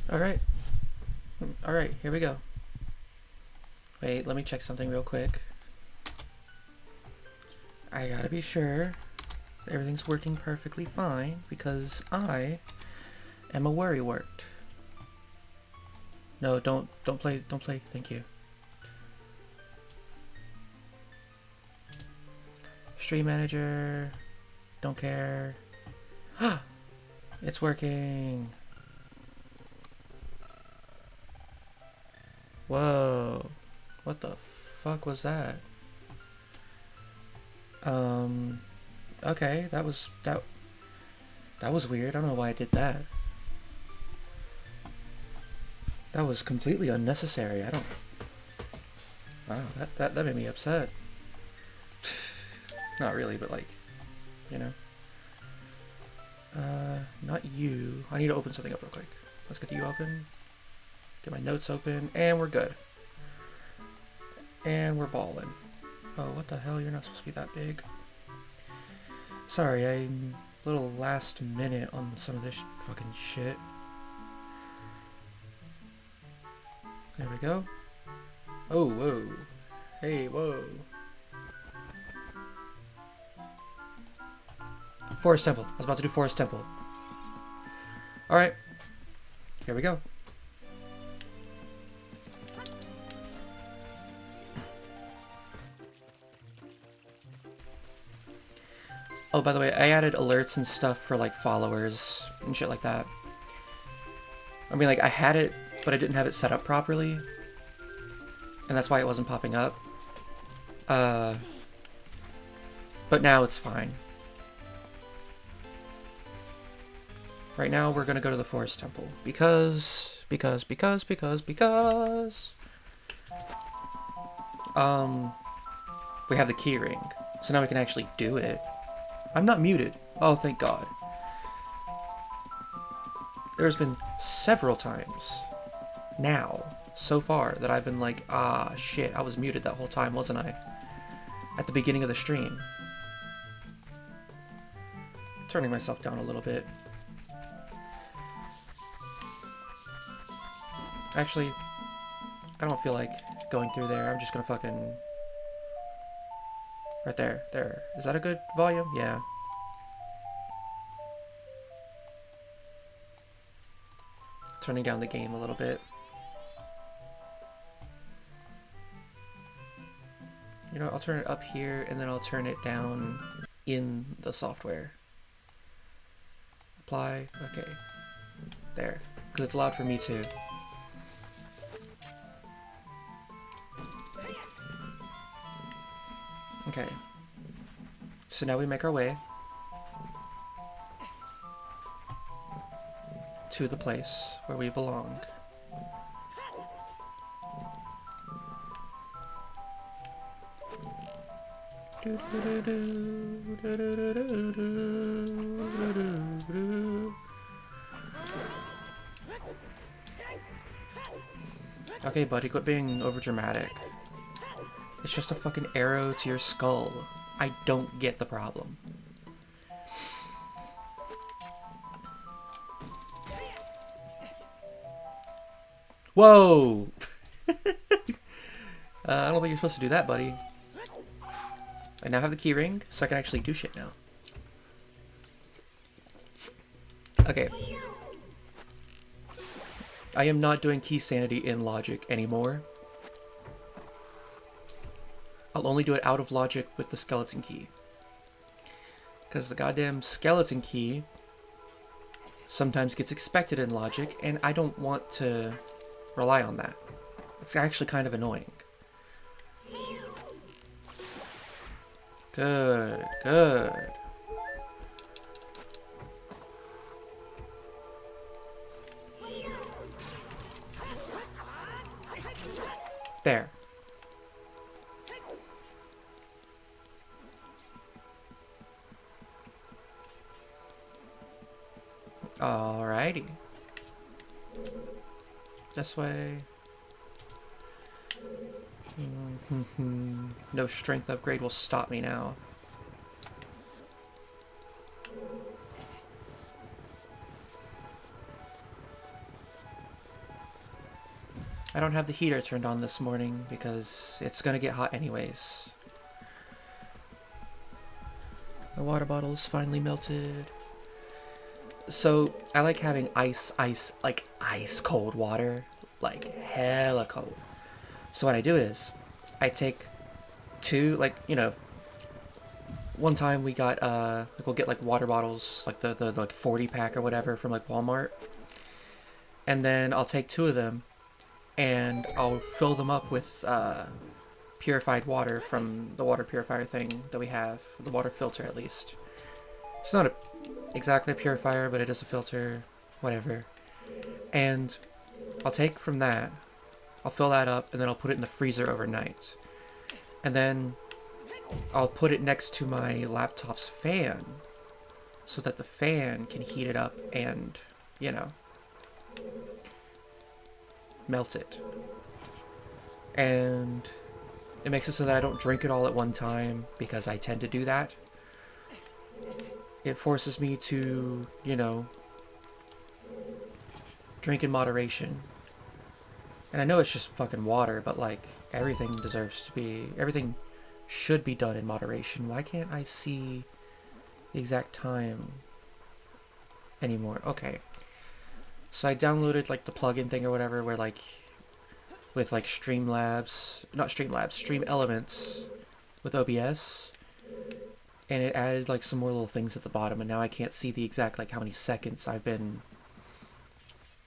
Alright. Alright, here we go. Wait, let me check something real quick. I gotta be sure everything's working perfectly fine because I am a worrywart. No, don't play, thank you. Stream manager, don't care. It's working. Whoa, what the fuck was that? Okay, that was weird. I don't know why I did that. That was completely unnecessary. I don't... Wow, that made me upset. Not really, but like, you know. Not you. I need to open something up real quick. Let's get you open. Get my notes open, and we're good. And we're balling. Oh, what the hell? You're not supposed to be that big. Sorry, I'm a little last minute on some of this fucking shit. There we go. Oh, whoa. Hey, whoa. Forest Temple. I was about to do Forest Temple. Alright. Here we go. Oh, by the way, I added alerts and stuff for, like, followers and shit like that. I mean, like, I had it, but I didn't have it set up properly. And that's why it wasn't popping up. But now it's fine. Right now, we're gonna go to the Forest Temple. Because... we have the key ring. So now we can actually do it. I'm not muted. Oh, thank God. There's been several times now, so far, that I've been like, ah, shit, I was muted that whole time, wasn't I? At the beginning of the stream. Turning myself down a little bit. Actually, I don't feel like going through there. I'm just gonna fucking... Right there. There. Is that a good volume? Yeah. Turning down the game a little bit. You know, I'll turn it up here, and then I'll turn it down in the software. Apply. Okay. There. Because it's loud for me too. Okay. So now we make our way to the place where we belong. Okay, buddy, quit being overdramatic. It's just a fucking arrow to your skull. I don't get the problem. Whoa! I don't think you're supposed to do that, buddy. I now have the key ring, so I can actually do shit now. Okay. I am not doing key sanity in logic anymore. I'll only do it out of logic with the skeleton key. Because the goddamn skeleton key sometimes gets expected in logic, and I don't want to rely on that. It's actually kind of annoying. Good, good. There. Alrighty. This way. No strength upgrade will stop me now. I don't have the heater turned on this morning because it's gonna get hot anyways. The water bottle is finally melted. So, I like having ice cold water. Like, hella cold. So what I do is, I take two, like, you know, one time we got, like, we'll get, like, water bottles, like, the like, 40 pack or whatever from, like, Walmart. And then I'll take two of them, and I'll fill them up with, purified water from the water purifier thing that we have, the water filter at least. It's not exactly a purifier, but it is a filter, whatever. And I'll take from that, I'll fill that up, and then I'll put it in the freezer overnight. And then I'll put it next to my laptop's fan, so that the fan can heat it up and, you know, melt it. And it makes it so that I don't drink it all at one time, because I tend to do that. It forces me to, you know, drink in moderation. And I know it's just fucking water, but like, everything should be done in moderation. Why can't I see the exact time anymore? Okay. So I downloaded like the plugin thing or whatever where like, with like Stream Elements with OBS. And it added like some more little things at the bottom, and now I can't see the exact like how many seconds I've been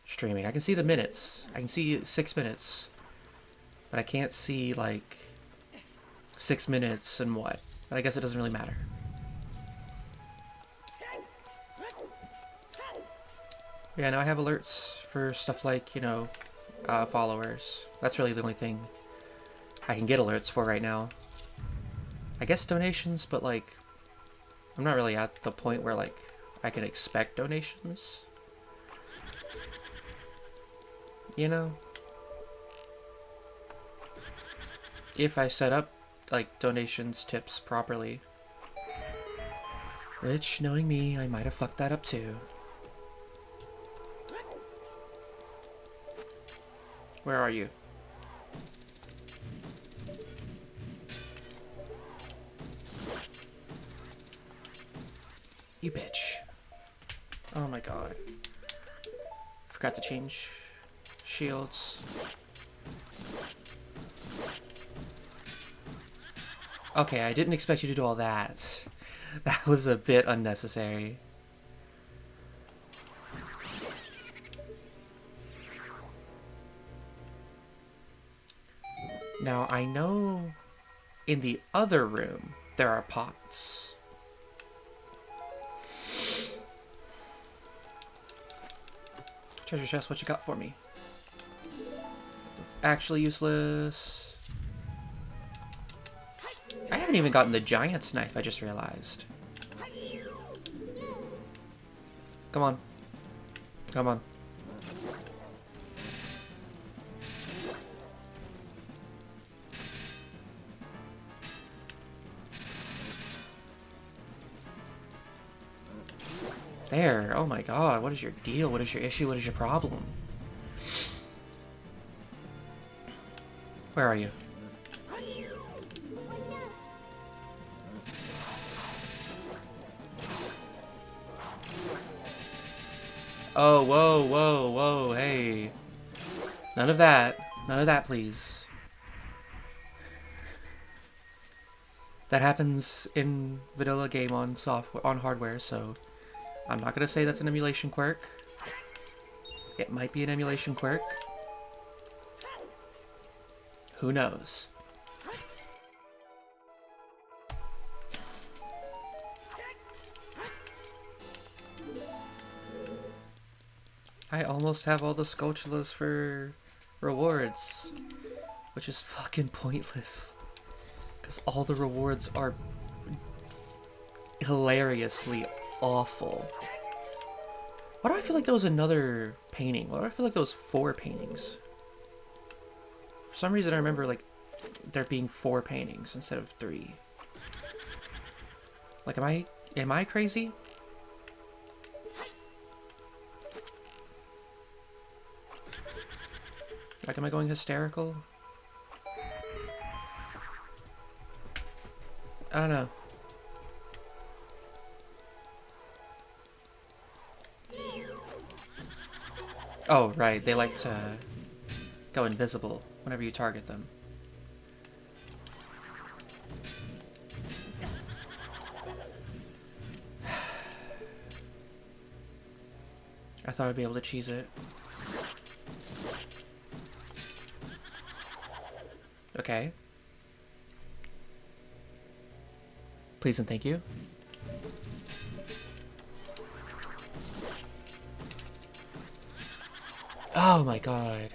streaming. I can see the minutes. I can see 6 minutes. But I can't see like 6 minutes and what. But I guess it doesn't really matter. Yeah, now I have alerts for stuff like, you know, followers. That's really the only thing I can get alerts for right now. I guess donations, but like, I'm not really at the point where like I can expect donations. You know? If I set up like donations tips properly. Which, knowing me, I might have fucked that up too. Where are you? You bitch. Oh my god. Forgot to change shields. Okay, I didn't expect you to do all that. That was a bit unnecessary. Now, I know in the other room there are pots. Treasure chest, what you got for me? Actually useless. I haven't even gotten the giant's knife, I just realized. Come on. Come on. There. Oh my god, what is your deal? What is your issue? What is your problem? Where are you? Oh, whoa, whoa, whoa, hey. None of that. None of that, please. That happens in vanilla game on software, on hardware, so I'm not gonna say that's an emulation quirk. It might be an emulation quirk. Who knows? I almost have all the Sculptulas for rewards, which is fucking pointless. Because all the rewards are hilariously awful. Why do I feel like there was another painting? Why do I feel like there was 4 paintings? For some reason I remember like there being 4 paintings instead of 3. Like, am I crazy? Like, am I going hysterical? I don't know. Oh, right. They like to go invisible whenever you target them. I thought I'd be able to cheese it. Okay. Please and thank you. Oh my god.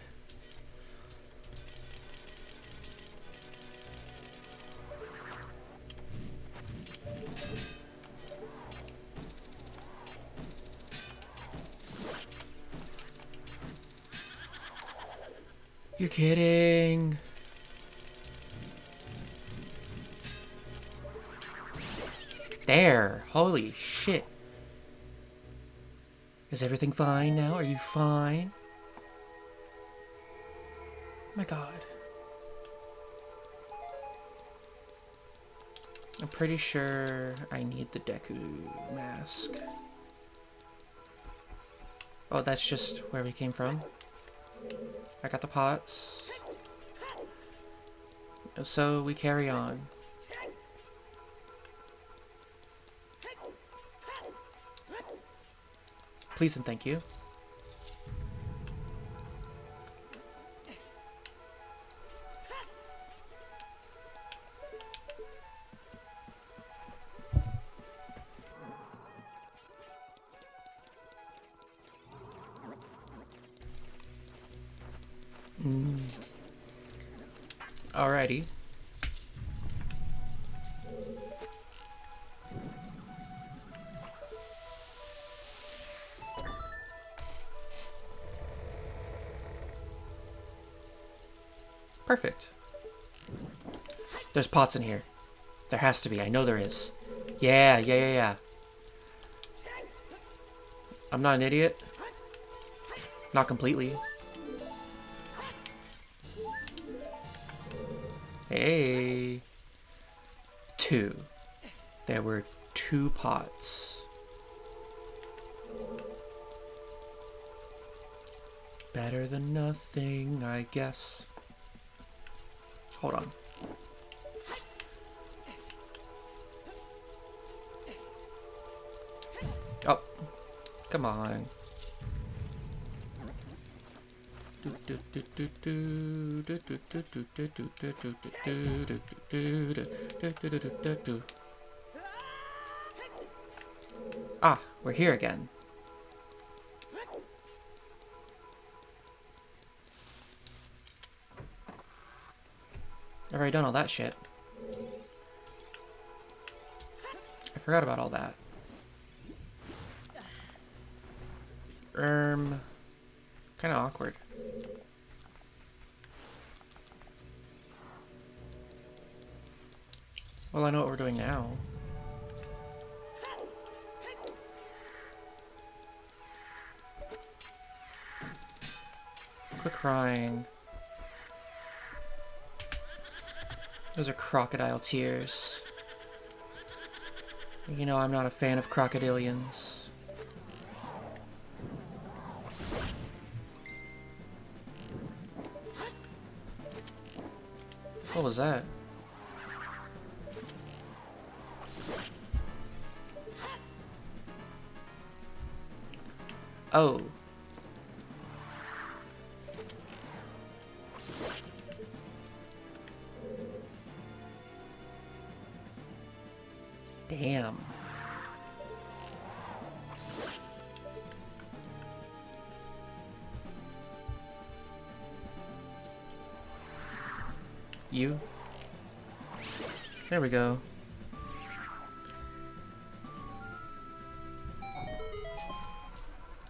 You're kidding. There. Holy shit. Is everything fine now? Are you fine? Oh my god. I'm pretty sure I need the Deku mask. Oh, that's just where we came from. I got the pots. So we carry on. Please and thank you. Alrighty. Perfect. There's pots in here. There has to be. I know there is. Yeah. I'm not an idiot. Not completely. Hey. 2. There were 2 pots. Better than nothing, I guess. Hold on. Oh, come on. Ah, we're here again. I've already done all that shit. I forgot about all that. Kinda awkward. Well, I know what we're doing now. Quit crying. Those are crocodile tears. You know, I'm not a fan of crocodilians. What was that? Oh. Damn. You? There we go.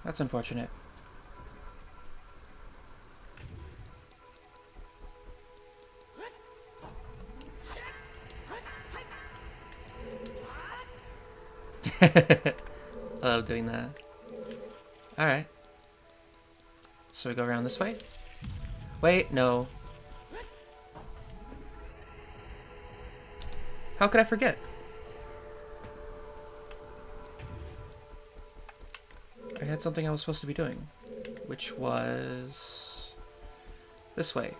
That's unfortunate. I love doing that. Alright. So we go around this way? Wait, no. How could I forget? I had something I was supposed to be doing, which was this way.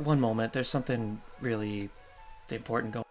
One moment. There's something really important going.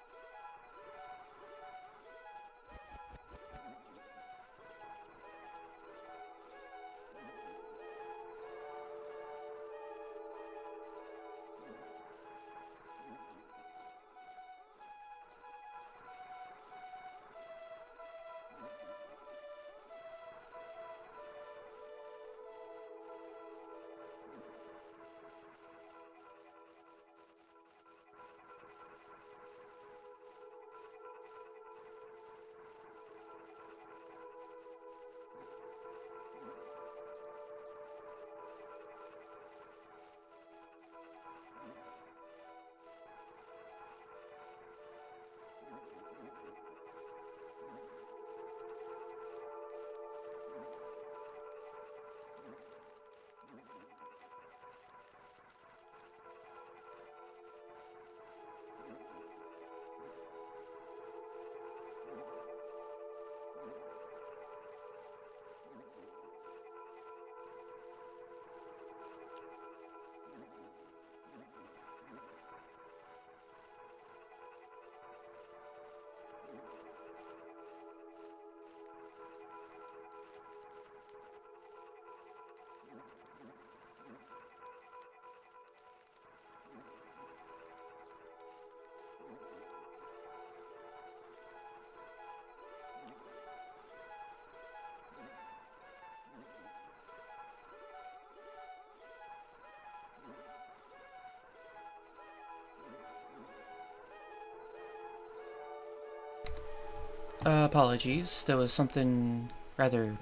Apologies. There was something rather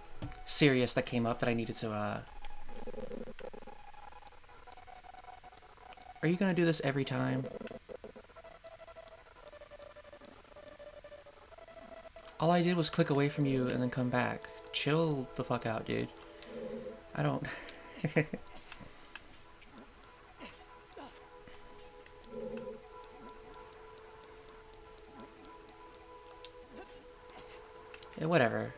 serious that came up that I needed to, Are you gonna do this every time? All I did was click away from you and then come back. Chill the fuck out, dude. I don't... Yeah, whatever.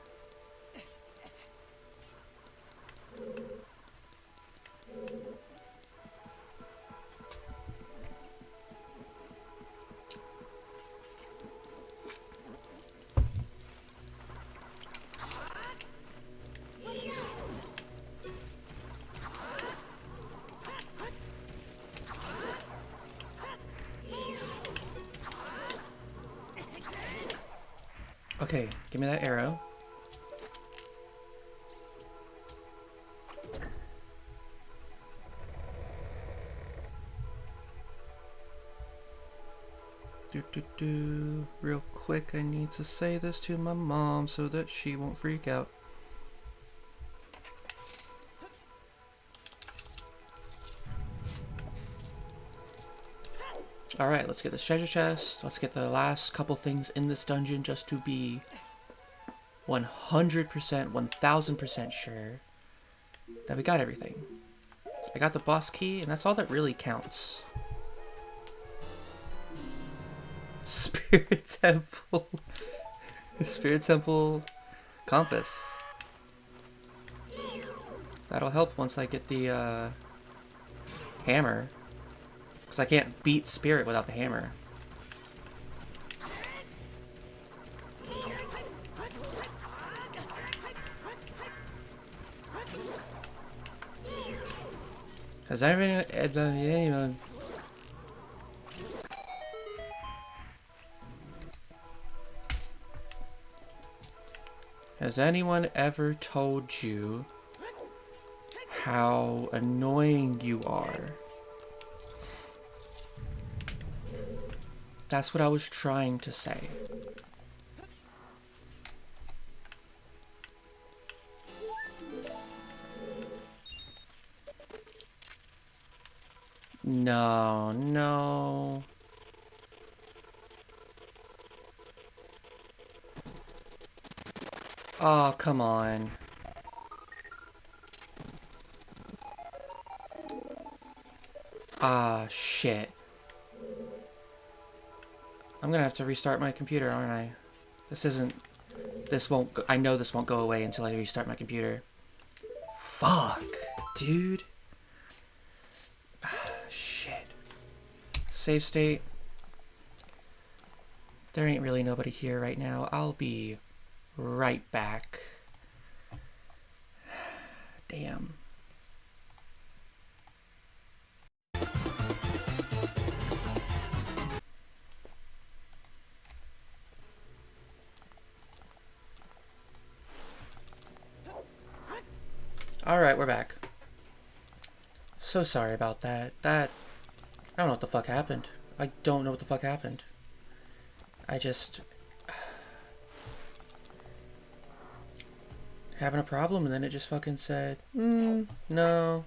Okay, give me that arrow. Real quick, I need to say this to my mom so that she won't freak out. Alright, let's get this treasure chest. Let's get the last couple things in this dungeon just to be 100%, 1000% sure that we got everything. I got the boss key, and that's all that really counts. Spirit Temple. Spirit Temple compass. That'll help once I get the hammer. Because I can't beat Spirit without the hammer. Has everyone... Has anyone ever told you how annoying you are? That's what I was trying to say. No, no. Oh, come on. Ah, shit. I'm gonna have to restart my computer, aren't I? This won't go, I know this won't go away until I restart my computer. Fuck, dude. Shit. Save state. There ain't really nobody here right now. I'll be right back. Damn. Alright, we're back. So sorry about that. I don't know what the fuck happened. I don't know what the fuck happened. I just... having a problem, and then it just fucking said, no.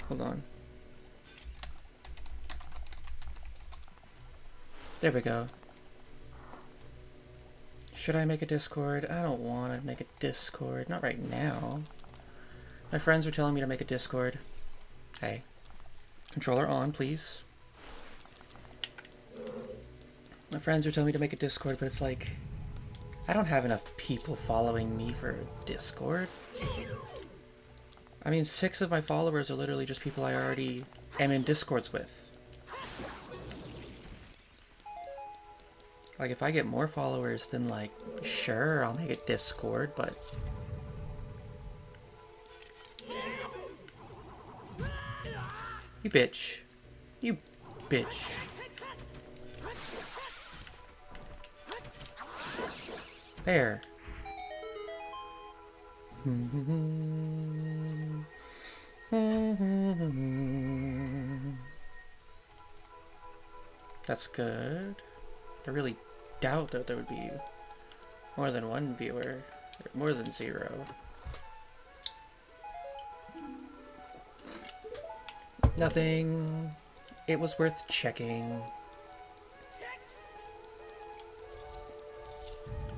Hold on. There we go. Should I make a Discord? I don't want to make a Discord. Not right now. My friends are telling me to make a Discord. Hey. Controller on, please. My friends are telling me to make a Discord, but it's like... I don't have enough people following me for a Discord. I mean, 6 of my followers are literally just people I already am in Discords with. Like, if I get more followers, then, like, sure, I'll make a Discord, but... You bitch. You bitch. There. That's good. I really doubt that there would be more than one viewer, or more than 0. Nothing. It was worth checking.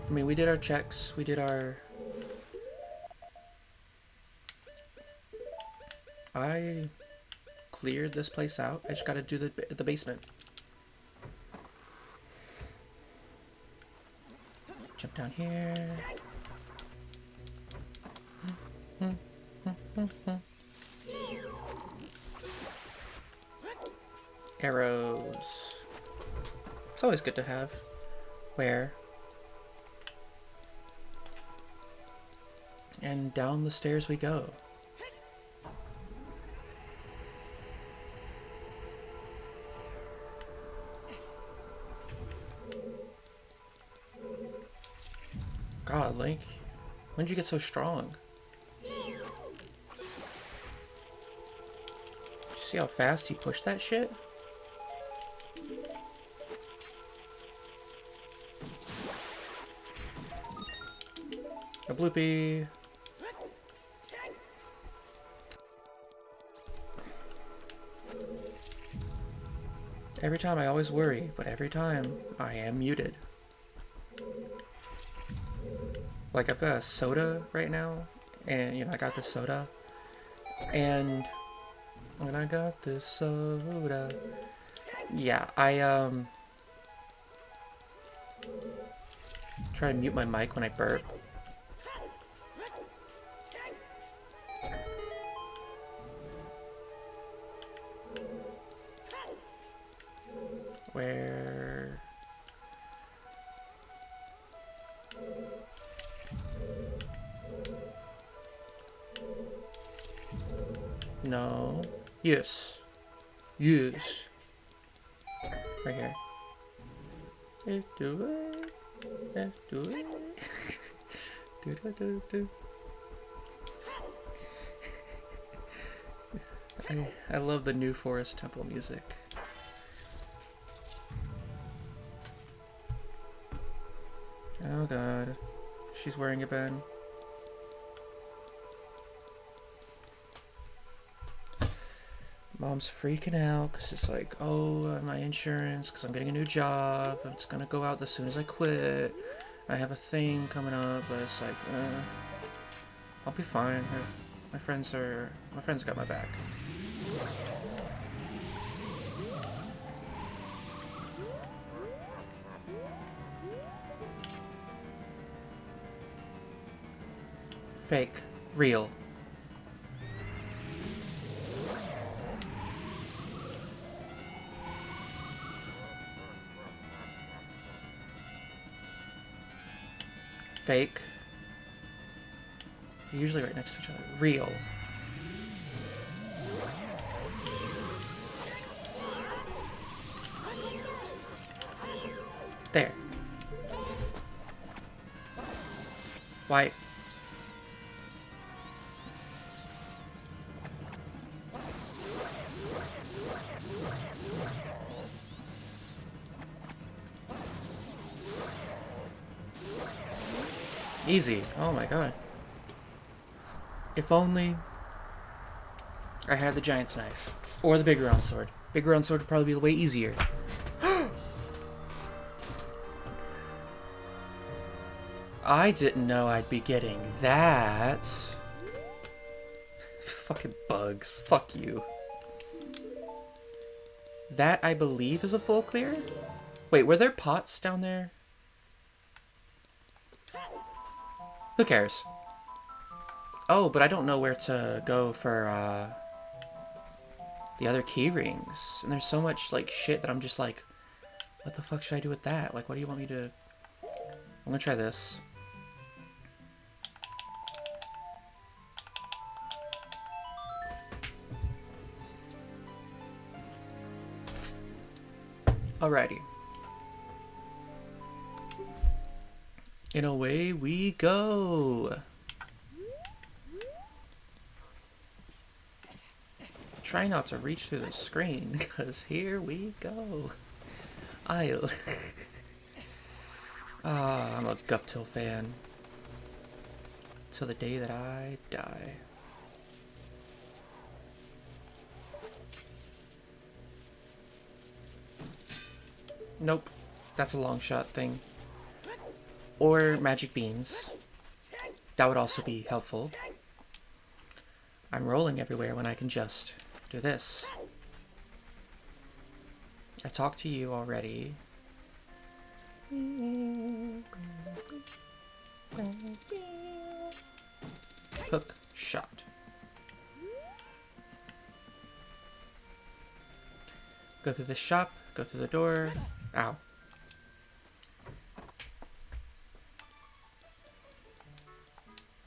I mean, we did our checks, we did our... I cleared this place out. I just gotta do the basement. Jump down here. Arrows. It's always good to have. Where? And down the stairs we go. God, Link. When did you get so strong? Did you see how fast he pushed that shit? A bloopy. Every time I always worry, but every time I am muted. Like, I've got a soda right now, and, you know, I got this soda, and I got this soda. Yeah, I, try to mute my mic when I burp. Where... No. Yes. Yes. Right here. Let's do it. Let's do it. Do, do, do, do. I love the New Forest Temple music. Oh god. She's wearing a band. Mom's freaking out because it's like, oh, my insurance, because I'm getting a new job. It's going to go out as soon as I quit. I have a thing coming up, but it's like, I'll be fine. My friends got my back. Fake. Real. Fake. They're usually right next to each other. Real. There. White. Easy. Oh my god. If only I had the giant's knife. Or the big round sword. Big round sword would probably be way easier. I didn't know I'd be getting that. Fucking bugs. Fuck you. That, I believe, is a full clear? Wait, were there pots down there? Who cares? Oh, but I don't know where to go for, the other key rings. And there's so much, like, shit that I'm just like, what the fuck should I do with that? Like, what do you want me to... I'm gonna try this. Alrighty. And away we go. Try not to reach through the screen, because here we go. I'm a Guptil fan. Till the day that I die. Nope. That's a long shot thing. Or magic beans. That would also be helpful. I'm rolling everywhere when I can just do this. I talked to you already. Hook shot. Go through the shop, go through the door. Ow.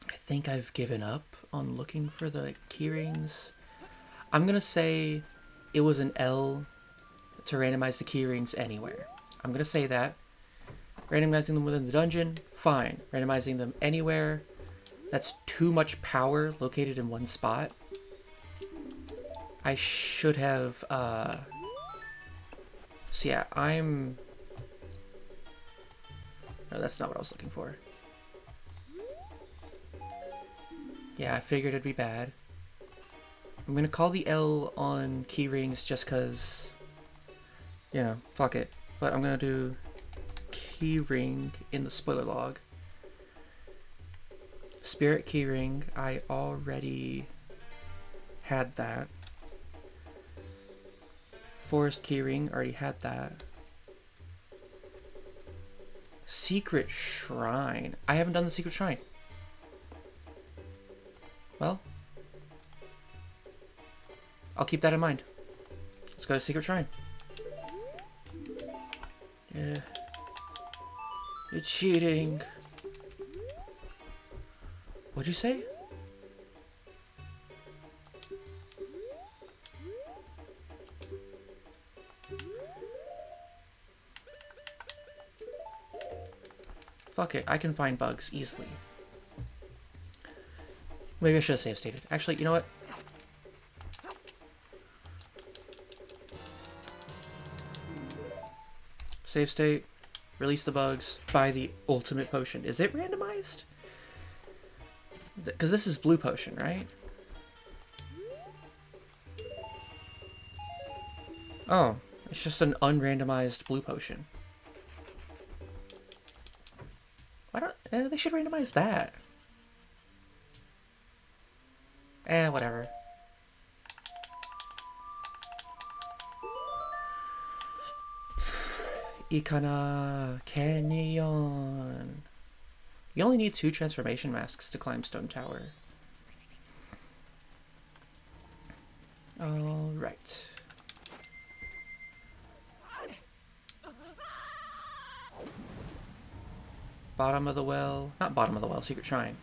I think I've given up on looking for the keyrings. I'm gonna say it was an L to randomize the keyrings anywhere. I'm gonna say that. Randomizing them within the dungeon, fine. Randomizing them anywhere, that's too much power located in one spot. I should have, so yeah, no, that's not what I was looking for. Yeah, I figured it'd be bad. I'm gonna call the L on keyrings just cause, you know, fuck it. But I'm gonna do keyring in the spoiler log. Spirit keyring, I already had that. Forest keyring, already had that. Secret shrine. I haven't done the secret shrine. Well, I'll keep that in mind. Let's go to secret shrine. Yeah. It's cheating. What'd you say? Fuck it, I can find bugs easily. Maybe I should have save stated. Actually, you know what? Save state, release the bugs, buy the ultimate potion. Is it randomized? Because this is blue potion, right? Oh, it's just an unrandomized blue potion. Why don't... they should randomize that. Whatever. Ikana Canyon. You only need 2 transformation masks to climb Stone Tower. Alright. Bottom of the well. Not bottom of the well, secret shrine.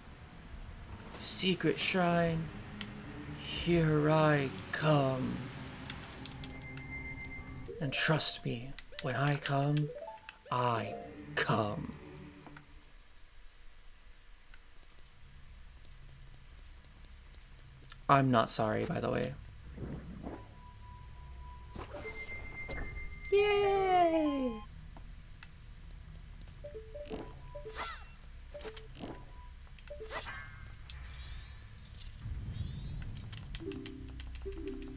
Secret shrine. Here I come. And trust me, when I come, I come. I'm not sorry, by the way. Yay!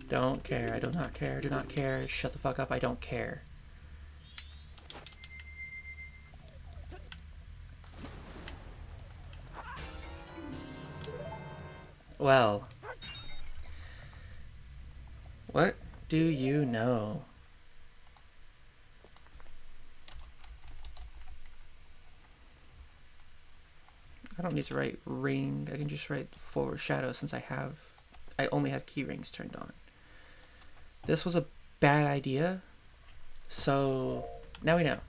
Don't care, I do not care, do not care. Shut the fuck up, I don't care. Well. What do you know? I don't need to write ring, I can just write forward shadow since I only have key rings turned on. This was a bad idea, so now we know.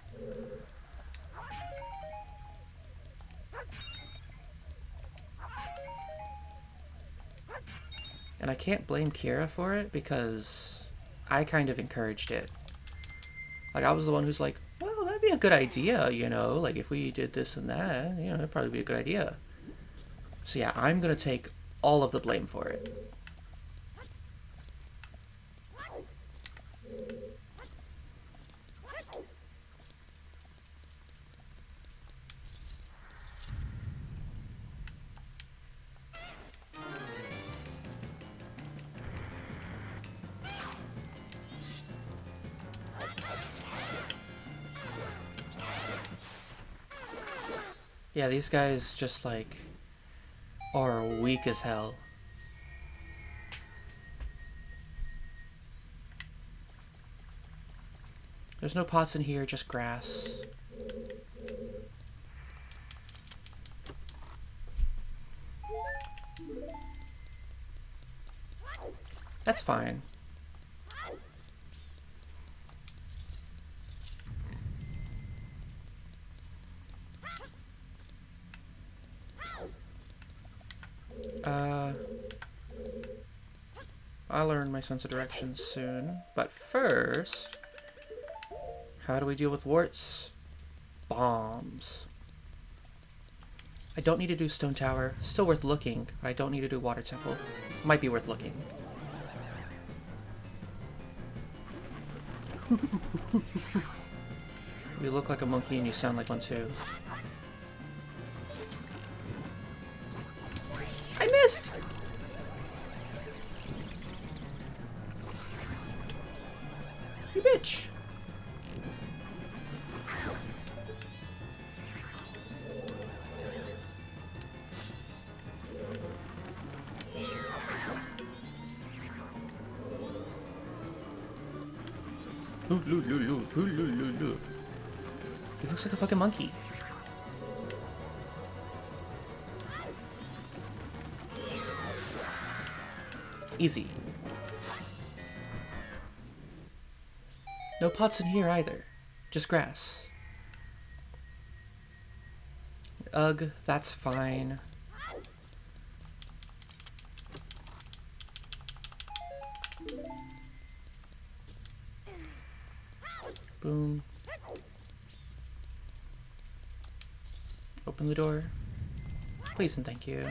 And I can't blame Kira for it because I kind of encouraged it. Like, I was the one who's like, well, that'd be a good idea, you know, like if we did this and that, you know, it'd probably be a good idea. So yeah, I'm gonna take all of the blame for it. Yeah, these guys just, like, are weak as hell. There's no pots in here, just grass. That's fine. I'll learn my sense of direction soon, but first, how do we deal with warts? Bombs. I don't need to do Stone Tower, still worth looking, but I don't need to do Water Temple. Might be worth looking. You look like a monkey and you sound like one too. I missed! You bitch! He looks like a fucking monkey. Easy. No pots in here either. Just grass. Ugh, that's fine. Boom. open the door? Please and thank you.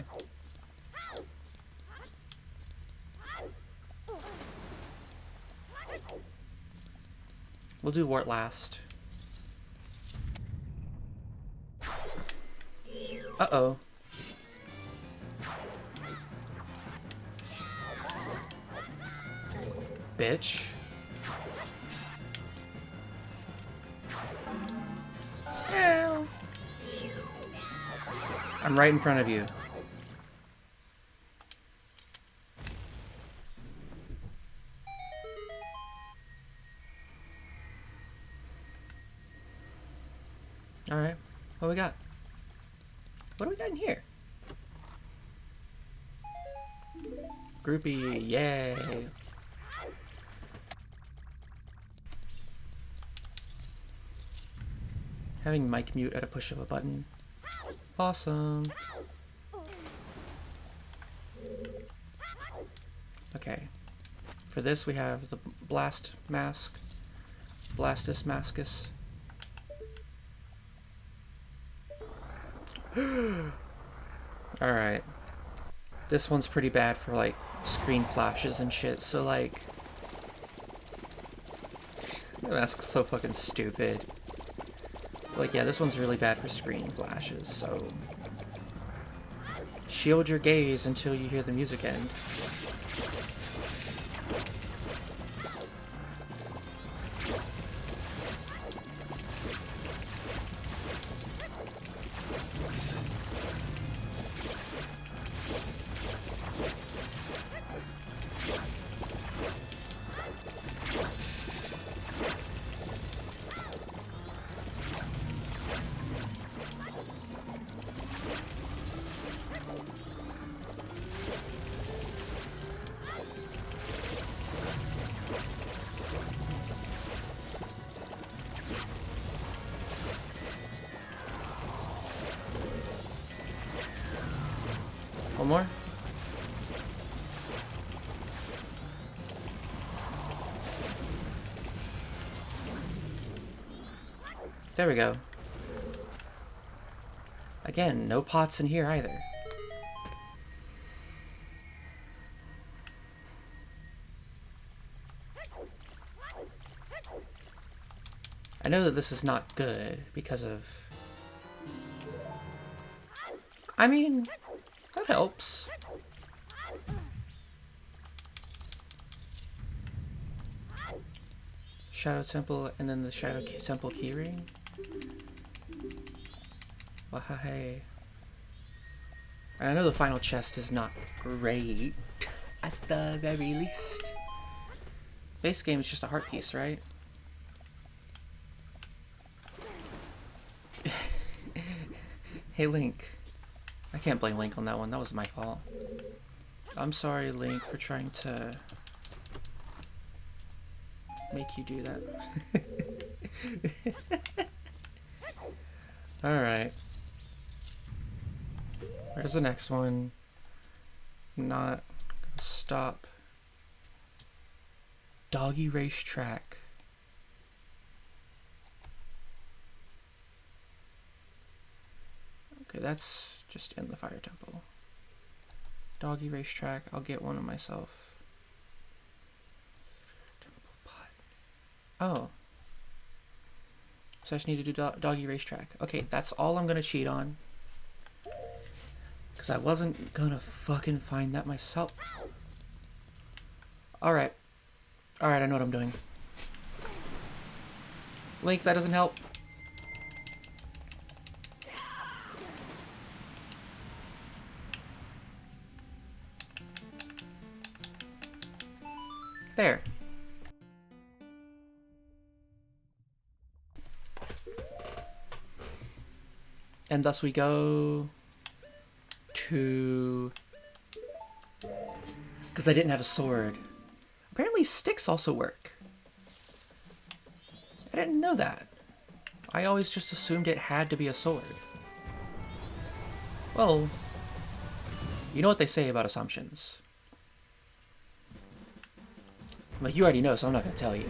We'll do wart last. Uh-oh. Bitch. Ow. I'm right in front of you. Alright, what we got? What do we got in here? Groupie, yay! Having mic mute at a push of a button. Awesome! Okay. For this we have the Blast Mask. Blastus Mascus. Alright. This one's pretty bad for, like, screen flashes and shit, so, like... The mask's so fucking stupid. Like, yeah, this one's really bad for screen flashes, so... Shield your gaze until you hear the music end. One more? There we go. Again, no pots in here either. I know that this is not good because of... I mean, that helps. Shadow Temple and then the Shadow Temple keyring. Wahai. And I know the final chest is not great, at the very least. Base game is just a heart piece, right? Hey Link. I can't blame Link on that one, that was my fault. I'm sorry Link for trying to make you do that. Alright. Where's the next one? Not gonna stop. Doggy Racetrack. Okay, that's just in the Fire Temple. Doggy Racetrack, I'll get one of myself. Temple Pot. Oh. So I just need to do Doggy Racetrack. Okay, that's all I'm gonna cheat on. Because I wasn't gonna fucking find that myself. Alright. Alright, I know what I'm doing. Link, that doesn't help. There. And thus we go to... Because I didn't have a sword. Apparently sticks also work. I didn't know that. I always just assumed it had to be a sword. Well, you know what they say about assumptions. Like, you already know, so I'm not going to tell you.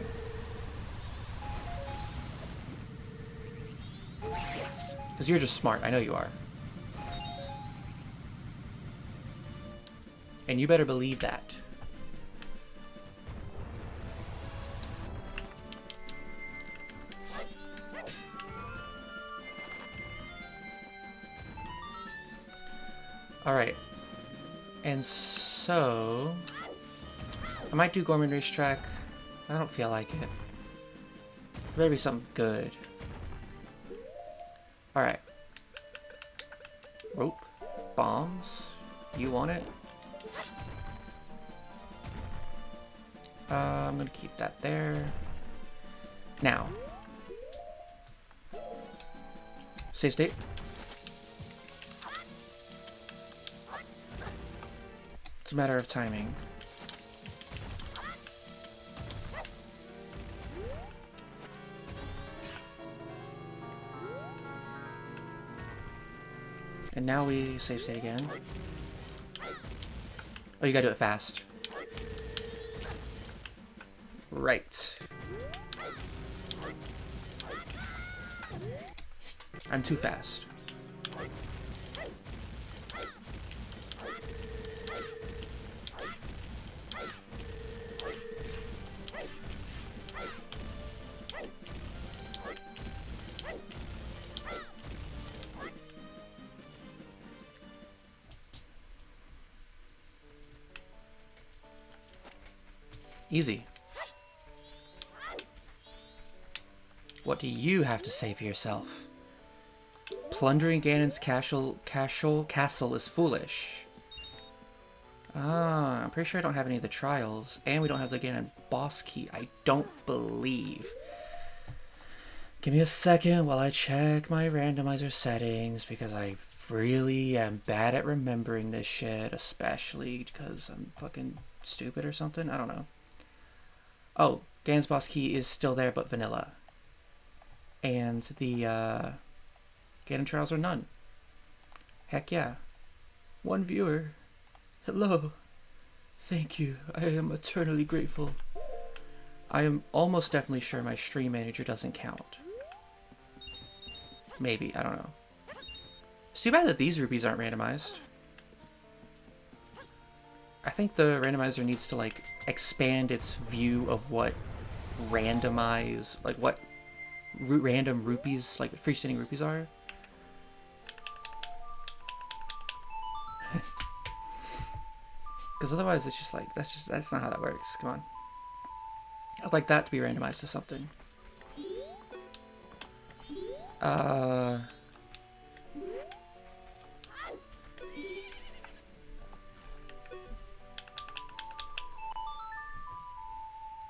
Because you're just smart. I know you are. And you better believe that. Alright. And so... I might do Gorman Racetrack. I don't feel like it. There better be something good. Alright. Rope. Bombs. You want it? I'm gonna keep that there. Now. Save state. It's a matter of timing. And now we save state again. Oh, you gotta do it fast. Right. I'm too fast. Easy. What do you have to say for yourself? Plundering Ganon's castle is foolish. Ah, I'm pretty sure I don't have any of the trials, and we don't have the Ganon boss key. I don't believe. Give me a second while I check my randomizer settings, because I really am bad at remembering this shit, especially because I'm fucking stupid or something. I don't know. Oh, Ganon's boss key is still there, but vanilla. And the Ganon trials are none. Heck yeah. One viewer. Hello. Thank you. I am eternally grateful. I am almost definitely sure my stream manager doesn't count. Maybe, I don't know. It's too bad that these rupees aren't randomized. I think the randomizer needs to, like, expand its view of what randomize, like, what random rupees, like, freestanding rupees are. Because otherwise it's just like, that's not how that works. Come on. I'd like that to be randomized to something.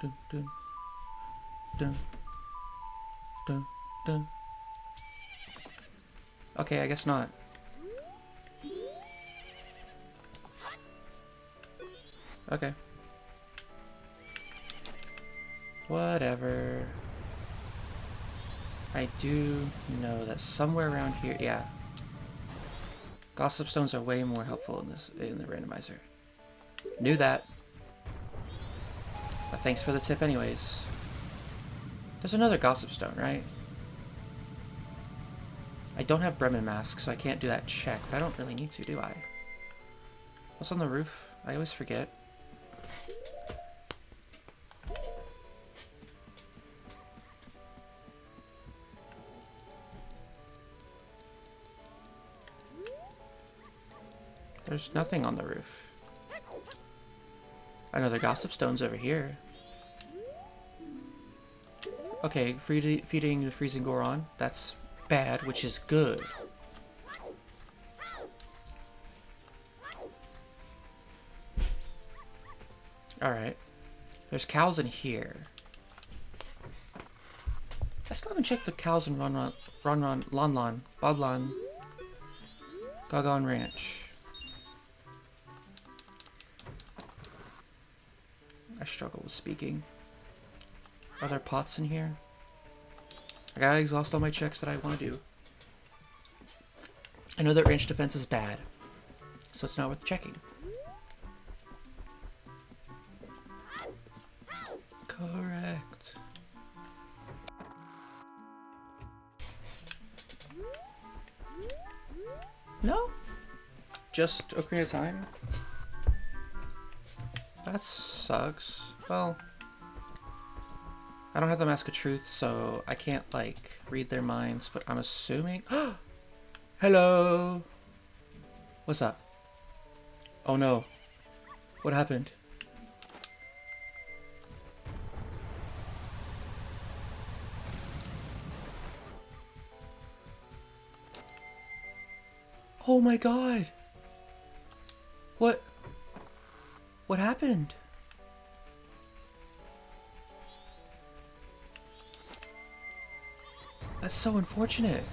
Dun, dun, dun, dun, dun. Okay, I guess not. Okay. Whatever. I do know that somewhere around here, yeah. Gossip stones are way more helpful in the randomizer. Knew that. But thanks for the tip anyways. There's another gossip stone, right? I don't have Bremen mask, so I can't do that check, but I don't really need to, do I? What's on the roof? I always forget. There's nothing on the roof. Another gossip stone's over here. Okay, feeding the freezing Goron. That's bad, which is good. Alright. There's cows in here. I still haven't checked the cows in Lon Boblan, Gagon Ranch. I struggle with speaking. Are there pots in here? I gotta exhaust all my checks that I want to do. I know that range defense is bad, so it's not worth checking. Correct. No? Just Ocarina of Time? That sucks. Well, I don't have the Mask of Truth, so I can't, like, read their minds, but I'm assuming... Hello! What's up? Oh no. What happened? Oh my god! What happened? That's so unfortunate.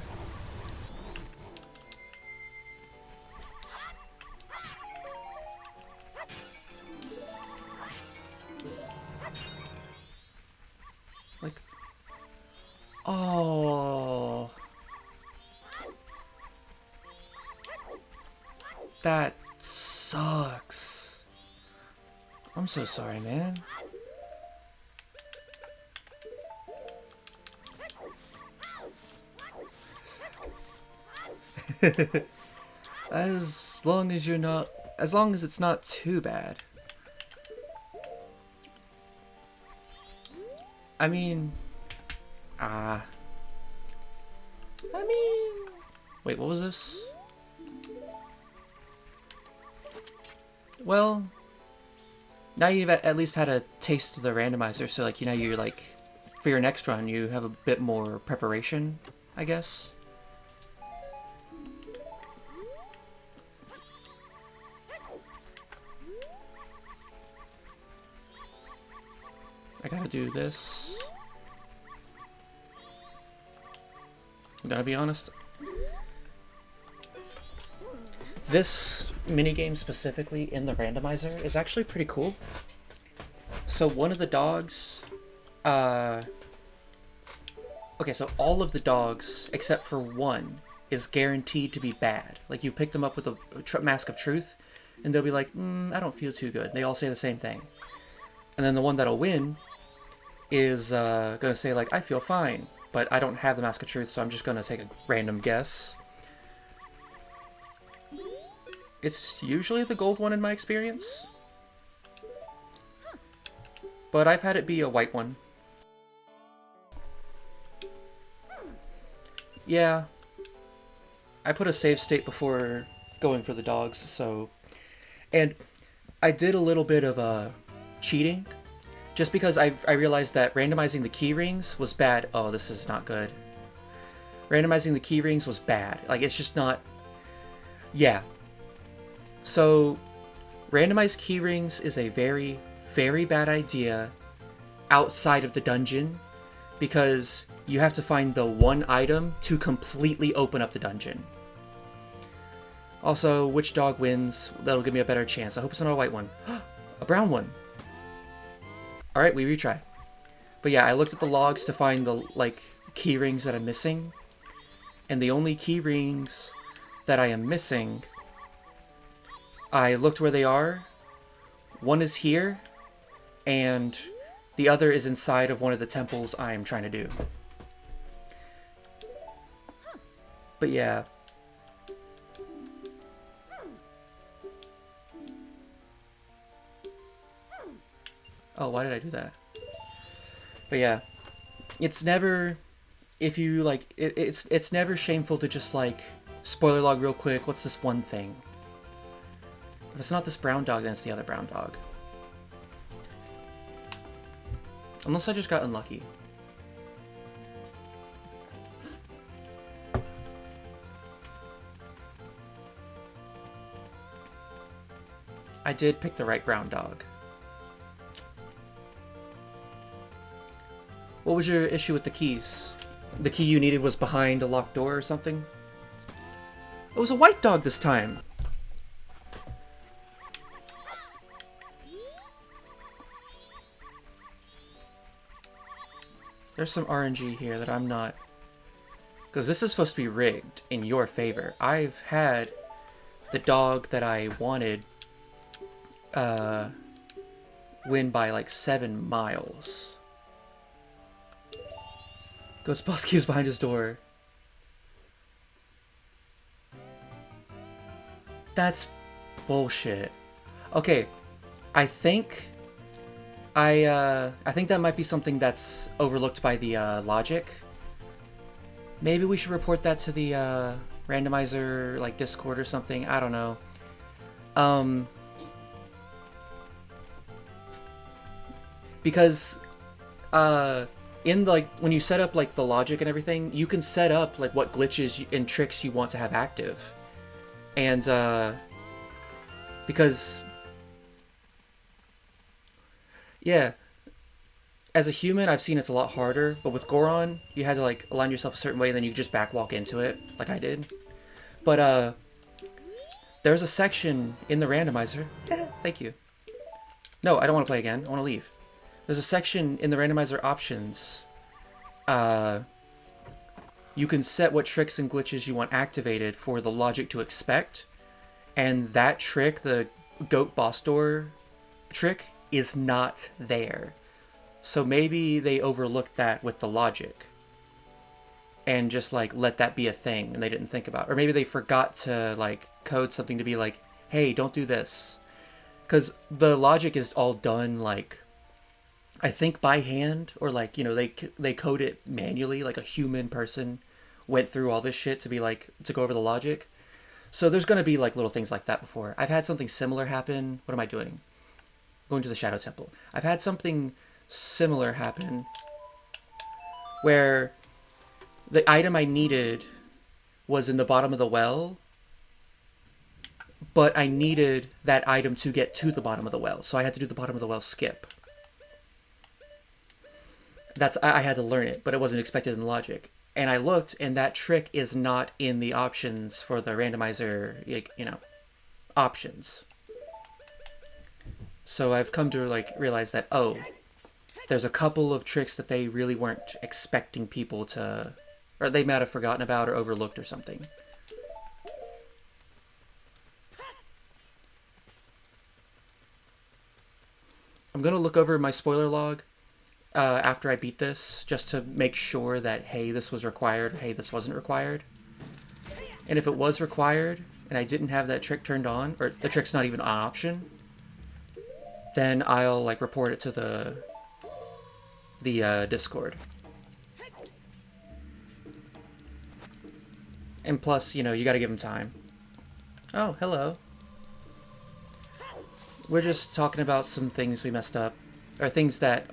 Like, oh, that sucks. I'm so sorry, man. As long as you're not, as long as it's not too bad. I mean, wait, what was this? Well, now you've at least had a taste of the randomizer, so like, you know, you're like, for your next run, you have a bit more preparation, I guess. I gotta do this. I'm gonna be honest. This minigame specifically in the randomizer is actually pretty cool. So one of the dogs, okay, so all of the dogs except for one is guaranteed to be bad. Like, you pick them up with a Mask of Truth, and they'll be like, I don't feel too good. They all say the same thing. And then the one that'll win is gonna say, like, I feel fine, but I don't have the Mask of Truth, so I'm just gonna take a random guess. It's usually the gold one in my experience, but I've had it be a white one. Yeah, I put a save state before going for the dogs, so... And I did a little bit of cheating, just because I realized that randomizing the key rings was bad. Oh, this is not good. Randomizing the key rings was bad. Like, it's just not... Yeah. So, randomized key rings is a very, very bad idea outside of the dungeon, because you have to find the one item to completely open up the dungeon. Also, which dog wins? That'll give me a better chance. I hope it's not a white one. A brown one! Alright, we retry. But yeah, I looked at the logs to find the, like, key rings that I'm missing. And the only key rings that I am missing, I looked where they are. One is here, and the other is inside of one of the temples I'm trying to do. But yeah. Oh, why did I do that? But yeah, it's never, if you like, it's never shameful to just like, spoiler log real quick, what's this one thing? If it's not this brown dog, then it's the other brown dog. Unless I just got unlucky. I did pick the right brown dog. What was your issue with the keys? The key you needed was behind a locked door or something? It was a white dog this time! There's some RNG here that I'm not... Because this is supposed to be rigged in your favor. I've had the dog that I wanted win by like 7 miles. Ghostbosky was behind his door. That's bullshit. Okay, I think I think that might be something that's overlooked by the logic. Maybe we should report that to the randomizer, like Discord or something. I don't know. Because in like when you set up like the logic and everything, you can set up like what glitches and tricks you want to have active, and because yeah, as a human, I've seen it's a lot harder, but with Goron, you had to like align yourself a certain way, and then you just backwalk into it, like I did. But there's a section in the randomizer. Thank you. No, I don't want to play again. I want to leave. There's a section in the randomizer options. You can set what tricks and glitches you want activated for the logic to expect, and that trick, the goat boss door trick, is not there. So maybe they overlooked that with the logic and just like let that be a thing and they didn't think about it. Or maybe they forgot to like code something to be like, hey, don't do this. Because the logic is all done like, I think by hand, or like, you know, they code it manually, like a human person went through all this shit to be like, to go over the logic. So there's going to be like little things like that before. I've had something similar happen. What am I doing? Going to the Shadow Temple. I've had something similar happen where the item I needed was in the bottom of the well, but I needed that item to get to the bottom of the well, so I had to do the bottom of the well skip. I had to learn it, but it wasn't expected in the logic. And I looked, and that trick is not in the options for the randomizer, you know, options. So I've come to like realize that, oh, there's a couple of tricks that they really weren't expecting people to, or they might have forgotten about or overlooked or something. I'm going to look over my spoiler log after I beat this, just to make sure that, hey, this was required, hey, this wasn't required. And if it was required, and I didn't have that trick turned on, or the trick's not even an option, then I'll like report it to the Discord. And plus, you know, you gotta give them time. Oh, hello. We're just talking about some things we messed up, or things that,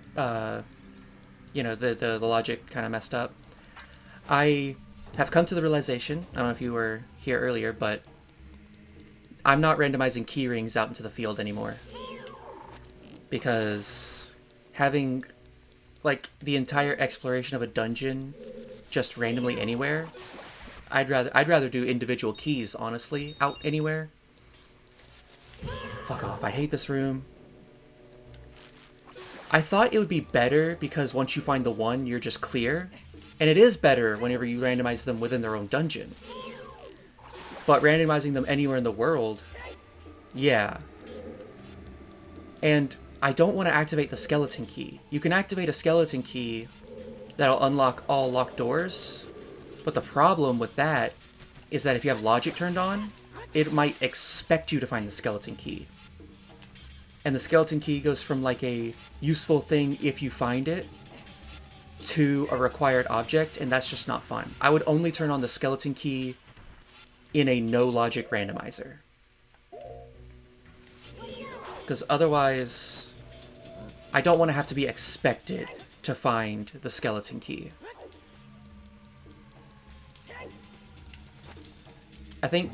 you know, the logic kind of messed up. I have come to the realization, I don't know if you were here earlier, but I'm not randomizing key rings out into the field anymore. Because having, like, the entire exploration of a dungeon just randomly anywhere, I'd rather do individual keys, honestly, out anywhere. Fuck off, I hate this room. I thought it would be better because once you find the one, you're just clear. And it is better whenever you randomize them within their own dungeon. But randomizing them anywhere in the world, yeah. And I don't want to activate the skeleton key. You can activate a skeleton key that'll unlock all locked doors. But the problem with that is that if you have logic turned on, it might expect you to find the skeleton key. And the skeleton key goes from like a useful thing if you find it to a required object, and that's just not fun. I would only turn on the skeleton key in a no logic randomizer. Because otherwise, I don't want to have to be expected to find the skeleton key. I think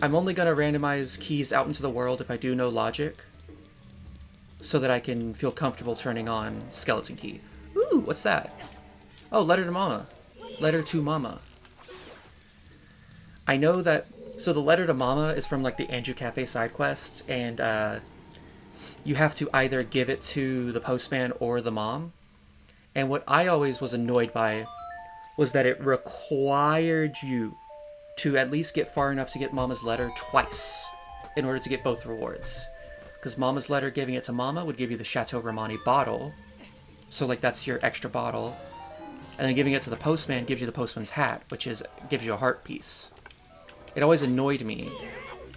I'm only going to randomize keys out into the world if I do no logic, so that I can feel comfortable turning on skeleton key. Ooh, what's that? Oh, letter to mama. Letter to mama. I know that, so the letter to mama is from like the Andrew Cafe side quest, and you have to either give it to the postman or the mom. And what I always was annoyed by was that it required you to at least get far enough to get mama's letter twice in order to get both rewards. Because mama's letter, giving it to mama, would give you the Chateau Romani bottle. So like that's your extra bottle. And then giving it to the postman gives you the postman's hat, which gives you a heart piece. It always annoyed me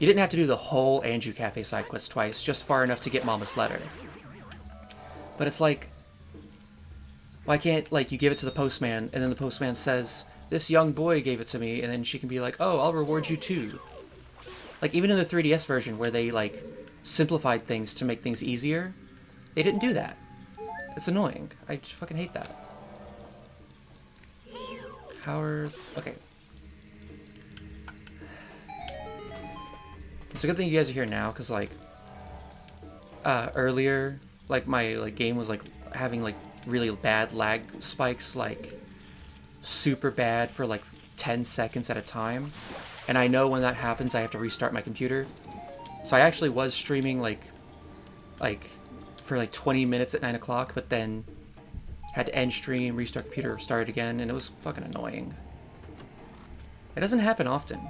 You didn't have to do the whole Anju Cafe side quest twice, just far enough to get Mama's letter. But it's like, why can't, like, you give it to the postman, and then the postman says, this young boy gave it to me, and then she can be like, oh, I'll reward you too. Like, even in the 3DS version, where they, like, simplified things to make things easier, they didn't do that. It's annoying. I just fucking hate that. Howard... Okay. It's a good thing you guys are here now, because, like, earlier, like, my, like, game was, like, having, like, really bad lag spikes, like, super bad for, like, 10 seconds at a time. And I know when that happens, I have to restart my computer. So I actually was streaming, like, for, like, 20 minutes at 9 o'clock, but then had to end stream, restart computer, start it again, and it was fucking annoying. It doesn't happen often.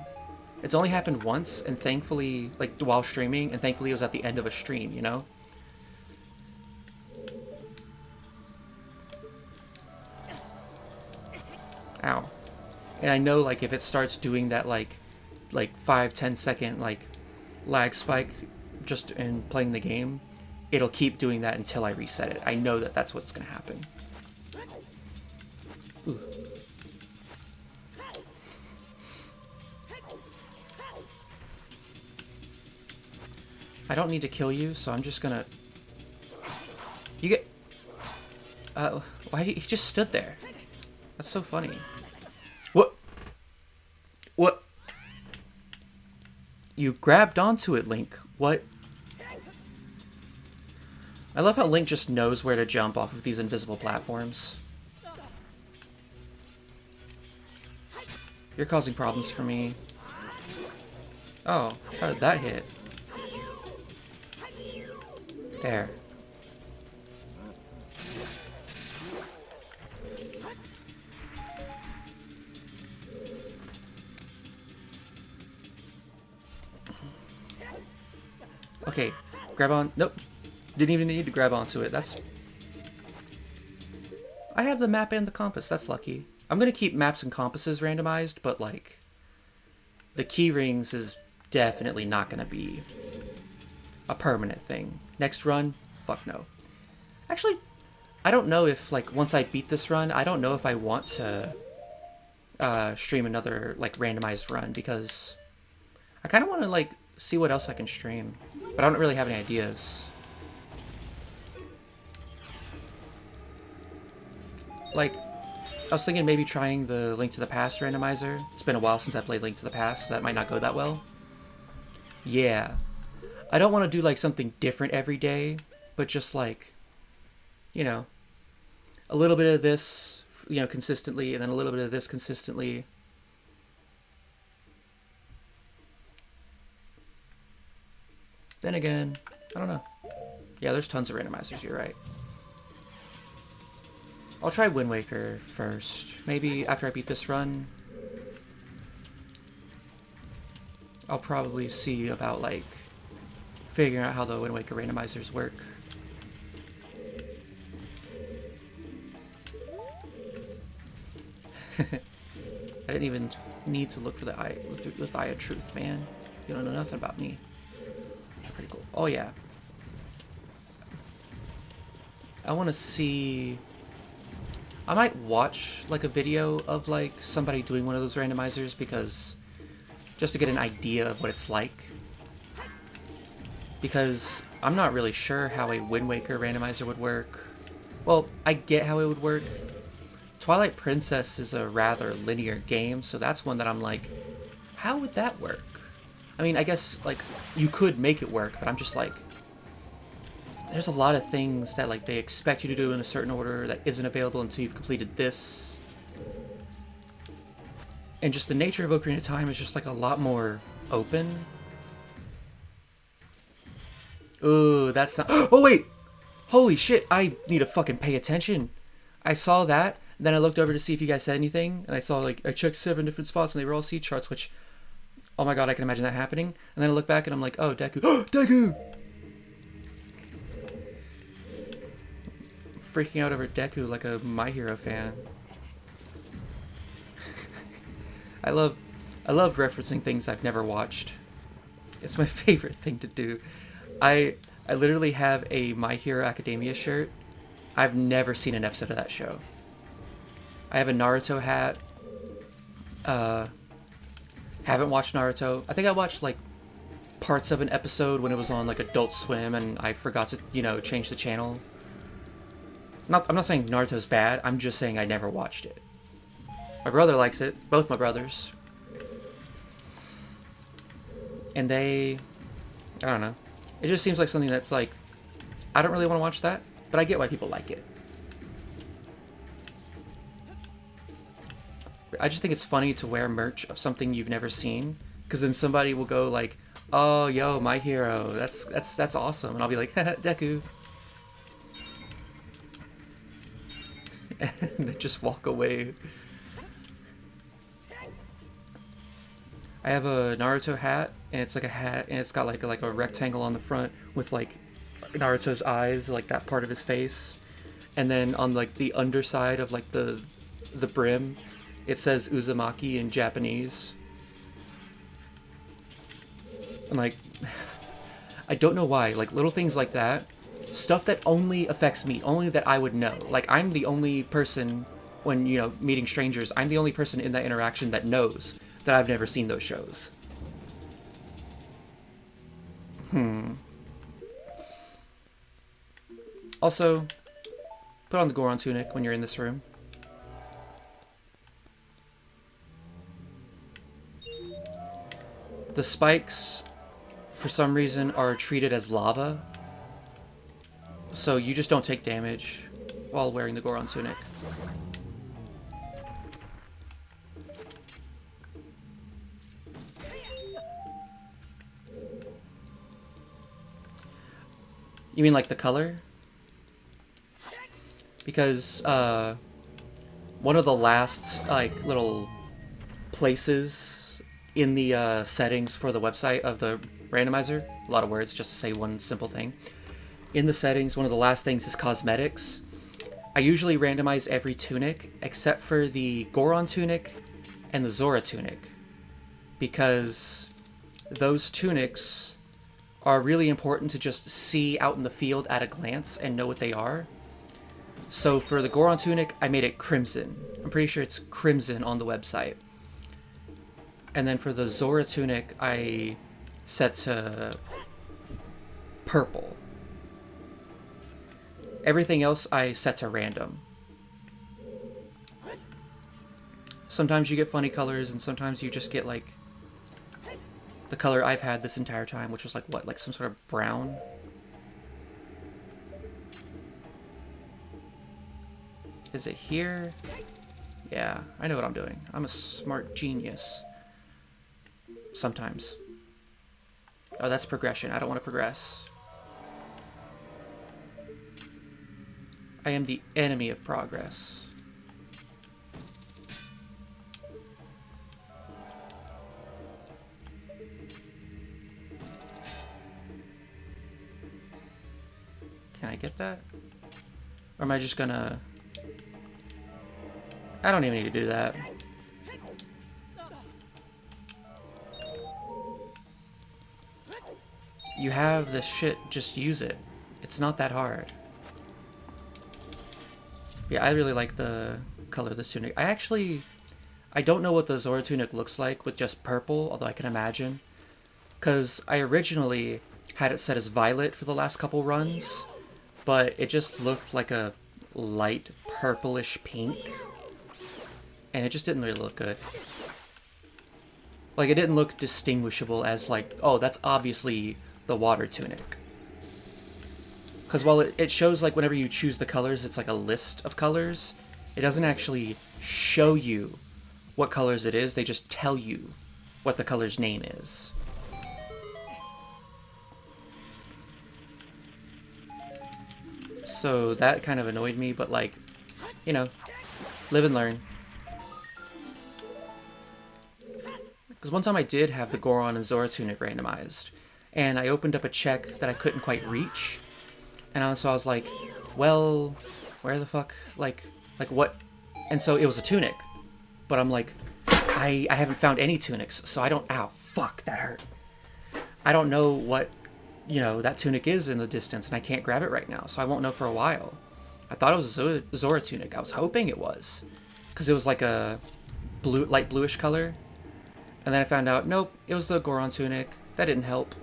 It's only happened once, and thankfully, like, while streaming, and thankfully it was at the end of a stream, you know? Ow. And I know, like, if it starts doing that, like 5-10 second, like, lag spike just in playing the game, it'll keep doing that until I reset it. I know that that's what's gonna happen. Ooh. I don't need to kill you, so I'm just gonna... You get... why he just stood there? That's so funny. What? What? You grabbed onto it, Link. What? I love how Link just knows where to jump off of these invisible platforms. You're causing problems for me. Oh, how did that hit? There. Okay, grab on. Nope. Didn't even need to grab onto it. That's... I have the map and the compass. That's lucky. I'm gonna keep maps and compasses randomized, but, like, the key rings is definitely not gonna be a permanent thing. Next run? Fuck no. Actually, I don't know if, like, once I beat this run, I don't know if I want to stream another, like, randomized run, because I kind of want to, like, see what else I can stream. But I don't really have any ideas. Like, I was thinking maybe trying the Link to the Past randomizer. It's been a while since I played Link to the Past, so that might not go that well. Yeah. I don't want to do, like, something different every day, but just, like, you know, a little bit of this, you know, consistently, and then a little bit of this consistently. Then again, I don't know. Yeah, there's tons of randomizers, you're right. I'll try Wind Waker first. Maybe after I beat this run, I'll probably see about, like, figuring out how the Wind Waker randomizers work. I didn't even need to look for the eye with the Eye of Truth, man. You don't know nothing about me. Which is pretty cool. Oh yeah. I want to see... I might watch, like, a video of, like, somebody doing one of those randomizers, because just to get an idea of what it's like. Because I'm not really sure how a Wind Waker randomizer would work. Well, I get how it would work. Twilight Princess is a rather linear game, so that's one that I'm like, how would that work? I mean, I guess, like, you could make it work, but I'm just like, there's a lot of things that, like, they expect you to do in a certain order that isn't available until you've completed this. And just the nature of Ocarina of Time is just, like, a lot more open. Ooh, that's not... Oh, wait! Holy shit, I need to fucking pay attention. I saw that, and then I looked over to see if you guys said anything, and I saw, like, I checked 7 different spots, and they were all seed charts, which... Oh my god, I can imagine that happening. And then I look back, and I'm like, oh, Deku. Oh, Deku! Freaking out over Deku like a My Hero fan. I love referencing things I've never watched. It's my favorite thing to do. I literally have a My Hero Academia shirt. I've never seen an episode of that show. I have a Naruto hat. Haven't watched Naruto. I think I watched like parts of an episode when it was on like Adult Swim, and I forgot to, change the channel. I'm not saying Naruto's bad. I'm just saying I never watched it. My brother likes it. Both my brothers. And I don't know. It just seems like something that's like, I don't really want to watch that, but I get why people like it. I just think it's funny to wear merch of something you've never seen, because then somebody will go like, "Oh, yo, My Hero, that's awesome," and I'll be like, "Deku," and then just walk away. I have a Naruto hat, and it's like a hat, and it's got like a rectangle on the front with like Naruto's eyes, like that part of his face, and then on like the underside of like the brim, it says Uzumaki in Japanese. And like, I don't know why, like little things like that, stuff that only affects me, only that I would know. Like, I'm the only person when, meeting strangers, I'm the only person in that interaction that knows that I've never seen those shows. Also, put on the Goron tunic when you're in this room. The spikes, for some reason, are treated as lava, so you just don't take damage while wearing the Goron tunic. You mean like the color? Because one of the last like little places in the settings for the website of the randomizer, a lot of words just to say one simple thing. In the settings, one of the last things is cosmetics. I usually randomize every tunic except for the Goron tunic and the Zora tunic, because those tunics are really important to just see out in the field at a glance and know what they are. So for the Goron tunic, I made it crimson. I'm pretty sure it's crimson on the website. And then for the Zora tunic, I set to purple. Everything else I set to random. Sometimes you get funny colors, and sometimes you just get like the color I've had this entire time, which was like what, like some sort of brown? Is it here? Yeah, I know what I'm doing. I'm a smart genius. Sometimes. Oh, that's progression. I don't want to progress. I am the enemy of progress. Can I get that? Or am I just gonna... I don't even need to do that. You have this shit, just use it. It's not that hard. Yeah, I really like the color of this tunic. I don't know what the Zora tunic looks like with just purple, although I can imagine. Because I originally had it set as violet for the last couple runs, but it just looked like a light purplish pink. And it just didn't really look good. Like, it didn't look distinguishable as like, oh, that's obviously the water tunic. Because while it shows, like, whenever you choose the colors, it's like a list of colors, it doesn't actually show you what colors it is, they just tell you what the color's name is. So that kind of annoyed me, but like, you know, live and learn. Because one time I did have the Goron and Zora tunic randomized, and I opened up a check that I couldn't quite reach, and so I was like, well, where the fuck, like what? And so it was a tunic, but I'm like, I haven't found any tunics, so I don't, ow, fuck, that hurt. I don't know what, you know, that tunic is in the distance, and I can't grab it right now, so I won't know for a while. I thought it was a Zora tunic. I was hoping it was, because it was like a blue, light bluish color. And then I found out, nope, it was the Goron tunic. That didn't help.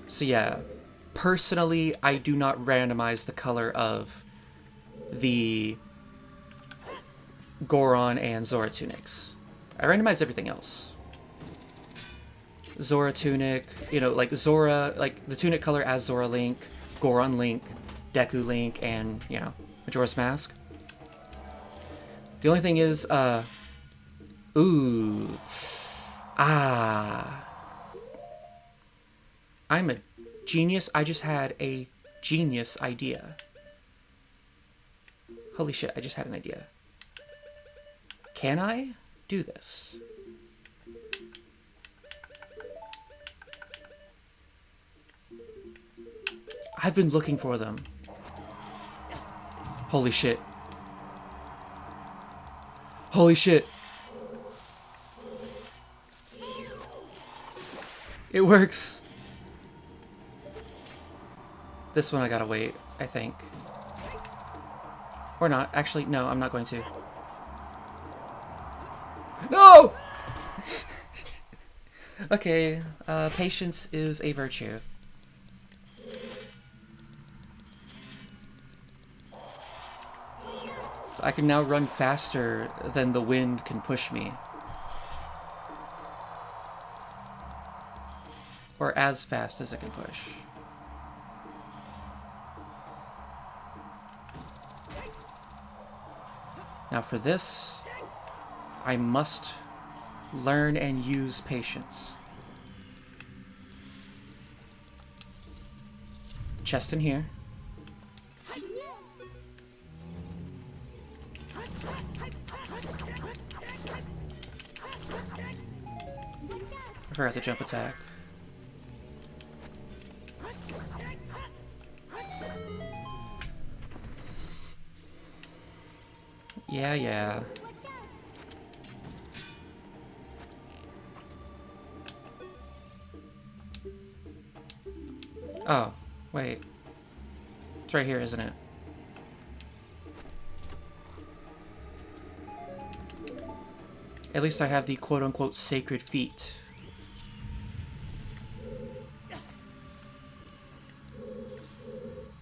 So yeah, personally, I do not randomize the color of the Goron and Zora tunics. I randomize everything else. Zora tunic, you know, like Zora, like the tunic color as Zora Link, Goron Link, Deku Link, and, you know, Majora's Mask. The only thing is, ooh, I'm a genius. I just had a genius idea. Holy shit, I just had an idea. Can I do this? I've been looking for them. Holy shit. Holy shit. It works. This one I gotta wait, I think. Or not. Actually, no, I'm not going to. No! Okay, patience is a virtue. So I can now run faster than the wind can push me. Or as fast as it can push. Now for this, I must learn and use patience. Chest in here. I forgot the jump attack. Yeah. Oh, wait. It's right here, isn't it? At least I have the quote-unquote sacred feet.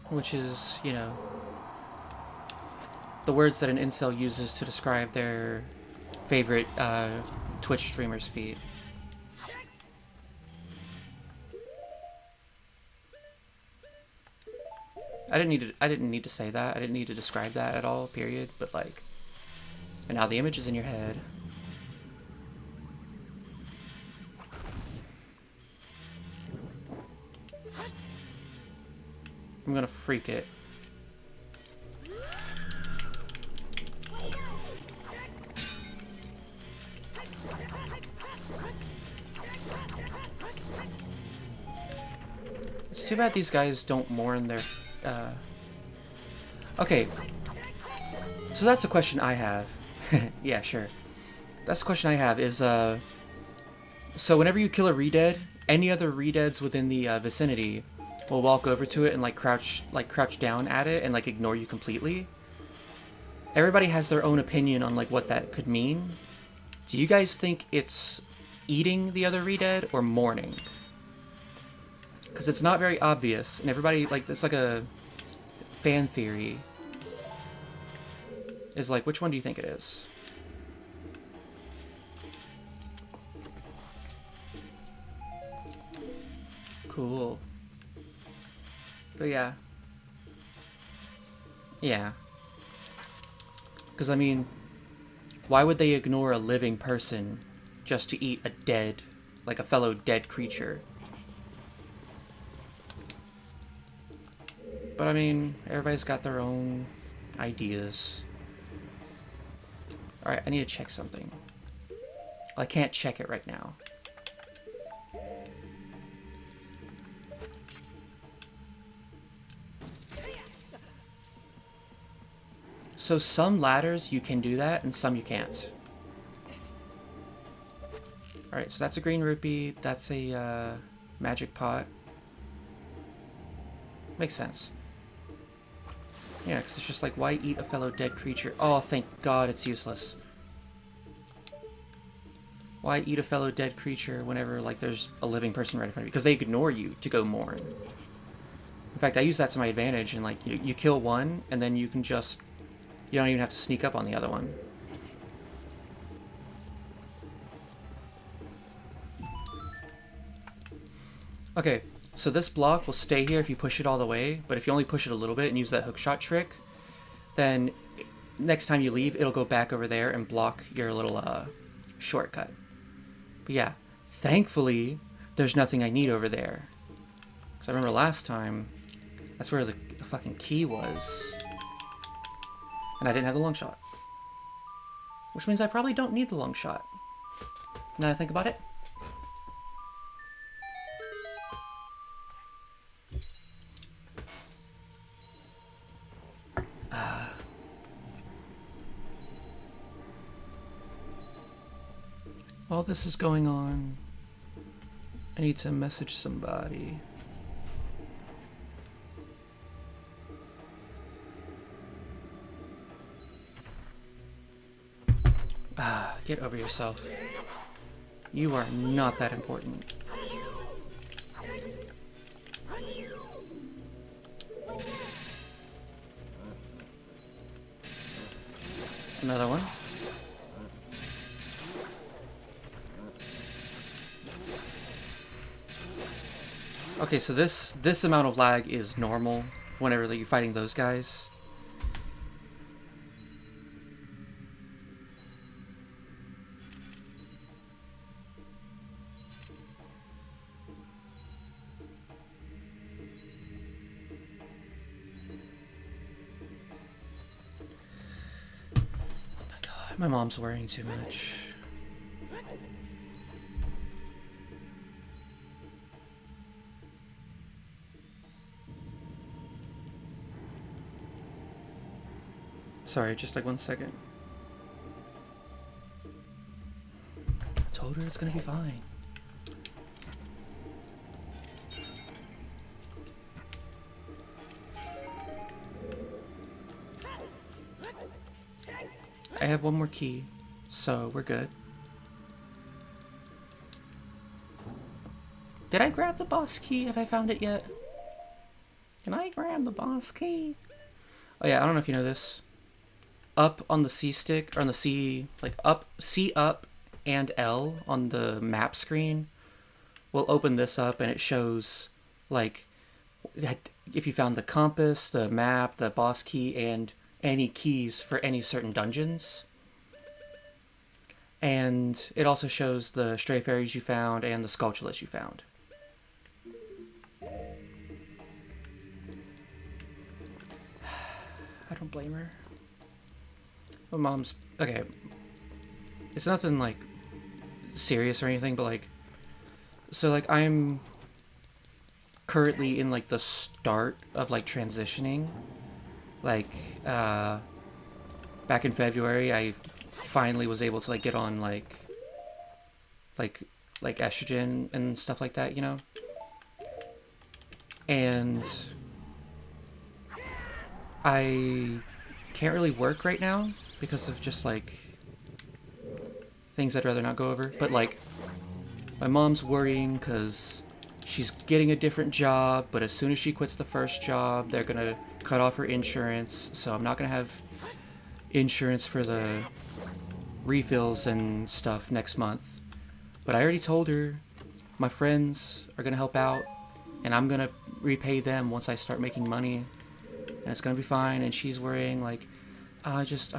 Which is, you know, the words that an incel uses to describe their favorite Twitch streamer's feet. I didn't need to say that. I didn't need to describe that at all, period. But like, and now the image is in your head. I'm gonna freak it. It's too bad these guys don't mourn their, Okay. So that's a question I have. Yeah, sure. That's the question I have is, so whenever you kill a Redead, any other Redeads within the vicinity will walk over to it and like crouch down at it and like ignore you completely. Everybody has their own opinion on like what that could mean. Do you guys think it's eating the other Redead or mourning? Because it's not very obvious, and everybody, like, it's like a fan theory. Is like, which one do you think it is? Cool. But yeah. Yeah. Because, I mean, why would they ignore a living person just to eat a dead, like a fellow dead creature? But I mean, everybody's got their own ideas. Alright, I need to check something. Well, I can't check it right now. So some ladders you can do that, and some you can't. Alright, so that's a green rupee, that's a, Magic pot. Makes sense. Yeah, because it's just like, why eat a fellow dead creature? Oh, thank God it's useless. Why eat a fellow dead creature whenever, like, there's a living person right in front of you? Because they ignore you to go mourn. In fact, I use that to my advantage, and, like, you kill one, and then you can just... You don't even have to sneak up on the other one. Okay, so this block will stay here if you push it all the way, but if you only push it a little bit and use that hookshot trick, then next time you leave, it'll go back over there and block your little shortcut. But yeah, thankfully, there's nothing I need over there. Because I remember last time, that's where the fucking key was. And I didn't have the long shot. Which means I probably don't need the long shot. Now that I think about it. While this is going on, I need to message somebody. Get over yourself. You are not that important. Another one. Okay, so this amount of lag is normal whenever you're fighting those guys. My mom's worrying too much. Sorry, just like 1 second. I told her it's gonna be fine. I have one more key, so we're good. Did I grab the boss key? Have I found it yet? Can I grab the boss key? Oh yeah, I don't know if you know this. Up on the C stick, or on the C, like up, C up and L on the map screen will open this up and it shows like if you found the compass, the map, the boss key, and any keys for any certain dungeons. And it also shows the stray fairies you found and the sculptureless you found. I don't blame her. My mom's... Okay. It's nothing, like, serious or anything, but, like... So, like, I'm currently in, like, the start of, like, transitioning. Like, back in February, I finally was able to, like, get on, like estrogen and stuff like that, you know? And I can't really work right now because of just, like, things I'd rather not go over. But, like, my mom's worrying because she's getting a different job, but as soon as she quits the first job, they're gonna cut off her insurance, so I'm not gonna have insurance for the refills and stuff next month. But I already told her my friends are gonna help out, and I'm gonna repay them once I start making money, and it's gonna be fine. And she's worrying, like, I just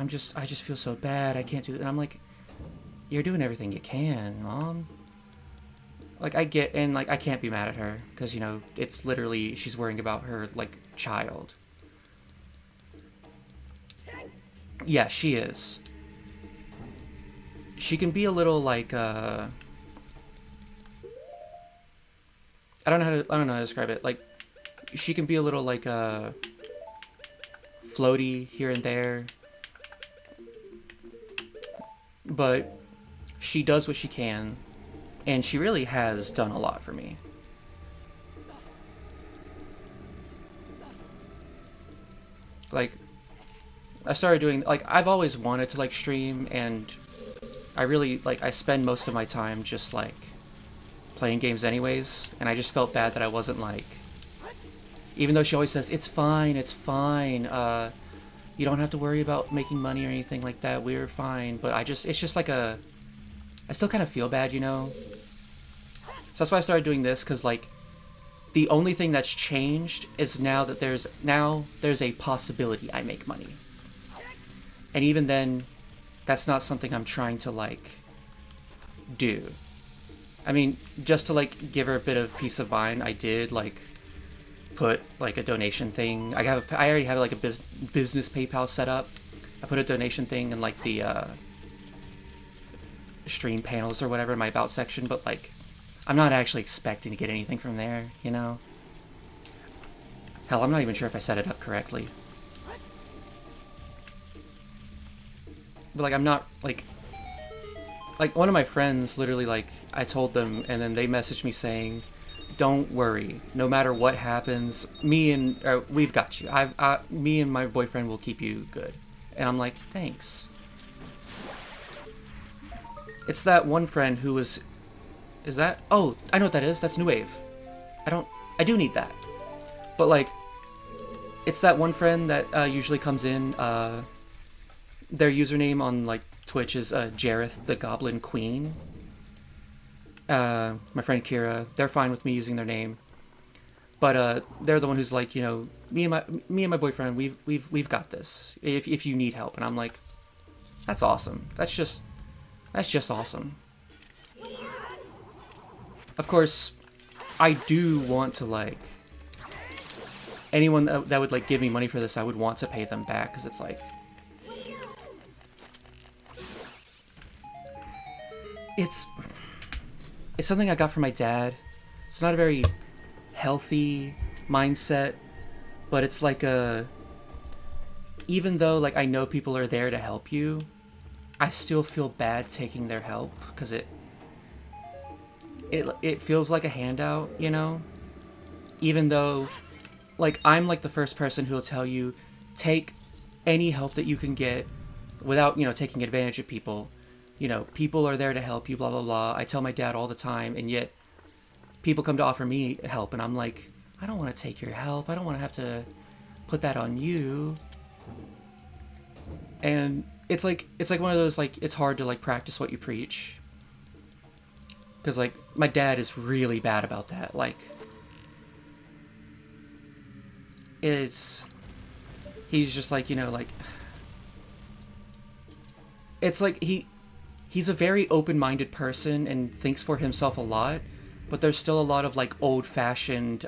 feel so bad, I can't do it. And I'm like, you're doing everything you can, Mom. Like, I get, and, like, I can't be mad at her, because, you know, it's literally, she's worrying about her, like, child. Yeah, she is. She can be a little, like, I don't know how to describe it. Like, she can be a little, like, floaty here and there. But she does what she can. And she really has done a lot for me. Like, I started doing, like, I've always wanted to, like, stream, and I really, like, I spend most of my time just, like, playing games anyways, and I just felt bad that I wasn't, like, even though she always says, it's fine, you don't have to worry about making money or anything like that, we're fine, but it's just like I still kind of feel bad, you know? So that's why I started doing this, because, like, the only thing that's changed is now there's a possibility I make money. And even then, that's not something I'm trying to, like, do. I mean, just to, like, give her a bit of peace of mind, I did, like, put, like, a donation thing. I already have, like, a business PayPal set up. I put a donation thing in, like, the, stream panels or whatever in my about section, but, like, I'm not actually expecting to get anything from there, you know? Hell, I'm not even sure if I set it up correctly. But, like, I'm not, like, one of my friends literally, like, I told them, and then they messaged me saying, don't worry, no matter what happens, we've got you. Me and my boyfriend will keep you good. And I'm like, thanks. It's that one friend who was, is that? Oh, I know what that is. That's New Wave. I do need that. But, like, it's that one friend that usually comes in, their username on, like, Twitch is Jareth the Goblin Queen. My friend Kira, they're fine with me using their name, but they're the one who's like, you know, me and my boyfriend, we've got this. If you need help, and I'm like, that's awesome. That's just awesome. Of course, I do want to, like, anyone that would, like, give me money for this, I would want to pay them back, because it's like, it's something I got from my dad. It's not a very healthy mindset, but it's like even though, like, I know people are there to help you, I still feel bad taking their help, because it feels like a handout, you know? Even though, like, I'm, like, the first person who'll tell you, take any help that you can get without, you know, taking advantage of people. You know, people are there to help you, blah, blah, blah. I tell my dad all the time, and yet people come to offer me help, and I'm like, I don't want to take your help. I don't want to have to put that on you. And it's like one of those, like, it's hard to, like, practice what you preach. Because, like, my dad is really bad about that. Like, he's just like, you know, like, it's like he's a very open-minded person and thinks for himself a lot, but there's still a lot of, like, old-fashioned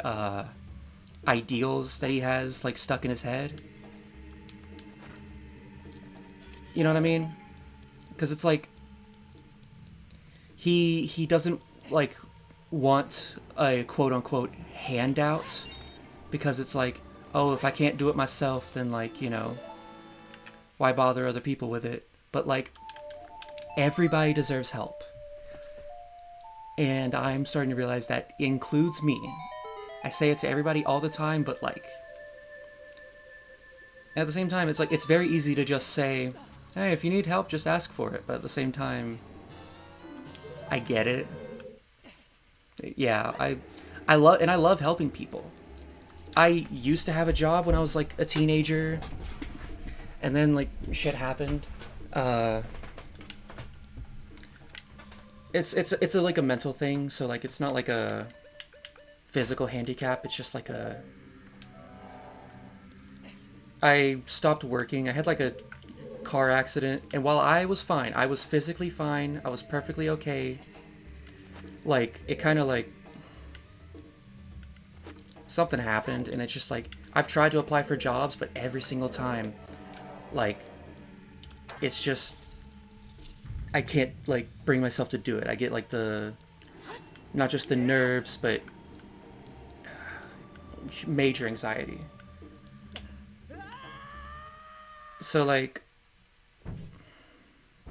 ideals that he has, like, stuck in his head. You know what I mean? Because it's like he doesn't, like, want a quote-unquote handout, because it's like, oh, if I can't do it myself, then, like, you know, why bother other people with it? But, like, everybody deserves help. And I'm starting to realize that includes me. I say it to everybody all the time, but, like, at the same time, it's like, it's very easy to just say, hey, if you need help, just ask for it. But at the same time, I get it. Yeah, I love helping people. I used to have a job when I was, like, a teenager, and then, like, shit happened. It's like a mental thing, so, like, it's not like a physical handicap, it's just like I stopped working. I had, like, a car accident, and while I was fine, I was physically fine, I was perfectly okay, like, it kind of, like, something happened, and it's just like, I've tried to apply for jobs, but every single time, like, it's just, I can't, like, bring myself to do it. I get, like, not just the nerves, but major anxiety. So, like,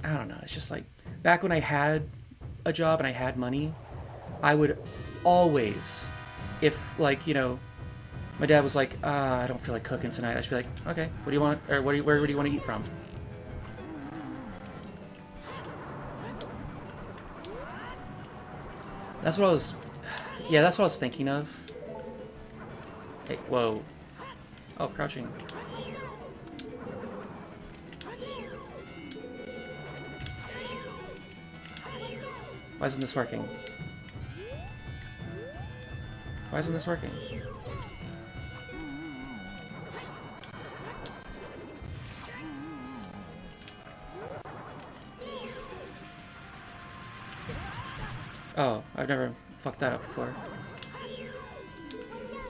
I don't know, it's just like, back when I had a job and I had money, I would always, if, like, you know, My dad was like, I don't feel like cooking tonight. I should be like, okay, what do you want, or where do you want to eat from? That's what I was, yeah, that's what I was thinking of. Hey, whoa. Oh, crouching. Why isn't this working? Why isn't this working? Oh, I've never fucked that up before.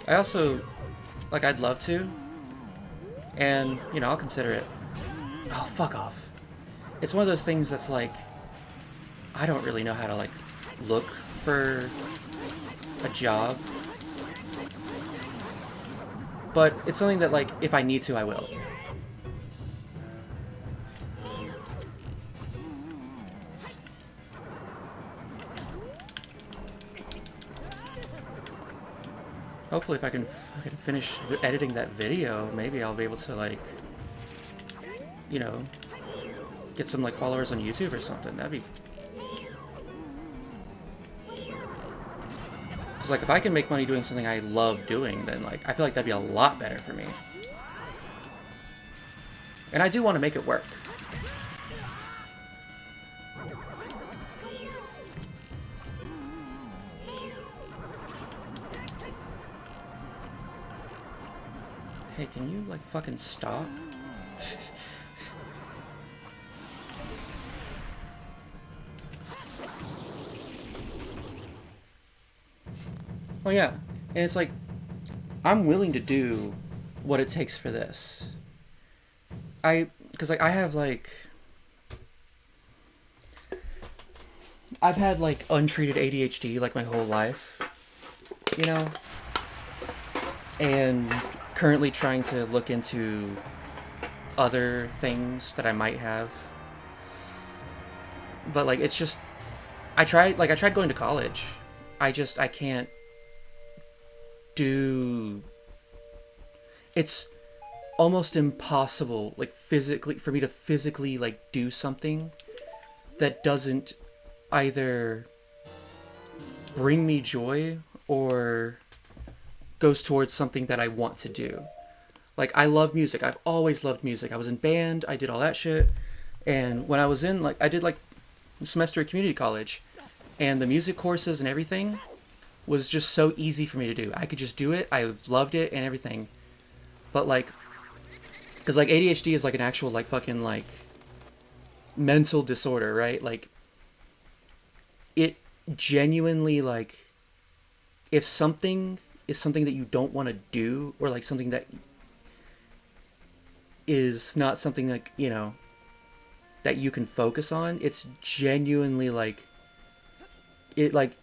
I also, like, I'd love to, and, you know, I'll consider it. Oh, fuck off. It's one of those things that's like, I don't really know how to, like, look for a job. But it's something that, like, if I need to, I will. Hopefully if I can finish editing that video, maybe I'll be able to, like, you know, get some, like, followers on YouTube or something. That'd be... Because, like, if I can make money doing something I love doing, then, like, I feel like that'd be a lot better for me. And I do want to make it work. Hey, can you, like, fucking stop? Oh yeah, and it's like, I'm willing to do what it takes for this. Because, like, I have, like... I've had, like, untreated ADHD, like, my whole life. You know? And currently trying to look into other things that I might have. But, like, it's just... I tried going to college. I can't do... It's almost impossible, like, physically, for me to physically, like, do something that doesn't either bring me joy or goes towards something that I want to do. Like, I love music. I've always loved music. I was in band. I did all that shit. And when I was in, like, I did, like, a semester at community college. And the music courses and everything was just so easy for me to do. I could just do it. I loved it and everything. But, like, because, like, ADHD is, like, an actual, like, fucking, like, mental disorder, right? Like, it genuinely, like, if something is something that you don't want to do, or, like, something that is not something, like, you know, that you can focus on, it's genuinely, like, it, like,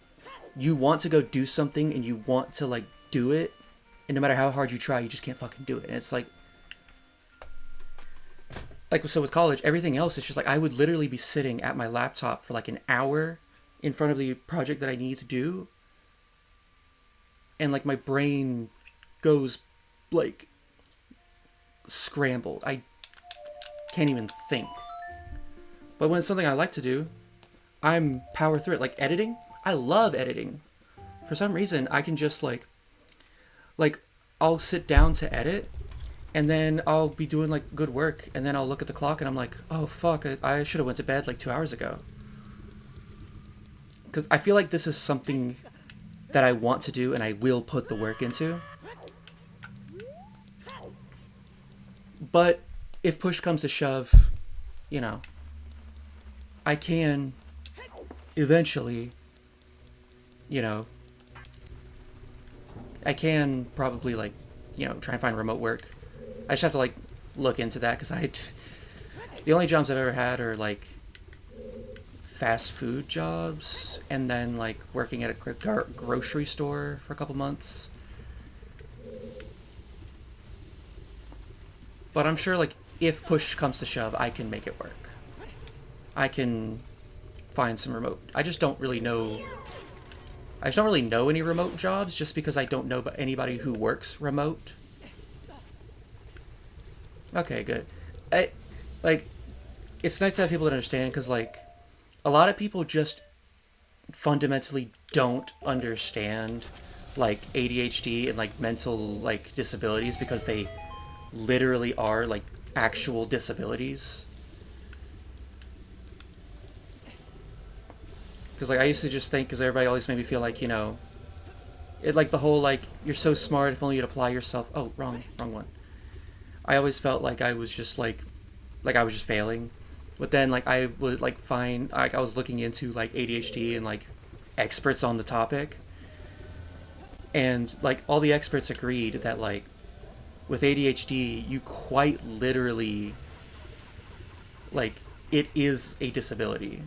you want to go do something, and you want to, like, do it, and no matter how hard you try, you just can't fucking do it. And it's, like, so with college, everything else is just, like, I would literally be sitting at my laptop for, like, an hour in front of the project that I need to do, and, like, my brain goes, like, scrambled. I can't even think. But when it's something I like to do, I'm power through it. Like, editing, I love editing. For some reason, I can just, like, I'll sit down to edit, and then I'll be doing, like, good work, and then I'll look at the clock, and I'm like, oh, fuck, I should have went to bed, like, 2 hours ago. Because I feel like this is something that I want to do, and I will put the work into. But if push comes to shove, you know, I can eventually, you know, I can probably, like, you know, try and find remote work. I just have to, like, look into that, because the only jobs I've ever had are, like, fast food jobs, and then, like, working at a grocery store for a couple months. But I'm sure, like, if push comes to shove, I can make it work. I can find some remote. I just don't really know. I just don't really know any remote jobs just because I don't know about anybody who works remote. Okay, good. Like, it's nice to have people that understand, because, like, a lot of people just fundamentally don't understand, like, ADHD and, like, mental, like, disabilities, because they literally are, like, actual disabilities. Because, like, I used to just think, because everybody always made me feel like, you know, it, like, the whole, like, you're so smart if only you'd apply yourself. Oh, wrong one. I always felt like I was just, like I was just failing. But then, like, I would, like, find, like, I was looking into, like, ADHD and, like, experts on the topic. And, like, all the experts agreed that, like, with ADHD, you quite literally, like, it is a disability.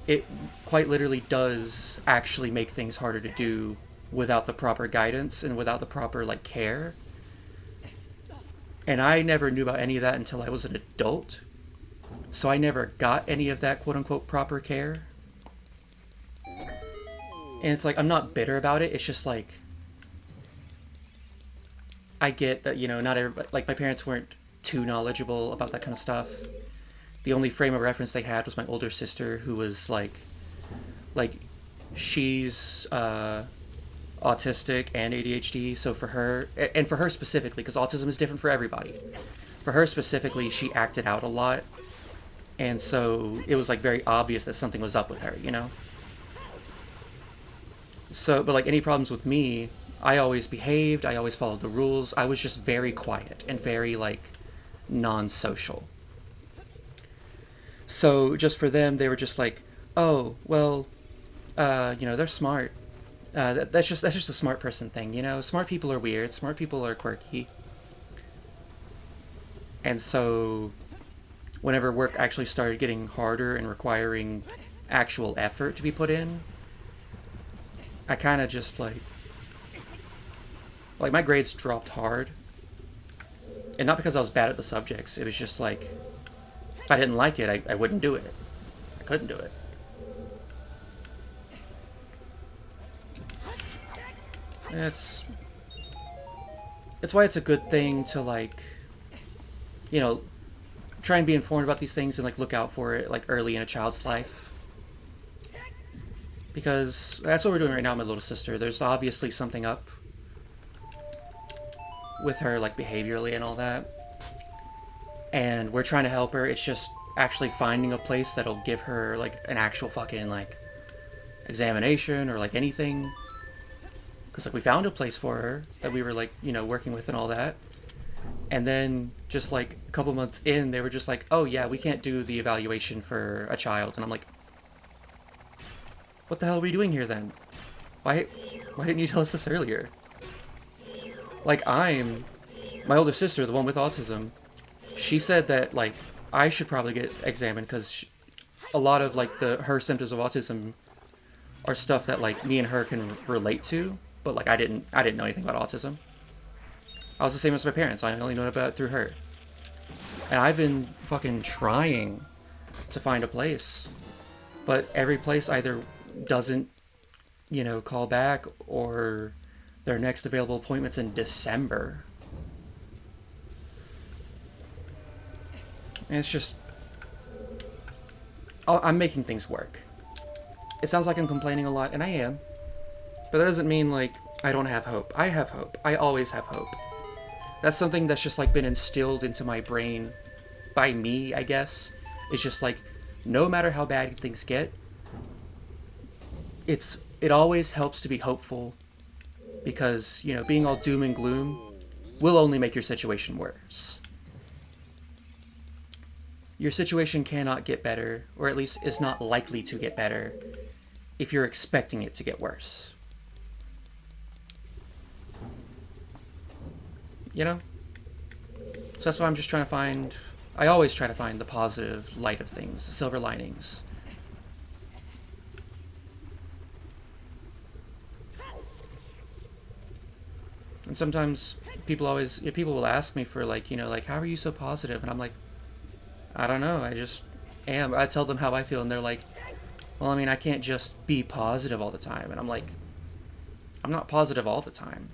It quite literally does actually make things harder to do without the proper guidance and without the proper, like, care. And I never knew about any of that until I was an adult. So I never got any of that quote-unquote proper care. And it's like, I'm not bitter about it. It's just like, I get that, you know, not everybody, like, my parents weren't too knowledgeable about that kind of stuff. The only frame of reference they had was my older sister, who was like she's autistic and ADHD. So for her, and for her specifically, because autism is different for everybody. For her specifically, she acted out a lot, and so it was like very obvious that something was up with her, you know. So, but like any problems with me, I always behaved. I always followed the rules. I was just very quiet and very like non-social. So just for them, they were just like, oh, well, you know, they're smart. That's just a smart person thing, you know. Smart people are weird. Smart people are quirky. And so, whenever work actually started getting harder and requiring actual effort to be put in, I kind of just like my grades dropped hard. And not because I was bad at the subjects. It was just like, if I didn't like it, I wouldn't do it. I couldn't do it. It's why it's a good thing to, like, you know, try and be informed about these things and, like, look out for it, like, early in a child's life. Because that's what we're doing right now with my little sister. There's obviously something up with her, like, behaviorally and all that. And we're trying to help her. It's just actually finding a place that'll give her, like, an actual fucking, like, examination or, like, anything. Because, like, we found a place for her that we were, like, you know, working with and all that. And then, just, like, a couple months in, they were just like, oh, yeah, we can't do the evaluation for a child. And I'm like, what the hell are we doing here, then? Why didn't you tell us this earlier? Like, my older sister, the one with autism, she said that, like, I should probably get examined because a lot of, like, her symptoms of autism are stuff that, like, me and her can relate to, but, like, I didn't know anything about autism. I was the same as my parents. I only know about it through her. And I've been fucking trying to find a place, but every place either doesn't, you know, call back, or their next available appointment's in December. And it's just, I'm making things work. It sounds like I'm complaining a lot, and I am. But that doesn't mean, like, I don't have hope. I have hope. I always have hope. That's something that's just, like, been instilled into my brain by me, I guess. It's just, like, no matter how bad things get, it always helps to be hopeful. Because, you know, being all doom and gloom will only make your situation worse. Your situation cannot get better, or at least is not likely to get better, if you're expecting it to get worse. You know? So that's why I'm just trying to find... I always try to find the positive light of things, the silver linings. And sometimes people will ask me for, like, you know, like, how are you so positive? And I'm like, I don't know, I just am. I tell them how I feel, and they're like, well, I mean, I can't just be positive all the time. And I'm like, I'm not positive all the time.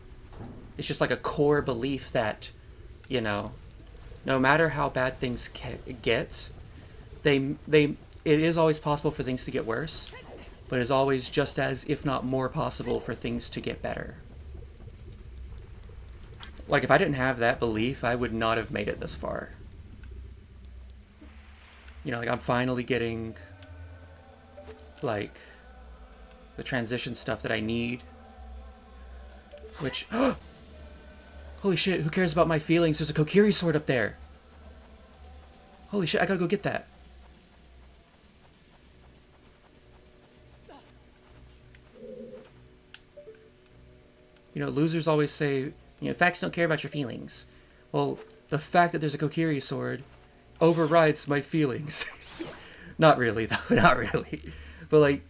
It's just like a core belief that, you know, no matter how bad things get, it is always possible for things to get worse, but it's always just as, if not more, possible for things to get better. Like, if I didn't have that belief, I would not have made it this far. You know, like, I'm finally getting, like, the transition stuff that I need. Which, holy shit, who cares about my feelings? There's a Kokiri sword up there. Holy shit, I gotta go get that. You know, losers always say, you know, facts don't care about your feelings. Well, the fact that there's a Kokiri sword overrides my feelings. Not really, though. Not really. But, like,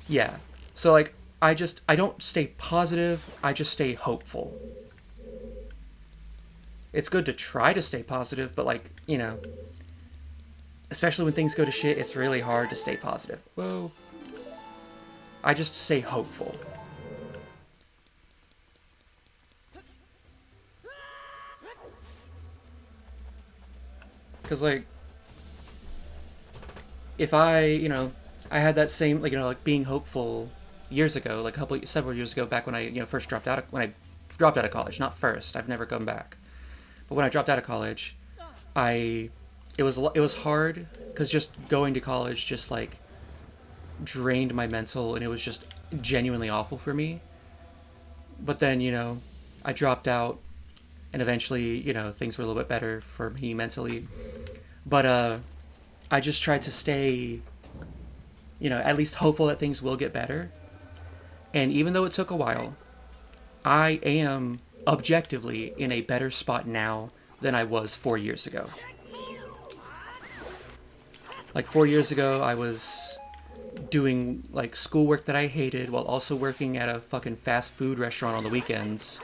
yeah. So, like, I don't stay positive. I just stay hopeful. It's good to try to stay positive, but, like, you know, especially when things go to shit, it's really hard to stay positive. Whoa. I just stay hopeful. Because, like, if I had that same, like, you know, like, being hopeful years ago, like, several years ago, back when I, you know, first dropped out of college. Not first, I've never come back. But when I dropped out of college, it was hard, because just going to college just, like, drained my mental, and it was just genuinely awful for me. But then, you know, I dropped out, and eventually, you know, things were a little bit better for me mentally. But I just tried to stay, you know, at least hopeful that things will get better. And even though it took a while, I am objectively in a better spot now than I was 4 years ago. Like, 4 years ago, I was doing, like, schoolwork that I hated while also working at a fucking fast food restaurant on the weekends.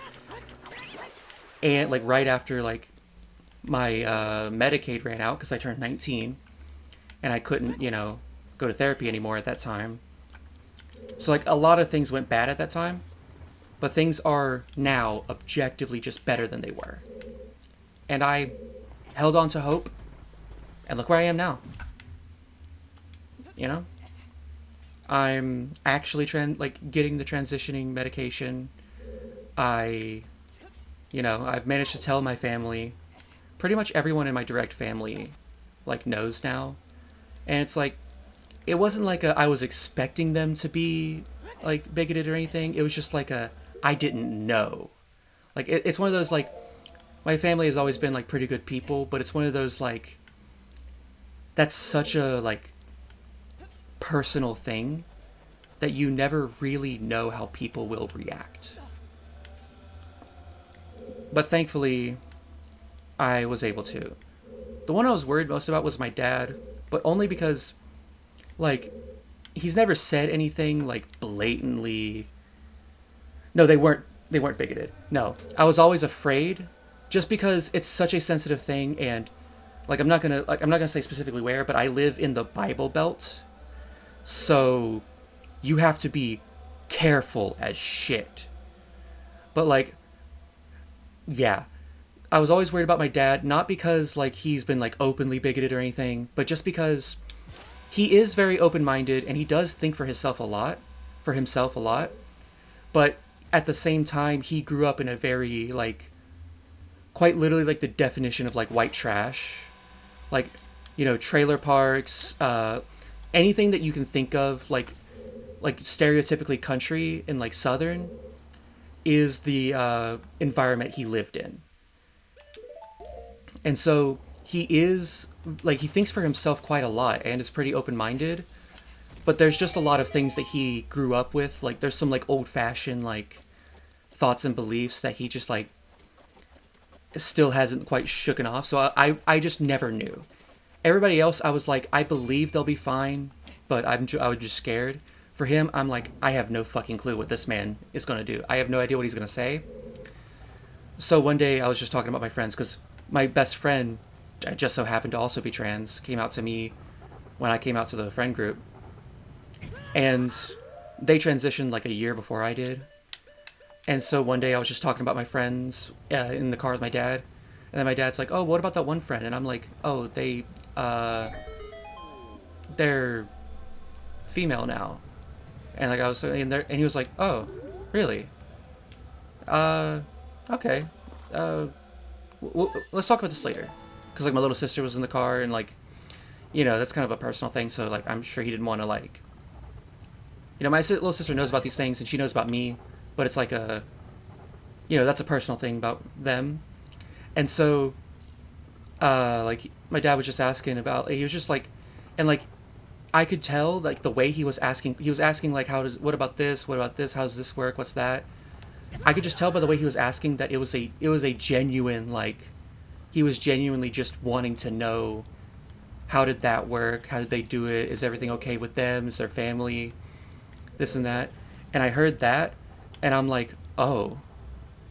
And, like, right after, like, my Medicaid ran out because I turned 19 and I couldn't, you know, go to therapy anymore at that time. So, like, a lot of things went bad at that time, but things are now objectively just better than they were. And I held on to hope, and look where I am now. You know? I'm actually getting the transitioning medication. I've managed to tell my family. Pretty much everyone in my direct family, like, knows now. And it's like, it wasn't like I was expecting them to be, like, bigoted or anything. It was just like I didn't know. Like, it's one of those, like, my family has always been, like, pretty good people, but it's one of those, like, that's such a, like, personal thing that you never really know how people will react. But thankfully, I was able to. The one I was worried most about was my dad, but only because, like, he's never said anything, like, blatantly. No, they weren't bigoted. No, I was always afraid, just because it's such a sensitive thing, and, like, I'm not gonna say specifically where, but I live in the Bible Belt, so you have to be careful as shit. But, like, yeah, I was always worried about my dad, not because, like, he's been, like, openly bigoted or anything, but just because he is very open-minded and he does think for himself a lot, but at the same time, he grew up in a very, like, quite literally, like, the definition of, like, white trash. Like, you know, trailer parks, anything that you can think of, like stereotypically country and, like, southern, is the environment he lived in. And so he is, like, he thinks for himself quite a lot and is pretty open-minded, but there's just a lot of things that he grew up with. Like, there's some, like, old-fashioned, like, thoughts and beliefs that he just, like, still hasn't quite shooken off. So I just never knew. Everybody else, I was like, I believe they'll be fine, but I was just scared. For him, I'm like, I have no fucking clue what this man is going to do. I have no idea what he's going to say. So one day I was just talking about my friends, because my best friend, just so happened to also be trans, came out to me when I came out to the friend group. And they transitioned like a year before I did. And so one day I was just talking about my friends in the car with my dad. And then my dad's like, "Oh, what about that one friend?" And I'm like, "Oh, they're female now." And like I was saying there, and he was like, "Oh, really? Uh, okay. Uh, let's talk about this later." Because like my little sister was in the car, and like, that's kind of a personal thing. So like I'm sure he didn't want to like, my little sister knows about these things, and she knows about me, but it's like that's a personal thing about them. And so like my dad was just asking about, he was just like, and like I could tell like the way he was asking like, what about this, how does this work, what's that. I could just tell by the way he was asking that it was a genuine, like, he was genuinely just wanting to know, how did that work, how did they do it, is everything okay with them, is their family, this and that. And I heard that, and I'm like, oh,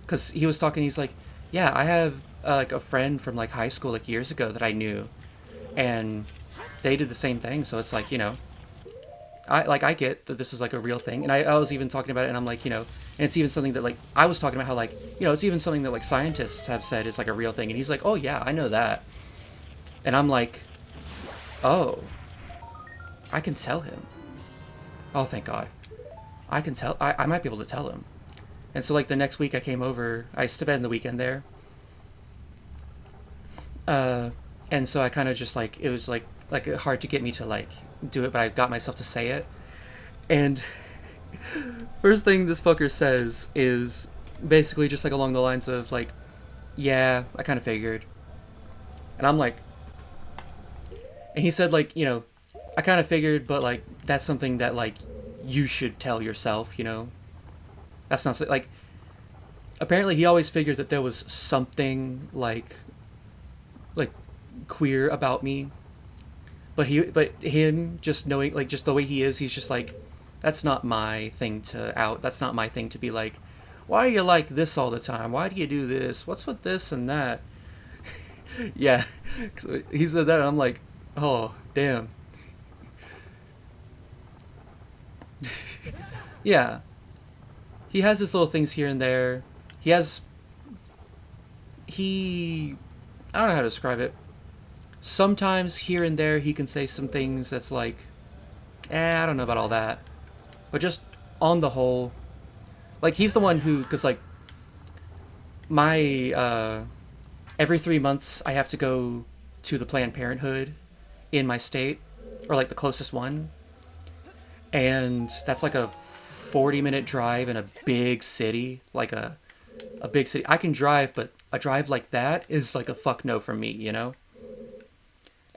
because he was talking, he's like, yeah, I have like a friend from like high school like years ago that I knew, and they did the same thing. So it's like, I get that this is like a real thing, and I was even talking about it, and I'm like, and it's even something that like I was talking about how like, it's even something that like scientists have said is like a real thing, and he's like, oh yeah, I know that. And I'm like, oh, I can tell him. Oh, thank God, I can tell. I might be able to tell him. And so like the next week I came over, I spent the weekend there, uh, and so I kind of just like, it was like hard to get me to like do it, but I got myself to say it. And first thing this fucker says is basically just like along the lines of like, yeah, I kind of figured. And I'm like, and he said like, I kind of figured, but like that's something that like you should tell yourself. That's not like, apparently he always figured that there was something like queer about me, but him just knowing, like, just the way he is, he's just like, that's not my thing to out. That's not my thing to be like, why are you like this all the time? Why do you do this? What's with this and that? Yeah. So he said that, and I'm like, oh, damn. Yeah. He has his little things here and there. He has. He. I don't know how to describe it. Sometimes here and there he can say some things that's like, I don't know about all that. But just on the whole, like, he's the one who, because like my every 3 months I have to go to the Planned Parenthood in my state, or like the closest one, and that's like a 40-minute drive in a big city, like a big city. I can drive, but a drive like that is like a fuck no for me.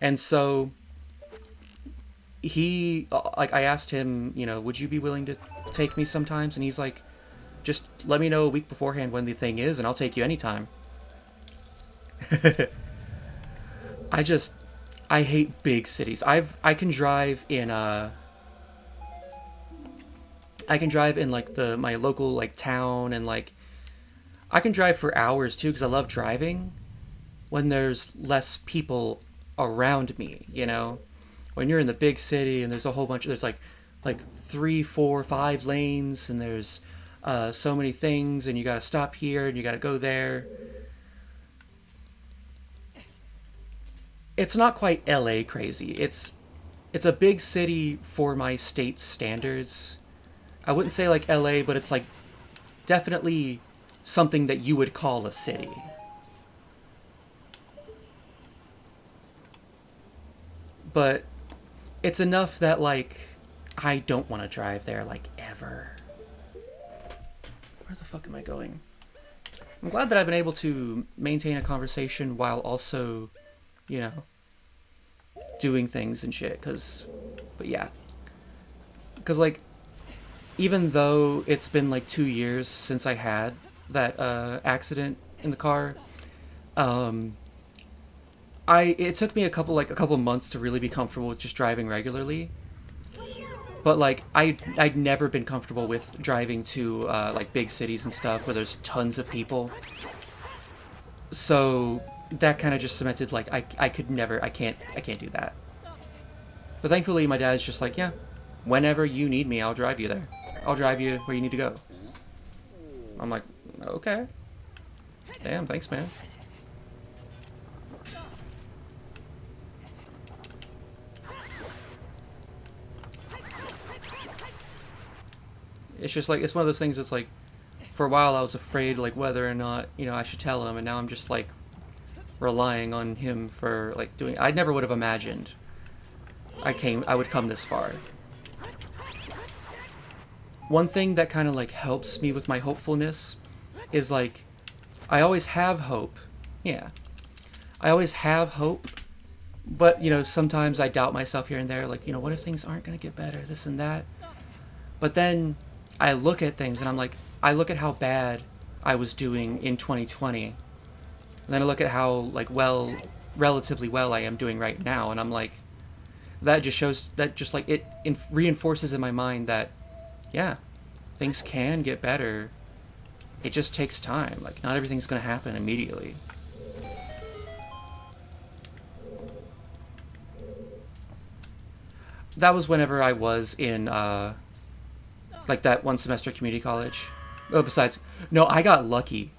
And so he, like, I asked him, would you be willing to take me sometimes? And he's like, just let me know a week beforehand when the thing is, and I'll take you anytime. I just, I hate big cities. I can drive in I can drive in like my local like town, and like I can drive for hours too, because I love driving when there's less people around me. When you're in the big city and there's a whole bunch, there's like 3, 4, 5 lanes, and there's so many things, and you gotta stop here and you gotta go there. It's not quite LA crazy. It's a big city for my state standards. I wouldn't say like LA, but it's like definitely something that you would call a city. But it's enough that like I don't want to drive there like ever. Where the fuck am I going? I'm glad that I've been able to maintain a conversation while also, you know, doing things and shit. But yeah. Because like, even though it's been like 2 years since I had that accident in the car, it took me a couple months to really be comfortable with just driving regularly. But like I'd never been comfortable with driving to like big cities and stuff where there's tons of people. So that kind of just cemented like I can't do that. But thankfully my dad's just like, yeah, whenever you need me, I'll drive you there. I'll drive you where you need to go. I'm like, okay. Damn, thanks, man. It's just like, it's one of those things that's like, for a while I was afraid, like, whether or not, you know, I should tell him, and now I'm just, like, relying on him for, like, doing... I never would have imagined I would come this far. One thing that kind of, like, helps me with my hopefulness is, like, I always have hope. Yeah. I always have hope, but, you know, sometimes I doubt myself here and there, like, you know, what if things aren't going to get better, this and that? But then I look at things and I'm like, I look at how bad I was doing in 2020, and then I look at how, like, relatively well I am doing right now, and I'm like, that just shows, that just, like, it reinforces in my mind that, yeah, things can get better. It just takes time. Like, not everything's gonna happen immediately. That was whenever I was in, like, that one semester community college. Oh, besides, no, I got lucky.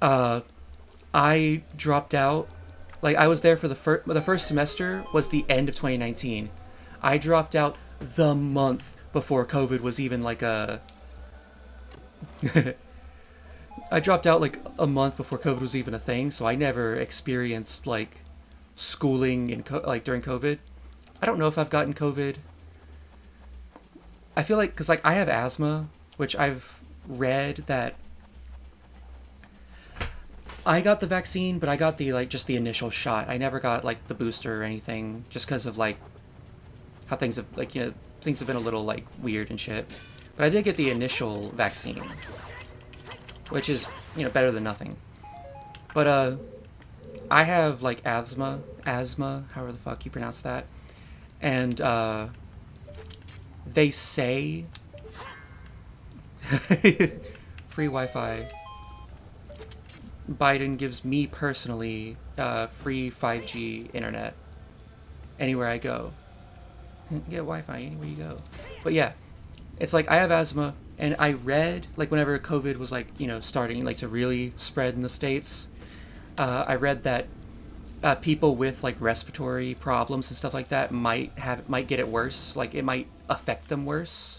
I dropped out. Like, I was there for the first semester was the end of 2019. I dropped out the month before COVID was even, like, a... I dropped out, like, a month before COVID was even a thing, so I never experienced, like, schooling in like, during COVID. I don't know if I've gotten COVID. I feel like, because, like, I have asthma, which I've read that I got the vaccine, but I got the, like, just the initial shot. I never got, like, the booster or anything, just because of, like, how things have, like, you know, things have been a little, like, weird and shit. But I did get the initial vaccine, which is, you know, better than nothing. But, I have, like, asthma, however the fuck you pronounce that. And, they say... free Wi-Fi. Biden gives me personally free 5G internet anywhere I go. Get Wi-Fi anywhere you go. But yeah, it's like I have asthma, and I read, like, whenever COVID was, like, you know, starting, like, to really spread in the States, I read that people with, like, respiratory problems and stuff like that might get it worse. Like, it might affect them worse.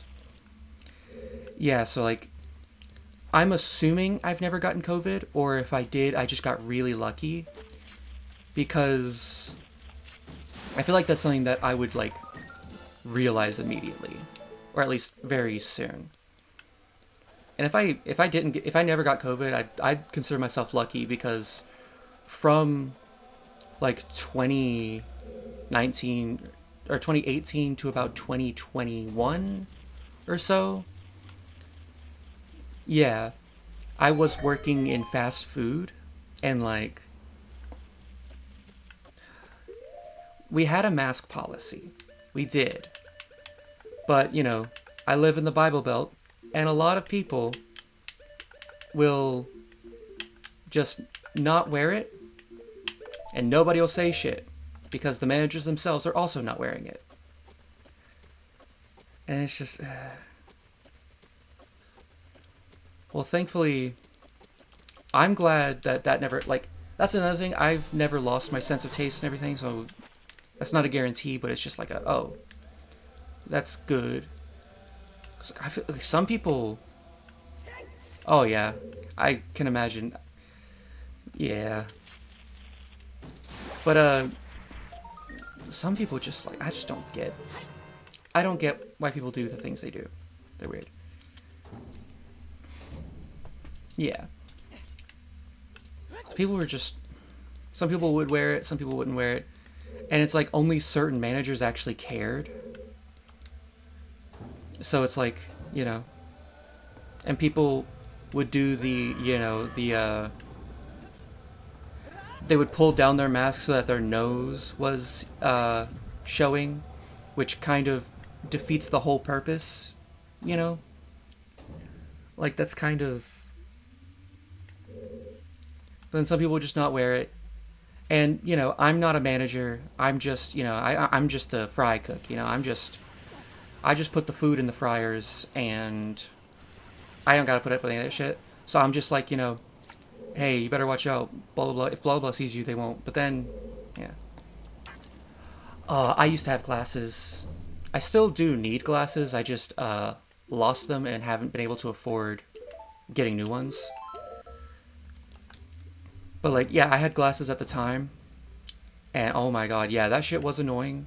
Yeah, so, like, I'm assuming I've never gotten COVID, or if I did, I just got really lucky, because I feel like that's something that I would, like, realize immediately, or at least very soon. And if I never got COVID, I'd consider myself lucky, because from, like, 2019 or 2018 to about 2021 or so, yeah, I was working in fast food, and, like, we had a mask policy. We did. But, you know, I live in the Bible Belt, and a lot of people will just not wear it, and nobody will say shit, because the managers themselves are also not wearing it. And it's just... Well, thankfully, I'm glad that never, like, that's another thing. I've never lost my sense of taste and everything, so that's not a guarantee, but it's just like oh, that's good. 'Cause I feel like some people, oh yeah, I can imagine. Yeah. But, some people just, like, I don't get why people do the things they do. They're weird. Yeah. People were just... Some people would wear it, some people wouldn't wear it. And it's like only certain managers actually cared. So it's like, you know... And people would do the, you know, the, they would pull down their mask so that their nose was, showing, which kind of defeats the whole purpose, you know? Like, that's kind of... Then some people would just not wear it. And, you know, I'm not a manager. I'm just, you know, I'm just a fry cook, you know. I'm just I just put the food in the fryers, and I don't gotta put up with any of that shit. So I'm just like, hey, you better watch out. Blah blah blah. If blah blah sees you, they won't. But then, yeah. I used to have glasses. I still do need glasses. I just lost them and haven't been able to afford getting new ones. But like, yeah, I had glasses at the time, and oh my god, yeah, that shit was annoying.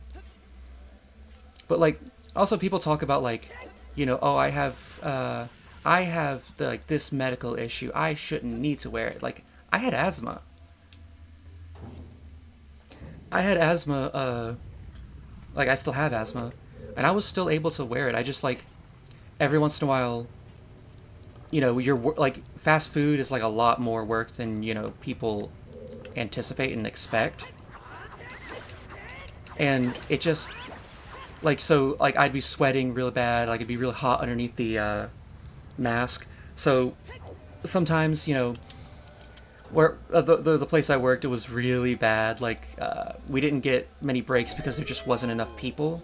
But like, also people talk about like, oh, I have the, like, this medical issue. I shouldn't need to wear it. Like, I had asthma. I had asthma. Like, I still have asthma, and I was still able to wear it. I just like every once in a while, you're like fast food is like a lot more work than people anticipate and expect, and it just like so like I'd be sweating real bad. Like it'd be real hot underneath the mask. So sometimes where the place I worked, it was really bad. Like we didn't get many breaks because there just wasn't enough people,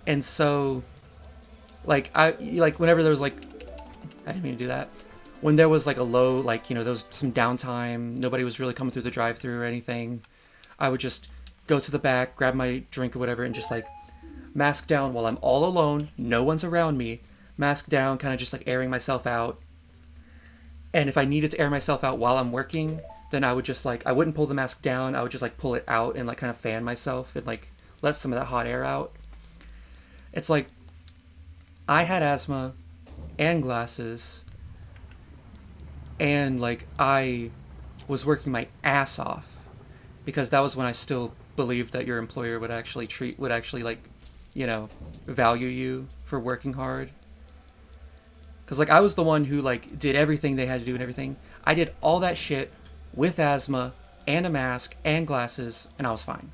and so like whenever there was like I didn't mean to do that. When there was like a low, like, there was some downtime, nobody was really coming through the drive-thru or anything, I would just go to the back, grab my drink or whatever, and just like mask down while I'm all alone, no one's around me, mask down, kind of just like airing myself out. And if I needed to air myself out while I'm working, then I would just like, I wouldn't pull the mask down, I would just like pull it out and like kind of fan myself and like let some of that hot air out. It's like, I had asthma and glasses, and like I was working my ass off because that was when I still believed that your employer would actually like value you for working hard, because like I was the one who like did everything they had to do and everything. I did all that shit with asthma and a mask and glasses, and I was fine.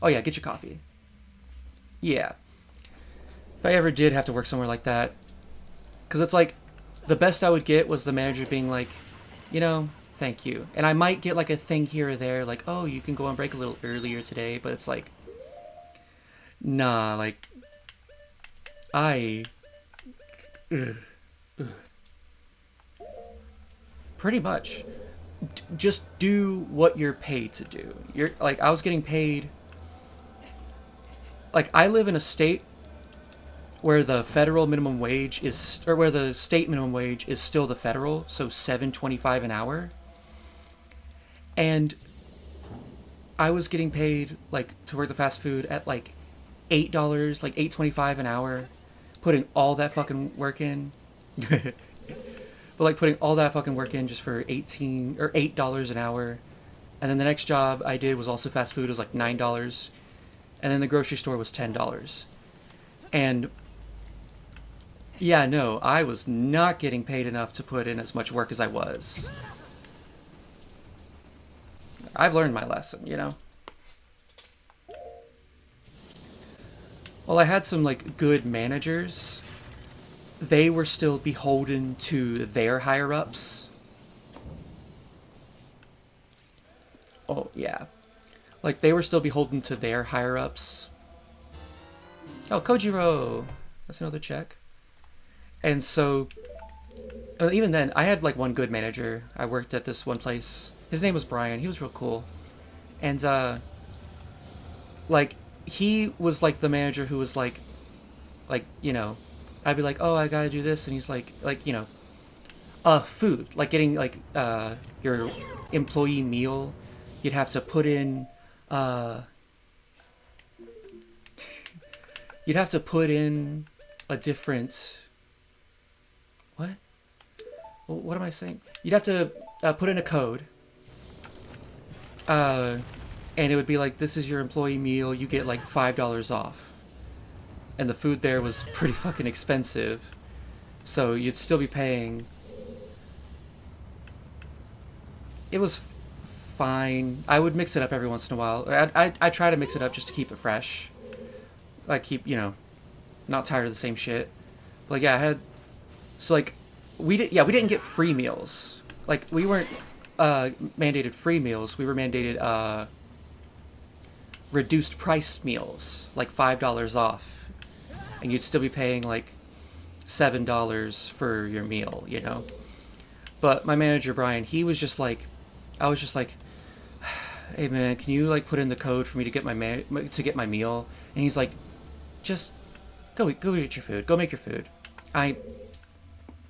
Oh yeah, get your coffee. Yeah, if I ever did have to work somewhere like that, because it's like, the best I would get was the manager being like, thank you. And I might get like a thing here or there, like, oh, you can go on break a little earlier today, but it's like, nah, like, I... Ugh, ugh. Pretty much. Just do what you're paid to do. You're like, I was getting paid... Like, I live in a state where the federal minimum wage is, or where the state minimum wage is still the federal, so $7.25 an hour. And I was getting paid like to work the fast food at like $8, like $8.25 an hour, putting all that fucking work in. But like putting all that fucking work in just for $8 an hour. And then the next job I did was also fast food. It was like $9. And then the grocery store was $10. And yeah, no, I was not getting paid enough to put in as much work as I was. I've learned my lesson, Well, I had some, like, good managers. They were still beholden to their higher-ups. Oh, yeah. Like, they were still beholden to their higher-ups. Oh, Kojiro! That's another check. And so, even then, I had like one good manager. I worked at this one place. His name was Brian. He was real cool. And, like, he was like the manager who was like, I'd be like, oh, I gotta do this. And he's like, food. Like getting, like, your employee meal. You'd have to put in, you'd have to put in a different... What? What am I saying? You'd have to put in a code. And it would be like, this is your employee meal. You get like $5 off. And the food there was pretty fucking expensive. So you'd still be paying... It was fine. I would mix it up every once in a while. I try to mix it up just to keep it fresh. Like keep, not tired of the same shit. But like, yeah, I had... So like, we didn't get free meals. Like, we weren't mandated free meals. We were mandated reduced price meals, like $5 off, and you'd still be paying like $7 for your meal, you know? But my manager, Brian, he was just like, I was just like, hey man, can you like put in the code for me to get my meal? And he's like, just go eat your food. Go make your food.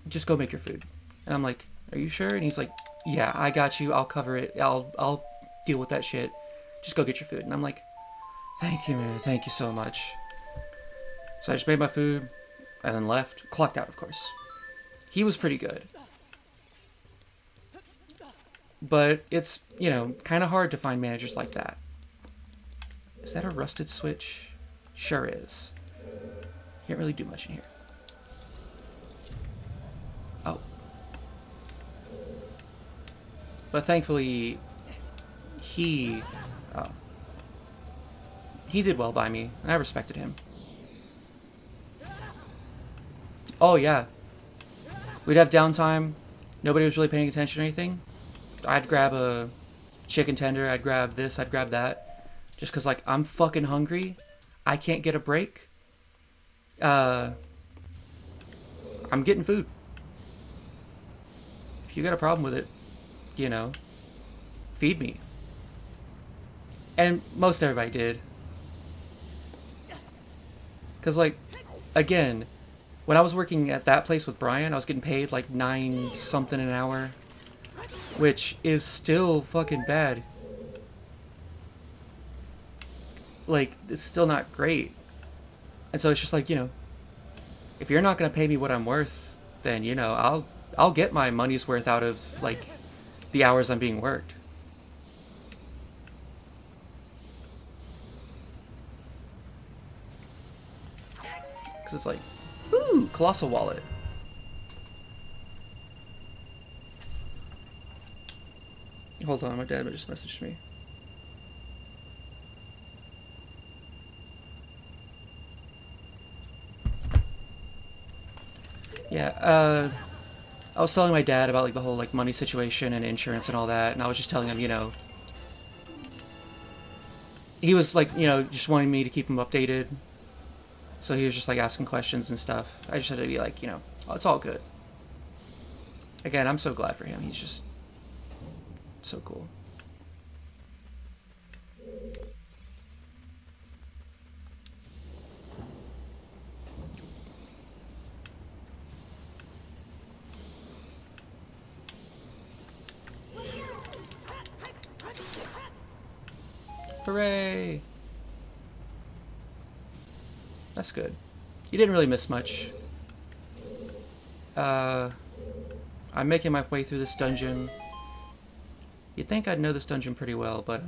Just go make your food. And I'm like, are you sure? And he's like, yeah, I got you. I'll cover it. I'll deal with that shit. Just go get your food. And I'm like, thank you, man. Thank you so much. So I just made my food and then left. Clocked out, of course. He was pretty good. But it's, you know, kind of hard to find managers like that. Is that a rusted switch? Sure is. Can't really do much in here. Oh. But thankfully, he did well by me, and I respected him. Oh, yeah. We'd have downtime. Nobody was really paying attention or anything. I'd grab a chicken tender. I'd grab this. I'd grab that. Just because, like, I'm fucking hungry. I can't get a break. I'm getting food. If you got a problem with it, you know, feed me. And most everybody did. Because, like, again, when I was working at that place with Brian, I was getting paid like 9 something an hour, which is still fucking bad. Like, it's still not great. And so it's just like, you know, if you're not going to pay me what I'm worth, then, you know, I'll get my money's worth out of, like, the hours I'm being worked. Because it's like, ooh, Colossal Wallet. Hold on, my dad just messaged me. Yeah, I was telling my dad about, like, the whole, like, money situation and insurance and all that, and I was just telling him, you know, he was, like, you know, just wanting me to keep him updated. So he was just, like, asking questions and stuff. I just had to be like, you know, oh, it's all good. Again, I'm so glad for him. He's just so cool. Hooray! That's good. You didn't really miss much. I'm making my way through this dungeon. You'd think I'd know this dungeon pretty well, but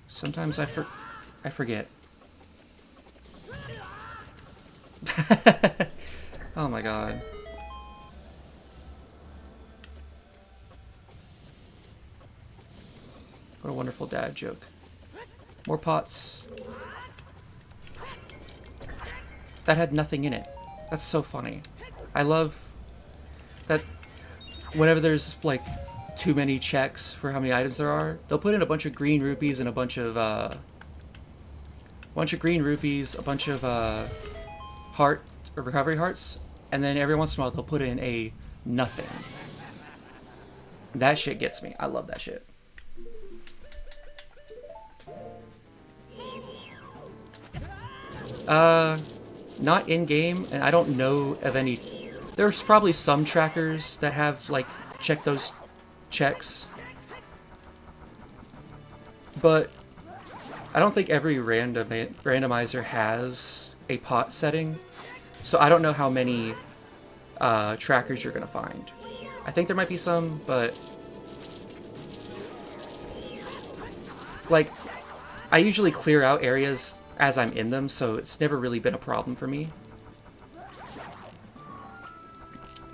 sometimes I forget. Oh my god. What a wonderful dad joke. More pots. That had nothing in it. That's so funny. I love that whenever there's, like, too many checks for how many items there are, they'll put in a bunch of green rupees and a bunch of heart or recovery hearts, and then every once in a while they'll put in a nothing. That shit gets me. I love that shit. Not in-game, and I don't know of any. There's probably some trackers that have, like, checked those checks. But I don't think every randomizer has a pot setting. So I don't know how many trackers you're going to find. I think there might be some, but like, I usually clear out areas as I'm in them, so it's never really been a problem for me.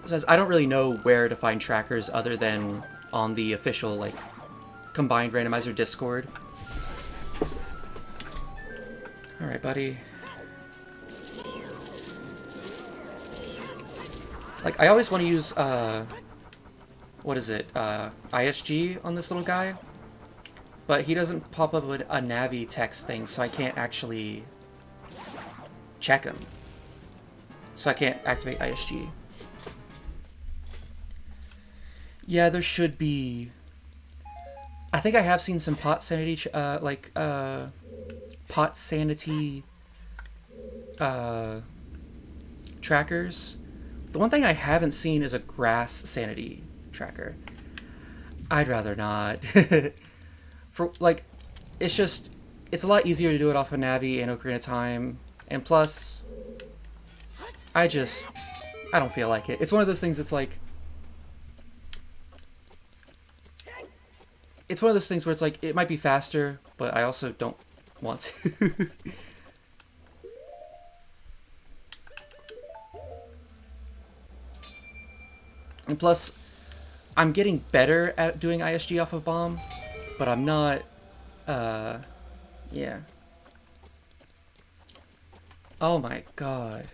Because I don't really know where to find trackers other than on the official, like, combined randomizer Discord. Alright, buddy. Like, I always want to use, what is it, ISG on this little guy. But he doesn't pop up with a Navi text thing, so I can't actually check him. So I can't activate ISG. Yeah, there should be... I think I have seen some pot sanity, pot sanity trackers. The one thing I haven't seen is a grass sanity tracker. I'd rather not. For, like, it's a lot easier to do it off of Navi and Ocarina of Time. And plus, I don't feel like it. It's one of those things that's like... It's one of those things where it's like, it might be faster, but I also don't want to. And plus, I'm getting better at doing ISG off of Bomb, but I'm not, yeah. Oh my god.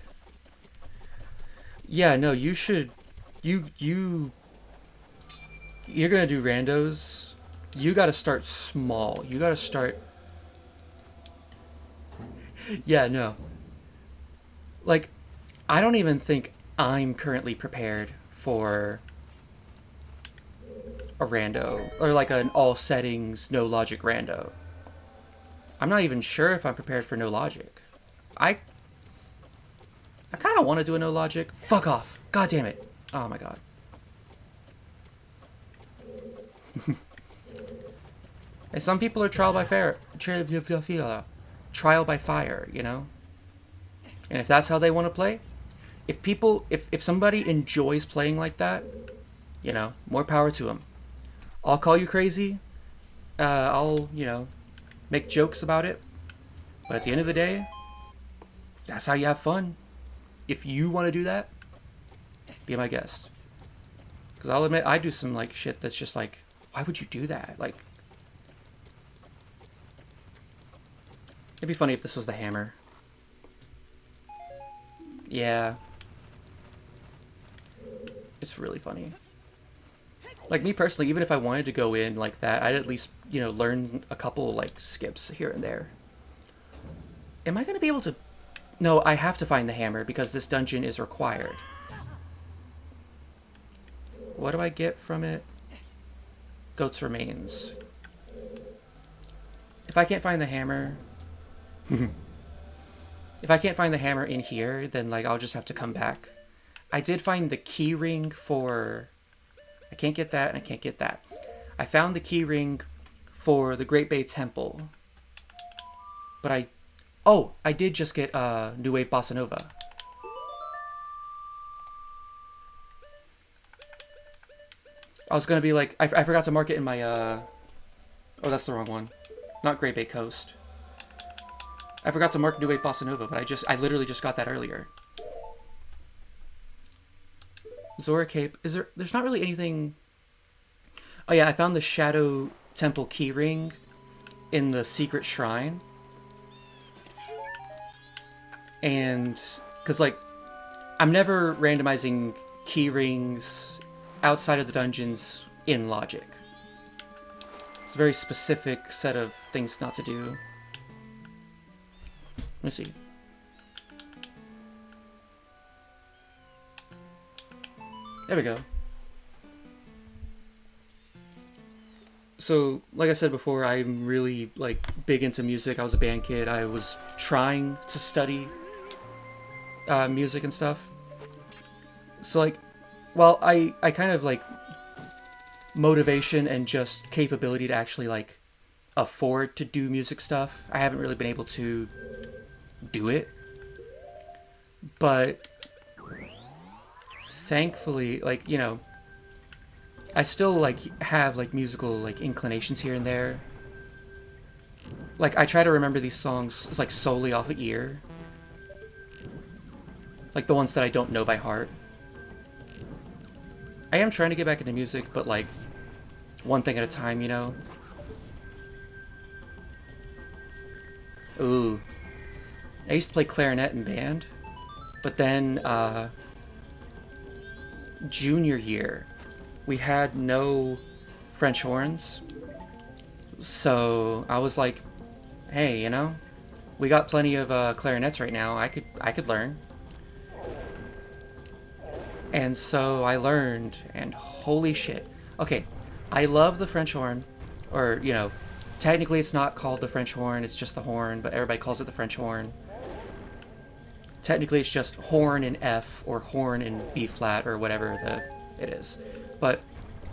Yeah, no, you should, you're gonna do randos. You gotta start small. You gotta start... Yeah, no. Like, I don't even think I'm currently prepared for a rando. Or like an all settings, no logic rando. I'm not even sure if I'm prepared for no logic. I kind of want to do a no logic. Fuck off. God damn it. Oh my god. And some people are trial by fire, trial by fire, you know? And if that's how they want to play, if somebody enjoys playing like that, you know, more power to them. I'll call you crazy. I'll, you know, make jokes about it. But at the end of the day, that's how you have fun. If you want to do that, be my guest. Because I'll admit, I do some, like, shit that's just like, why would you do that? Like, it'd be funny if this was the hammer. Yeah. It's really funny. Like, me personally, even if I wanted to go in like that, I'd at least, you know, learn a couple, like, skips here and there. Am I going to be able to... No, I have to find the hammer because this dungeon is required. What do I get from it? Goat's remains. If I can't find the hammer... If I can't find the hammer in here, then, like, I'll just have to come back. I did find the key ring for... I can't get that, and I can't get that. I found the key ring for the Great Bay Temple. But I... Oh, I did just get New Wave Bossa Nova. I was gonna be like... I forgot to mark it in my... Oh, that's the wrong one. Not Great Bay Coast. I forgot to mark New Wave Bossa Nova, but I literally just got that earlier. Zora Cape. There's not really anything... Oh yeah, I found the Shadow Temple keyring in the secret shrine. And, because, like, I'm never randomizing keyrings outside of the dungeons in logic. It's a very specific set of things not to do. Let me see. There we go. So, like I said before, I'm really, like, big into music. I was a band kid. I was trying to study music and stuff. So, like, well, I kind of, like, motivation and just capability to actually, like, afford to do music stuff, I haven't really been able to do it. But thankfully, like, you know, I still, like, have, like, musical, like, inclinations here and there. Like, I try to remember these songs, like, solely off of ear. Like, the ones that I don't know by heart. I am trying to get back into music, but, like, one thing at a time, you know? Ooh. I used to play clarinet in band, but then, junior year, we had no French horns, So I was like, hey, you know, we got plenty of clarinets right now. I could learn. And so I learned, and holy shit. Okay, I love the French horn, or, you know, technically it's not called the French horn, it's just the horn, but everybody calls it the French horn. Technically it's just horn in F, or horn in B flat, or whatever it is. But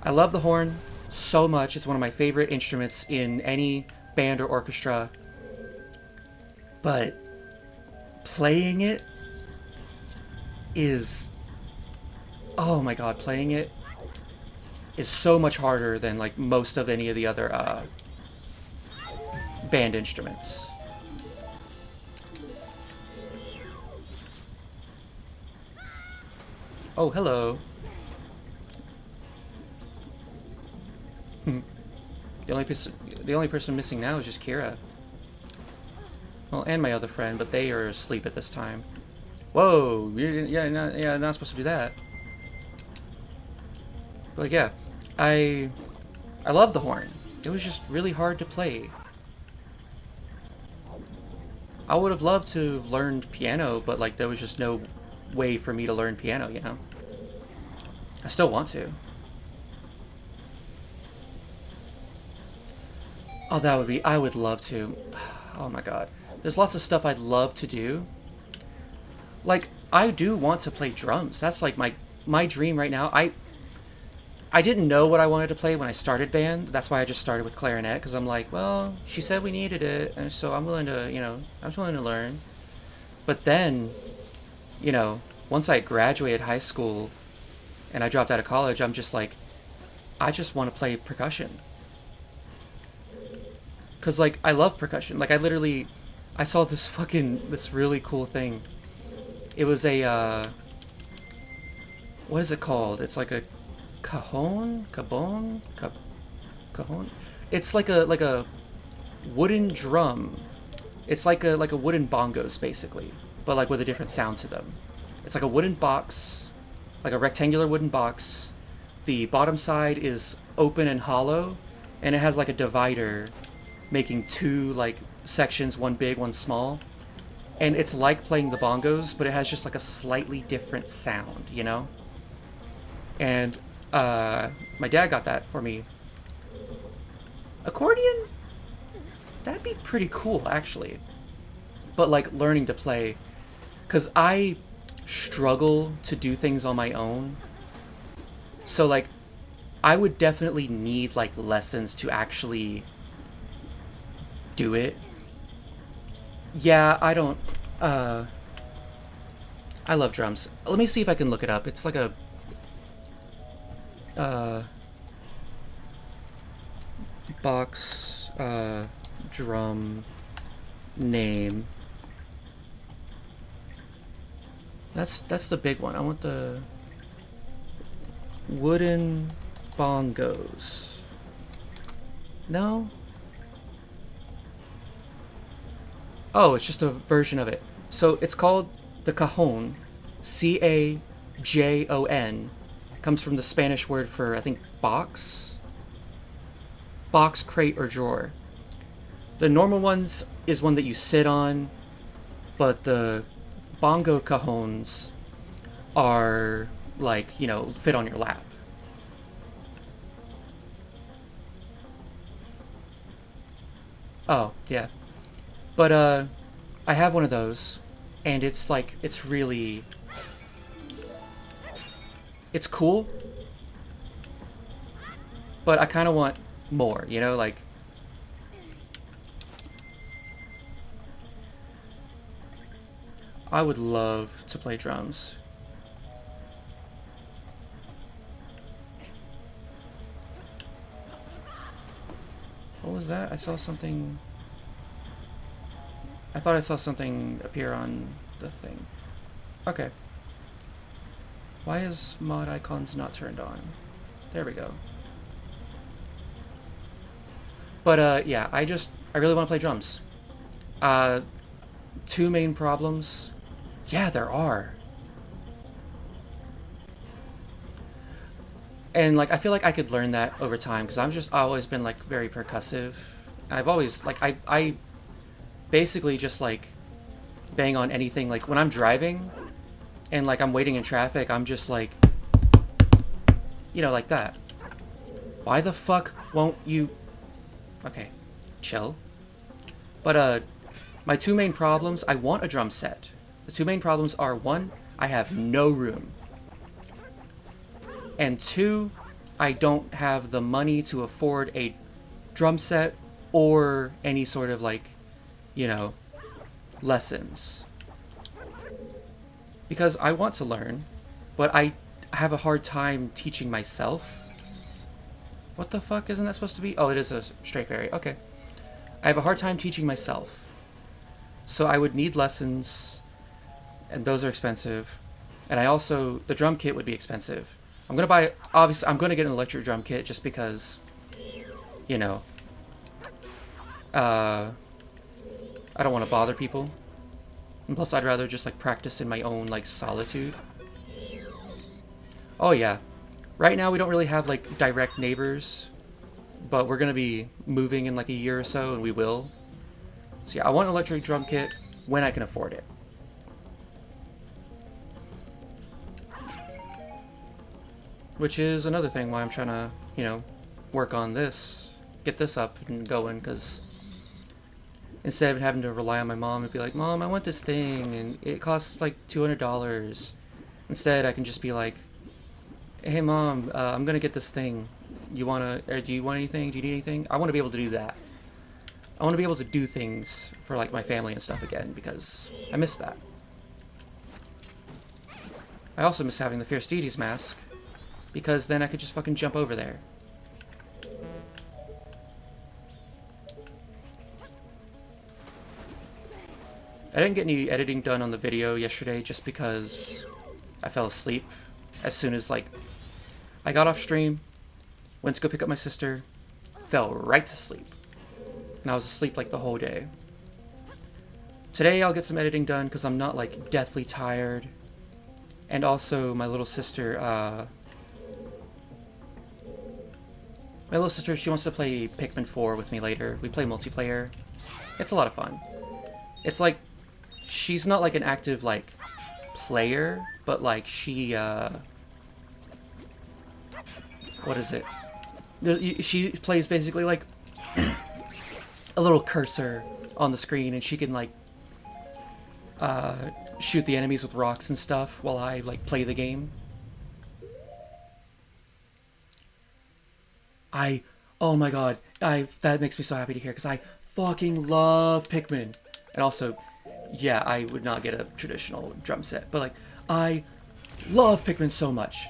I love the horn so much. It's one of my favorite instruments in any band or orchestra. But playing it is... oh my god, playing it is so much harder than like most of any of the other band instruments. Oh, hello. The only person missing now is just Kira. Well, and my other friend, but they are asleep at this time. Whoa, yeah, not supposed to do that. But yeah, I love the horn. It was just really hard to play. I would have loved to have learned piano, but like there was just no way for me to learn piano, you know? I still want to. Oh, that would be... I would love to. Oh my god. There's lots of stuff I'd love to do. Like, I do want to play drums. That's like my dream right now. I didn't know what I wanted to play when I started band. That's why I just started with clarinet, because I'm like, well, she said we needed it, and so I'm willing to, you know, I'm willing to learn. But then, you know, once I graduated high school and I dropped out of college, I'm just like, I just want to play percussion. Because, like, I love percussion. Like, I saw this really cool thing. It was a, what is it called? It's like a cajon? Cajon? It's like a wooden drum. It's like a wooden bongos, basically, but like with a different sound to them. It's like a wooden box, like a rectangular wooden box. The bottom side is open and hollow, and it has like a divider making two like sections, one big, one small. And it's like playing the bongos, but it has just like a slightly different sound, you know? And my dad got that for me. Accordion? That'd be pretty cool, actually. But like learning to play, because I struggle to do things on my own. So like, I would definitely need like lessons to actually do it. Yeah, I don't... I love drums. Let me see if I can look it up. It's like a... box... drum... name. That's the big one. I want the... wooden bongos. No? Oh, it's just a version of it. So it's called the cajon. C-A-J-O-N. Comes from the Spanish word for, I think, box? Box, crate, or drawer. The normal ones is one that you sit on, but the bongo cajons are, like, you know, fit on your lap. Oh, yeah. But, I have one of those, and it's, like, it's really... it's cool, but I kind of want more, you know, like... I would love to play drums. What was that? I saw something... I thought I saw something appear on the thing. Okay. Why is mod icons not turned on? There we go. But, yeah, I really want to play drums. Two main problems. Yeah, there are. And, like, I feel like I could learn that over time, because I've always been, like, very percussive. I've always, like, I basically just, like, bang on anything. Like, when I'm driving and, like, I'm waiting in traffic, I'm just, like, you know, like that. Why the fuck won't you... Okay, chill. But, my two main problems, I want a drum set. The two main problems are, one, I have no room. And two, I don't have the money to afford a drum set or any sort of, like, you know, lessons. Because I want to learn, but I have a hard time teaching myself. What the fuck? Isn't that supposed to be? Oh, it is a stray fairy. Okay. I have a hard time teaching myself. So I would need lessons, and those are expensive. And I also, the drum kit would be expensive. I'm gonna buy, obviously, I'm gonna get an electric drum kit just because, you know, I don't want to bother people. And plus, I'd rather just, like, practice in my own, like, solitude. Oh, yeah. Right now, we don't really have, like, direct neighbors, but we're gonna be moving in, like, a year or so, and we will. So, yeah, I want an electric drum kit when I can afford it. Which is another thing why I'm trying to, you know, work on this. Get this up and going, because instead of having to rely on my mom and be like, Mom, I want this thing, and it costs like $200. Instead, I can just be like, hey, Mom, I'm going to get this thing. Do you want anything? Do you need anything? I want to be able to do that. I want to be able to do things for, like, my family and stuff again, because I miss that. I also miss having the Fierce Deities mask, because then I could just fucking jump over there. I didn't get any editing done on the video yesterday just because I fell asleep as soon as, like, I got off stream, went to go pick up my sister, fell right to sleep. And I was asleep, like, the whole day. Today I'll get some editing done because I'm not, like, deathly tired. And also my little sister, she wants to play Pikmin 4 with me later. We play multiplayer. It's a lot of fun. It's like, she's not like an active, like, player, but like she, what is it? She plays basically like a little cursor on the screen, and she can, like, shoot the enemies with rocks and stuff while I, like, play the game. Oh my god, that makes me so happy to hear, because I fucking love Pikmin. And also, yeah, I would not get a traditional drum set, but, like, I love Pikmin so much.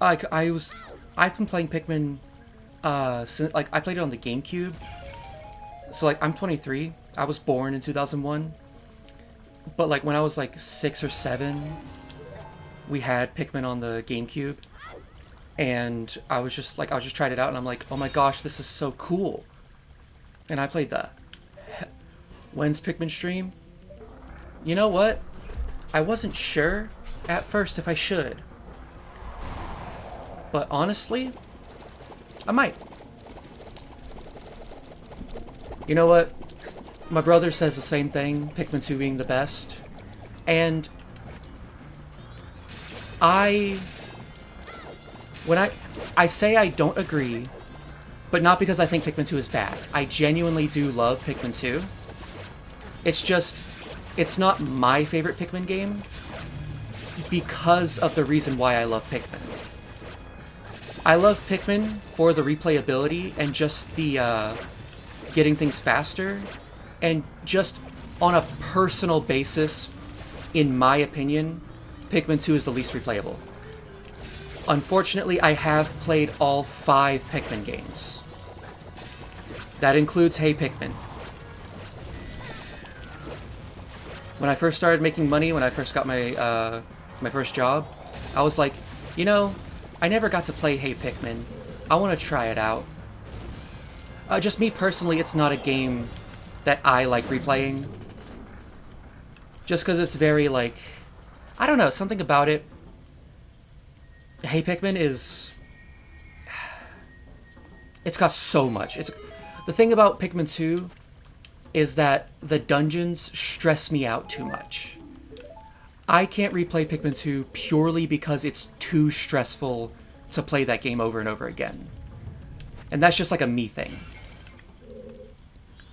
I've been playing Pikmin, since, like, I played it on the GameCube. So, like, I'm 23, I was born in 2001. But, like, when I was, like, 6 or 7, we had Pikmin on the GameCube. And I was just trying it out, and I'm like, oh my gosh, this is so cool. And I played the... When's Pikmin stream? You know what? I wasn't sure at first if I should. But honestly, I might. You know what? My brother says the same thing, Pikmin 2 being the best. And when I say I don't agree, but not because I think Pikmin 2 is bad. I genuinely do love Pikmin 2. It's just, it's not my favorite Pikmin game because of the reason why I love Pikmin. I love Pikmin for the replayability and just the getting things faster, and just on a personal basis, in my opinion, Pikmin 2 is the least replayable. Unfortunately, I have played all 5 Pikmin games. That includes Hey Pikmin. When I first started making money, when I first got my my first job, I was like, you know, I never got to play Hey Pikmin. I want to try it out. Just me personally, it's not a game that I like replaying. Just because it's very, like, I don't know, something about it. Hey Pikmin is... It's got so much. The thing about Pikmin 2 is that the dungeons stress me out too much. I can't replay Pikmin 2 purely because it's too stressful to play that game over and over again. And that's just like a me thing.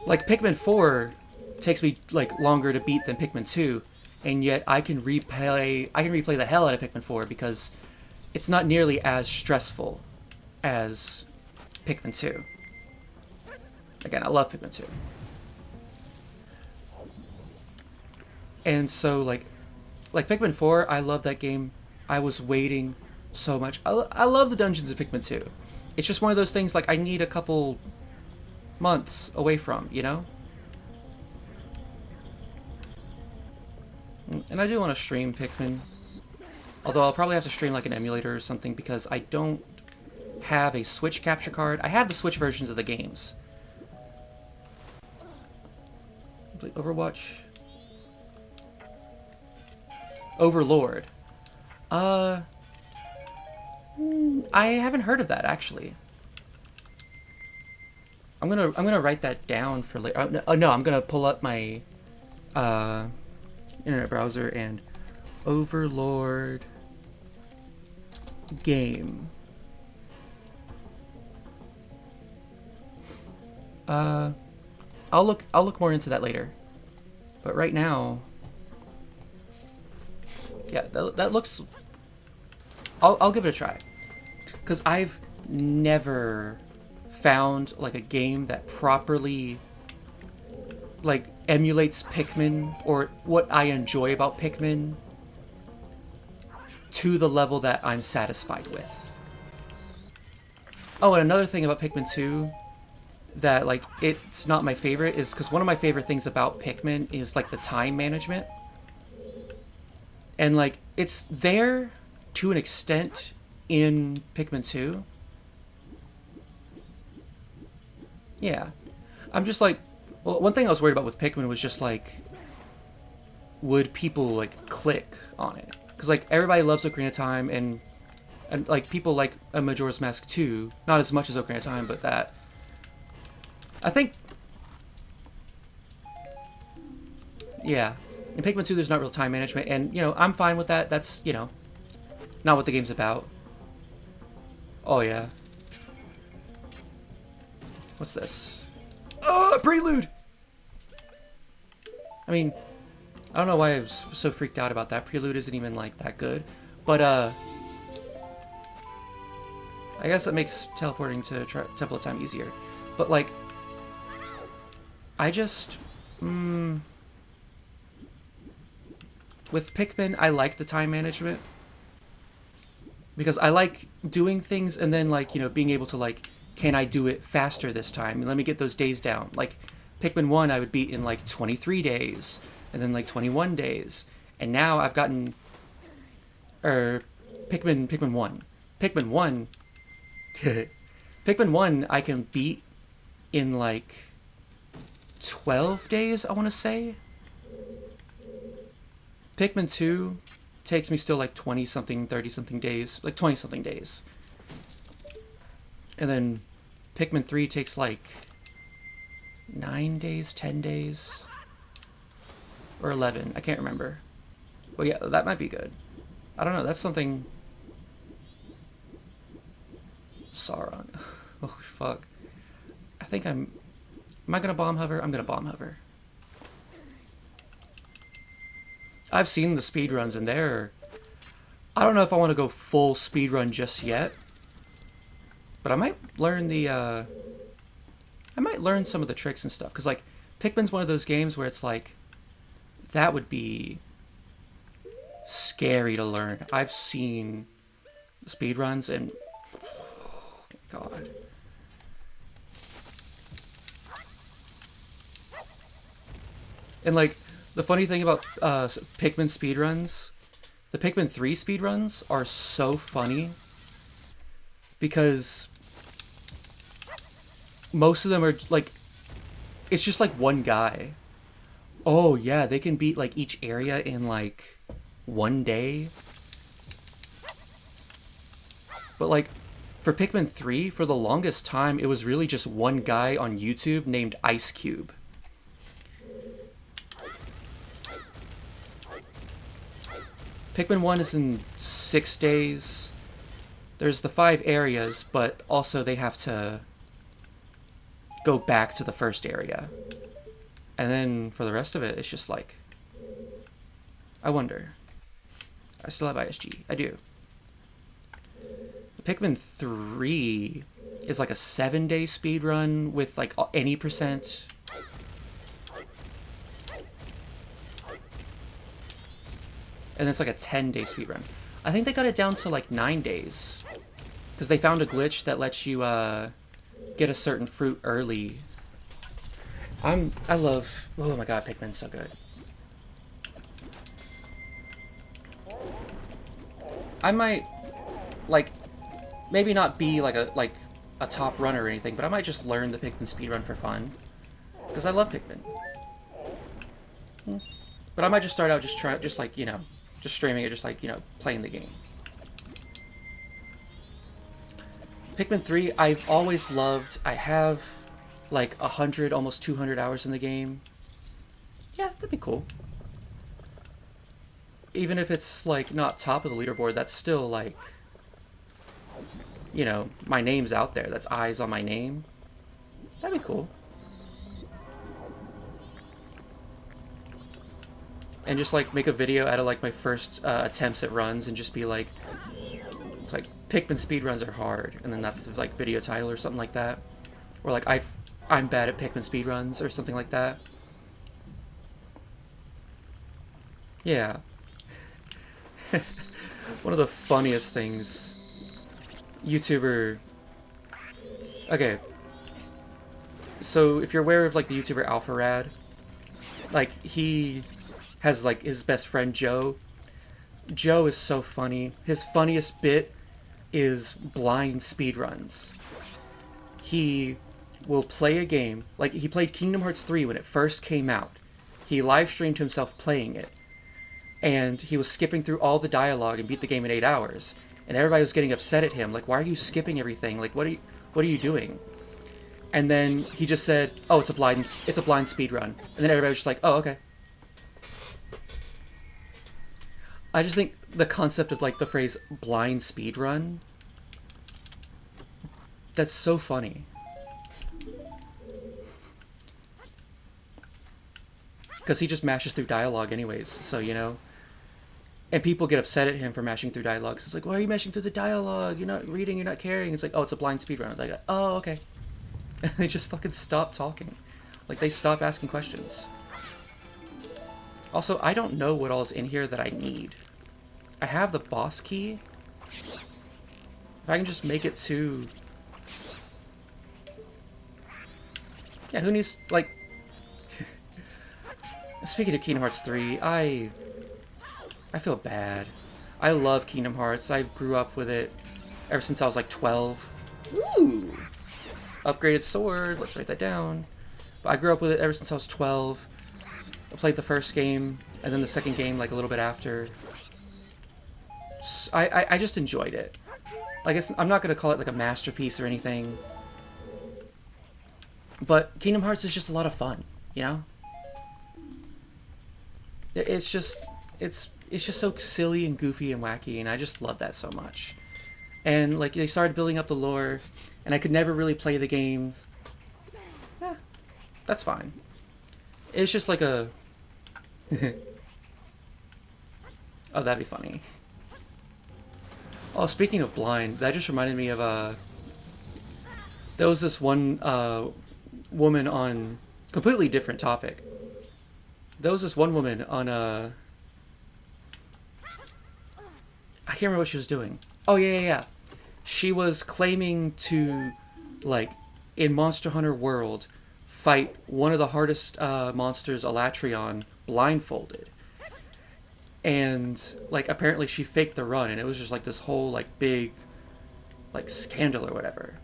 Like Pikmin 4 takes me like longer to beat than Pikmin 2, and yet I can replay the hell out of Pikmin 4 because it's not nearly as stressful as Pikmin 2. Again, I love Pikmin 2. And so like Pikmin 4, I love that game. I was waiting so much. I love the dungeons of Pikmin 2. It's just one of those things like I need a couple months away from, you know? And I do want to stream Pikmin. Although I'll probably have to stream like an emulator or something because I don't have a Switch capture card. I have the Switch versions of the games. Play Overwatch. Overlord. I haven't heard of that actually. I'm gonna write that down for later. Oh no, I'm gonna pull up my internet browser and Overlord game. I'll look more into that later. But right now, yeah, that looks. I'll give it a try, because I've never found like a game that properly like emulates Pikmin or what I enjoy about Pikmin to the level that I'm satisfied with. Oh, and another thing about Pikmin 2 that like it's not my favorite is because one of my favorite things about Pikmin is like the time management. And like it's there to an extent in Pikmin 2. Yeah. I'm just like, well, one thing I was worried about with Pikmin was just like, would people like click on it? Because like everybody loves Ocarina of Time, and like people like a Majora's Mask 2, not as much as Ocarina of Time, but that. I think, yeah, in Pikmin 2 there's not real time management, and you know, I'm fine with that. That's, you know, not what the game's about. Oh yeah. What's this? Oh, Prelude! I mean, I don't know why I was so freaked out about that. Prelude isn't even like that good, but I guess it makes teleporting to Temple of Time easier. But like, I just with Pikmin, I like the time management because I like doing things and then like, you know, being able to like, can I do it faster this time? Let me get those days down. Like Pikmin 1, I would beat in like 23 days and then like 21 days. And now I've gotten, Pikmin 1. Pikmin 1, Pikmin 1 I can beat in like 12 days, I want to say. Pikmin 2 takes me still like 20-something, 30-something days, like 20-something days. And then Pikmin 3 takes like 9 days, 10 days, or 11. I can't remember. But yeah, that might be good. I don't know. That's something. Sauron. Oh, fuck. I think I'm. Am I going to bomb hover? I'm going to bomb hover. I've seen the speedruns and they're. I don't know if I want to go full speedrun just yet. But I might learn the, I might learn some of the tricks and stuff. Because, like, Pikmin's one of those games where it's like, that would be scary to learn. I've seen speedruns and, oh my god. And, like, the funny thing about Pikmin speedruns, the Pikmin 3 speedruns are so funny. Because most of them are like, it's just like one guy. Oh yeah, they can beat like each area in like one day. But like, For Pikmin 3, for the longest time, it was really just one guy on YouTube named Ice Cube. Pikmin 1 is in 6 days. There's the 5 areas, but also they have to go back to the first area. And then for the rest of it, it's just like, I wonder. I still have ISG. I do. Pikmin 3 is like a 7-day speedrun with like any percent. And it's like a 10-day speedrun. I think they got it down to like 9 days. Because they found a glitch that lets you get a certain fruit early. I love, oh my god, Pikmin's so good. I might, like, maybe not be like a top runner or anything, but I might just learn the Pikmin speedrun for fun. Because I love Pikmin. But I might just start out just like, you know, just streaming it, just like, you know, playing the game. Pikmin 3, I've always loved. I have like 100, almost 200 hours in the game. Yeah, that'd be cool. Even if it's like not top of the leaderboard, that's still like, you know, my name's out there. That's eyes on my name. That'd be cool. And just like make a video out of like my first attempts at runs and just be like, it's like Pikmin speedruns are hard, and then that's the like video title or something like that. Or like I'm bad at Pikmin speedruns or something like that. Yeah. One of the funniest things. YouTuber. Okay. So if you're aware of like the YouTuber AlphaRad, like he has like his best friend Joe. Joe is so funny. His funniest bit is blind speedruns. He will play a game, like he played Kingdom Hearts 3 when it first came out. He live streamed himself playing it. And he was skipping through all the dialogue and beat the game in 8 hours. And everybody was getting upset at him, like, why are you skipping everything? Like, what are you doing? And then he just said, oh, it's a blind speedrun. And then everybody was just like, oh, okay. I just think the concept of like the phrase blind speedrun, that's so funny. Because he just mashes through dialogue anyways, so you know. And people get upset at him for mashing through dialogue. It's like, why are you mashing through the dialogue? You're not reading, you're not caring. It's like, oh, it's a blind speedrun. Like, oh, okay. And they just fucking stop talking. Like, they stop asking questions. Also, I don't know what all's in here that I need. I have the boss key. If I can just make it to... Yeah, who needs, like... Speaking of Kingdom Hearts 3, I feel bad. I love Kingdom Hearts. I grew up with it ever since I was like 12. Ooh! Upgraded sword. Let's write that down. But I grew up with it ever since I was 12. I played the first game, and then the second game like a little bit after. I just enjoyed it. Like, I'm not going to call it like a masterpiece or anything. But Kingdom Hearts is just a lot of fun, you know? It's just so silly and goofy and wacky, and I just love that so much. And like they started building up the lore, and I could never really play the game. Yeah, that's fine. It's just like a... Oh, that'd be funny. Oh, speaking of blind, that just reminded me of there was this one woman on completely different topic. There was this one woman on I can't remember what she was doing. Oh, yeah. She was claiming to, like, in Monster Hunter World, fight one of the hardest monsters, Alatreon, blindfolded. And, like, apparently she faked the run, and it was just, like, this whole, like, big, like, scandal or whatever.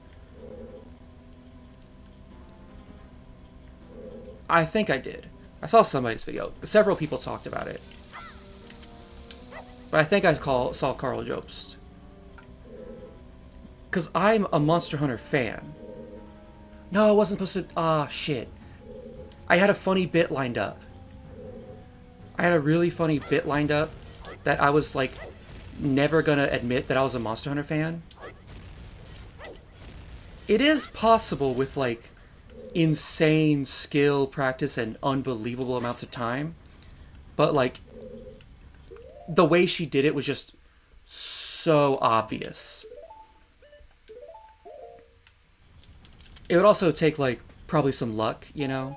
I think I did. I saw somebody's video. Several people talked about it. But I think I saw Carl Jobst. Because I'm a Monster Hunter fan. No, I wasn't supposed to... Ah, shit. I had a funny bit lined up. I had a really funny bit lined up that I was, like, never gonna admit that I was a Monster Hunter fan. It is possible with, like, insane skill, practice, and unbelievable amounts of time. But, like, the way she did it was just so obvious. It would also take, like, probably some luck, you know?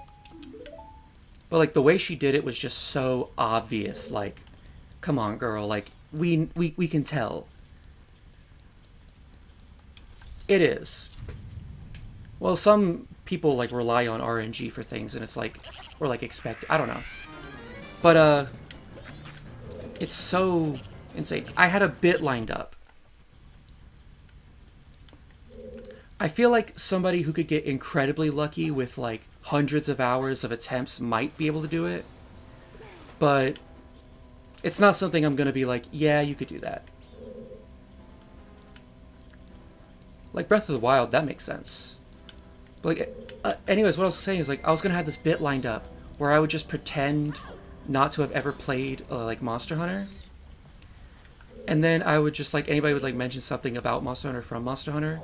But, like, the way she did it was just so obvious. Like, come on, girl. Like, we can tell. It is. Well, some people, like, rely on RNG for things, and it's like, or, like, expect... I don't know. But, it's so insane. I had a bit lined up. I feel like somebody who could get incredibly lucky with, like, hundreds of hours of attempts might be able to do it. But it's not something I'm going to be like, yeah, you could do that. Like, Breath of the Wild, that makes sense. But, like, anyways, what I was saying is, like, I was going to have this bit lined up where I would just pretend not to have ever played, like, Monster Hunter. And then I would just, like, anybody would, like, mention something about Monster Hunter from Monster Hunter.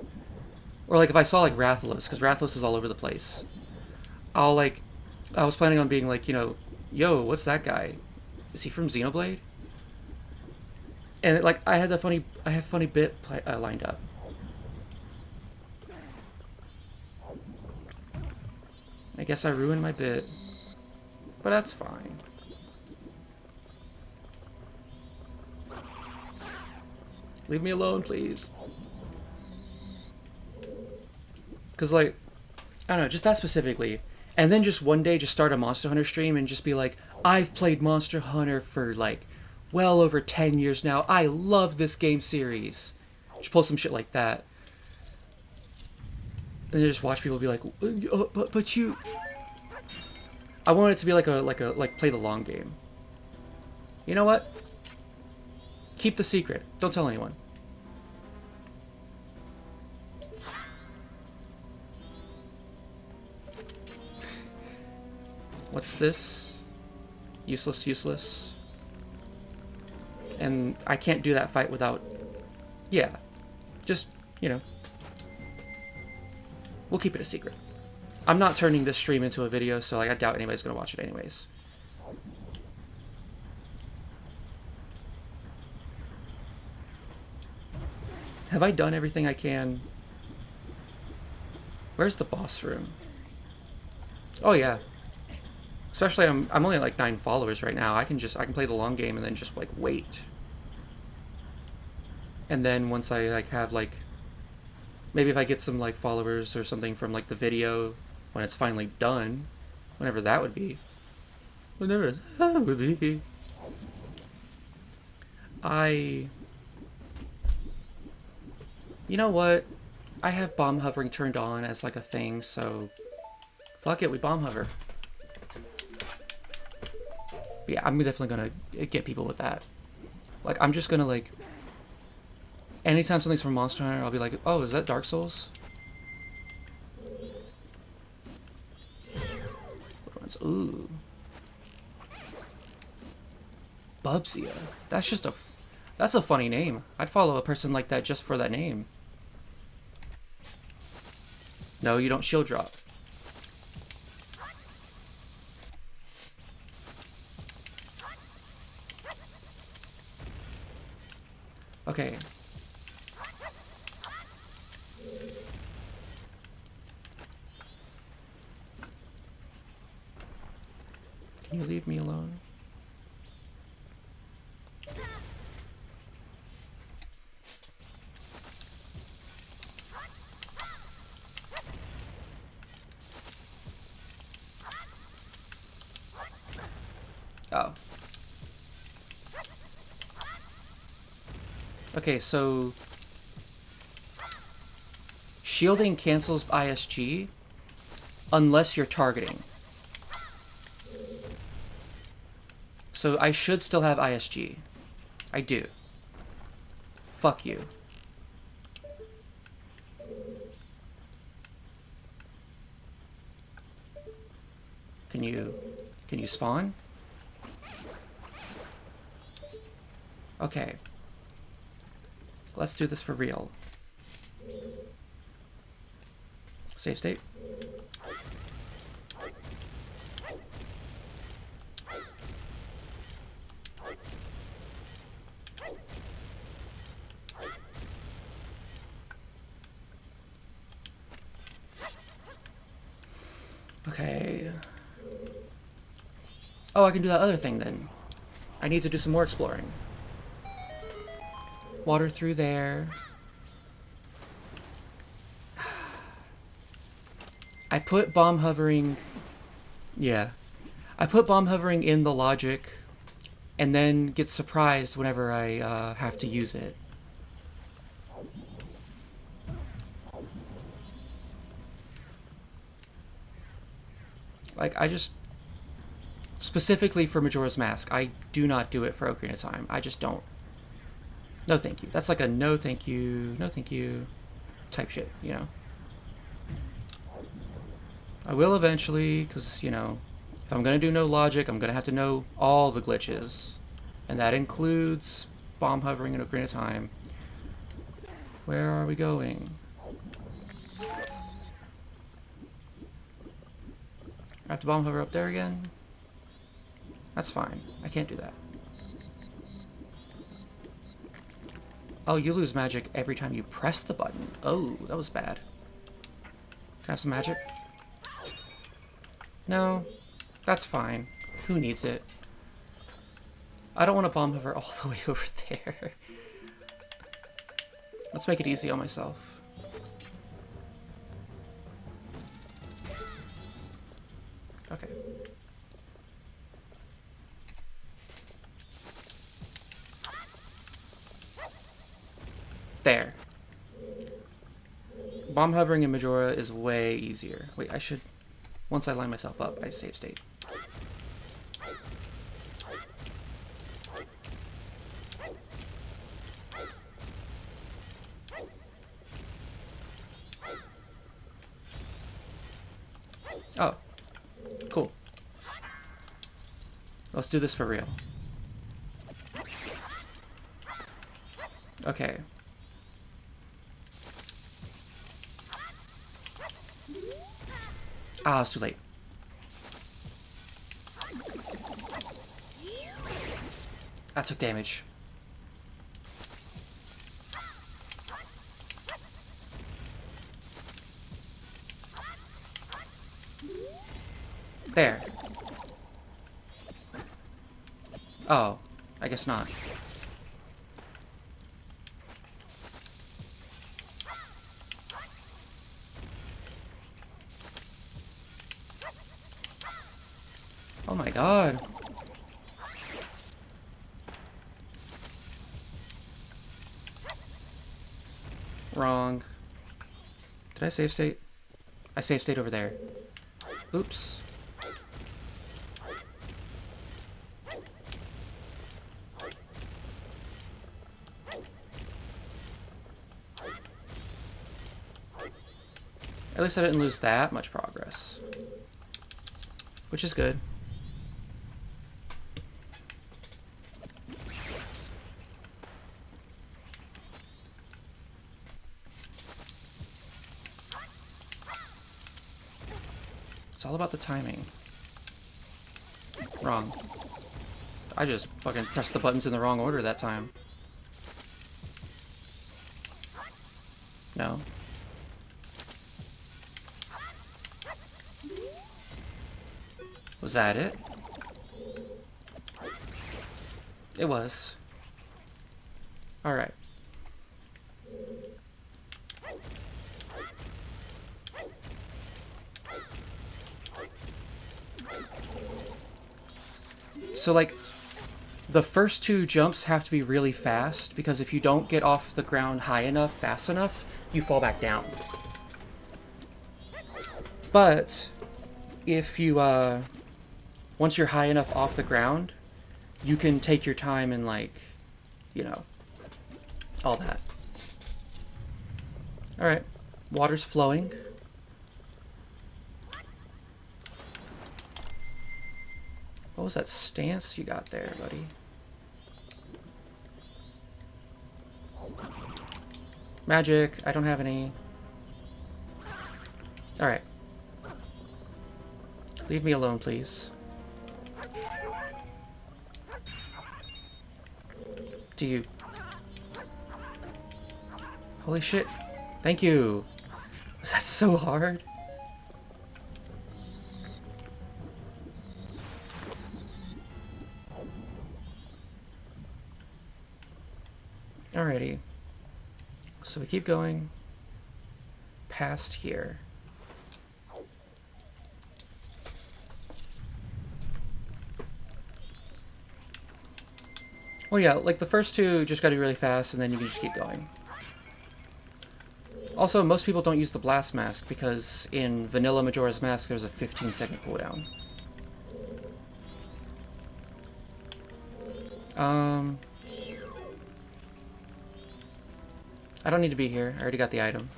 Or, like, if I saw, like, Rathalos, because Rathalos is all over the place. I'll, like... I was planning on being, like, you know... Yo, what's that guy? Is he from Xenoblade? And, like, I had a funny bit lined up. I guess I ruined my bit. But that's fine. Leave me alone, please. Because, like, I don't know, just that specifically. And then just one day just start a Monster Hunter stream and just be like, I've played Monster Hunter for, like, well over 10 years now. I love this game series. Just post some shit like that. And then just watch people be like, but you... I want it to be like play the long game. You know what? Keep the secret. Don't tell anyone. What's this? Useless, useless. And I can't do that fight without... Yeah. Just, you know. We'll keep it a secret. I'm not turning this stream into a video, so like, I doubt anybody's gonna watch it anyways. Have I done everything I can? Where's the boss room? Oh yeah. Especially I'm only at like 9 followers right now. I can play the long game and then just like wait. And then once I like have like maybe if I get some like followers or something from like the video when it's finally done, whenever that would be. Whenever that would be. You know what? I have bomb hovering turned on as like a thing, so fuck it, we bomb hover. But yeah, I'm definitely gonna get people with that. Like, I'm just gonna like... Anytime something's from Monster Hunter, I'll be like, oh, is that Dark Souls? What ones? Ooh. Bubsia. That's just that's a funny name. I'd follow a person like that just for that name. No, you don't shield drop. Okay. Can you leave me alone? Oh. Okay, so shielding cancels ISG unless you're targeting. So I should still have ISG. I do. Fuck you. you spawn? Okay. Let's do this for real. Save state. Okay. Oh, I can do that other thing then. I need to do some more exploring. Water through there. I put bomb hovering... Yeah. I put bomb hovering in the logic and then get surprised whenever I have to use it. Like, I just... Specifically for Majora's Mask, I do not do it for Ocarina of Time. I just don't. No thank you. That's like a no thank you type shit, you know? I will eventually, because, you know, if I'm going to do no logic, I'm going to have to know all the glitches. And that includes bomb hovering in Ocarina of Time. Where are we going? I have to bomb hover up there again? That's fine. I can't do that. Oh, you lose magic every time you press the button. Oh, that was bad. Can I have some magic? No, that's fine. Who needs it? I don't want to bomb hover all the way over there. Let's make it easy on myself. Okay. There. Bomb hovering in Majora is way easier. Wait, I should... Once I line myself up, I save state. Oh. Cool. Let's do this for real. Okay. Ah, it's too late. I took damage. There. Oh, I guess not. Oh my god. Wrong. Did I save state? I save state over there. Oops. At least I didn't lose that much progress. Which is good. It's all about the timing. Wrong. I just fucking pressed the buttons in the wrong order that time. No. Was that it? It was. Alright. So, like, the first two jumps have to be really fast, because if you don't get off the ground high enough, fast enough, you fall back down. But, if you, once you're high enough off the ground, you can take your time and, like, you know, all that. Alright, water's flowing. What was that stance you got there, buddy? Magic. I don't have any. Alright. Leave me alone, please. Do you... Holy shit. Thank you. Was that so hard? Alrighty. So we keep going past here. Well, yeah, like the first two just gotta be really fast, and then you can just keep going. Also, most people don't use the blast mask because in vanilla Majora's Mask there's a 15-second cooldown. I don't need to be here. I already got the item.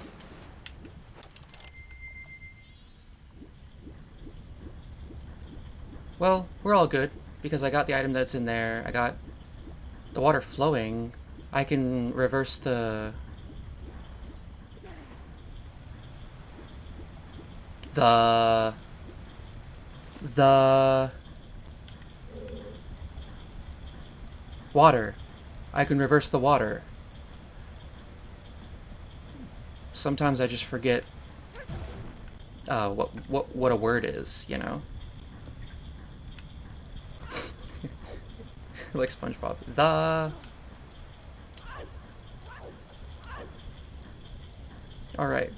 Well, we're all good because I got the item that's in there. I got the water flowing. I can reverse the water. I can reverse the water. Sometimes I just forget what a word is, you know? Like SpongeBob. Alright.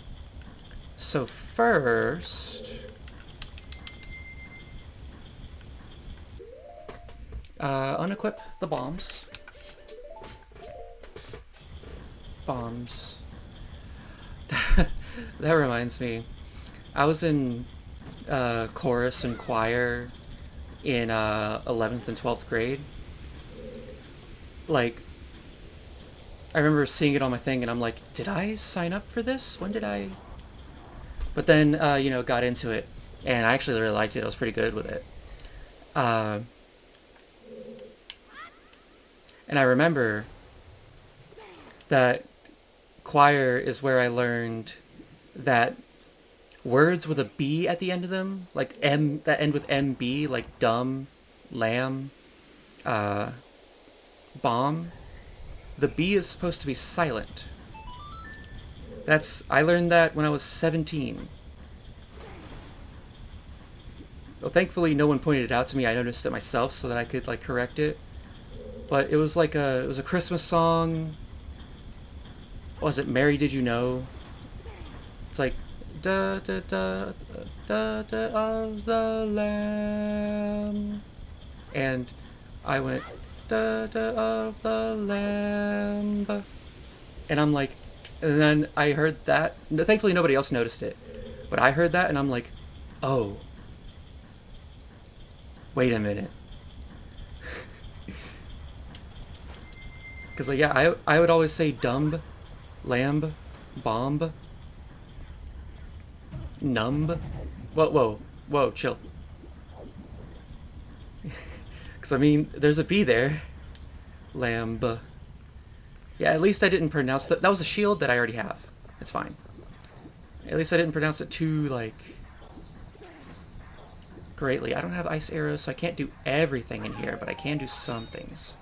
So first... unequip the bombs. Bombs. That reminds me. I was in chorus and choir in 11th and 12th grade. Like, I remember seeing it on my thing and I'm like, did I sign up for this? When did I? But then, you know, got into it and I actually really liked it. I was pretty good with it. And I remember that choir is where I learned that words with a B at the end of them, like M, that end with MB, like dumb, lamb, bomb, the B is supposed to be silent. I learned that when I was 17. Well, thankfully no one pointed it out to me. I noticed it myself so that I could like correct it. But it was like it was a Christmas song. Was it Mary Did You Know? It's like da da da da da of the lamb, and I went da da of the lamb, and I'm like, and then I heard that. Thankfully nobody else noticed it, but I heard that and I'm like, oh, wait a minute. Because like, yeah, I would always say dumb, lamb, bomb, numb. Whoa, chill. Because I mean, there's a B there. Lamb. Yeah, at least I didn't pronounce that. That was a shield that I already have. It's fine. At least I didn't pronounce it too, like, greatly. I don't have ice arrows, so I can't do everything in here, but I can do some things.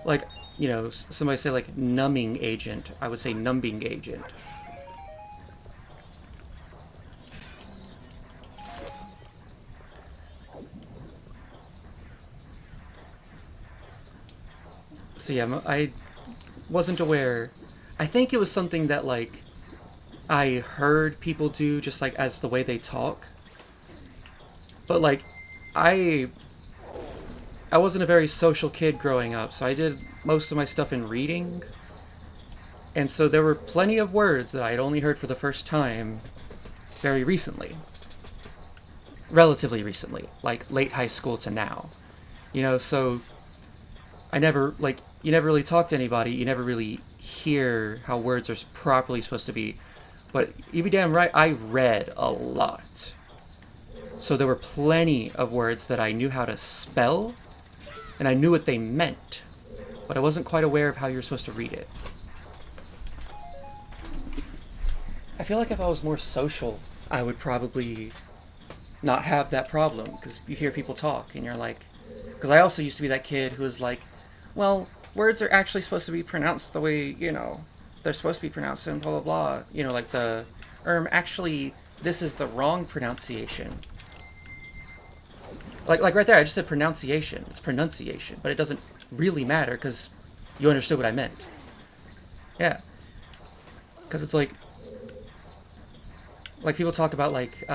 Like, you know, somebody say like numbing agent. I would say numbing agent. So yeah, I wasn't aware. I think it was something that like I heard people do just like as the way they talk. But like I wasn't a very social kid growing up, so I did most of my stuff in reading. And so there were plenty of words that I had only heard for the first time very recently. Relatively recently, like late high school to now. You know, so I never, like, you never really talk to anybody, you never really hear how words are properly supposed to be. But you be damn right, I read a lot. So there were plenty of words that I knew how to spell, and I knew what they meant, but I wasn't quite aware of how you're supposed to read it. I feel like if I was more social, I would probably not have that problem, because you hear people talk, and you're like... Because I also used to be that kid who was like, well, words are actually supposed to be pronounced the way, you know, they're supposed to be pronounced and blah, blah, blah. You know, like the... actually, this is the wrong pronunciation. Like right there, I just said pronunciation. It's pronunciation, but it doesn't really matter because you understood what I meant. Yeah. Because it's like people talk about like,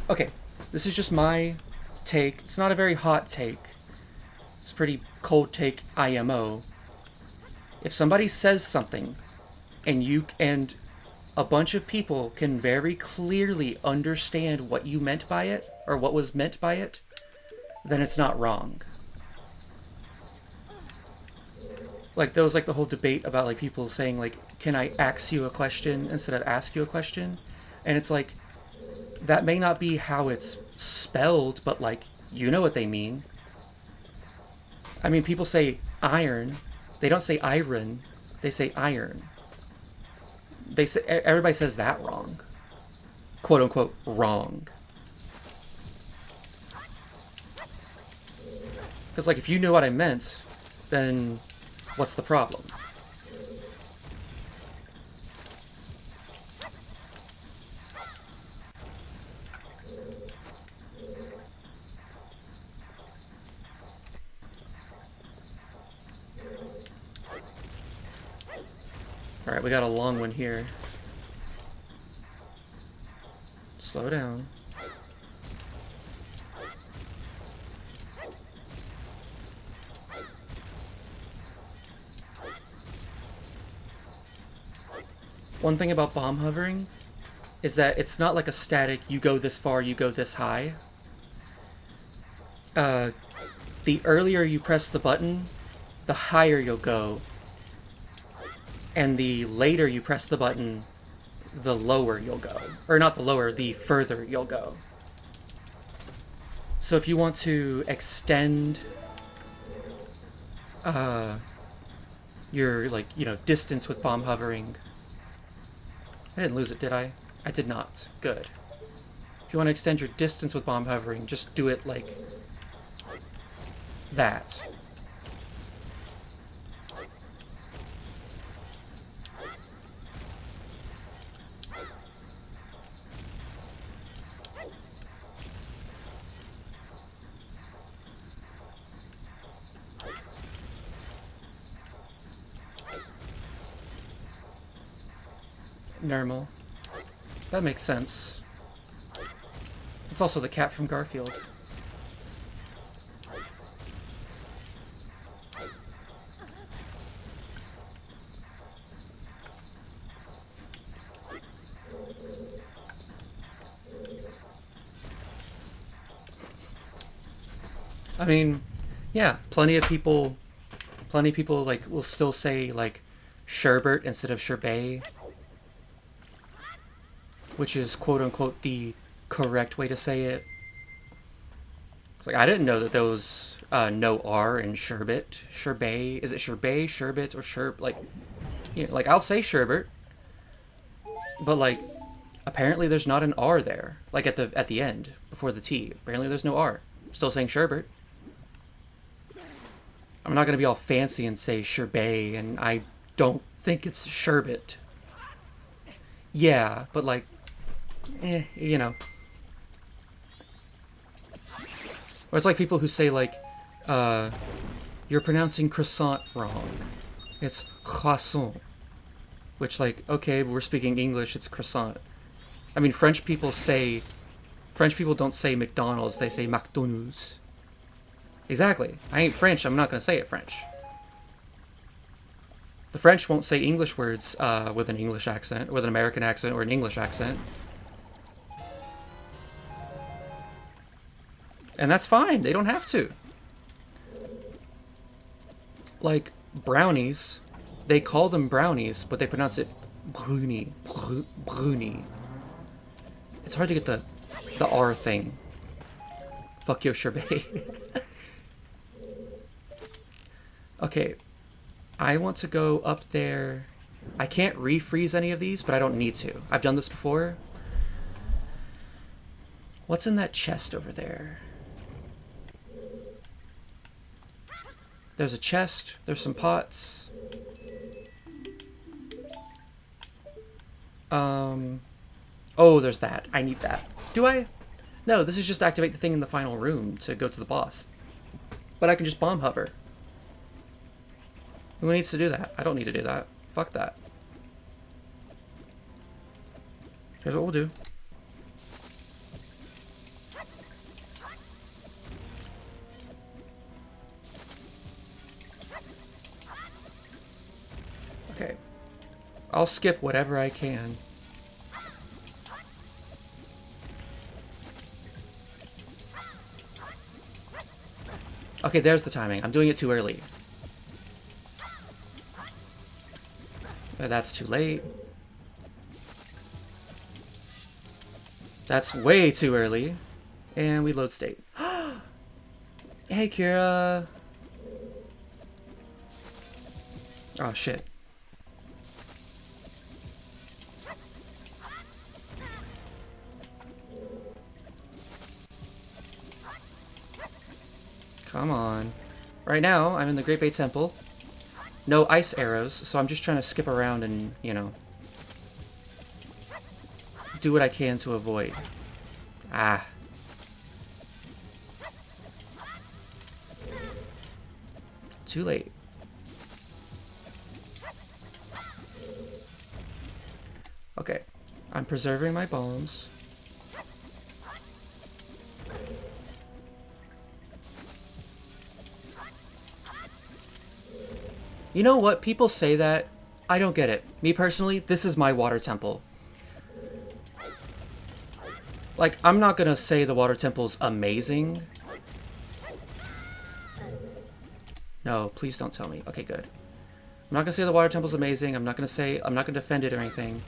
okay, this is just my take. It's not a very hot take. It's a pretty cold take, IMO. If somebody says something and a bunch of people can very clearly understand what you meant by it, or what was meant by it, then it's not wrong. Like, there was, like, the whole debate about, like, people saying, like, can I ask you a question instead of ask you a question? And it's like, that may not be how it's spelled, but, like, you know what they mean. I mean, people say iron. They don't say iron. They say iron. They say, everybody says that wrong. Quote unquote wrong. Because, like, if you knew what I meant, then what's the problem? Alright, we got a long one here. Slow down. One thing about bomb hovering is that it's not like a static, you go this far, you go this high. The earlier you press the button, the higher you'll go. And the later you press the button, the lower you'll go. Or not the lower, the further you'll go. So if you want to extend your, like, you know, distance with bomb hovering... I didn't lose it, did I? I did not. Good. If you want to extend your distance with bomb hovering, just do it like that. Normal. That makes sense. It's also the cat from Garfield. I mean, yeah, plenty of people like will still say like sherbet instead of sherbet, which is quote unquote the correct way to say it. It's like, I didn't know that there was no R in sherbet. Sherbet. Is it sherbet, sherbet, or sherb? Like, you know, like, I'll say sherbet, but like, apparently there's not an R there. Like at the end before the T. Apparently there's no R. I'm still saying sherbet. I'm not gonna be all fancy and say sherbet, and I don't think it's sherbet. Yeah, but like, you know. Or it's like people who say like, you're pronouncing croissant wrong. It's croissant. Which, like, okay, we're speaking English, it's croissant. I mean, French people don't say McDonald's, they say McDonald's. Exactly. I ain't French, I'm not gonna say it French. The French won't say English words with an English accent, with an American accent, or an English accent. And that's fine, they don't have to. Like, brownies They call them brownies, but they pronounce it bruni. Bruni. It's hard to get the R thing. Fuck yo, sherbet. Okay. I want to go up there. I can't refreeze any of these, but I don't need to. I've done this before. What's in that chest over there? There's a chest. There's some pots. Oh, there's that. I need that. Do I? No, this is just to activate the thing in the final room to go to the boss. But I can just bomb hover. Who needs to do that? I don't need to do that. Fuck that. Here's what we'll do. Okay. I'll skip whatever I can. Okay, there's the timing. I'm doing it too early. That's too late. That's way too early. And we load state. Hey, Kira. Oh, shit. Come on. Right now, I'm in the Great Bay Temple. No ice arrows, so I'm just trying to skip around and, you know, do what I can to avoid. Ah. Too late. Okay. I'm preserving my bombs. You know what? People say that. I don't get it. Me personally, this is my water temple. Like, I'm not gonna say the water temple's amazing. No, please don't tell me. Okay, good. I'm not gonna say the water temple's amazing. I'm not gonna defend it or anything.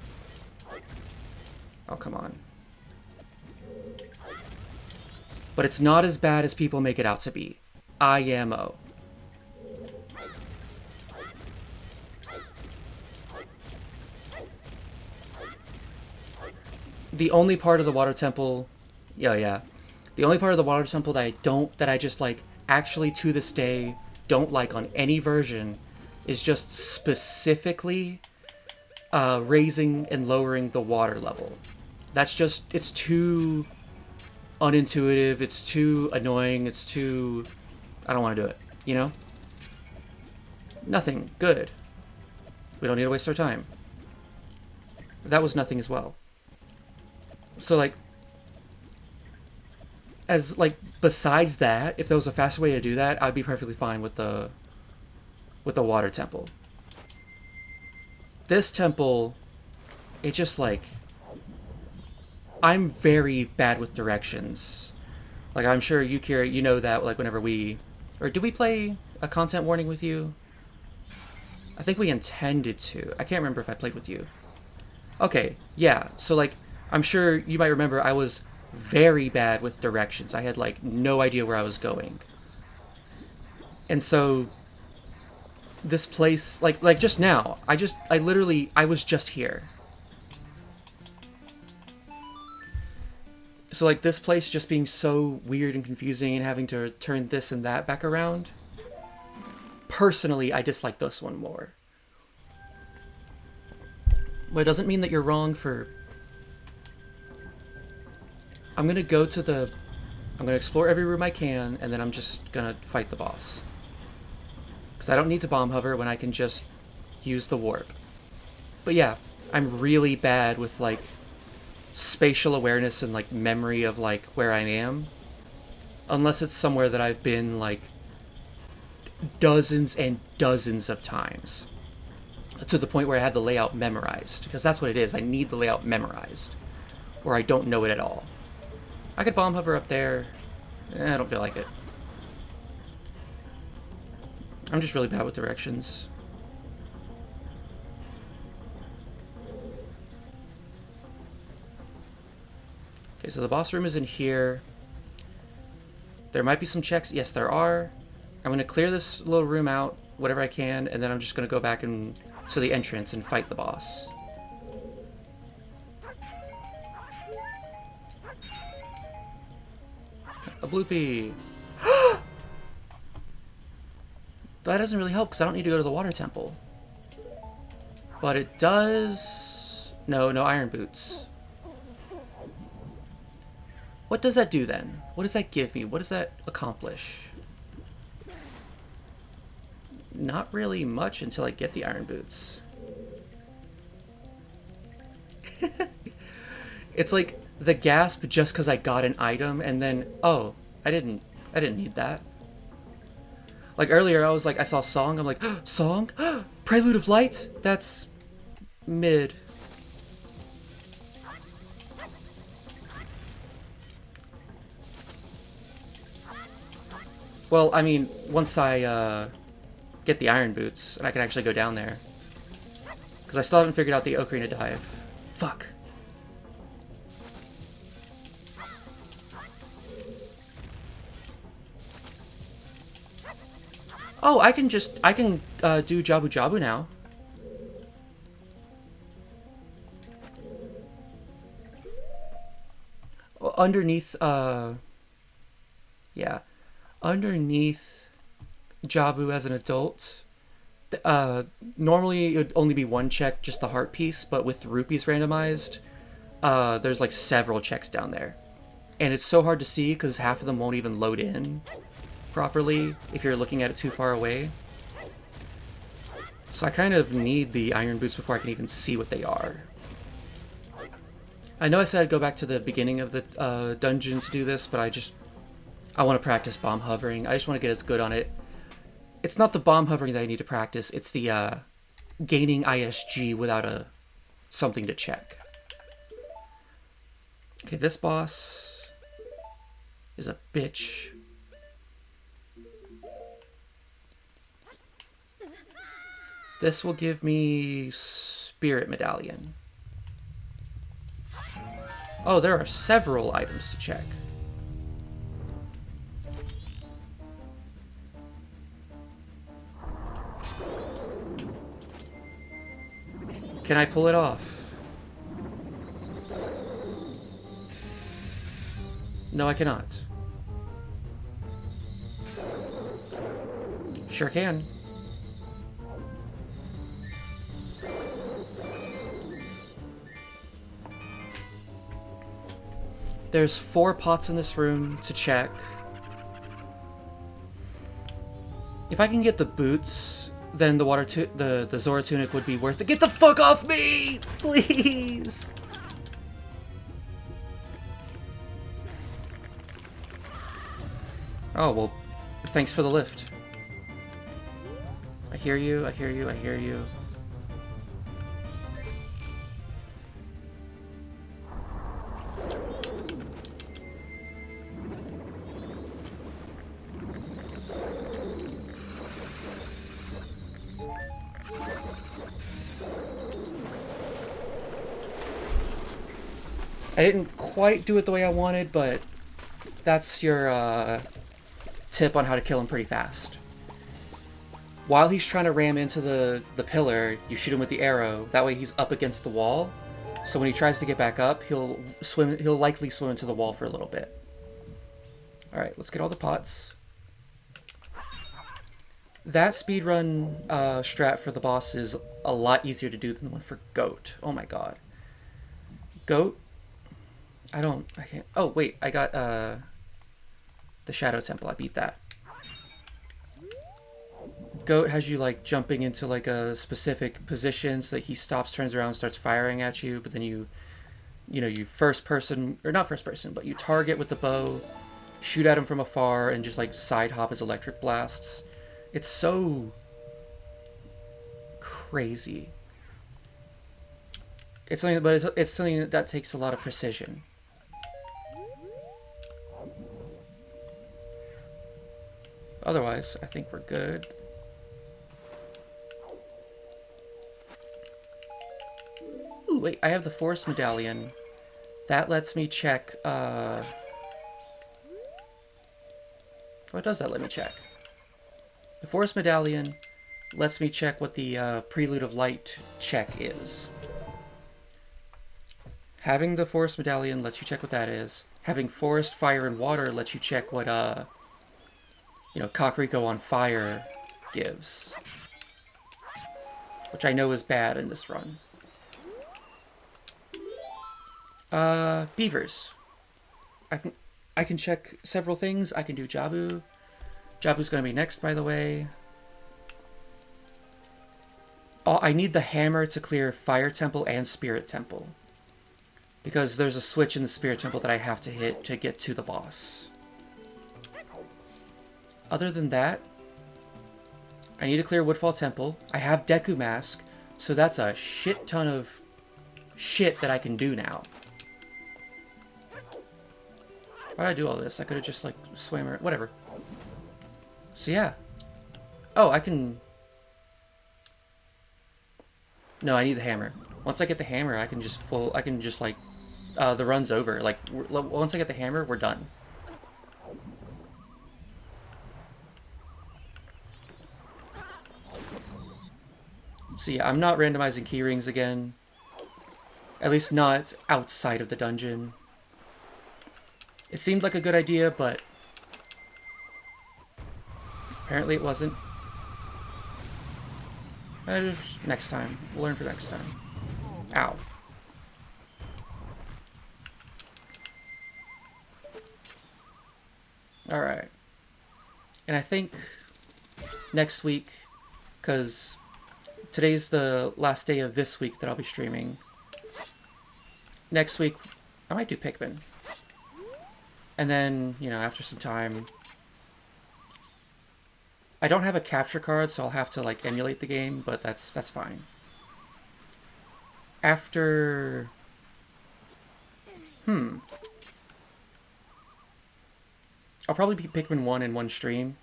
Oh, come on. But it's not as bad as people make it out to be. IMO. The only part of the water temple, yeah. The only part of the water temple that I just like, actually to this day, don't like on any version, is just specifically raising and lowering the water level. That's just, it's too unintuitive, it's too annoying, it's too, I don't want to do it, you know? Nothing, good. We don't need to waste our time. That was nothing as well. So, like, besides that, if there was a faster way to do that, I'd be perfectly fine with the water temple. This temple, it just, like, I'm very bad with directions. Like, I'm sure you, Kira, you know that, like, whenever or did we play a content warning with you? I think we intended to. I can't remember if I played with you. Okay, yeah, so, like, I'm sure you might remember I was very bad with directions. I had, like, no idea where I was going. And so, this place, like just now, I was just here. So, like, this place just being so weird and confusing and having to turn this and that back around, personally, I dislike this one more. But it doesn't mean that you're wrong for... I'm gonna explore every room I can, and then I'm just gonna fight the boss. Because I don't need to bomb hover when I can just use the warp. But yeah, I'm really bad with, like, spatial awareness and, like, memory of, like, where I am. Unless it's somewhere that I've been, like, dozens and dozens of times. To the point where I have the layout memorized. Because that's what it is, I need the layout memorized. Or I don't know it at all. I could bomb hover up there. I don't feel like it. I'm just really bad with directions. Okay, so the boss room is in here. There might be some checks. Yes, there are. I'm going to clear this little room out, whatever I can, and then I'm just going to go back and to the entrance and fight the boss. A bloopy. That doesn't really help because I don't need to go to the water temple. But it does... No, no iron boots. What does that do then? What does that give me? What does that accomplish? Not really much until I get the iron boots. It's like the gasp just because I got an item and then, oh, I didn't need that. Like earlier I was like, I saw Song, I'm like, Song? Prelude of Light? That's mid. Well, I mean, once I get the iron boots and I can actually go down there. Because I still haven't figured out the Ocarina dive. Fuck. Oh, I can do Jabu Jabu now. Underneath, yeah. Underneath Jabu as an adult, normally it would only be one check, just the heart piece, but with rupees randomized, there's like several checks down there. And it's so hard to see because half of them won't even load in properly if you're looking at it too far away. So I kind of need the iron boots before I can even see what they are. I know I said I'd go back to the beginning of the dungeon to do this, but I want to practice bomb hovering. I just want to get as good on it. It's not the bomb hovering that I need to practice, it's the gaining ISG without something to check. Okay, this boss is a bitch. This will give me Spirit Medallion. Oh, there are several items to check. Can I pull it off? No, I cannot. Sure can. There's 4 pots in this room to check. If I can get the boots, then the Zora tunic would be worth it. Get the fuck off me! Please! Oh, well, thanks for the lift. I hear you, I hear you, I hear you. I didn't quite do it the way I wanted, but that's your tip on how to kill him pretty fast. While he's trying to ram into the pillar, you shoot him with the arrow. That way he's up against the wall. So when he tries to get back up, he'll likely swim into the wall for a little bit. Alright, let's get all the pots. That speedrun strat for the boss is a lot easier to do than the one for Goat. Oh my god. Goat? I can't. Oh, wait, I got the Shadow Temple. I beat that. Goat has you like jumping into like a specific position so that he stops, turns around, starts firing at you, but then you first person, or not first person, but you target with the bow, shoot at him from afar, and just like side hop his electric blasts. It's so crazy. It's something, but it's something that takes a lot of precision. Otherwise, I think we're good. Ooh, wait, I have the Forest Medallion that lets me check, what does that let me check? The Forest Medallion lets me check what the Prelude of Light check is. Having the Forest Medallion lets you check what that is. Having Forest, Fire, and Water lets you check what, Kakariko on Fire gives. Which I know is bad in this run. Beavers. I can check several things. I can do Jabu. Jabu's gonna be next, by the way. Oh, I need the hammer to clear Fire Temple and Spirit Temple. Because there's a switch in the Spirit Temple that I have to hit to get to the boss. Other than that, I need to clear Woodfall Temple. I have Deku Mask, so that's a shit ton of shit that I can do now. Why did I do all this? I could have just, like, swam around. Whatever. So, yeah. Oh, I can... No, I need the hammer. Once I get the hammer, I can just like... the run's over. Like, once I get the hammer, we're done. So, yeah, I'm not randomizing key rings again. At least not outside of the dungeon. It seemed like a good idea, but apparently it wasn't. Next time. We'll learn for next time. Ow. Alright. And I think next week, because today's the last day of this week that I'll be streaming. Next week, I might do Pikmin. And then, after some time... I don't have a capture card, so I'll have to, like, emulate the game, but that's fine. After... I'll probably beat Pikmin 1 in one stream.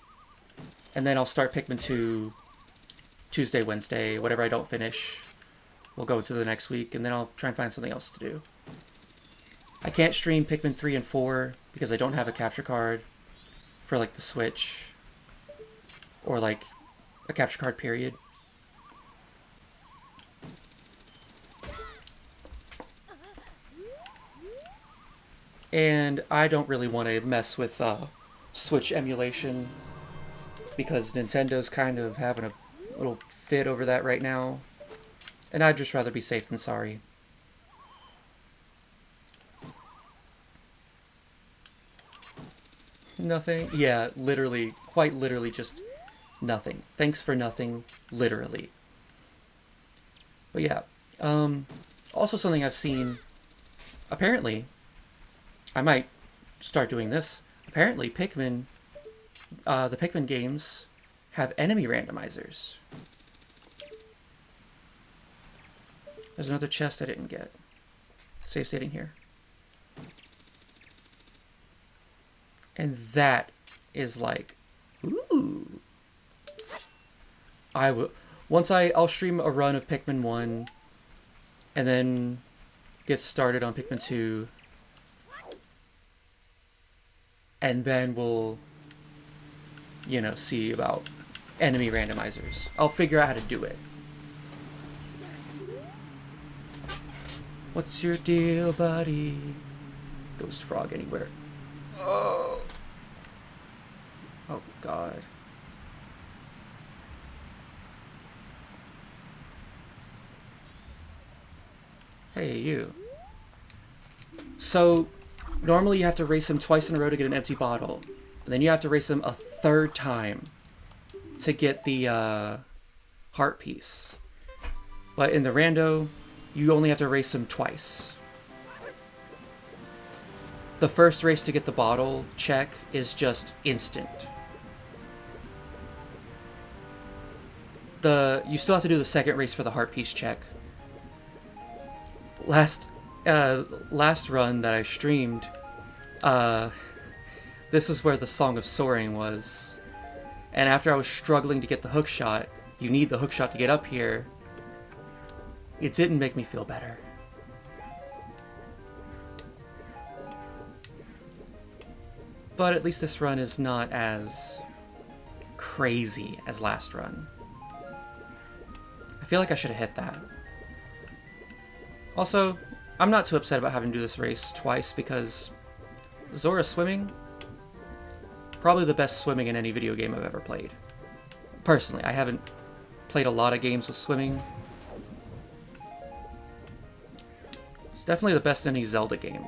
And then I'll start Pikmin 2 Tuesday, Wednesday, whatever I don't finish. We'll go to the next week, and then I'll try and find something else to do. I can't stream Pikmin 3 and 4 because I don't have a capture card for, like, the Switch. Or, like, a capture card, period. And I don't really want to mess with Switch emulation because Nintendo's kind of having a little fit over that right now. And I'd just rather be safe than sorry. Nothing? Yeah, literally, quite literally just nothing. Thanks for nothing, literally. But yeah, also something I've seen, apparently, I might start doing this. Apparently, Pikmin, the Pikmin games have enemy randomizers. There's another chest I didn't get. Save stating here. And that is like, ooh. I'll stream a run of Pikmin 1 and then get started on Pikmin 2. And then we'll, see about enemy randomizers. I'll figure out how to do it. What's your deal, buddy? Ghost frog anywhere. Oh. Oh, God. Hey, you. So, normally you have to race him twice in a row to get an empty bottle. And then you have to race him a third time to get the heart piece. But in the rando, you only have to race him twice. The first race to get the bottle check is just instant. You still have to do the second race for the heart piece check. Last run that I streamed, this is where the Song of Soaring was. And after I was struggling to get the hook shot, you need the hook shot to get up here, it didn't make me feel better. But at least this run is not as crazy as last run. I feel like I should have hit that. Also, I'm not too upset about having to do this race twice because Zora swimming, probably the best swimming in any video game I've ever played. Personally, I haven't played a lot of games with swimming. It's definitely the best in any Zelda game.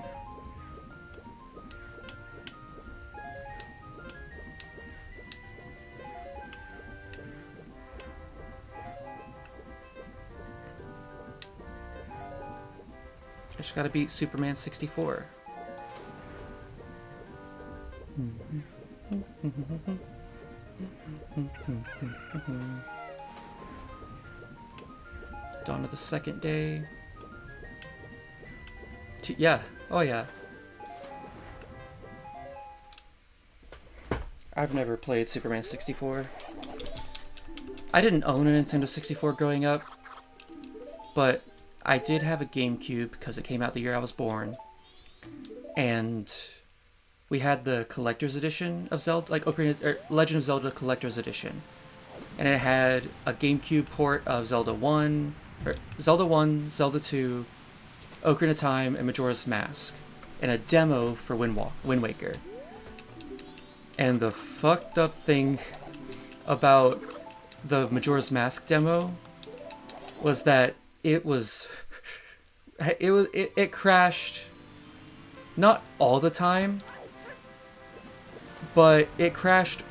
I just gotta beat Superman 64. Dawn of the second day. Yeah. Oh yeah. I've never played Superman 64. I didn't own a Nintendo 64 growing up, but I did have a GameCube because it came out the year I was born. And we had the collector's edition of Zelda, like Legend of Zelda Collector's Edition. And it had a GameCube port of Zelda 1, Zelda 2, Ocarina of Time, and Majora's Mask. And a demo for Wind Waker. And the fucked up thing about the Majora's Mask demo was that it crashed, not all the time, but it crashed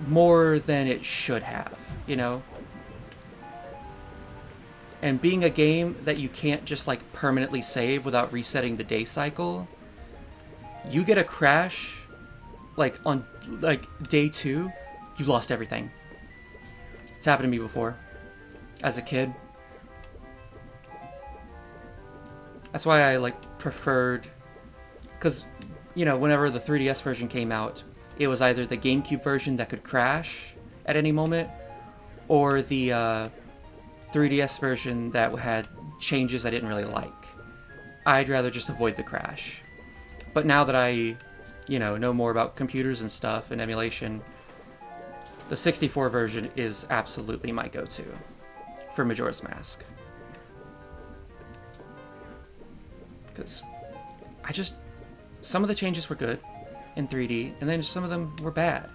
more than it should have, you know? And being a game that you can't just like permanently save without resetting the day cycle, you get a crash like on like day 2, you lost everything. It's happened to me before as a kid. That's why I like preferred, because you know, whenever the 3DS version came out, it was either the GameCube version that could crash at any moment, or the 3DS version that had changes I didn't really like. I'd rather just avoid the crash. But now that I, you know more about computers and stuff and emulation, the 64 version is absolutely my go-to for Majora's Mask. Because some of the changes were good in 3D, and then some of them were bad.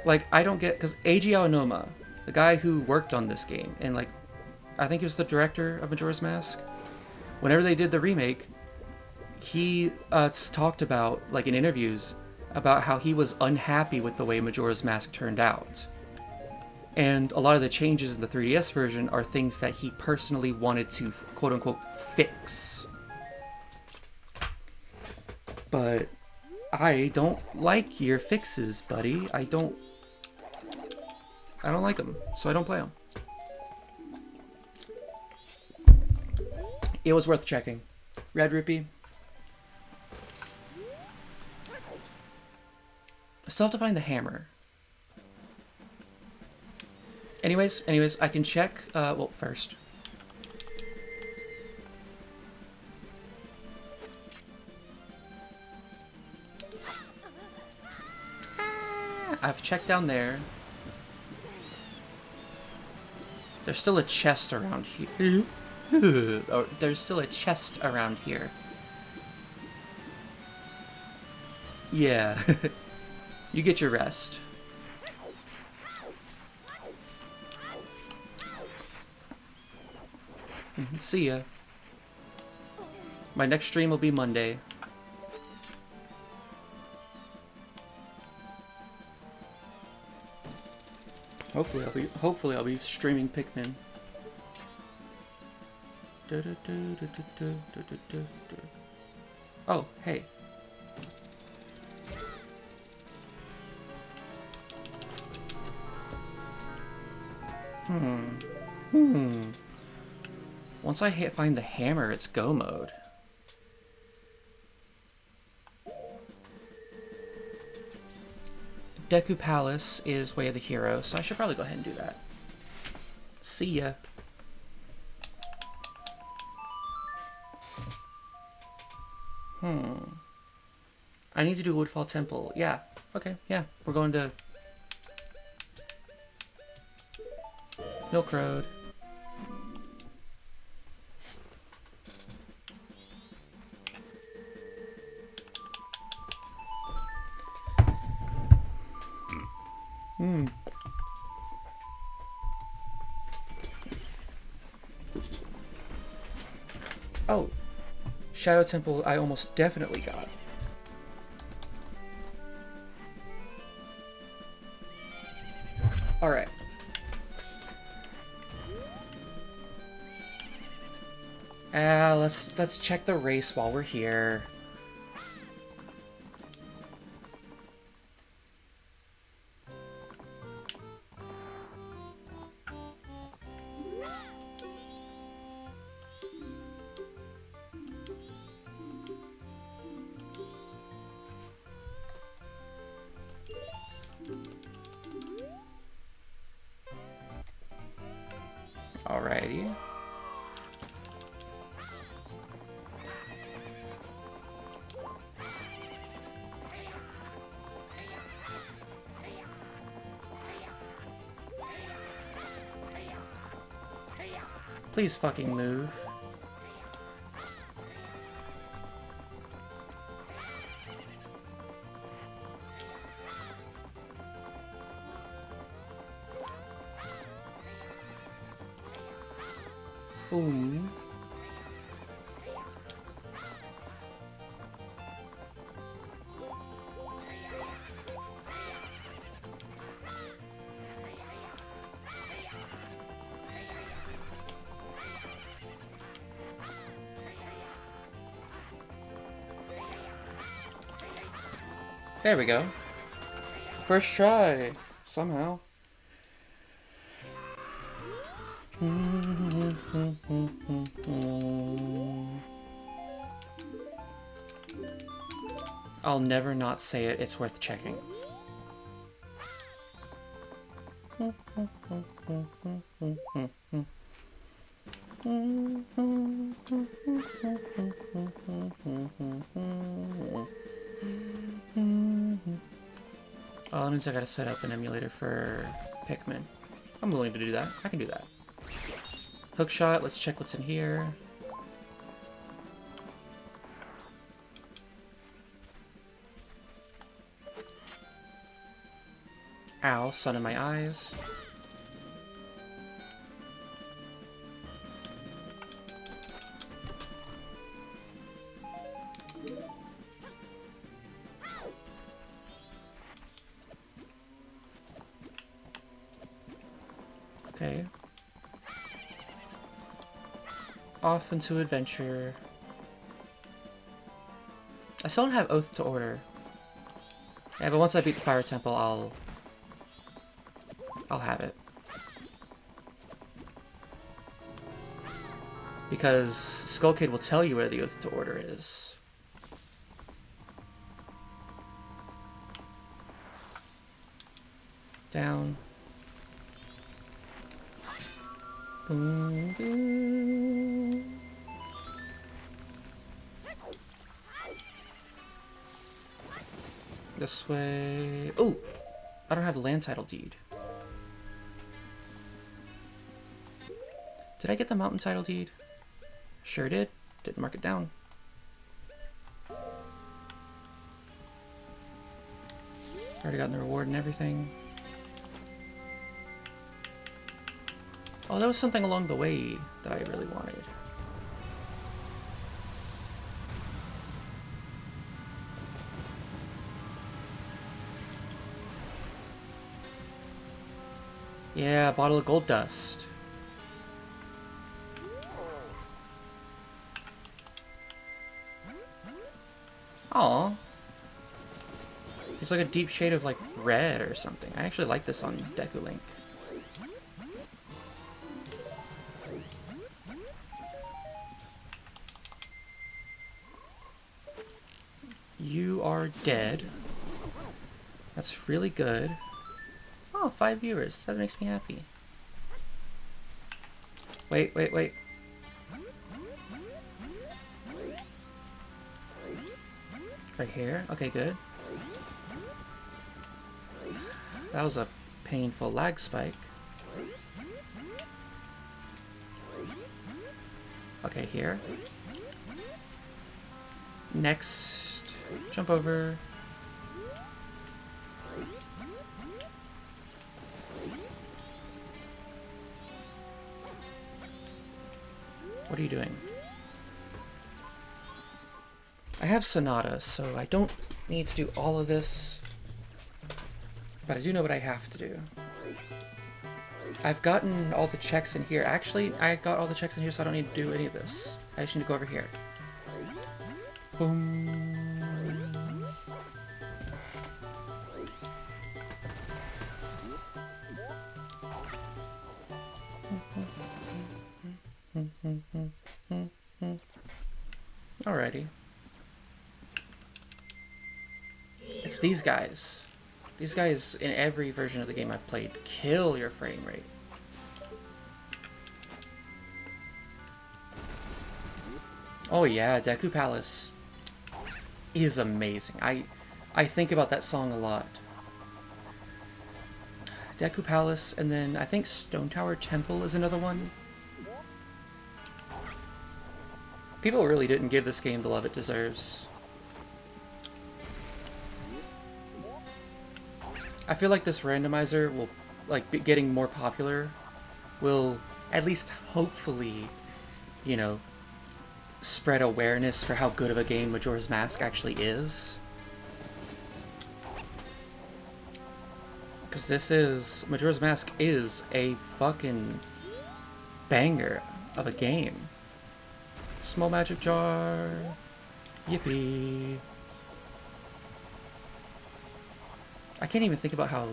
Like, I don't get, because Eiji Aonuma, the guy who worked on this game, and like, I think he was the director of Majora's Mask, whenever they did the remake, he talked about, like in interviews, about how he was unhappy with the way Majora's Mask turned out. And a lot of the changes in the 3DS version are things that he personally wanted to, quote-unquote, fix. But I don't like your fixes, buddy. I don't like them, so I don't play them. It was worth checking. Red Rupee. I still have to find the hammer. Anyways, I can check, well, first. I've checked down there. There's still a chest around here. Oh, there's still a chest around here. Yeah. You get your rest. See ya. My next stream will be Monday. Hopefully I'll be streaming Pikmin. Oh, hey. Once I find the hammer, it's go mode. Deku Palace is Way of the Hero, so I should probably go ahead and do that. See ya. I need to do Woodfall Temple. Yeah. Okay, yeah. We're going to Milk Road. Oh, Shadow Temple I almost definitely got. All right. Let's check the race while we're here. Alrighty. Please fucking move. Boom. There we go. First try, somehow. I'll never not say it, it's worth checking. Oh, that means I gotta set up an emulator for Pikmin. I'm willing to do that. I can do that. Hookshot, let's check what's in here. Ow, sun in my eyes. Okay. Off into adventure. I still don't have Oath to Order. Yeah, but once I beat the Fire Temple, I'll have it. Because Skull Kid will tell you where the Oath to Order is. Down. Boom, boom. This way. Oh! I don't have the land title deed. Did I get the mountain title deed? Sure did. Didn't mark it down. Already gotten the reward and everything. Oh, that was something along the way that I really wanted. Yeah, a bottle of gold dust. Aw. It's like a deep shade of like red or something. I actually like this on Deku Link. You are dead. That's really good. Oh, 5 viewers. That makes me happy. Wait, wait, wait. Right here. Okay, good. That was a painful lag spike. Okay, here. Next, jump over. What are you doing? I have Sonata, so I don't need to do all of this, but I do know what I have to do. I've gotten all the checks in here. Actually, I got all the checks in here, so I don't need to do any of this. I just need to go over here. Boom. Alrighty. It's these guys. These guys, in every version of the game I've played, kill your frame rate. Oh yeah, Deku Palace is amazing. I think about that song a lot. Deku Palace, and then I think Stone Tower Temple is another one. People really didn't give this game the love it deserves. I feel like this randomizer will, like, be getting more popular, will at least hopefully, you know, spread awareness for how good of a game Majora's Mask actually is. Because Majora's Mask is a fucking banger of a game. Small magic jar. Yippee. I can't even think about how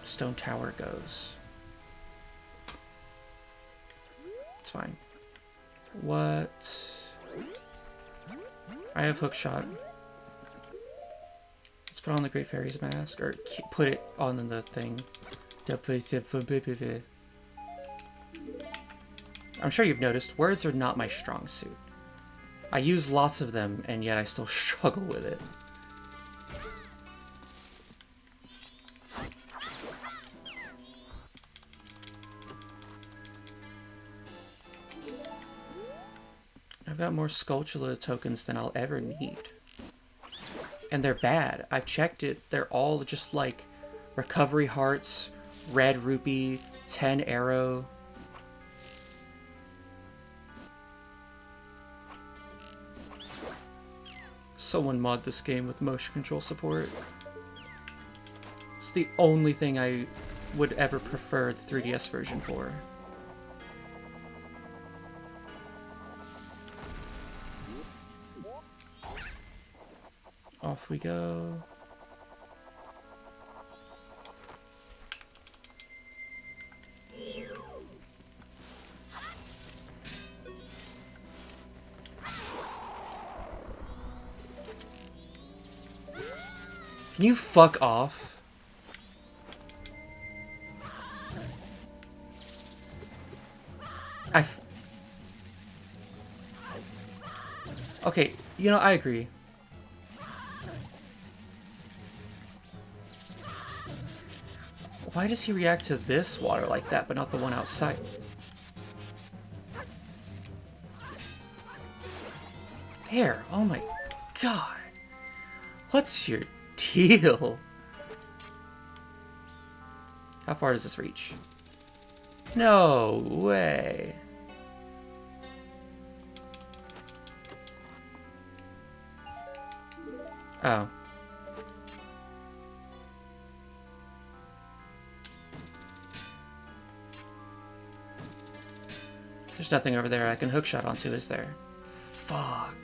Stone Tower goes. It's fine. What? I have hookshot. Let's put on the Great Fairy's mask, or put it on the thing. I'm sure you've noticed, words are not my strong suit. I use lots of them, and yet I still struggle with it. I've got more Skulltula tokens than I'll ever need. And they're bad. I've checked it. They're all just like recovery hearts, red rupee, 10 arrow. Someone mod this game with motion control support. It's the only thing I would ever prefer the 3DS version for. Off we go. Can you fuck off? Okay, you know, I agree. Why does he react to this water like that, but not the one outside? There, oh my god. What's your deal? How far does this reach? No way. Oh. There's nothing over there I can hookshot onto, is there? Fuck.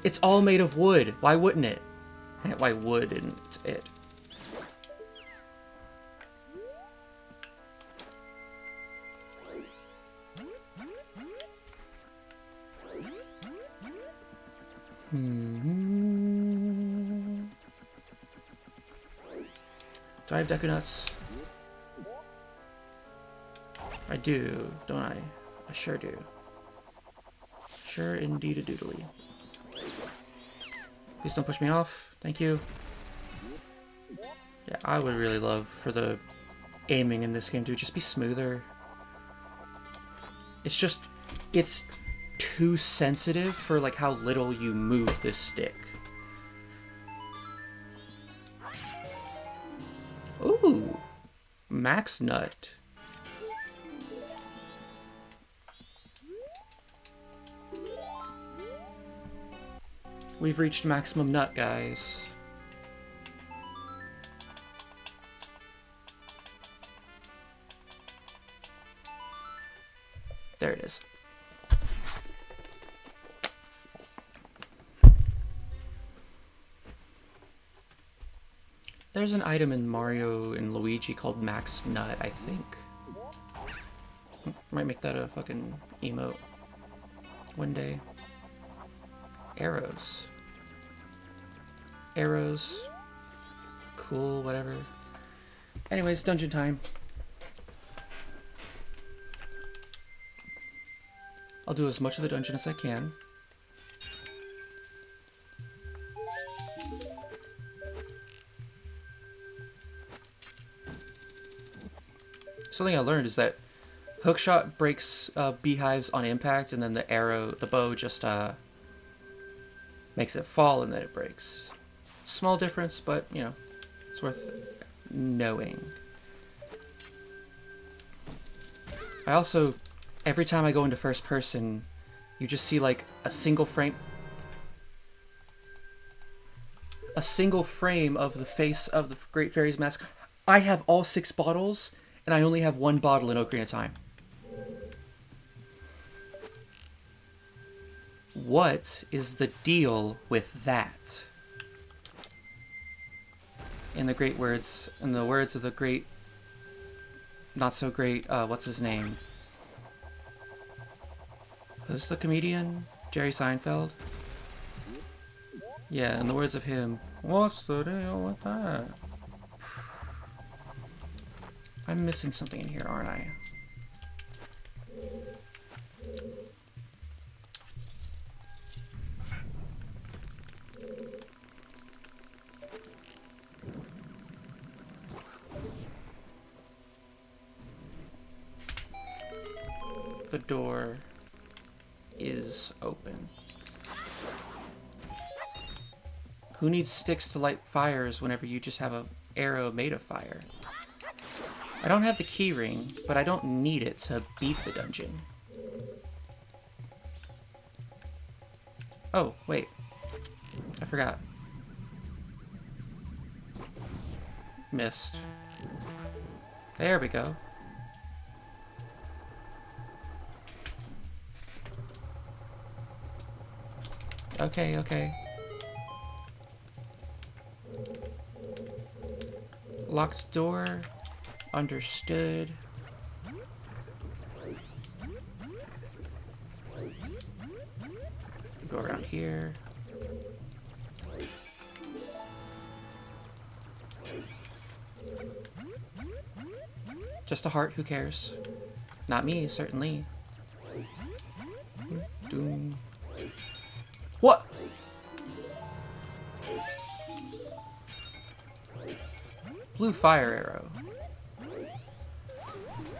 It's all made of wood. Why wouldn't it? Why wouldn't it? Do I have Deku Nuts? I do, don't I? I sure do. Sure indeed a doodly. Please don't push me off. Thank you. Yeah, I would really love for the aiming in this game to just be smoother. It's just, it's too sensitive for like how little you move this stick. Ooh, max nut. We've reached maximum nut, guys. There it is. There's an item in Mario and Luigi called Max Nut, I think. Might make that a fucking emote one day. Arrows. Arrows. Cool, whatever. Anyways, dungeon time. I'll do as much of the dungeon as I can. Something I learned is that hookshot breaks beehives on impact, and then the arrow, the bow, just makes it fall and then it breaks. Small difference, but you know, it's worth knowing. I also, every time I go into first person, you just see like a single frame of the face of the Great Fairy's mask. I have all 6 bottles, and I only have 1 bottle in Ocarina of Time. What is the deal with that? In the words of the great, not so great, what's his name? Who's the comedian? Jerry Seinfeld? Yeah, in the words of him, what's the deal with that? I'm missing something in here, aren't I? The door is open. Who needs sticks to light fires whenever you just have an arrow made of fire? I don't have the key ring, but I don't need it to beat the dungeon. Oh, wait. I forgot. Missed. There we go. Okay, okay. Locked door. Understood. Go around here. Just a heart, who cares? Not me, certainly. Doom. What? Blue fire arrow.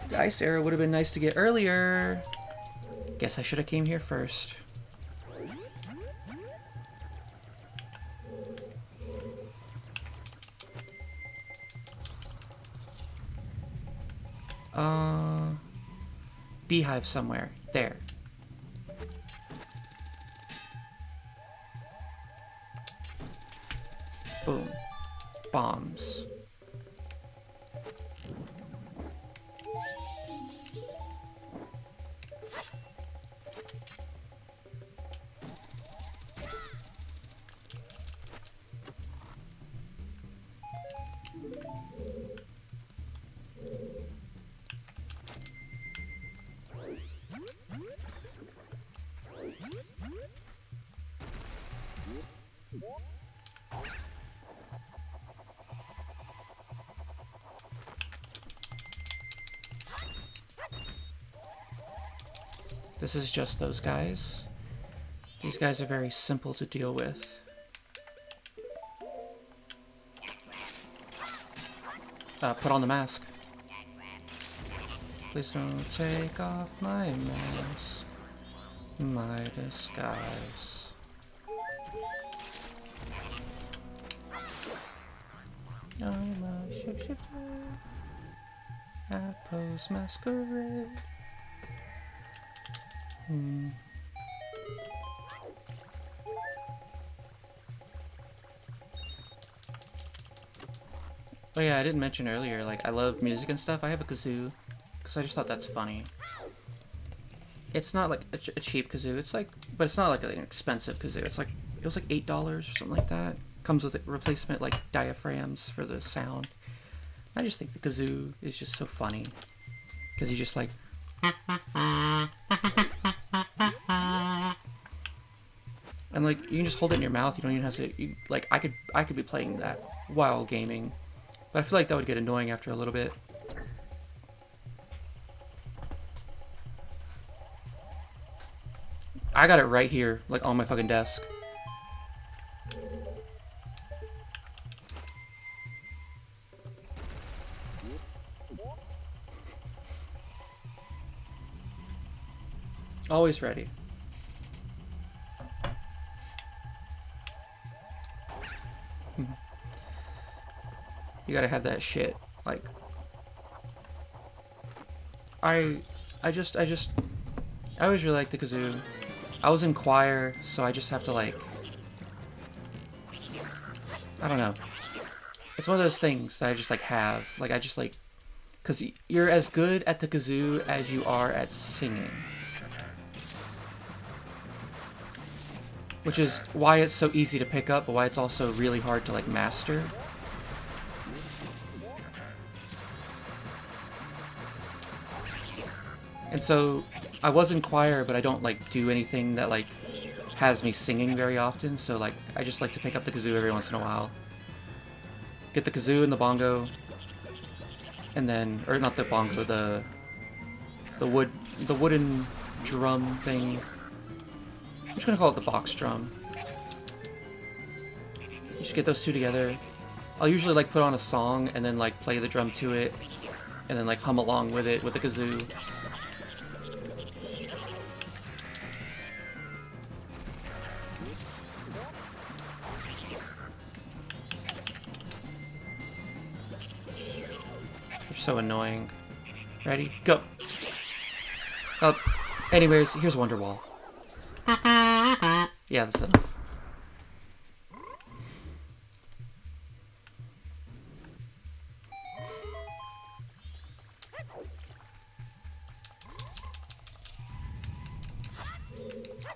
The ice arrow would have been nice to get earlier. Guess I should have came here first. Beehive somewhere. There. Boom. Bombs. This is just those guys. These guys are very simple to deal with. Put on the mask. Please don't take off my mask. My disguise. I'm a shapeshifter. I pose masquerade. Oh yeah, I didn't mention earlier, like, I love music and stuff. I have a kazoo, because I just thought that's funny. It's not like a cheap kazoo, it's like, but it's not like an expensive kazoo. It's like, it was like $8 or something like that. Comes with replacement, like, diaphragms for the sound. I just think the kazoo is just so funny, because you just like... And like, you can just hold it in your mouth, you don't even have to, like, I could be playing that while gaming. But I feel like that would get annoying after a little bit. I got it right here, like on my fucking desk. Always ready. You gotta have that shit. Like, I always really liked the kazoo. I was in choir, so I just have to, like, I don't know. It's one of those things that I just, like, have. Like, I just, like, because you're as good at the kazoo as you are at singing. Which is why it's so easy to pick up, but why it's also really hard to, like, master. And so, I was in choir, but I don't, like, do anything that, like, has me singing very often, so, like, I just like to pick up the kazoo every once in a while. Get the kazoo and the bongo, and then, or not the bongo, the wooden drum thing. I'm just gonna call it the box drum. You just get those two together. I'll usually, like, put on a song, and then, like, play the drum to it, and then, like, hum along with it with the kazoo. So annoying. Ready? Go! Oh, anyways, here's Wonderwall. Yeah, that's enough.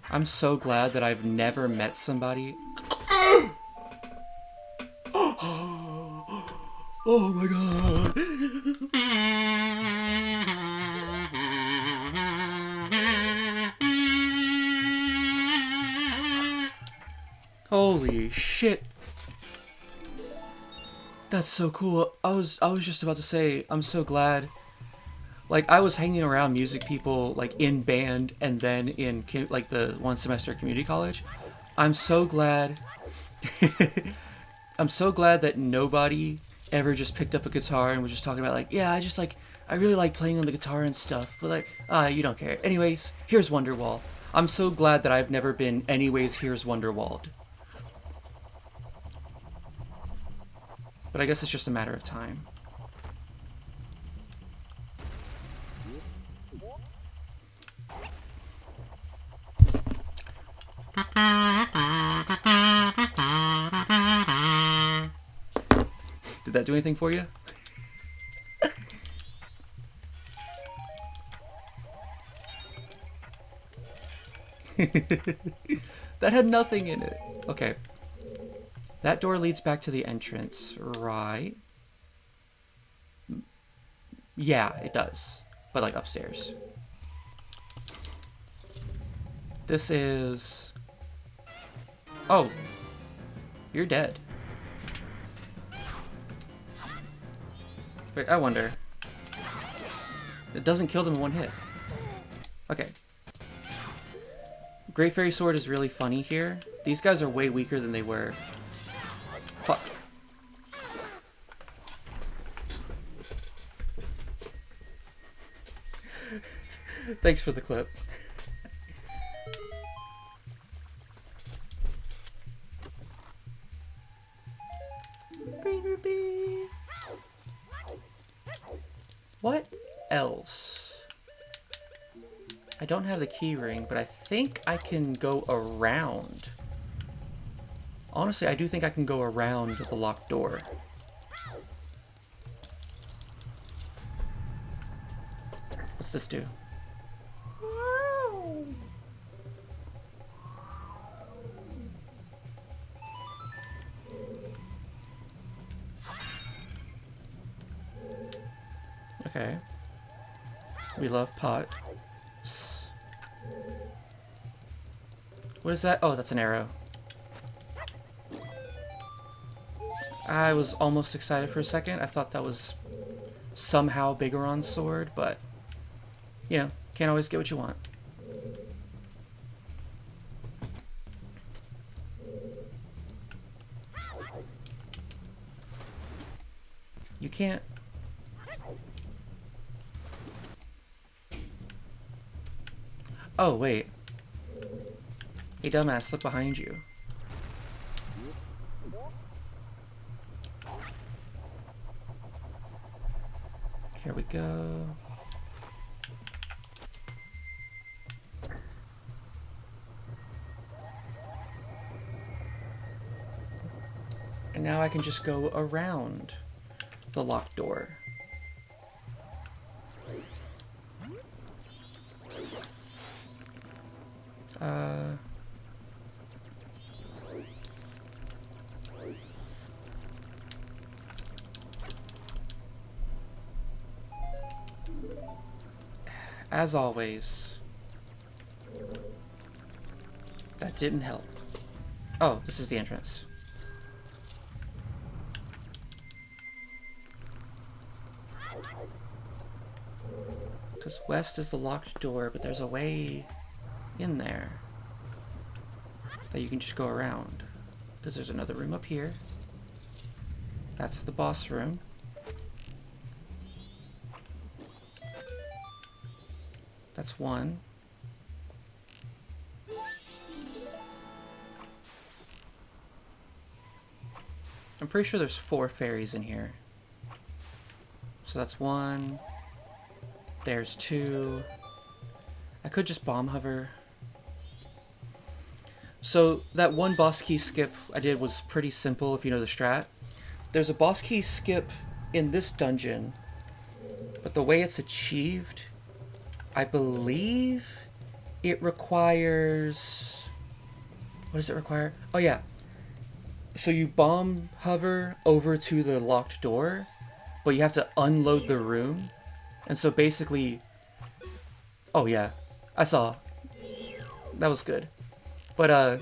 I'm so glad that I've never met somebody... Oh my god! Holy shit! That's so cool. I was just about to say, I'm so glad. Like, I was hanging around music people, like, in band and then in, like, the one semester at community college. I'm so glad. I'm so glad that nobody ever just picked up a guitar and was just talking about, like, yeah, I really like playing on the guitar and stuff, but, like, you don't care. Anyways, here's Wonderwall. I'm so glad that I've never been, anyways, here's Wonderwalled. But I guess it's just a matter of time. Did that do anything for you? That had nothing in it. Okay. That door leads back to the entrance, right? Yeah, it does. But, like, upstairs. This is... Oh. You're dead. Wait, I wonder. It doesn't kill them in one hit. Okay. Great Fairy Sword is really funny here. These guys are way weaker than they were. Fuck. Thanks for the clip. Green rupee. What else? I don't have the key ring, but I think I can go around. Honestly, I do think I can go around the locked door. What's this do? Okay. We love pot. What is that? Oh, that's an arrow. I was almost excited for a second. I thought that was somehow Bigoron's sword, but, you know, can't always get what you want. You can't... Oh, wait. Hey, dumbass, look behind you. Here we go. And now I can just go around the locked door. As always, that didn't help. Oh, this is the entrance. Because west is the locked door, but there's a way in there that you can just go around. Because there's another room up here. That's the boss room. That's one. I'm pretty sure there's 4 fairies in here. So that's 1. There's 2. I could just bomb hover. So that one boss key skip I did was pretty simple if you know the strat. There's a boss key skip in this dungeon, but the way it's achieved, I believe it requires... What does it require? Oh yeah. So you bomb hover over to the locked door, but you have to unload the room. And so basically... Oh yeah, I saw. That was good. But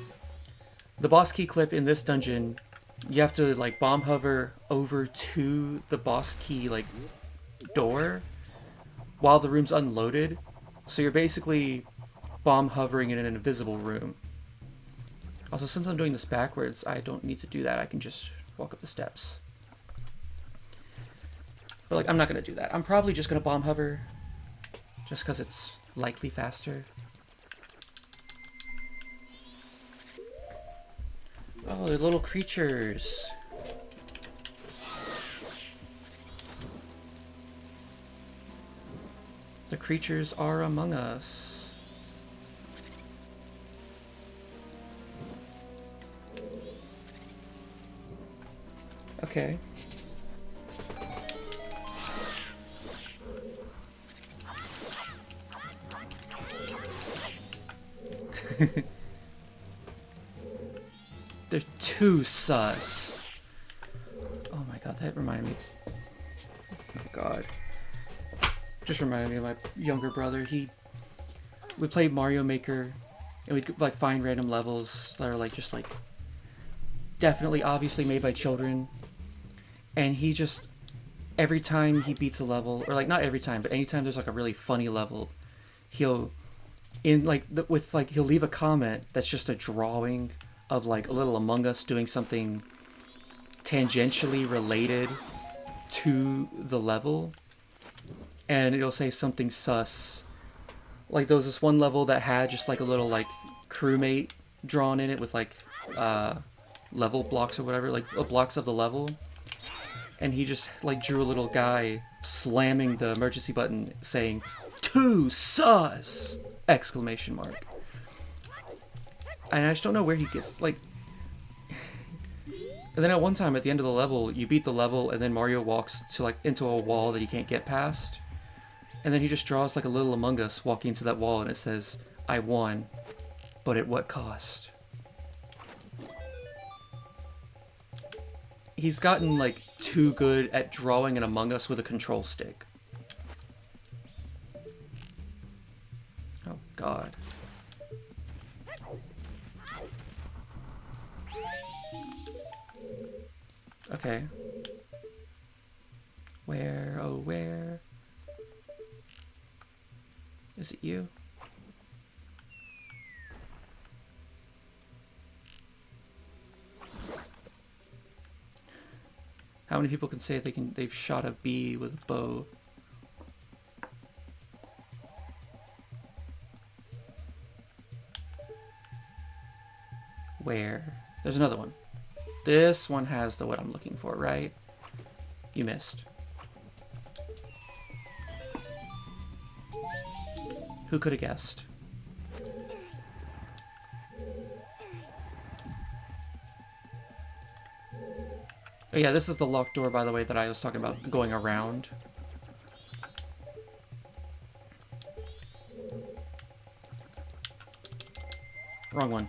the boss key clip in this dungeon, you have to like bomb hover over to the boss key like door while the room's unloaded. So you're basically bomb hovering in an invisible room. Also, since I'm doing this backwards, I don't need to do that. I can just walk up the steps. But like, I'm not gonna do that. I'm probably just gonna bomb hover just because it's likely faster. Oh, they're little creatures. The creatures are among us. Okay. They're too sus. Oh my god, that reminded me. Oh god. Just reminded me of my younger brother. We played Mario Maker, and we'd like find random levels that are like just like definitely obviously made by children. And he just, every time he beats a level, or like not every time, but anytime there's like a really funny level, he'll leave a comment that's just a drawing of like a little Among Us doing something tangentially related to the level, and it'll say something sus Like there was this one level that had just like a little like crewmate drawn in it with like level blocks or whatever, like blocks of the level, and he just like drew a little guy slamming the emergency button saying "Too sus!" exclamation mark. And I just don't know where he gets like. And then at one time at the end of the level, you beat the level, and then Mario walks to like into a wall that you can't get past, and then he just draws like a little Among Us walking into that wall, and it says, "I won, but at what cost?" He's gotten like too good at drawing an Among Us with a control stick. Oh God. Okay. Where, oh where? Is it you? How many people can say they've shot a bee with a bow? Where? There's another one. This one has the what I'm looking for, right? You missed. Who could have guessed? Oh yeah, this is the locked door, by the way, that I was talking about going around. Wrong one.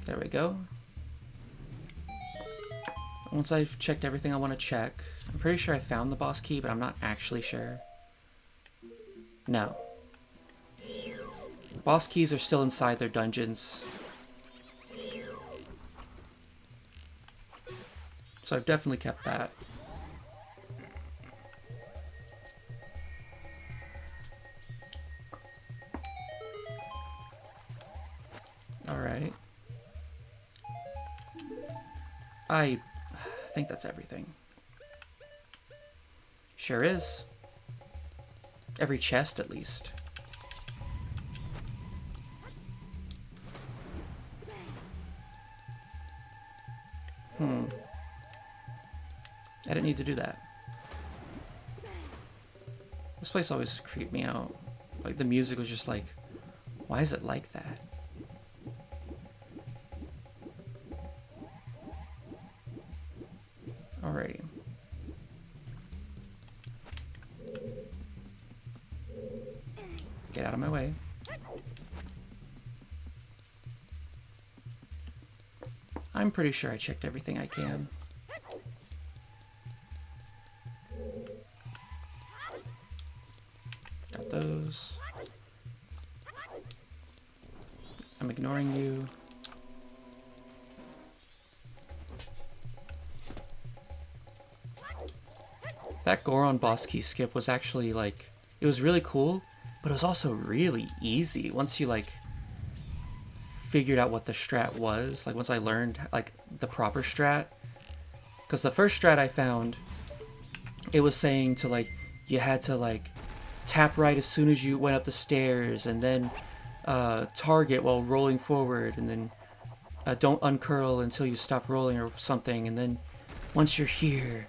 There we go. Once I've checked everything I want to check, I'm pretty sure I found the boss key, but I'm not actually sure. No. Boss keys are still inside their dungeons. So I've definitely kept that. Alright. I think that's everything. Sure is. Every chest, at least. I didn't need to do that. This place always creeped me out. Like, the music was just like, why is it like that? Alrighty. Get out of my way. I'm pretty sure I checked everything I can. Got those. I'm ignoring you. That Goron boss key skip was actually like, it was really cool, but it was also really easy once you like figured out what the strat was. Like once I learned like the proper strat, because the first strat I found, it was saying to like, you had to like tap right as soon as you went up the stairs, and then target while rolling forward, and then don't uncurl until you stop rolling or something, and then once you're here,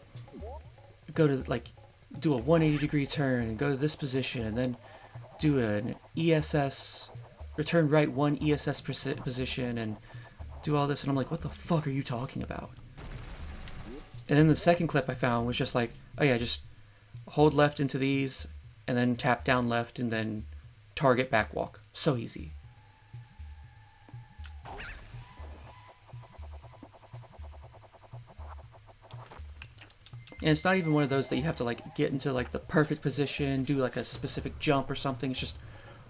go to like do a 180-degree turn and go to this position, and then do an ESS, return right one ESS position, and do all this. And I'm like, what the fuck are you talking about? And then the second clip I found was just like, oh yeah, just hold left into these, and then tap down left, and then target back walk. So easy. And it's not even one of those that you have to like get into like the perfect position, do like a specific jump or something. It's just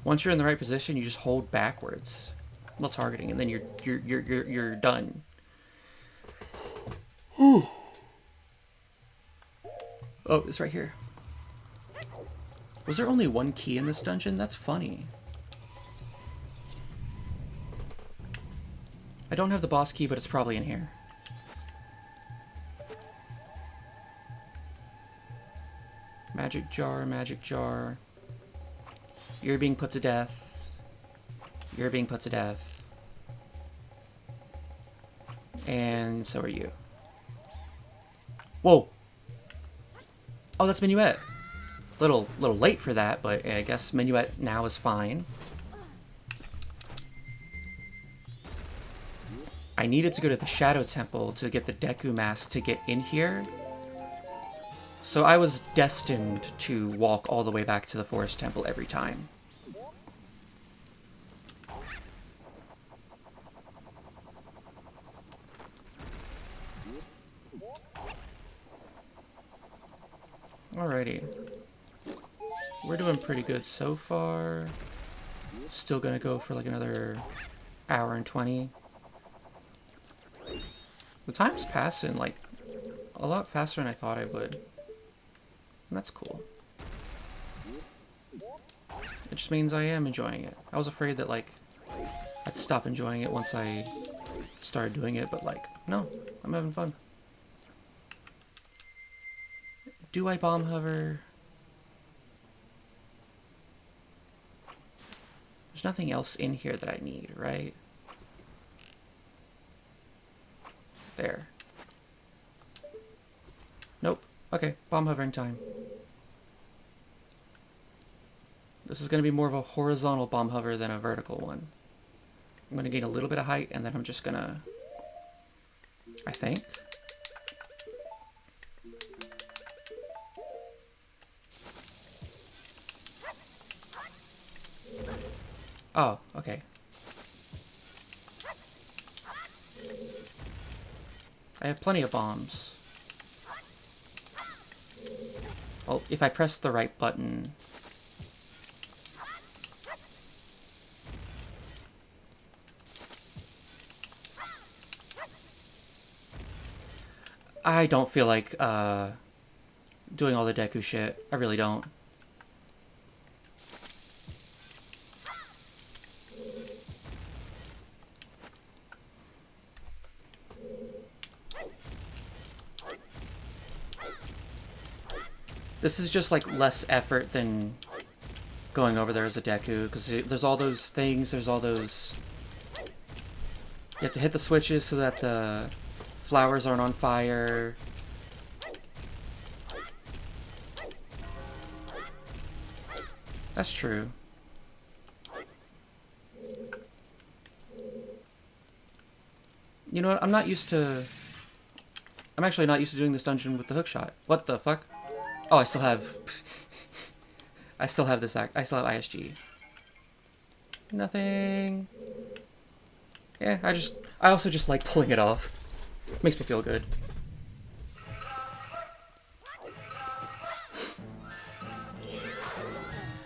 once you're in the right position, you just hold backwards while targeting, and then you're done. Oh, it's right here. Was there only one key in this dungeon? That's funny. I don't have the boss key, but it's probably in here. Magic jar, magic jar. You're being put to death. You're being put to death. And so are you. Whoa! Oh, that's Minuet. Little late for that, but I guess Minuet now is fine. I needed to go to the Shadow Temple to get the Deku Mask to get in here. So I was destined to walk all the way back to the Forest Temple every time. Alrighty. We're doing pretty good so far. Still gonna go for like another hour and 20. The time's passing like a lot faster than I thought I would. And that's cool. It just means I am enjoying it. I was afraid that like I'd stop enjoying it once I started doing it, but like, no, I'm having fun. Do I bomb hover? There's nothing else in here that I need, right? There. Nope. Okay, bomb hovering time. This is going to be more of a horizontal bomb hover than a vertical one. I'm going to gain a little bit of height, and then I'm just going to... I think. Oh, okay. I have plenty of bombs. Well, if I press the right button... I don't feel like doing all the Deku shit. I really don't. This is just like less effort than going over there as a Deku, because there's all those things, there's all those... You have to hit the switches so that the flowers aren't on fire. That's true. You know what, I'm not used to... I'm actually not used to doing this dungeon with the hookshot. What the fuck? Oh, I still have... I still have this I still have ISG. Nothing. Yeah, I also just like pulling it off. Makes me feel good.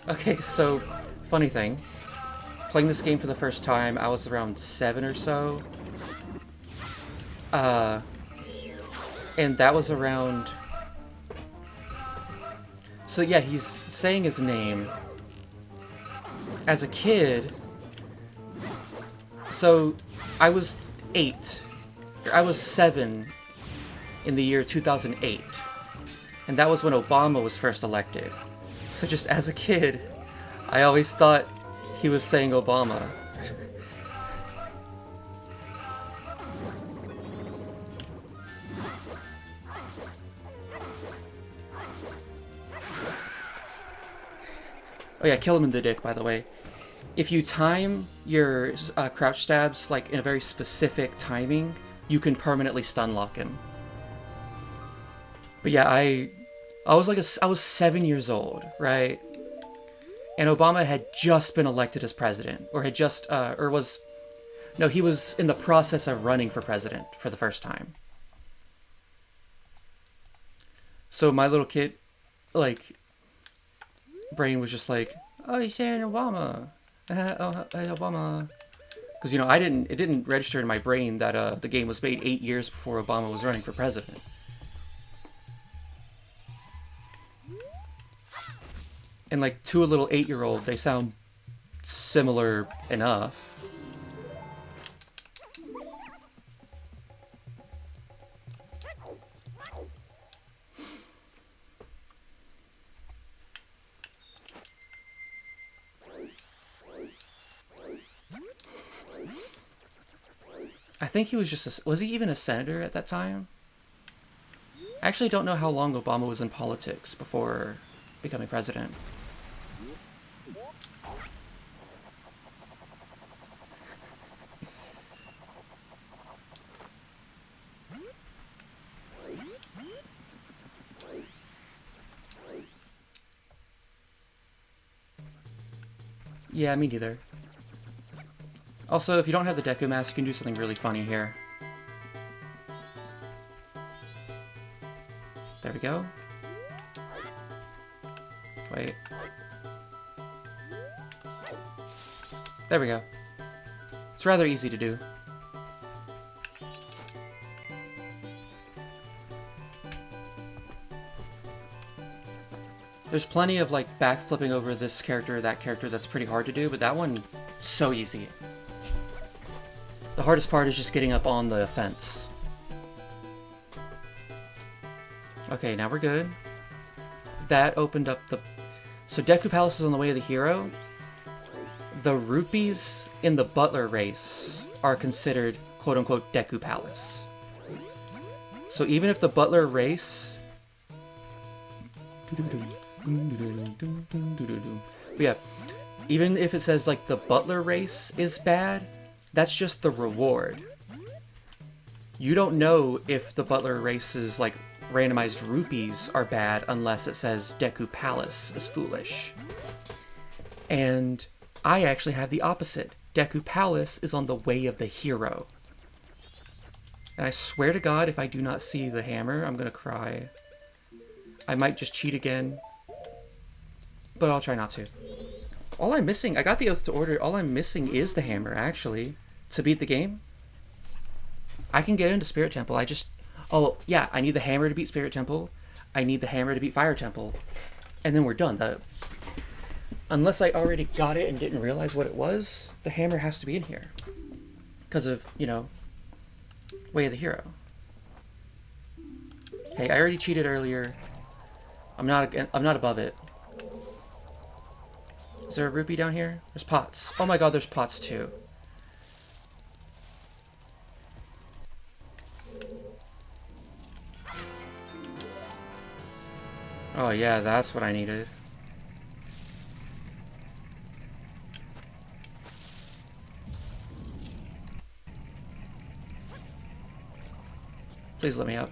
Okay, so, funny thing. Playing this game for the first time, I was around 7 or so. And that was around... So yeah, he's saying his name. As a kid... So, I was 8. I was 7 in the year 2008. And that was when Obama was first elected. So just as a kid, I always thought he was saying Obama. Oh yeah, kill him in the dick, by the way. If you time your crouch stabs like in a very specific timing, you can permanently stun lock him. But yeah, I was 7 years old, right? And Obama had just been elected as president, or had just no, he was in the process of running for president for the first time. So my little kid, like, brain was just like, oh, he's saying Obama. Oh, hey, Obama. Because, you know, it didn't register in my brain that the game was made 8 years before Obama was running for president. And, like, to a little 8-year-old, they sound similar enough. think he was just was he even a senator at that time? I actually don't know how long Obama was in politics before becoming president. Yeah, me neither. Also, if you don't have the Deku mask, you can do something really funny here. There we go. Wait. There we go. It's rather easy to do. There's plenty of like backflipping over this character or that character that's pretty hard to do, but that one, so easy. The hardest part is just getting up on the fence. Okay, now we're good. That opened up the... So Deku Palace is on the way of the hero. The rupees in the Butler race are considered quote-unquote Deku Palace. So even if the Butler race... But yeah, even if it says like the Butler race is bad, that's just the reward. You don't know if the Butler race's like randomized rupees are bad unless it says Deku Palace is foolish. And I actually have the opposite. Deku Palace is on the way of the hero. And I swear to God, if I do not see the hammer, I'm gonna cry. I might just cheat again, but I'll try not to. All I'm missing, I got the Oath to Order, all I'm missing is the hammer, actually, to beat the game. I can get into Spirit Temple, I just... Oh, yeah, I need the hammer to beat Spirit Temple. I need the hammer to beat Fire Temple. And then we're done. Unless I already got it and didn't realize what it was, the hammer has to be in here. Because of, you know, Way of the Hero. Hey, I already cheated earlier. I'm not above it. Is there a rupee down here? There's pots. Oh my god, there's pots too. Oh yeah, that's what I needed. Please let me up.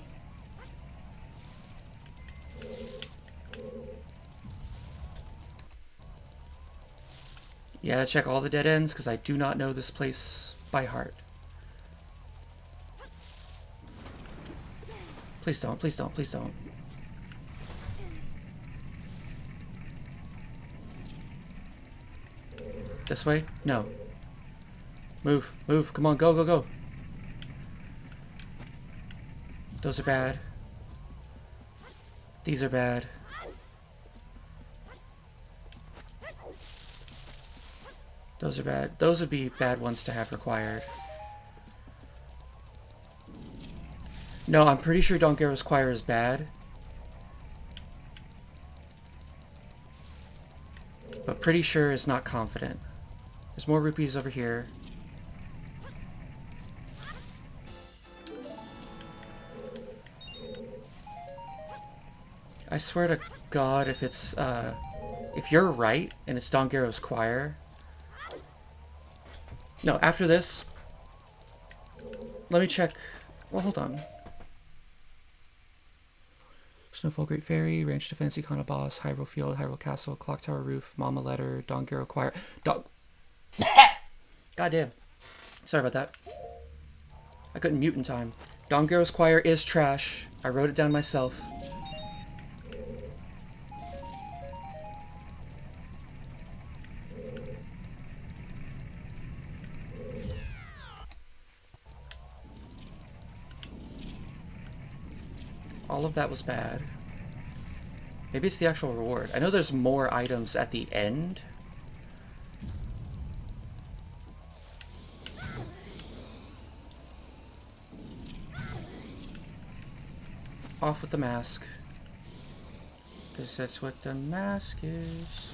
You gotta check all the dead ends, because I do not know this place by heart. Please don't, please don't, please don't. This way? No. Move, move, come on, go, go, go. Those are bad. These are bad. Those are bad. Those would be bad ones to have required. No, I'm pretty sure Dongero's Choir is bad. But pretty sure is not confident. There's more rupees over here. I swear to God, if it's, if you're right, and it's Dongero's Choir... No, after this, let me check. Well, hold on. Snowfall Great Fairy, Ranch Defense, Econa Boss, Hyrule Field, Hyrule Castle, Clock Tower Roof, Mama Letter, Dongero Choir. Goddamn. Sorry about that. I couldn't mute in time. Dongero's Choir is trash. I wrote it down myself. All of that was bad. Maybe it's the actual reward. I know there's more items at the end. Off with the mask. Because that's what the mask is.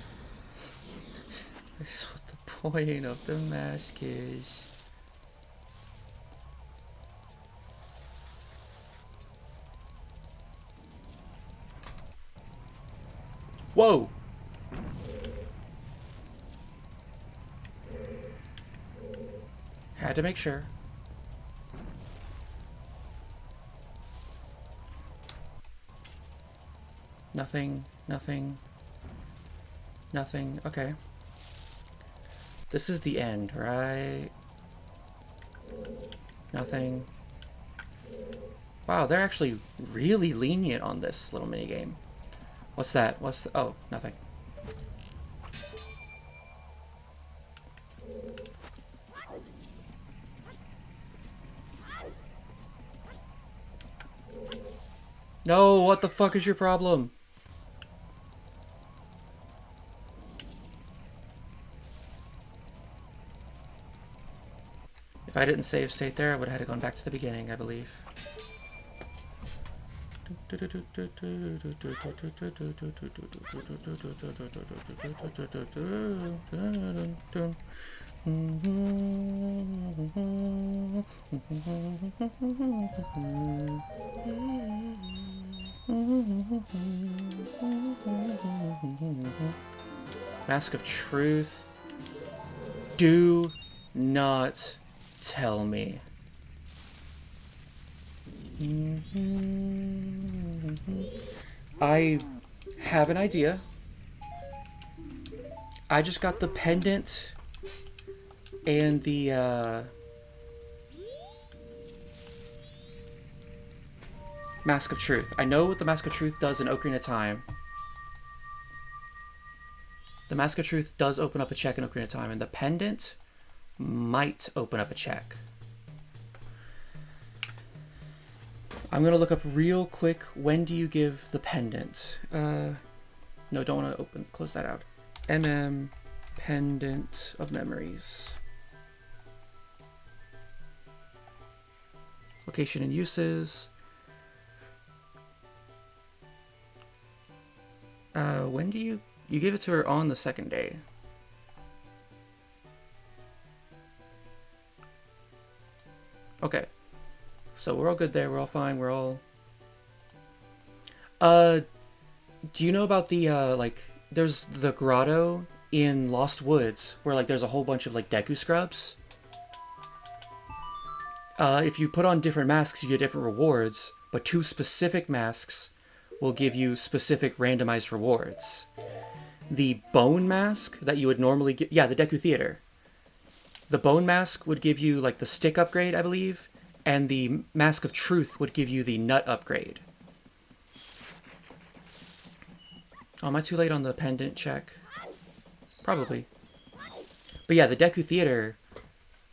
That's what the point of the mask is. Whoa! Had to make sure. Nothing, nothing, nothing. Okay. This is the end, right? Nothing. Wow, they're actually really lenient on this little mini game. What's that? What's the, oh, nothing. No, what the fuck is your problem? If I didn't save state there, I would have had to gone back to the beginning, I believe. Mask of Truth. Do not tell me. I have an idea. I just got the pendant and the Mask of Truth. I know what the Mask of Truth does in Ocarina of Time. The Mask of Truth does open up a check in Ocarina of Time, and the pendant might open up a check. I'm gonna look up real quick. When do you give the pendant? No, don't want to close that out. MM Pendant of Memories. Location and uses. When do you give it to her on the second day? Okay. So we're all good there, we're all fine, we're all... do you know about the, like, there's the grotto in Lost Woods, where, like, there's a whole bunch of, like, Deku scrubs? If you put on different masks, you get different rewards, but 2 specific masks will give you specific randomized rewards. The bone mask that you would normally get... Yeah, the Deku Theater. The bone mask would give you, like, the stick upgrade, I believe, and the Mask of Truth would give you the nut upgrade. Oh, am I too late on the pendant check? Probably. But yeah, the Deku Theater,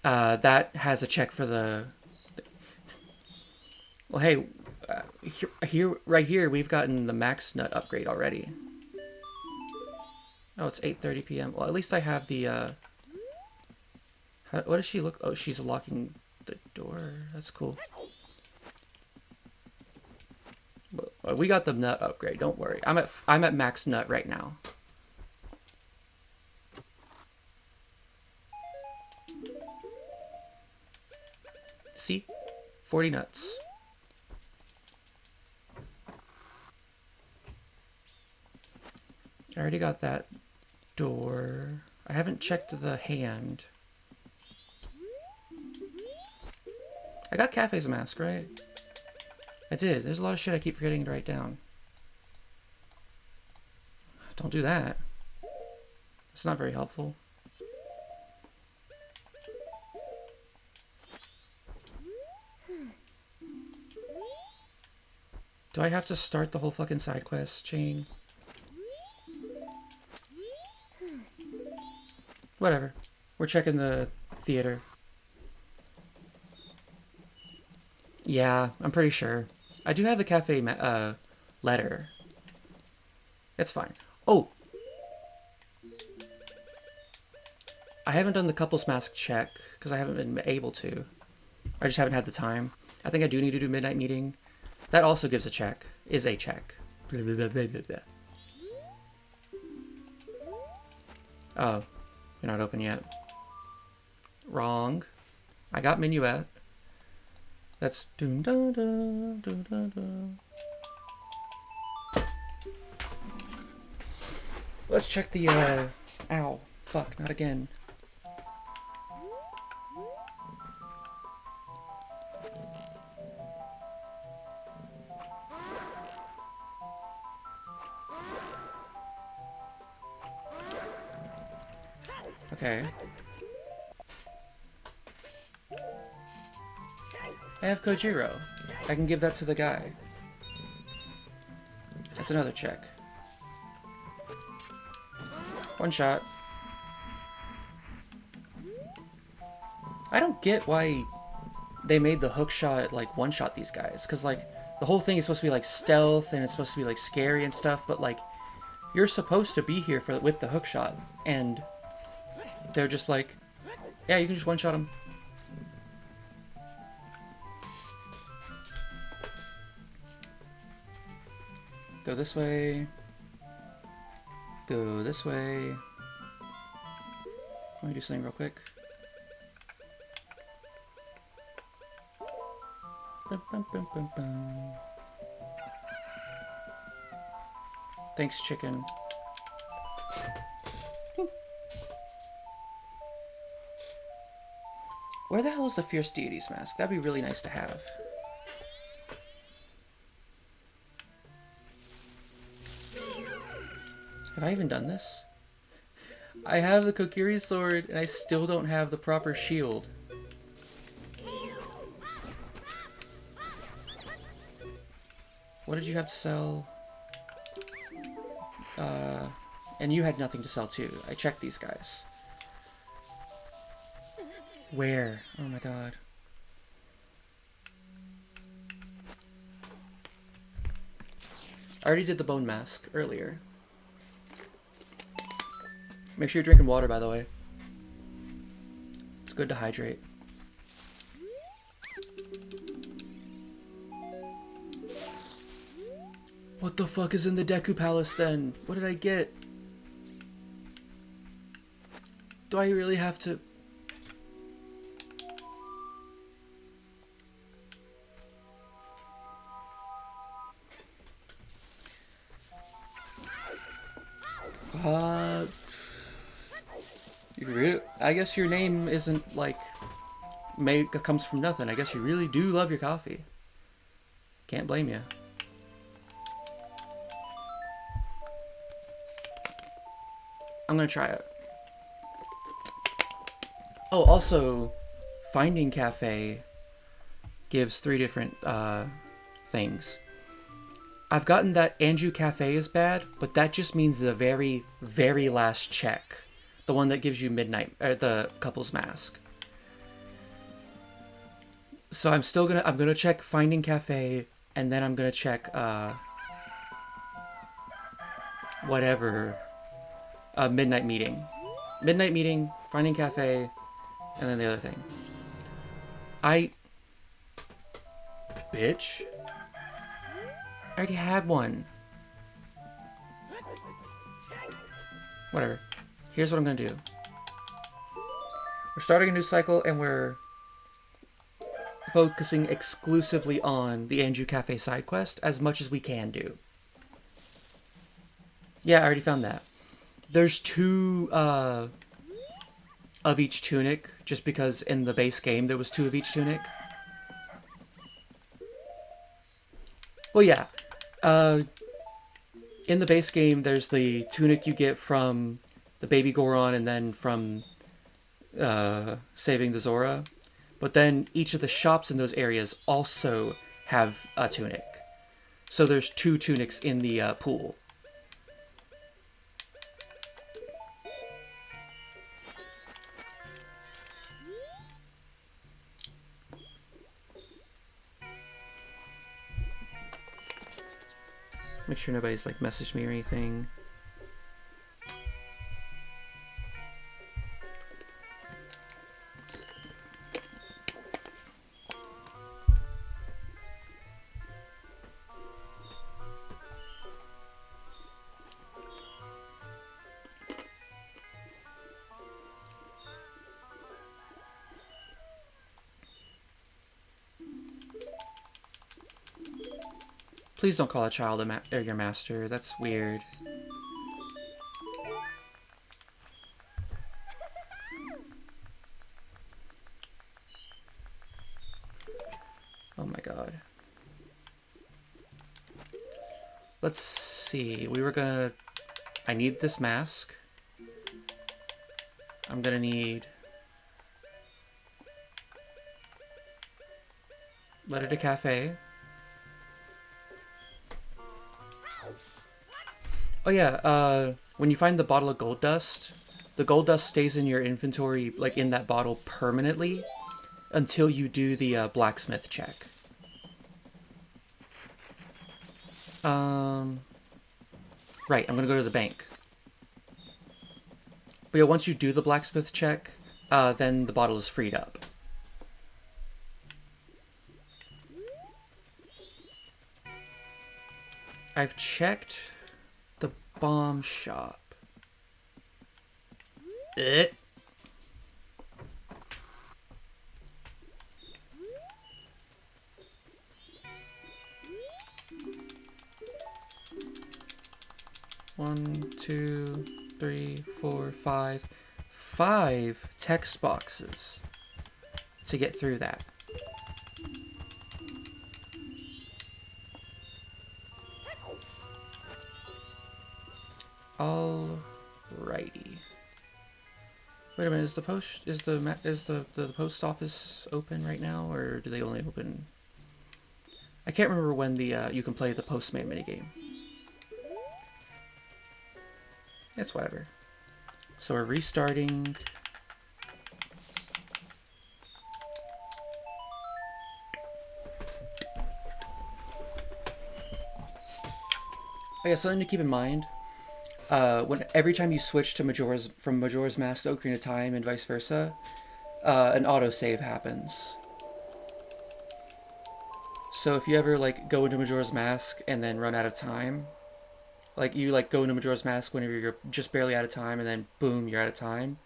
that has a check for the... Well, hey, right here, we've gotten the max nut upgrade already. Oh, it's 8:30 p.m. Well, at least I have the, what does she look... Oh, she's locking the door. That's cool. But we got the nut upgrade. Don't worry. I'm at max nut right now. See? 40 nuts. I already got that door. I haven't checked the hand. I got Cafe's mask, right? I did. There's a lot of shit I keep forgetting to write down. Don't do that. It's not very helpful. Do I have to start the whole fucking side quest chain? Whatever. We're checking the theater. Yeah, I'm pretty sure. I do have the cafe letter. It's fine. Oh! I haven't done the couples mask check, because I haven't been able to. I just haven't had the time. I think I do need to do midnight meeting. That also gives a check. Is a check. Blah, blah, blah, blah, blah. Oh. You're not open yet. Wrong. I got Minuet. That's dun dun dun dun dun dun. Let's check the, ow. Fuck, not again. Okay. I have Kojiro. I can give that to the guy. That's another check. One shot. I don't get why they made the hook shot, like, one-shot these guys. Because, like, the whole thing is supposed to be, like, stealth, and it's supposed to be, like, scary and stuff, but, like, you're supposed to be here with the hook shot. And they're just like, yeah, you can just one-shot him. Go this way. Go this way. Let me do something real quick. Bum, bum, bum, bum, bum. Thanks, chicken. Where the hell is the Fierce Deities mask? That'd be really nice to have. Have I even done this? I have the Kokiri sword, and I still don't have the proper shield. What did you have to sell? And you had nothing to sell too. I checked these guys. Where? Oh my god. I already did the bone mask earlier. Make sure you're drinking water, by the way. It's good to hydrate. What the fuck is in the Deku Palace then? What did I get? Do I really have to... I guess your name isn't like comes from nothing. I guess you really do love your coffee. Can't blame you. I'm gonna try it. Oh, also, Finding Cafe gives 3 different things. I've gotten that Anju Cafe is bad, but that just means the very, very last check. The one that gives you the couple's mask. So I'm gonna check Finding Cafe, and then I'm gonna check, whatever, Midnight Meeting. Midnight Meeting, Finding Cafe, and then the other thing. Bitch. I already had one. Whatever. Here's what I'm gonna do. We're starting a new cycle, and we're focusing exclusively on the Anju Cafe side quest as much as we can do. Yeah, I already found that. There's 2 of each tunic, just because in the base game there was 2 of each tunic. Well, yeah. In the base game, there's the tunic you get from the baby Goron and then from saving the Zora. But then each of the shops in those areas also have a tunic. So there's 2 tunics in the pool. Make sure nobody's like messaged me or anything. Please don't call a child your master. That's weird. my god. Let's see. We were gonna... I need this mask. I'm gonna need... Letter to Cafe. Oh yeah, when you find the bottle of gold dust, the gold dust stays in your inventory, like in that bottle permanently, until you do the blacksmith check. Right, I'm gonna go to the bank. But yeah, once you do the blacksmith check, then the bottle is freed up. I've checked the bomb shop. 1, 2, 3, 4, 5. 5 text boxes to get through that. Alrighty. Wait a minute, is the post office open right now, or do they only open? I can't remember when the you can play the postman minigame. It's whatever. So we're restarting. I guess something to keep in mind. Every time you switch to from Majora's Mask to Ocarina of Time and vice versa, an autosave happens. So if you ever like go into Majora's Mask and then run out of time, like you like go into Majora's Mask whenever you're just barely out of time and then boom, you're out of time,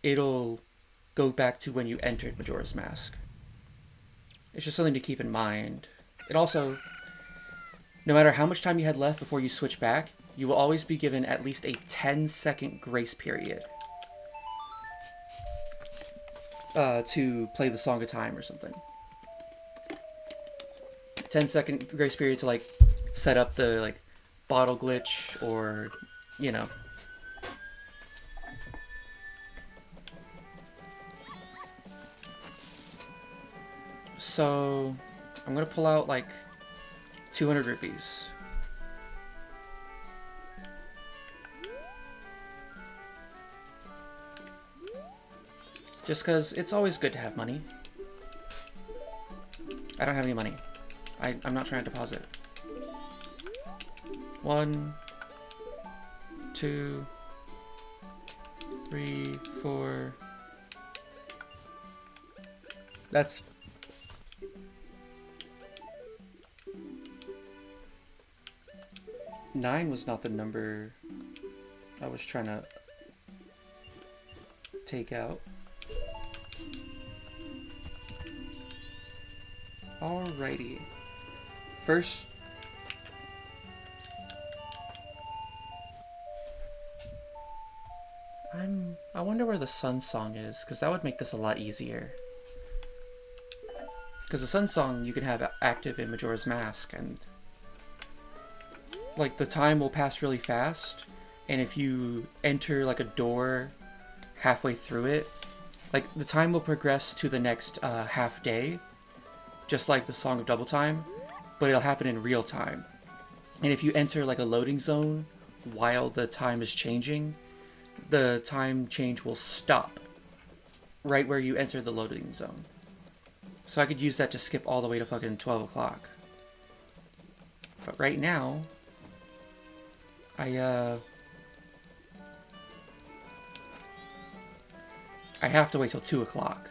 it'll go back to when you entered Majora's Mask. It's just something to keep in mind. It also, no matter how much time you had left before you switch back, you will always be given at least a 10-second grace period to play the Song of Time or something. 10-second grace period to like set up the like bottle glitch, or you know. So I'm gonna pull out like 200 rupees. Just because it's always good to have money. I don't have any money. I'm not trying to deposit. 1, 2, 3, 4. That's... Nine was not the number I was trying to take out. Alrighty. First, I wonder where the Sun Song is, because that would make this a lot easier. Because the Sun Song you can have active in Majora's Mask, and like the time will pass really fast, and if you enter like a door halfway through it, like the time will progress to the next half day, just like the Song of Double Time, but it'll happen in real time. And if you enter like a loading zone while the time is changing, the time change will stop right where you enter the loading zone. So I could use that to skip all the way to fucking 12 o'clock. But right now, I have to wait till 2 o'clock.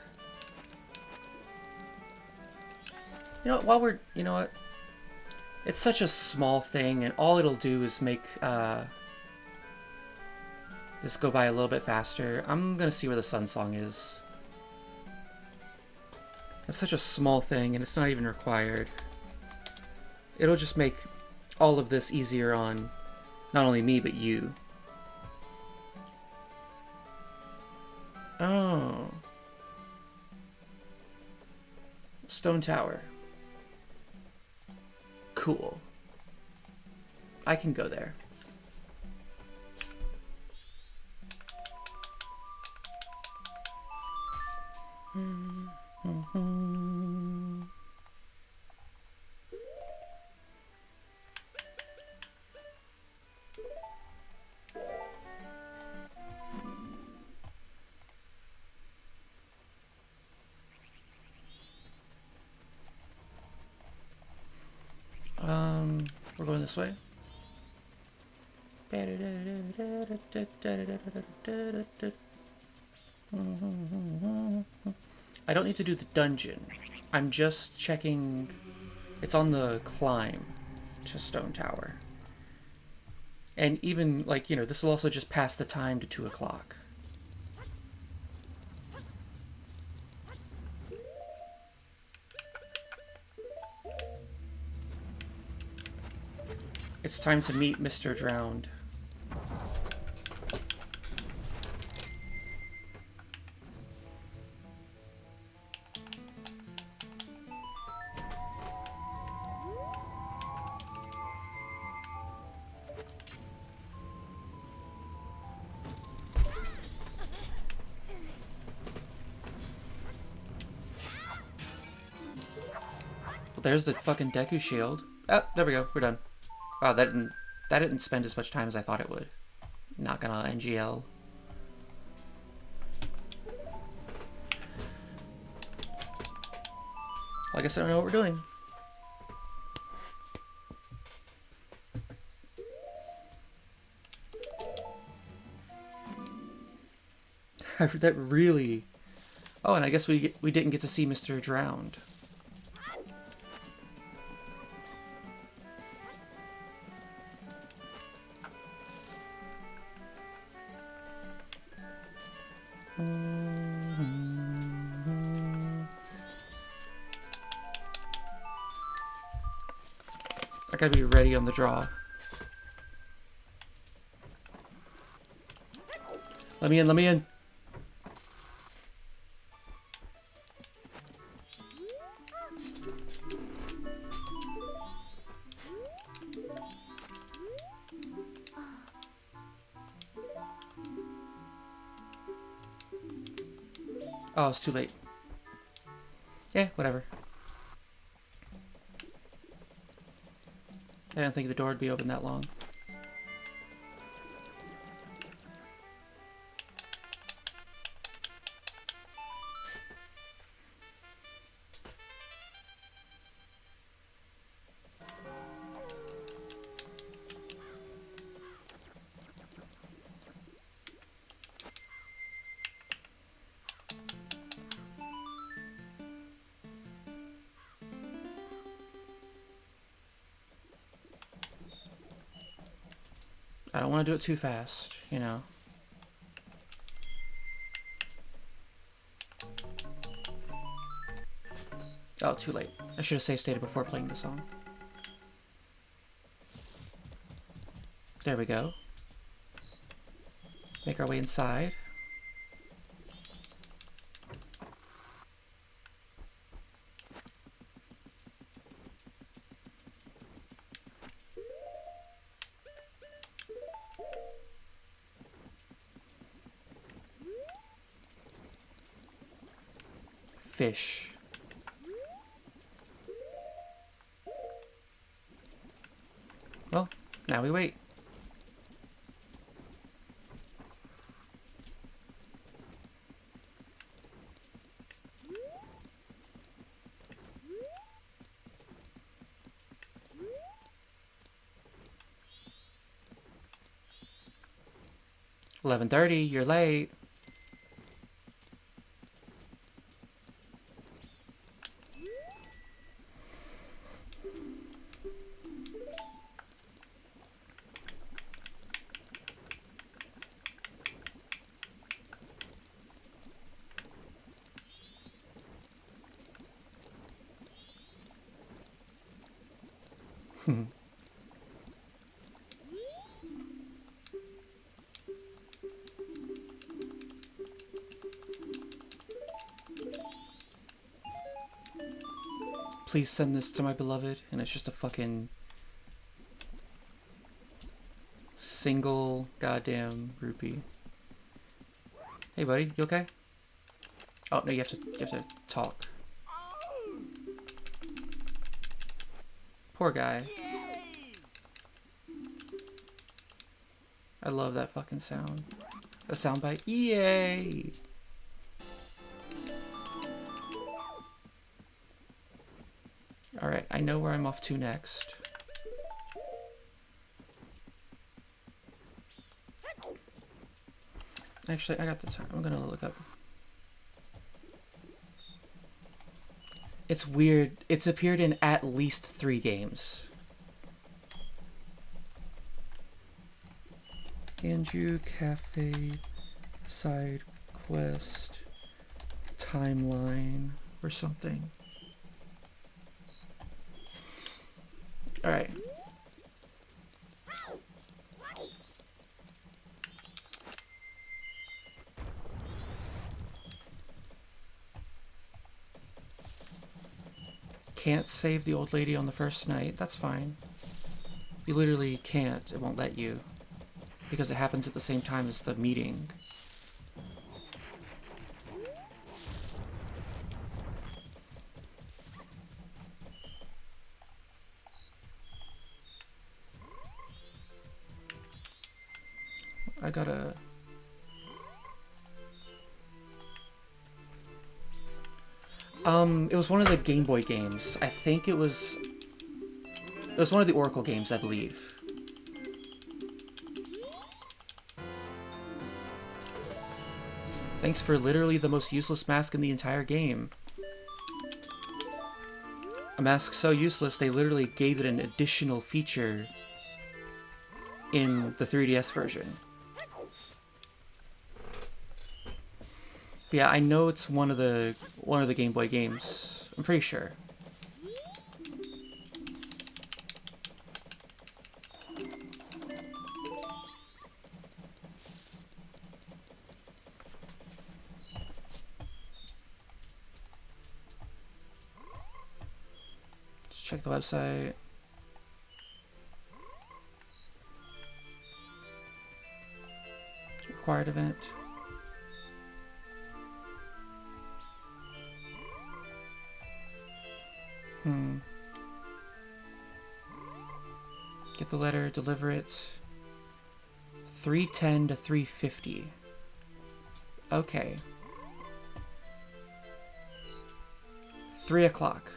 You know what, while we're, you know what? It's such a small thing, and all it'll do is make this go by a little bit faster. I'm gonna see where the Sun Song is. It's such a small thing, and it's not even required. It'll just make all of this easier on not only me, but you. Oh. Stone Tower. cool. I can go there. We're going this way. I don't need to do the dungeon. I'm just checking. It's on the climb to Stone Tower. And even, like, you know, this will also just pass the time to 2 o'clock. It's time to meet Mr. Drowned. Well, there's the fucking Deku shield. Oh, there we go. We're done. Wow, that didn't spend as much time as I thought it would. Not gonna NGL. Well, I guess I don't know what we're doing. That really... Oh, and I guess we didn't get to see Mr. Drowned. I gotta be ready on the draw. Let me in, let me in. Oh, it's too late. Yeah, whatever. I didn't think the door would be open that long. I don't want to do it too fast, you know. Oh, too late. I should have save stated before playing the song. There we go. Make our way inside. Fish. Well, now we wait. $11:30, you're late. Please send this to my beloved, and it's just a fucking single goddamn rupee. Hey, buddy, you okay? Oh no, you have to talk. Poor guy. I love that fucking sound. A soundbite. Yay! Alright, I know where I'm off to next. Actually, I got the time. I'm gonna look up. It's weird. It's appeared in at least 3 games. Andrew Cafe side quest timeline or something. All right. Can't save the old lady on the first night. That's fine. You literally can't. It won't let you. Because it happens at the same time as the meeting. I gotta... It was one of the Game Boy games. I think it was... It was one of the Oracle games, I believe. Thanks for literally the most useless mask in the entire game. A mask so useless, they literally gave it an additional feature in the 3DS version. But yeah, I know it's one of the Game Boy games. I'm pretty sure. Let's check the website. Required event. Get the letter, deliver it. 310 to 350. Okay. 3 o'clock.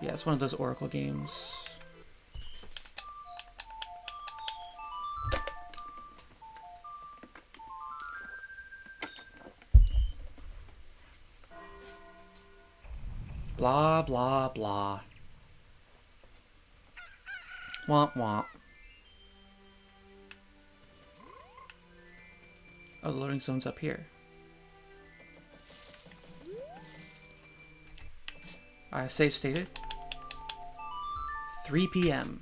Yeah, it's one of those Oracle games. Blah, blah, blah. Womp womp. Oh, the loading zone's up here. Save stated. 3 p.m.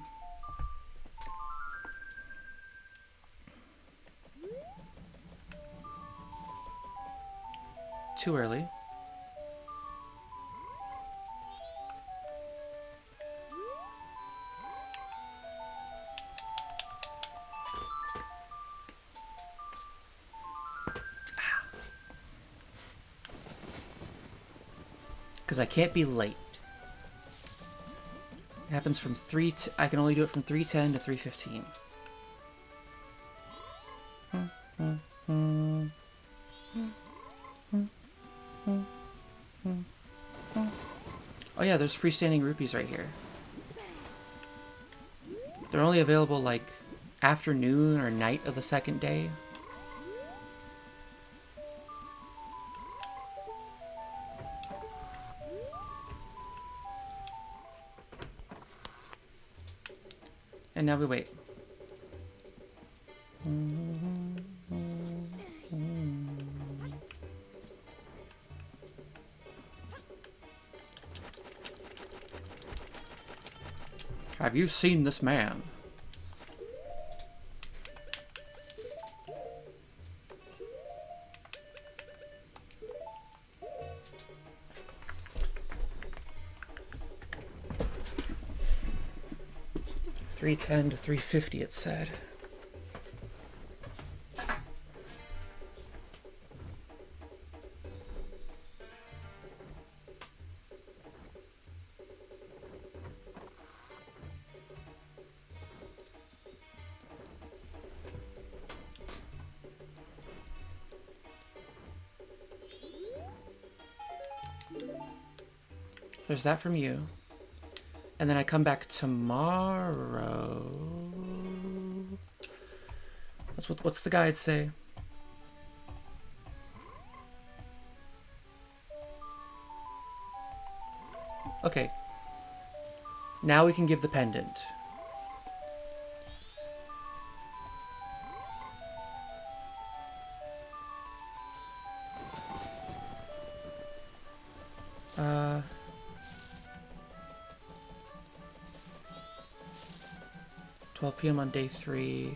Too early. Because I can't be late. It happens from I can only do it from 3:10 to 3:15. Oh yeah, there's freestanding rupees right here. They're only available like afternoon or night of the second day. And now we wait. Have you seen this man? 310 to 350 it said. There's that from you. And then I come back tomorrow. What's the guide say? Okay. Now we can give the pendant. Uh... 12 p.m. on day 3.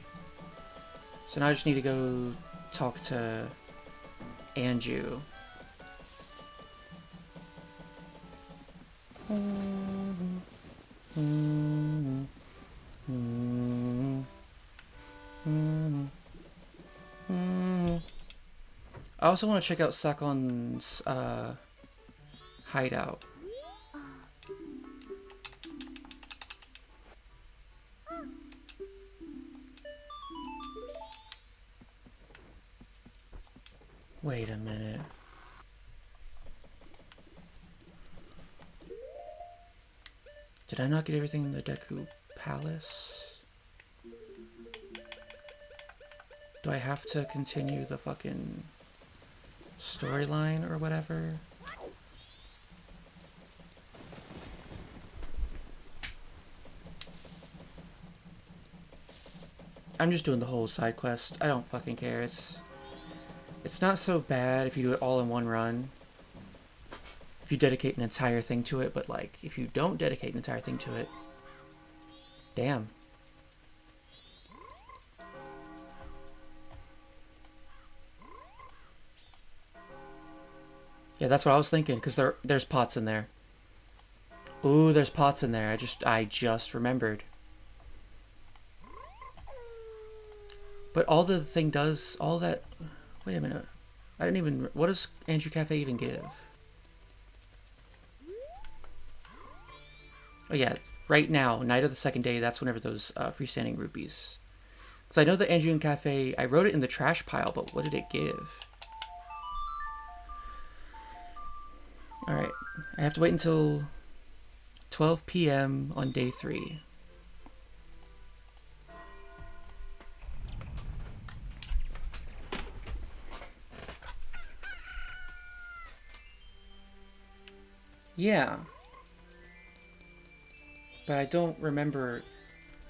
So now I just need to go talk to Anju. I also want to check out Sakon's hideout. Wait a minute. Did I not get everything in the Deku Palace? Do I have to continue the fucking storyline or whatever? I'm just doing the whole side quest. I don't fucking care. It's not so bad if you do it all in one run. If you dedicate an entire thing to it, but like, if you don't dedicate an entire thing to it, damn. Yeah, that's what I was thinking, because there's pots in there. Ooh, there's pots in there. I just remembered. But all the thing does, all that... Wait a minute. I didn't even... What does Andrew Cafe even give? Oh yeah, right now, night of the second day, that's whenever those freestanding rupees. Because I know that Andrew Cafe, I wrote it in the trash pile, but what did it give? Alright, I have to wait until 12 p.m. on day 3. Yeah. But I don't remember...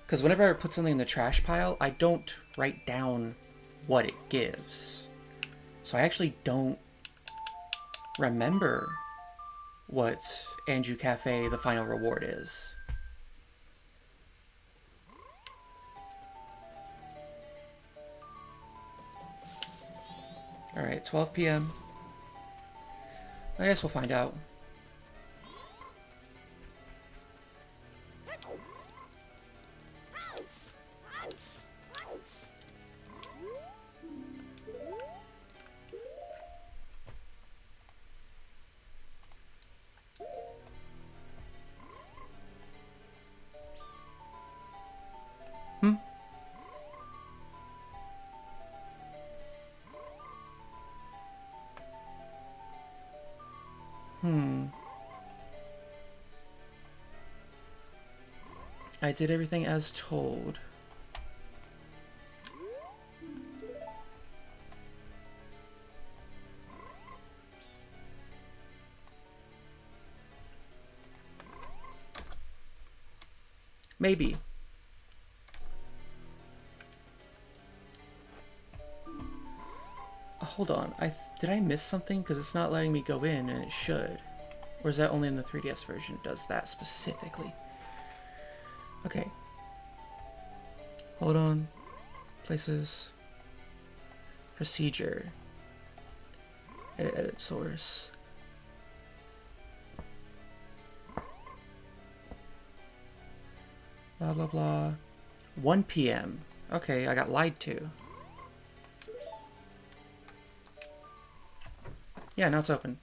Because whenever I put something in the trash pile, I don't write down what it gives. So I actually don't remember what Anju Cafe, the final reward, is. Alright, 12 p.m. I guess we'll find out. I did everything as told. Maybe. Hold on, did I miss something? Because it's not letting me go in, and it should. Or is that only in the 3DS version it does that specifically? Okay. Hold on. Places. Procedure. Edit source. Blah, blah, blah. 1 p.m. Okay, I got lied to. Yeah, now it's open.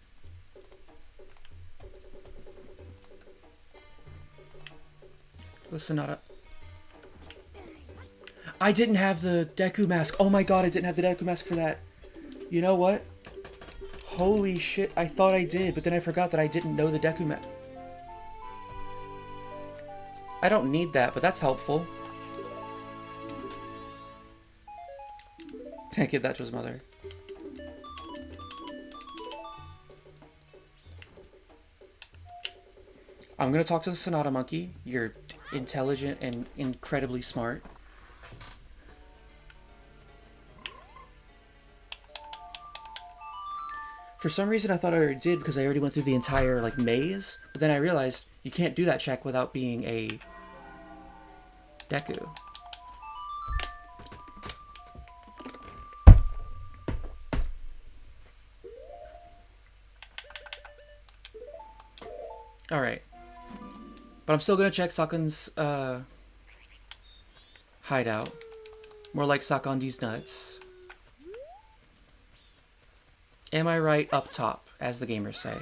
Listen, I didn't have the Deku mask. Oh my god, I didn't have the Deku mask for that. You know what? Holy shit, I thought I did, but then I forgot that I didn't know the Deku mask. I don't need that, but that's helpful. Can't give that to his mother. I'm gonna talk to the Sonata Monkey. You're intelligent and incredibly smart. For some reason I thought I already did because I already went through the entire like maze, but then I realized you can't do that check without being a Deku. Alright. But I'm still gonna check Sakun's hideout. More like Sakondi's nuts. Am I right up top, as the gamers say?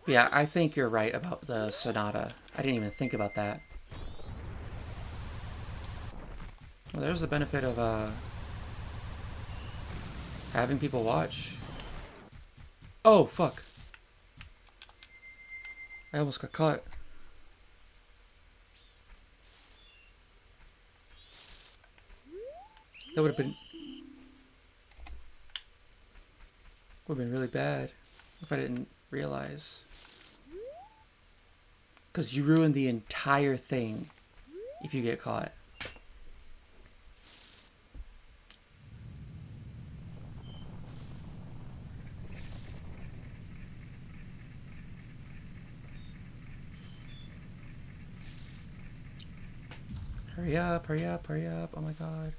Yeah, I think you're right about the Sonata. I didn't even think about that. Well, there's the benefit of having people watch. Oh, fuck. I almost got caught. That would have been really bad if I didn't realize. Because you ruin the entire thing if you get caught. Hurry up, hurry up, hurry up. Oh my god.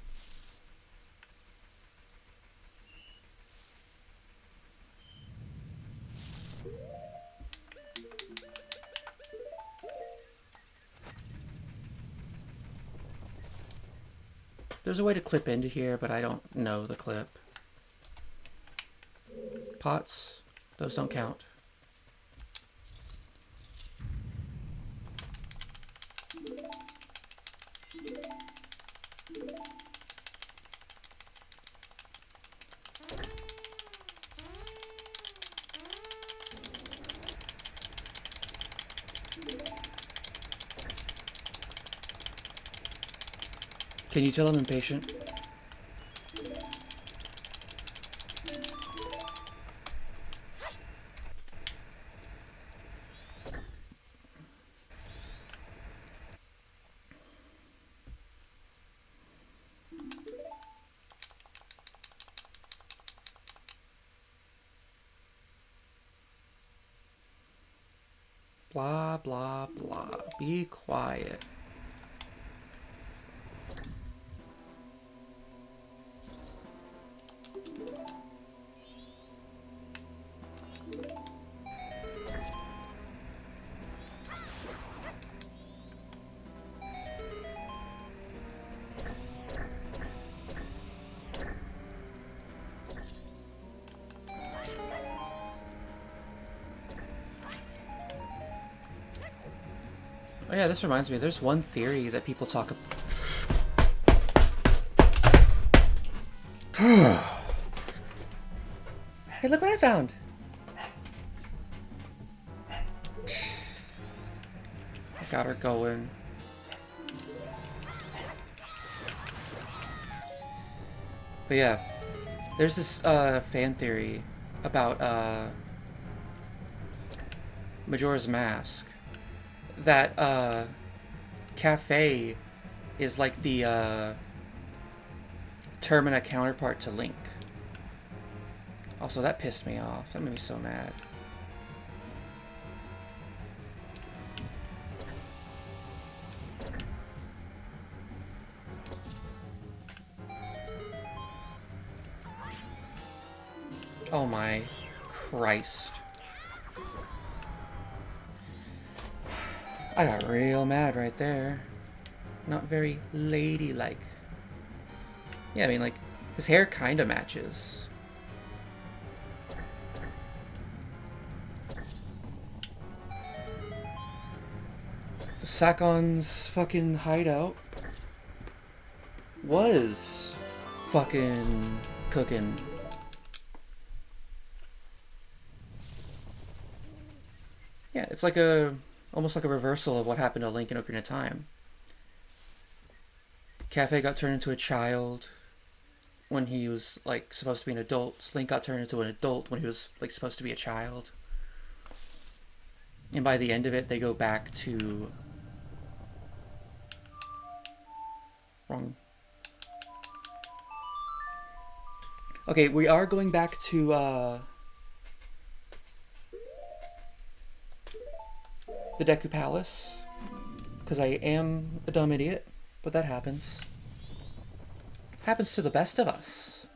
There's a way to clip into here, but I don't know the clip. Pots, those don't count. Can you tell I'm impatient? Blah, blah, blah. Be quiet. Oh yeah, this reminds me, there's one theory that people talk about. Hey, look what I found! I got her going. But yeah, there's this fan theory about Majora's Mask. That Cafe is like the Termina counterpart to Link. Also, that pissed me off. That made me so mad. Oh my Christ. I got real mad right there. Not very ladylike. Yeah, I mean, like, his hair kinda matches. Sakon's fucking hideout was fucking cooking. Yeah, it's like almost like a reversal of what happened to Link in Ocarina of Time. Cafe got turned into a child when he was like supposed to be an adult. Link got turned into an adult when he was like supposed to be a child. And by the end of it, they go back to wrong. Okay, we are going back to the Deku Palace because I am a dumb idiot, but that happens. Happens to the best of us.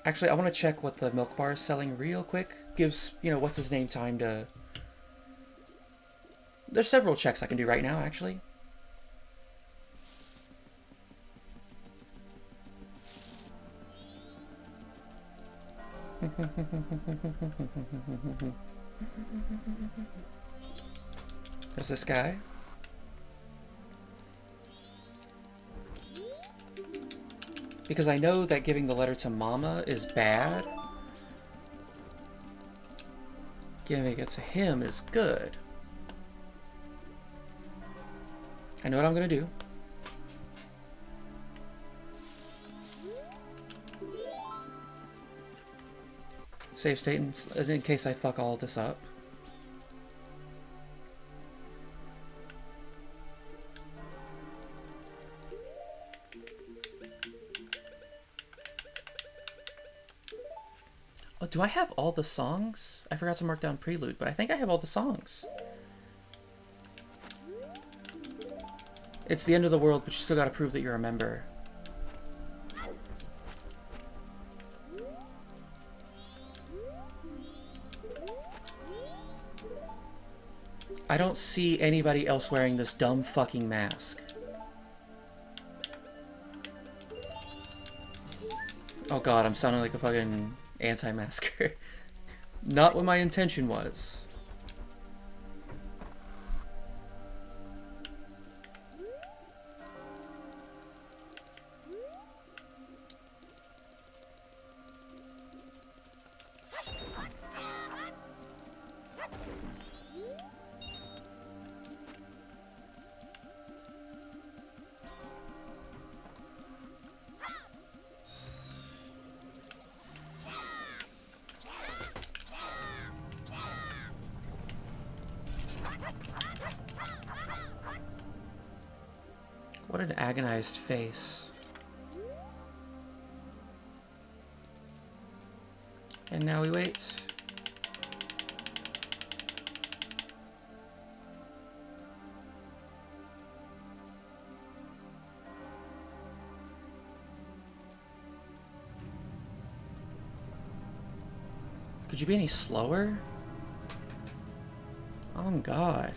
Actually, I want to check what the milk bar is selling real quick. Gives, you know, what's his name time to... There's several checks I can do right now, actually. There's this guy. Because I know that giving the letter to Mama is bad. Giving it to him is good. I know what I'm gonna do. Save state in case I fuck all this up. Oh, do I have all the songs? I forgot to mark down Prelude, but I think I have all the songs. It's the end of the world, but you still gotta prove that you're a member. I don't see anybody else wearing this dumb fucking mask. Oh god, I'm sounding like a fucking anti-masker. Not what my intention was. What an agonized face. And now we wait. Could you be any slower? Oh god.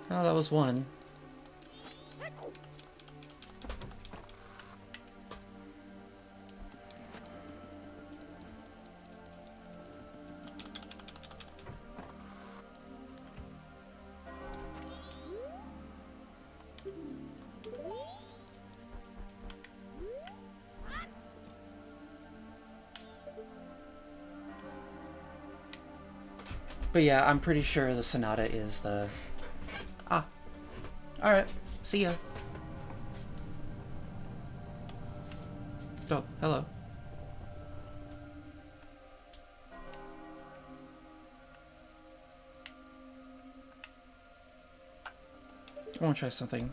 Oh, that was one. But yeah, I'm pretty sure the Sonata is the... Ah. Alright. See ya. Oh, hello. I want to try something.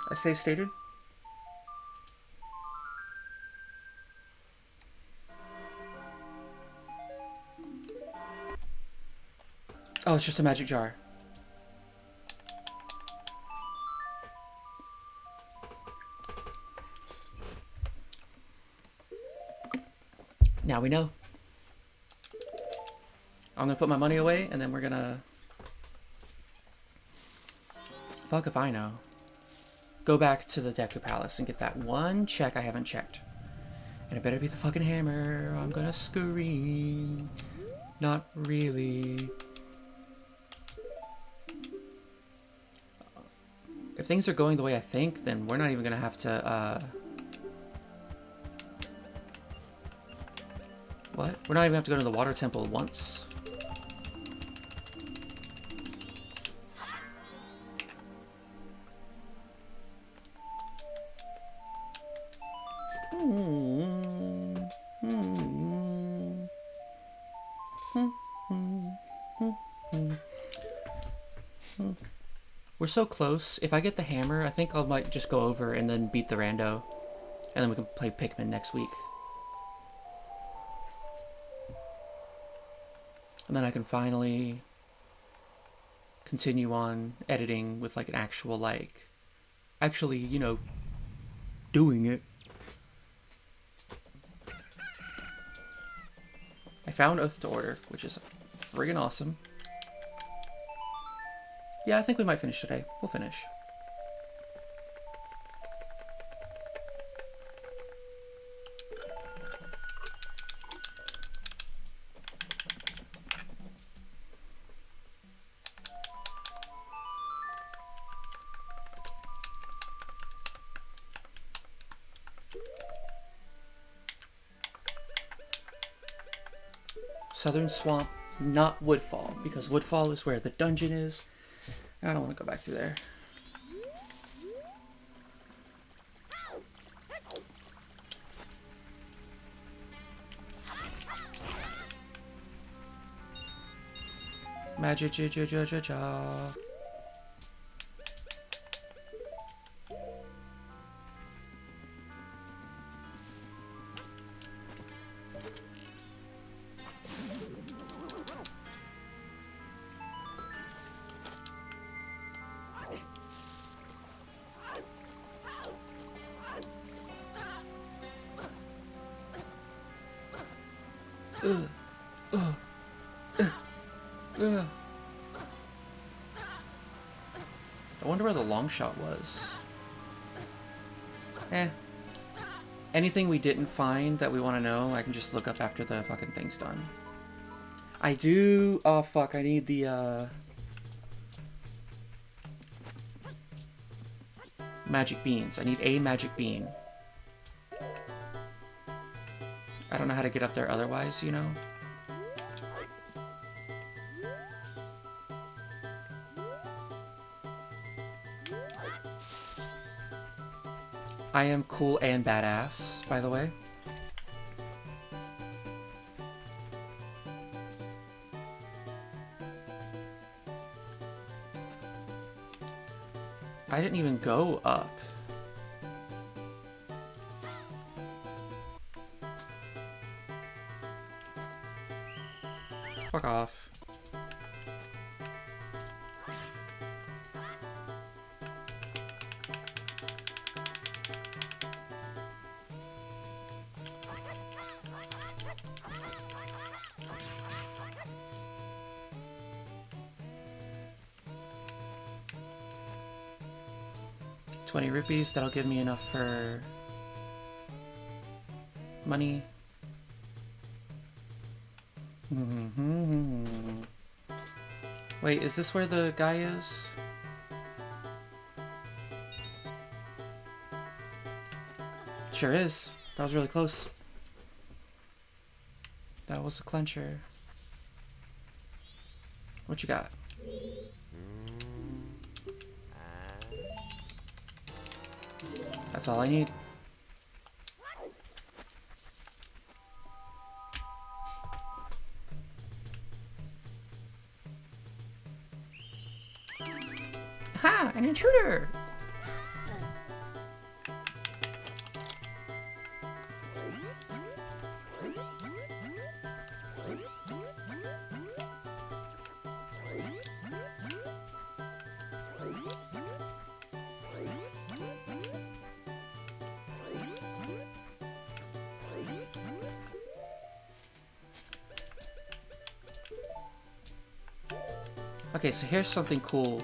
I save stated? Oh, it's just a magic jar. Now we know. I'm gonna put my money away, and then we're gonna... Fuck if I know. Go back to the Deku Palace and get that one check I haven't checked. And it better be the fucking hammer. I'm gonna scream. Not really. If things are going the way I think, then we're not even gonna have to, What? We're not even gonna have to go to the water temple once. We're so close. If I get the hammer, I think I might just go over and then beat the rando. And then we can play Pikmin next week. And then I can finally continue on editing with like an actual, like, actually, you know, doing it. I found Oath to Order, which is friggin' awesome. Yeah, I think we might finish today. We'll finish. Southern Swamp, not Woodfall, because Woodfall is where the dungeon is. And I don't want to go back through there. Magic ja. I wonder where the long shot was. Anything we didn't find that we want to know, I can just look up after the fucking thing's done. I do... Oh, fuck. I need the, magic beans. I need a magic bean. I don't know how to get up there otherwise, you know? I am cool and badass, by the way. I didn't even go up. Fuck off. ₹20, that'll give me enough for money. Wait, is this where the guy is? Sure is. That was really close. That was a clencher. What you got? That's all I need. Ha! An intruder! Okay, so here's something cool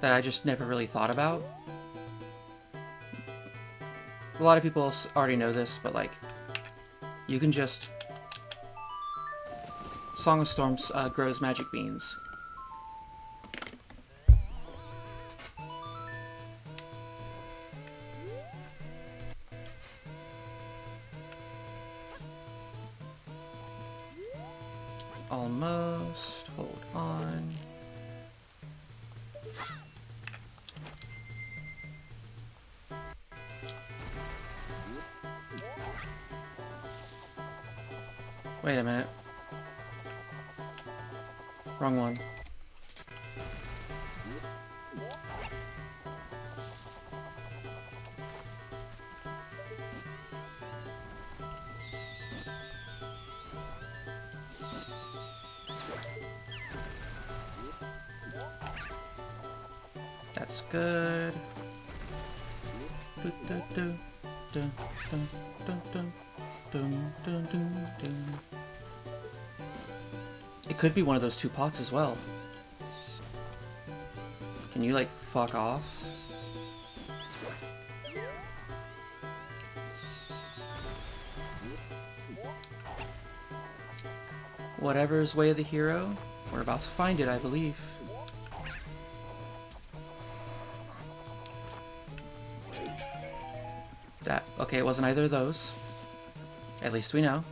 that I just never really thought about. A lot of people already know this, but like, you can just... Song of Storms grows magic beans. Almost. Hold on. Wait a minute. Wrong one. That's good. It could be one of those two pots as well. Can you, like, fuck off? Whatever's way of the hero, we're about to find it, I believe. That, okay, it wasn't either of those. At least we know.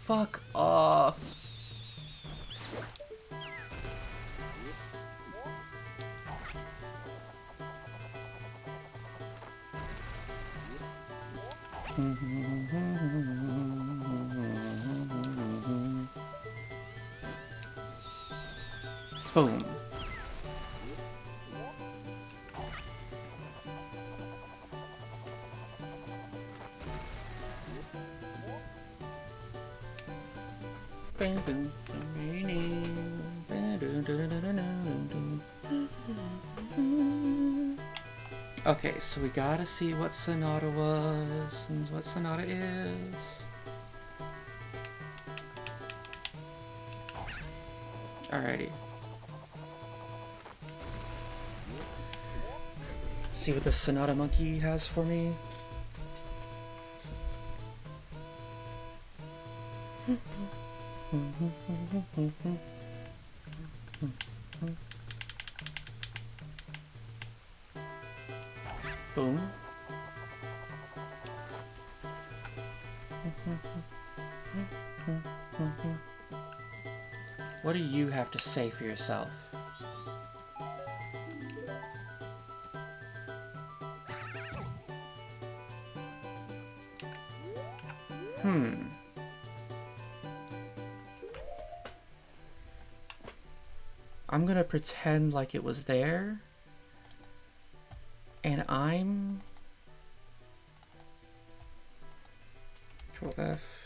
Fuck off. Boom. Okay, so we gotta see what Sonata was and what Sonata is. Alrighty. See what the Sonata monkey has for me. Boom. What do you have to say for yourself? I'm gonna pretend like it was there. And I'm... Control F.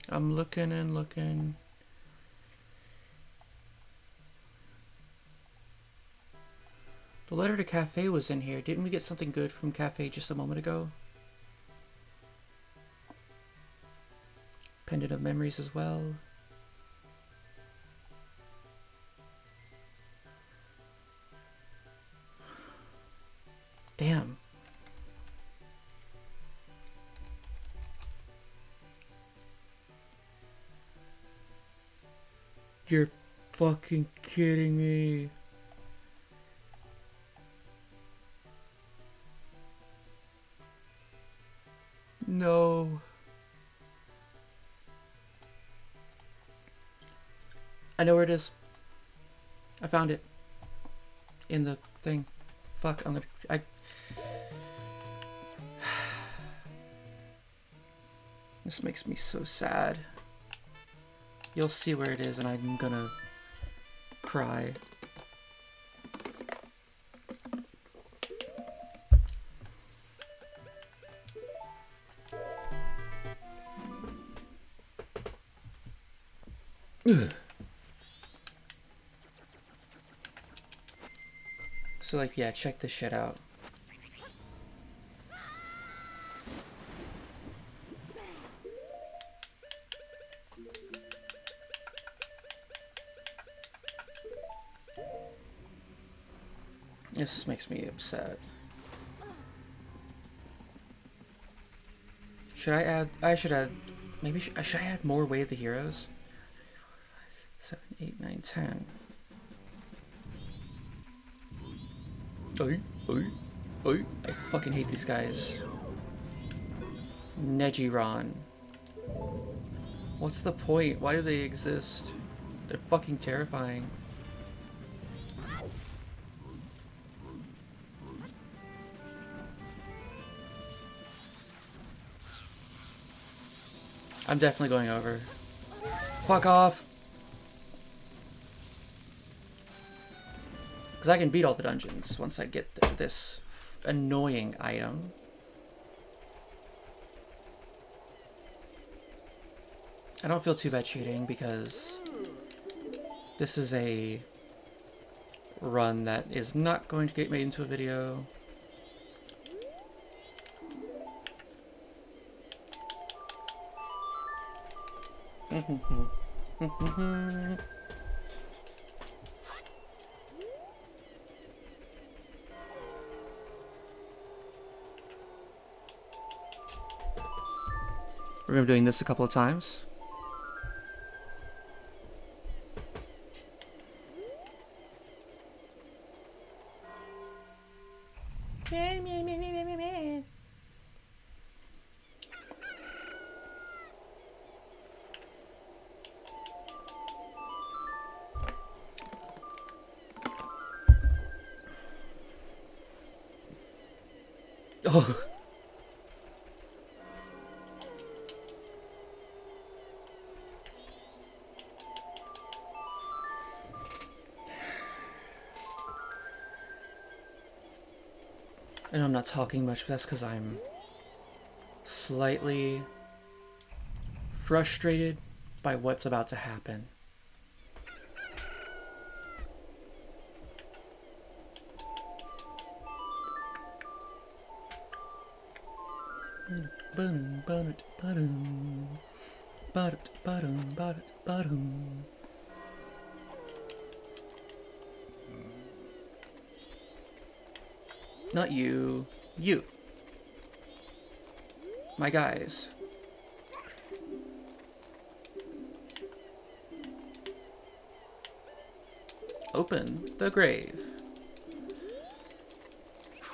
I'm looking and looking. The letter to Cafe was in here. Didn't we get something good from Cafe just a moment ago? Pendant of Memories as well. Damn. You're fucking kidding me. No. I know where it is. I found it. In the thing. Fuck, I'm gonna... This makes me so sad. You'll see where it is and I'm gonna cry. Ugh. So like, yeah, check this shit out. This makes me upset. Should I add? I should add. Maybe should I add more Way of the Heroes? 7, 8, 9, 10. Oi, oi, oi! I fucking hate these guys. Nejiron. What's the point? Why do they exist? They're fucking terrifying. I'm definitely going over. Fuck off! Because I can beat all the dungeons once I get this annoying item. I don't feel too bad cheating because this is a run that is not going to get made into a video. We're going to be doing this a couple of times. Oh. I know I'm not talking much, but that's because I'm slightly frustrated by what's about to happen. Not you. You. My guys. Open the grave.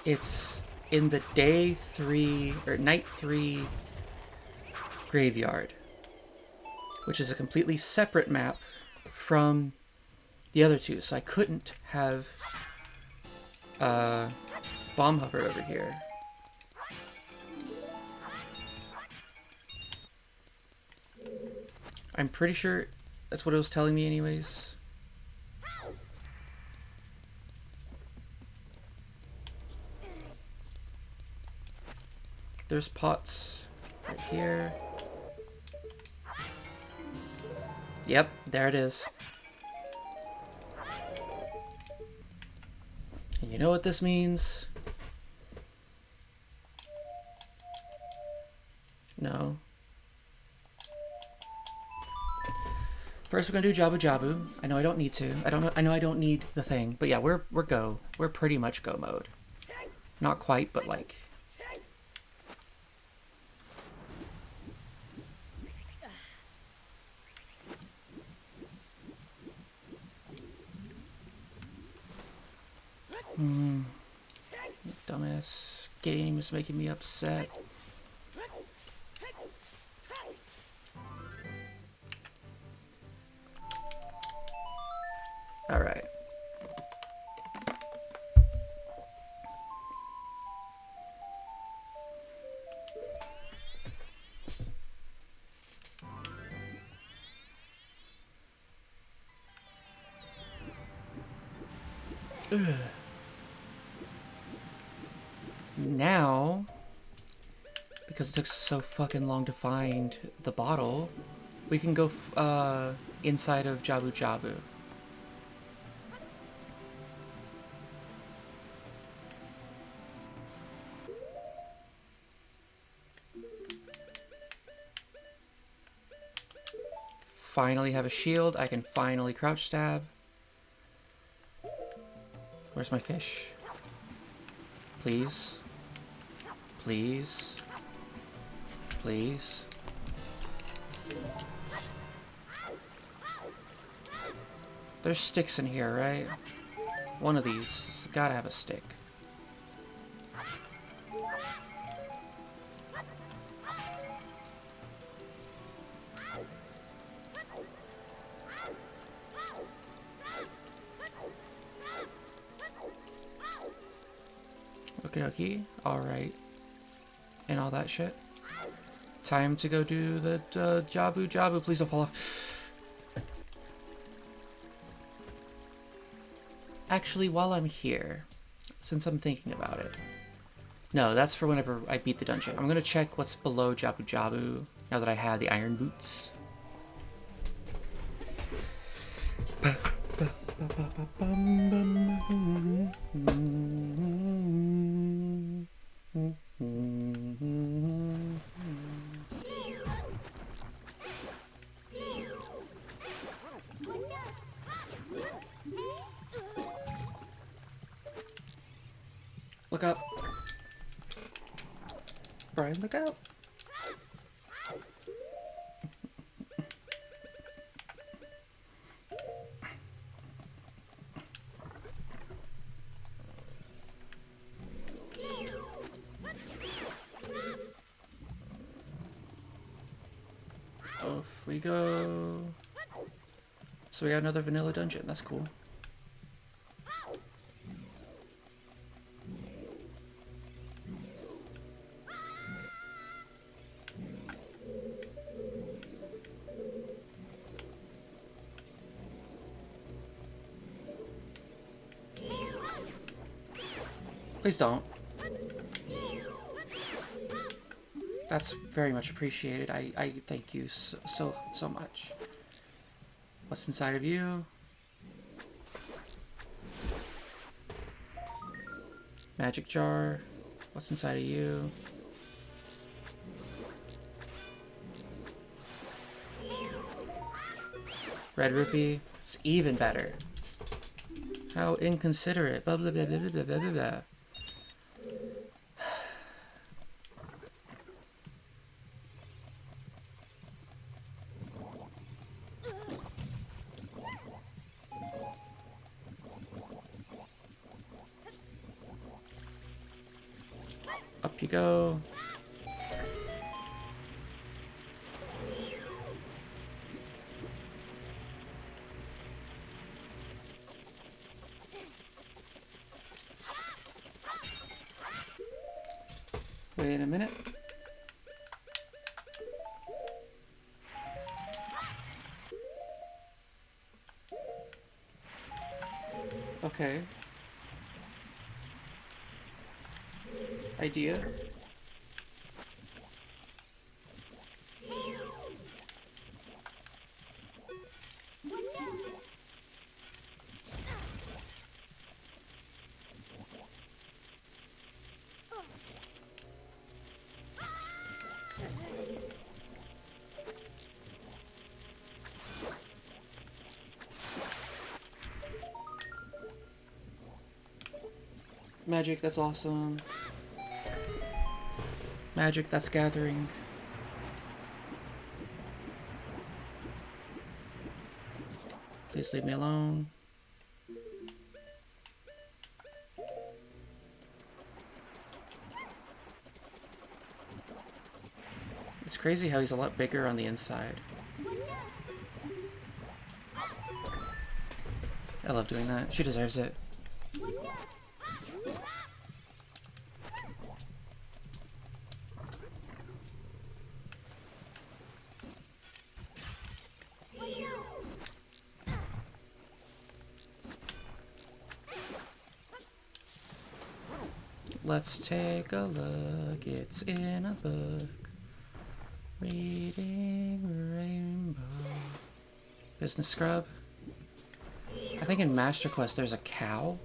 It's in the day 3 or night 3 graveyard, which is a completely separate map from the other two. So I couldn't have bomb hovered over here. I'm pretty sure that's what it was telling me anyways. There's pots right here. Yep, there it is. And you know what this means? No. First we're gonna do Jabu Jabu. I know I don't need to. I know I don't need the thing. But yeah, we're go. We're pretty much go mode. Not quite, but like. Dumbass game is making me upset. Alright. Now, because it took so fucking long to find the bottle, we can go inside of Jabu Jabu. Finally have a shield. I can finally crouch stab. Where's my fish? Please. Please. Please. There's sticks in here, right? One of these. Gotta have a stick. Okie dokie. Alright. And all that shit. Time to go do the Jabu Jabu. Please don't fall off. Actually, while I'm here, since I'm thinking about it. No, that's for whenever I beat the dungeon. I'm gonna check what's below Jabu Jabu now that I have the iron boots. Look up. Brian, look out. Off we go. So we got another vanilla dungeon. That's cool. Please don't. That's very much appreciated. I thank you so much. What's inside of you? Magic jar. What's inside of you? Red rupee. It's even better. How inconsiderate. Blah blah blah blah blah blah blah blah. Up you go. Wait a minute. Okay. Idea. Magic, that's awesome. Magic, that's gathering. Please leave me alone. It's crazy how he's a lot bigger on the inside. I love doing that. She deserves it. Let's take a look. It's in a book. Reading Rainbow. Business scrub. I think in Master Quest there's a cow.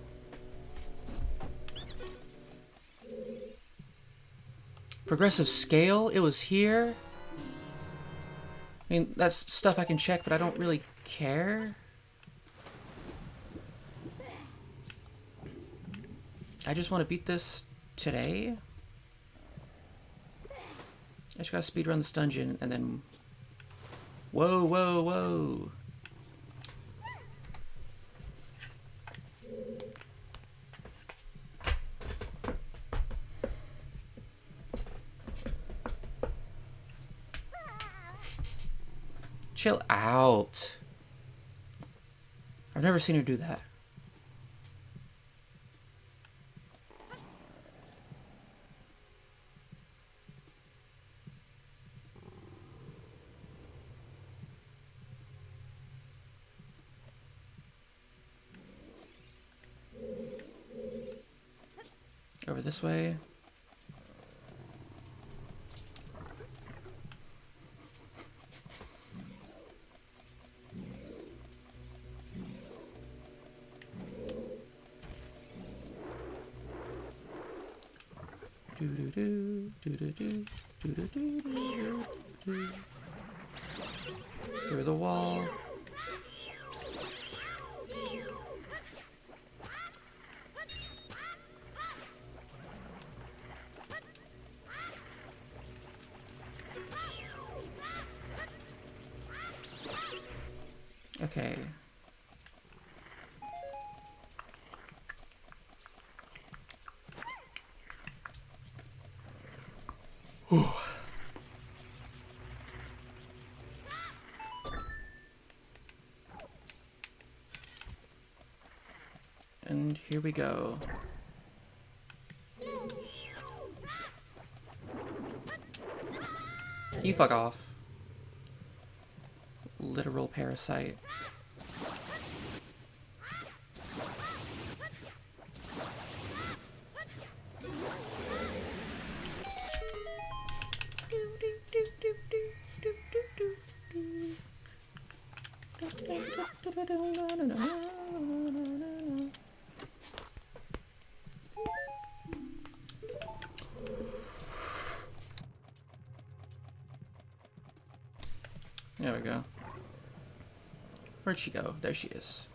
Progressive scale, it was here. I mean, that's stuff I can check, but I don't really care. I just want to beat this today. I just gotta speedrun this dungeon and then... Whoa, whoa, whoa. Chill out. I've never seen her do that. Over this way. Through the wall. Okay. Whew. And here we go. You fuck off. Literal parasite. There we go. Where'd she go? There she is.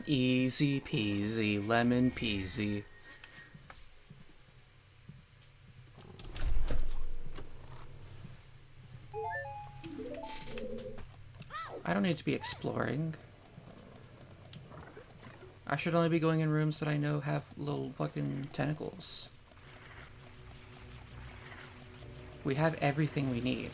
Easy peasy, lemon peasy. I don't need to be exploring. I should only be going in rooms that I know have little fucking tentacles. We have everything we need.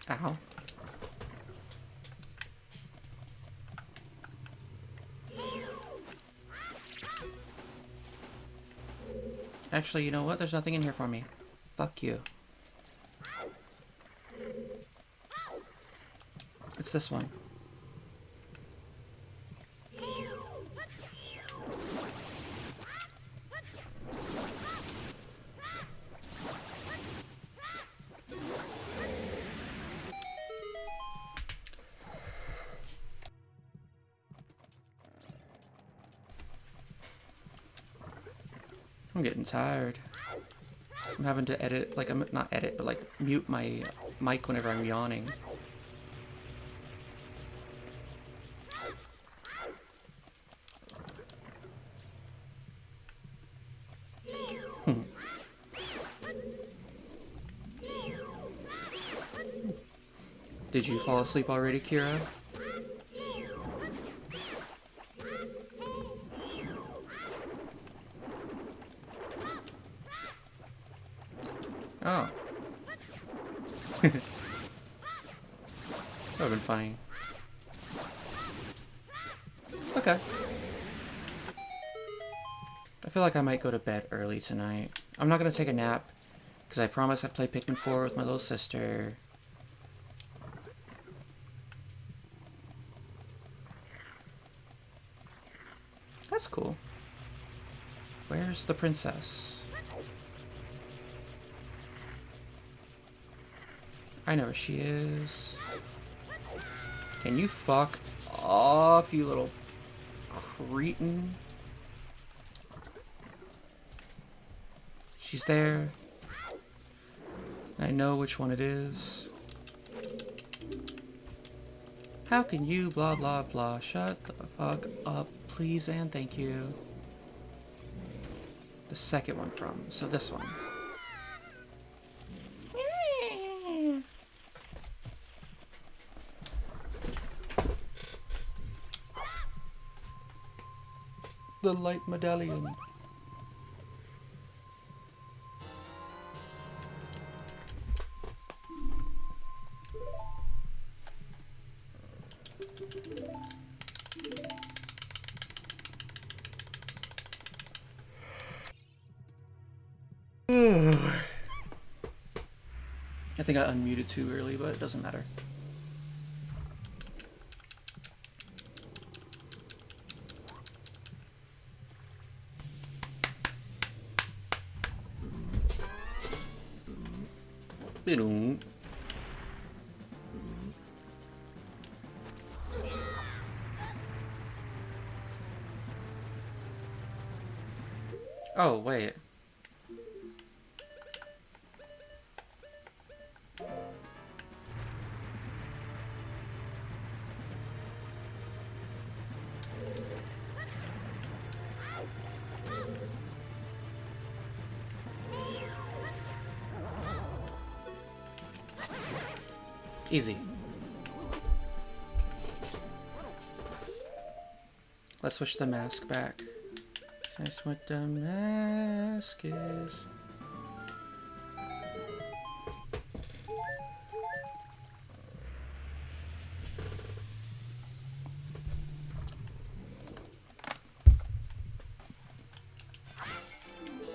Ow. Actually, you know what? There's nothing in here for me. Fuck you. It's this one. I'm getting tired. I'm having to edit, like, I'm not edit, but like mute my mic whenever I'm yawning. Did you fall asleep already, Kira? Oh. That would've been funny. Okay. I feel like I might go to bed early tonight. I'm not gonna take a nap, because I promised I'd play Pikmin 4 with my little sister. That's cool. Where's the princess? I know where she is. Can you fuck off, you little cretin? She's there. I know which one it is. How can you blah blah blah? Shut the fuck up, please and thank you. The second one from, so this one. The light medallion. I think I unmuted too early, but it doesn't matter. Oh, wait. Easy. Let's switch the mask back. That's what the mask is.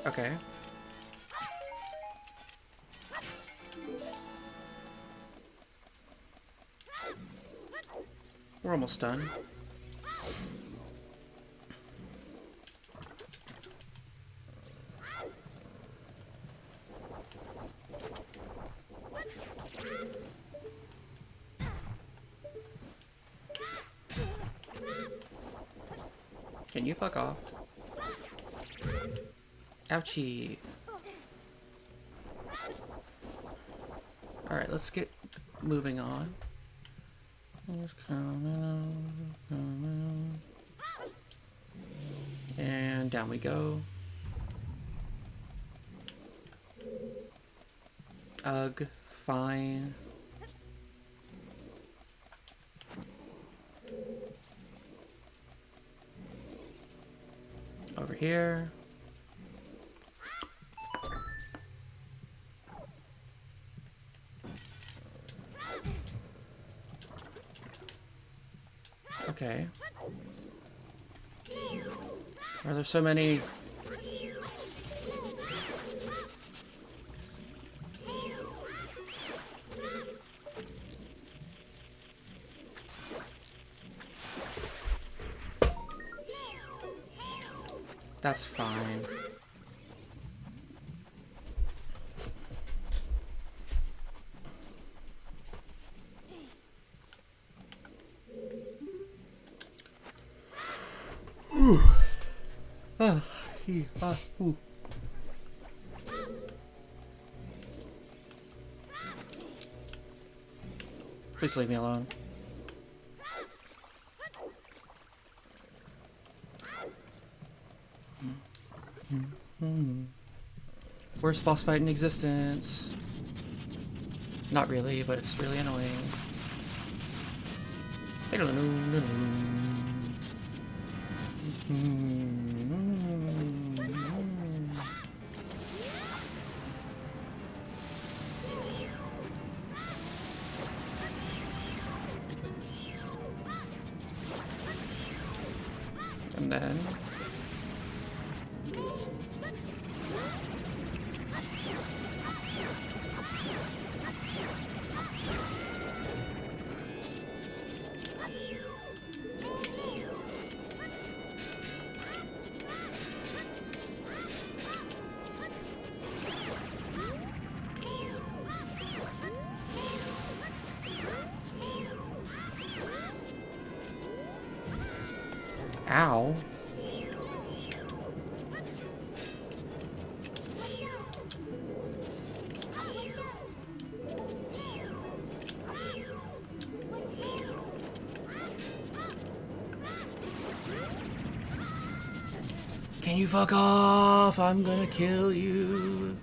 Okay. We're almost done. Can you fuck off? Ouchie. Alright, let's get moving on. And down we go. Ugh, fine. Over here. Okay. Are there so many? That's fine. Ooh. Please leave me alone. Worst boss fight in existence. Not really, but it's really annoying. And then... Ow. Can you fuck off? I'm gonna kill you.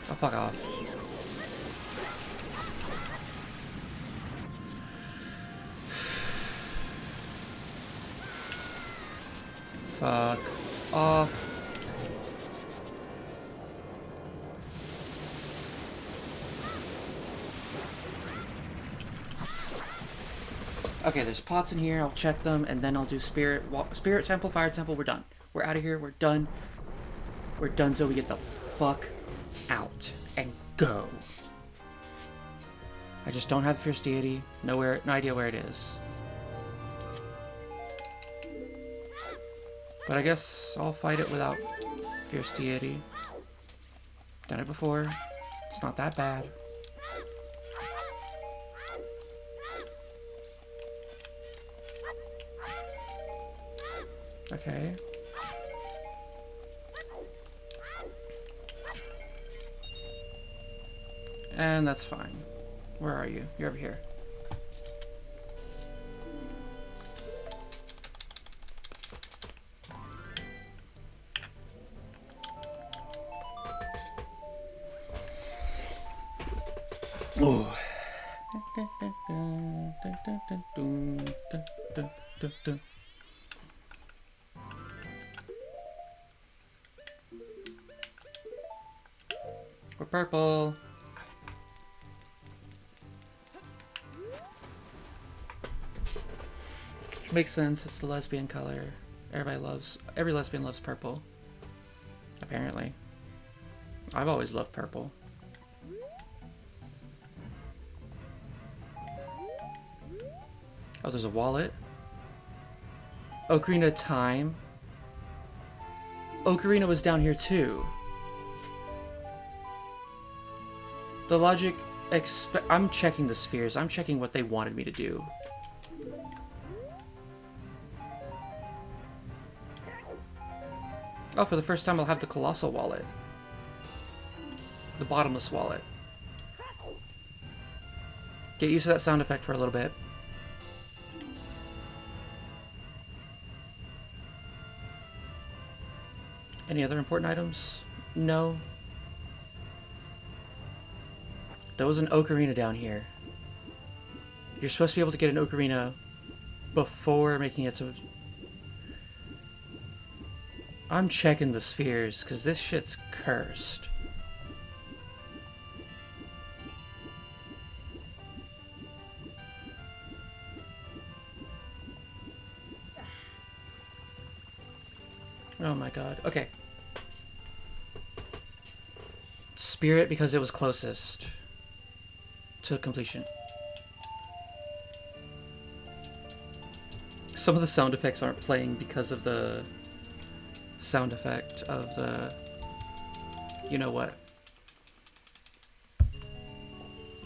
Oh, fuck off. Fuck off. Okay, there's pots in here. I'll check them, and then I'll do spirit temple, fire temple. We're done. We're out of here. We're done. We're done, so we get the fuck out and go. I just don't have Fierce Deity. No idea where it is. But I guess I'll fight it without Fierce Deity. Done it before. It's not that bad. Okay. And that's fine. Where are you? You're over here. Ooh. We're purple. Which makes sense, it's the lesbian color. Every lesbian loves purple. Apparently. I've always loved purple. Oh, there's a wallet. Ocarina of Time. Ocarina was down here too. The logic I'm checking the spheres. I'm checking what they wanted me to do. Oh, for the first time I'll have the colossal wallet. The bottomless wallet. Get used to that sound effect for a little bit. Any other important items? No. There was an ocarina down here. You're supposed to be able to get an ocarina before making it so... I'm checking the spheres, because this shit's cursed. Oh my god. Okay. Spirit because it was closest to completion. Some of the sound effects aren't playing because of the sound effect of the... You know what?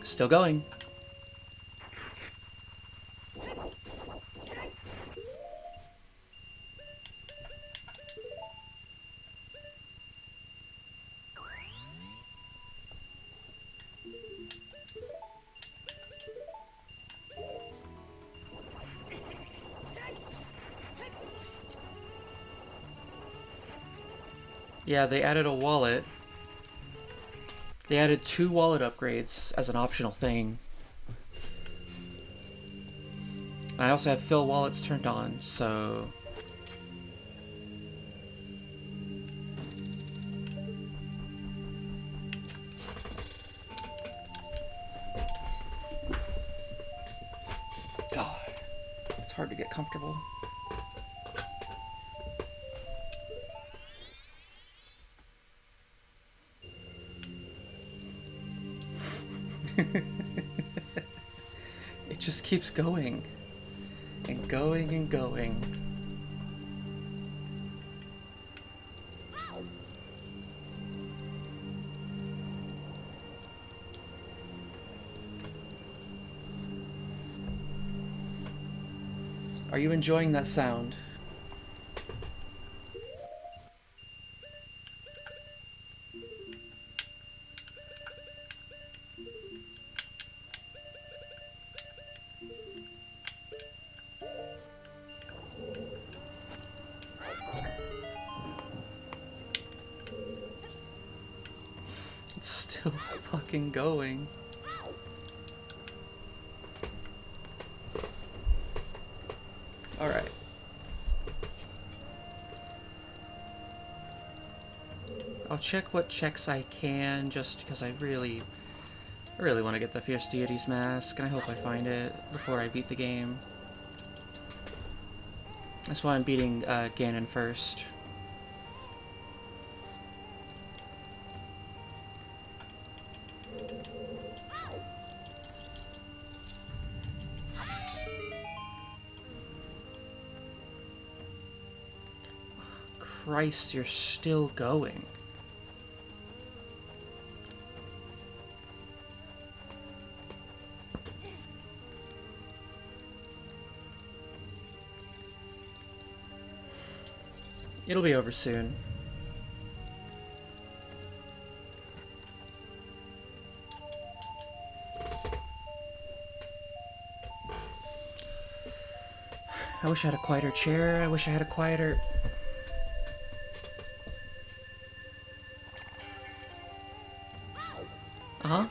Still going. Yeah, they added a wallet. They added 2 wallet upgrades as an optional thing. And I also have fill wallets turned on, so... God, it's hard to get comfortable. It just keeps going. And going and going. Are you enjoying that sound? It's still fucking going. Alright. I'll check what checks I can, just because I really want to get the Fierce Deities mask, and I hope I find it before I beat the game. That's why I'm beating Ganon first. Christ, you're still going. It'll be over soon. I wish I had a quieter chair. I wish I had a quieter... Uh-huh.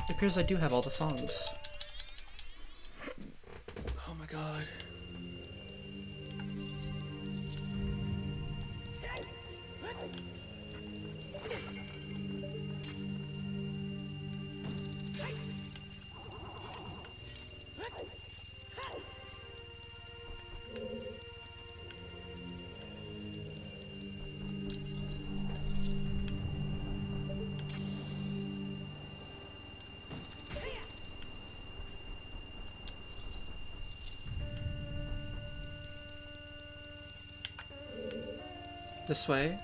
It appears I do have all the songs. Oh my god. This way.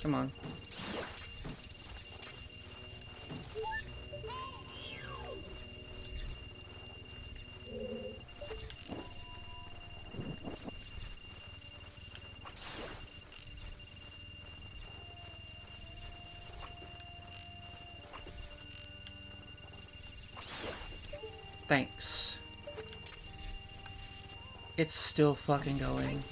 Come on. Thanks. It's still fucking going.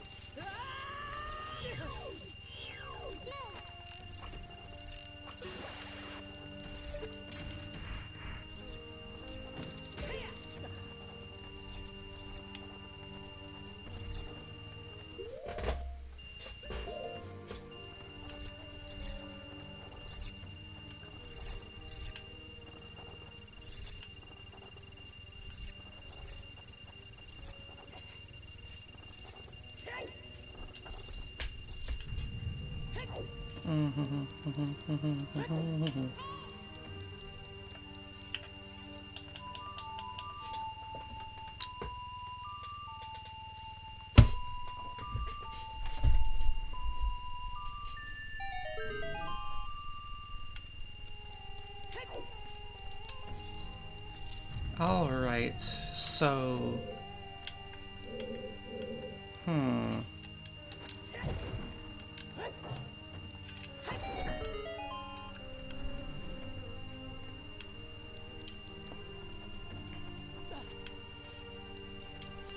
Alright, so...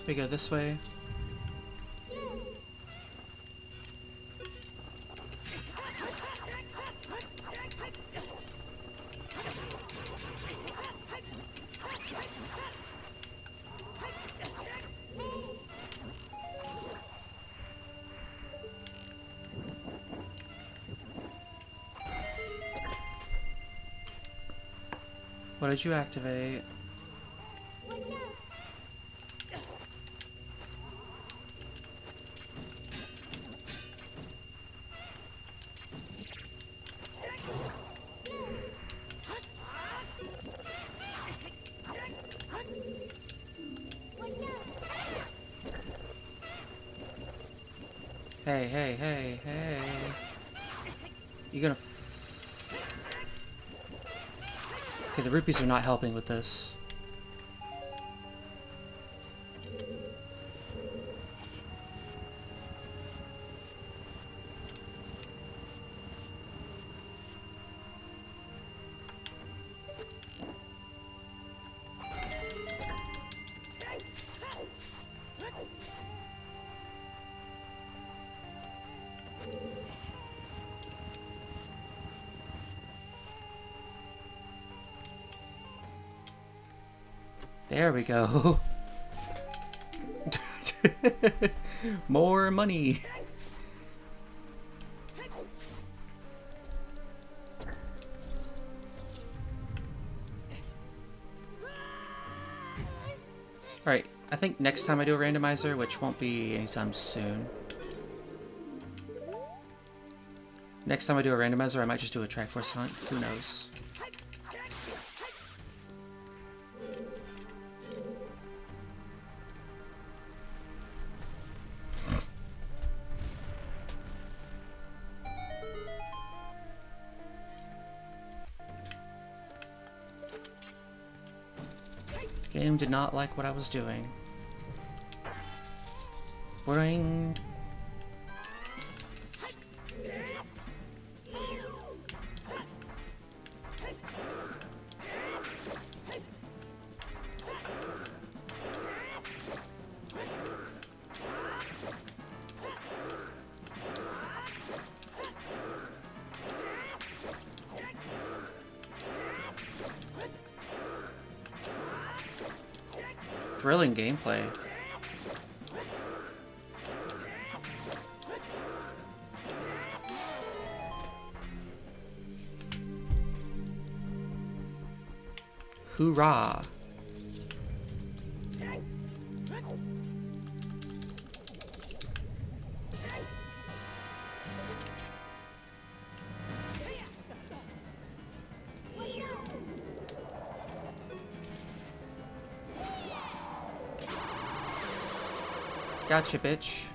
We go this way. What did you activate? Hey, hey, hey, hey. You gonna... Okay, the rupees are not helping with this. There we go. More money. Alright, I think next time I do a randomizer, which won't be anytime soon. Next time I do a randomizer, I might just do a Triforce hunt. Who knows? Game did not like what I was doing. Boing. Thrilling gameplay. Hoorah! Gotcha, bitch.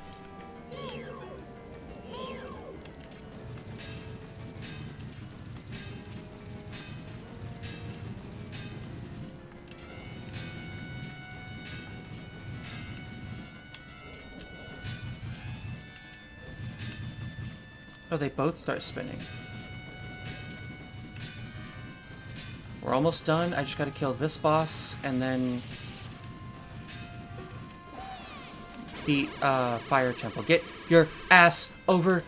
Oh, they both start spinning. We're almost done. I just gotta kill this boss and then beat Fire Temple. Get your ass over.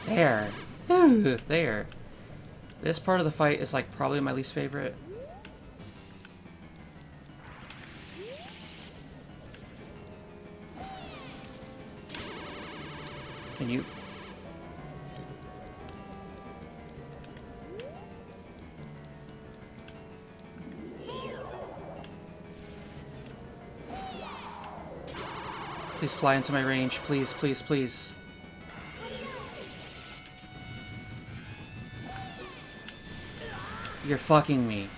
There. There. This part of the fight is like probably my least favorite. Can you... Please fly into my range. Please, please, please. You're fucking me.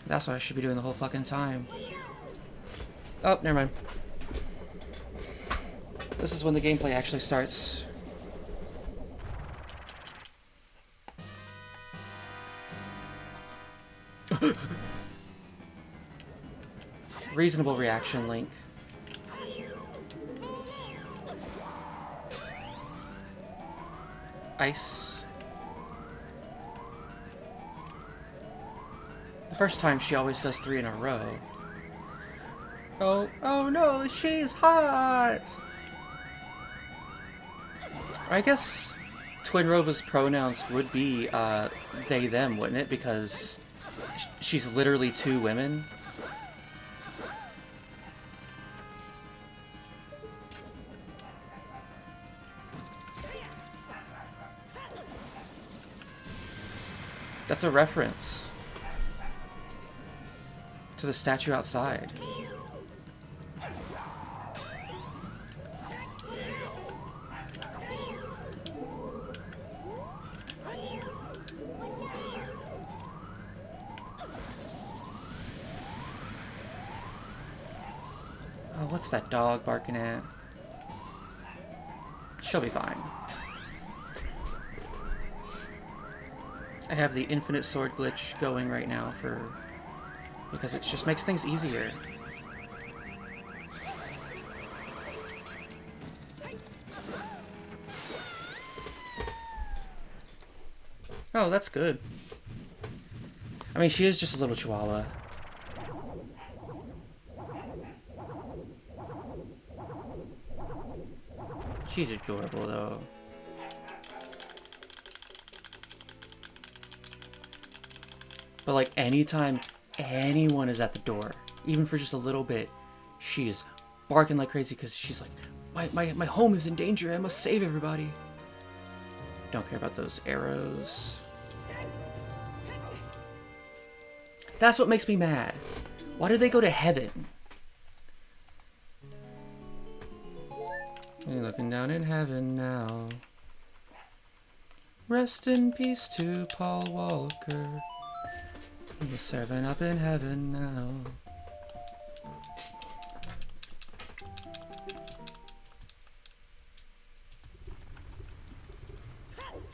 That's what I should be doing the whole fucking time. Oh, never mind. This is when the gameplay actually starts. Reasonable reaction, Link. Ice. The first time she always does 3 in a row. Oh no, she's hot! I guess Twin Rova's pronouns would be, they, them, wouldn't it? Because she's literally 2 women. That's a reference to the statue outside. Oh, what's that dog barking at? She'll be fine. I have the infinite sword glitch going right now because it just makes things easier. Oh, that's good. I mean, she is just a little chihuahua. She's adorable, though. But, like, anytime anyone is at the door, even for just a little bit, she's barking like crazy because she's like, my home is in danger, I must save everybody. Don't care about those arrows. That's what makes me mad. Why do they go to heaven? You're looking down in heaven now. Rest in peace to Paul Walker. He's serving up in heaven now.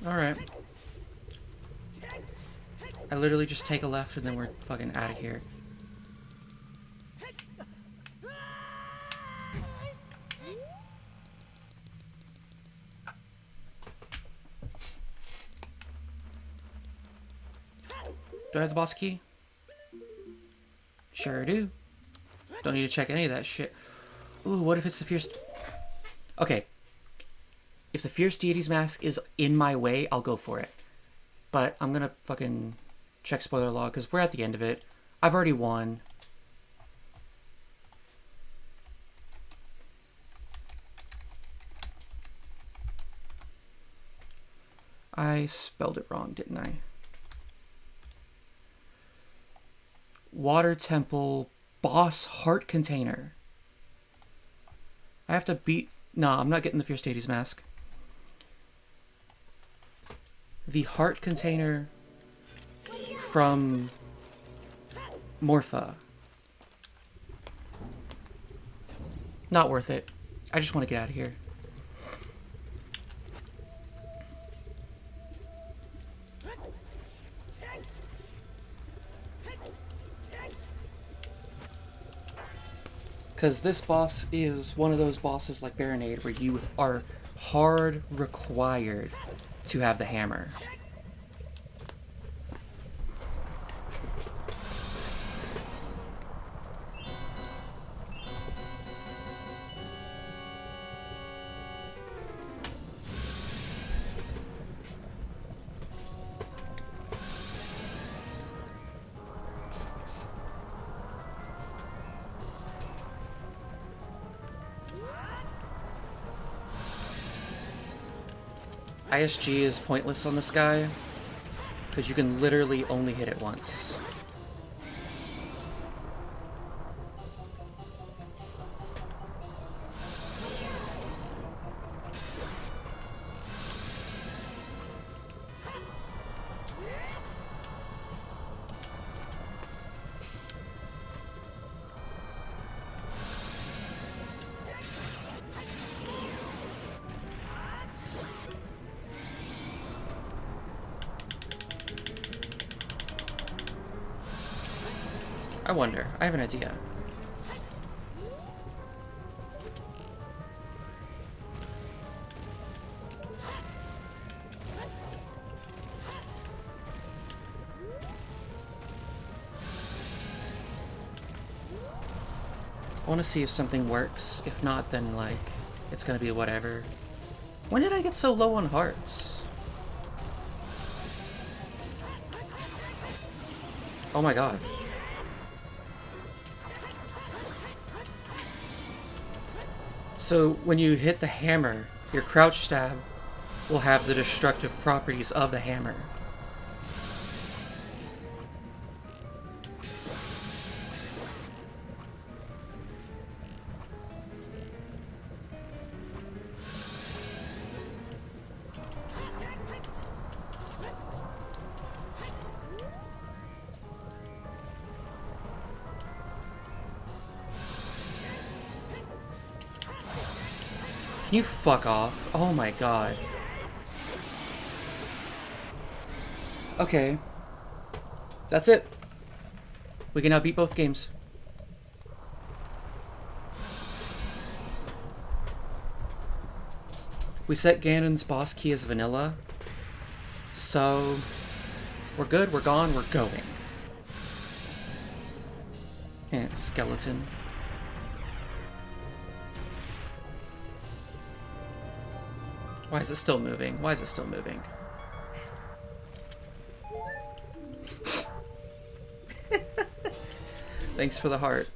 Alright. I literally just take a left and then we're fucking out of here. Do I have the boss key? Sure do. Don't need to check any of that shit. Ooh, what if it's the fierce... Okay. If the Fierce Deity's mask is in my way, I'll go for it. But I'm gonna fucking check spoiler log, because we're at the end of it. I've already won. I spelled it wrong, didn't I? Water Temple Boss Heart Container. I have to beat... No, I'm not getting the Fierce Deity's mask. The Heart Container from Morpha. Not worth it. I just want to get out of here. Because this boss is one of those bosses like Baronade where you are hard required to have the hammer. ISG is pointless on this guy, because you can literally only hit it once. I wonder. I have an idea. I want to see if something works. If not, then, like, it's gonna be whatever. When did I get so low on hearts? Oh my god. So, when you hit the hammer, your crouch stab will have the destructive properties of the hammer. Can you fuck off? Oh my god. Okay. That's it. We can now beat both games. We set Ganon's boss key as vanilla. So, we're good, we're gone, we're going. Skeleton. Why is it still moving? Why is it still moving? Thanks for the heart.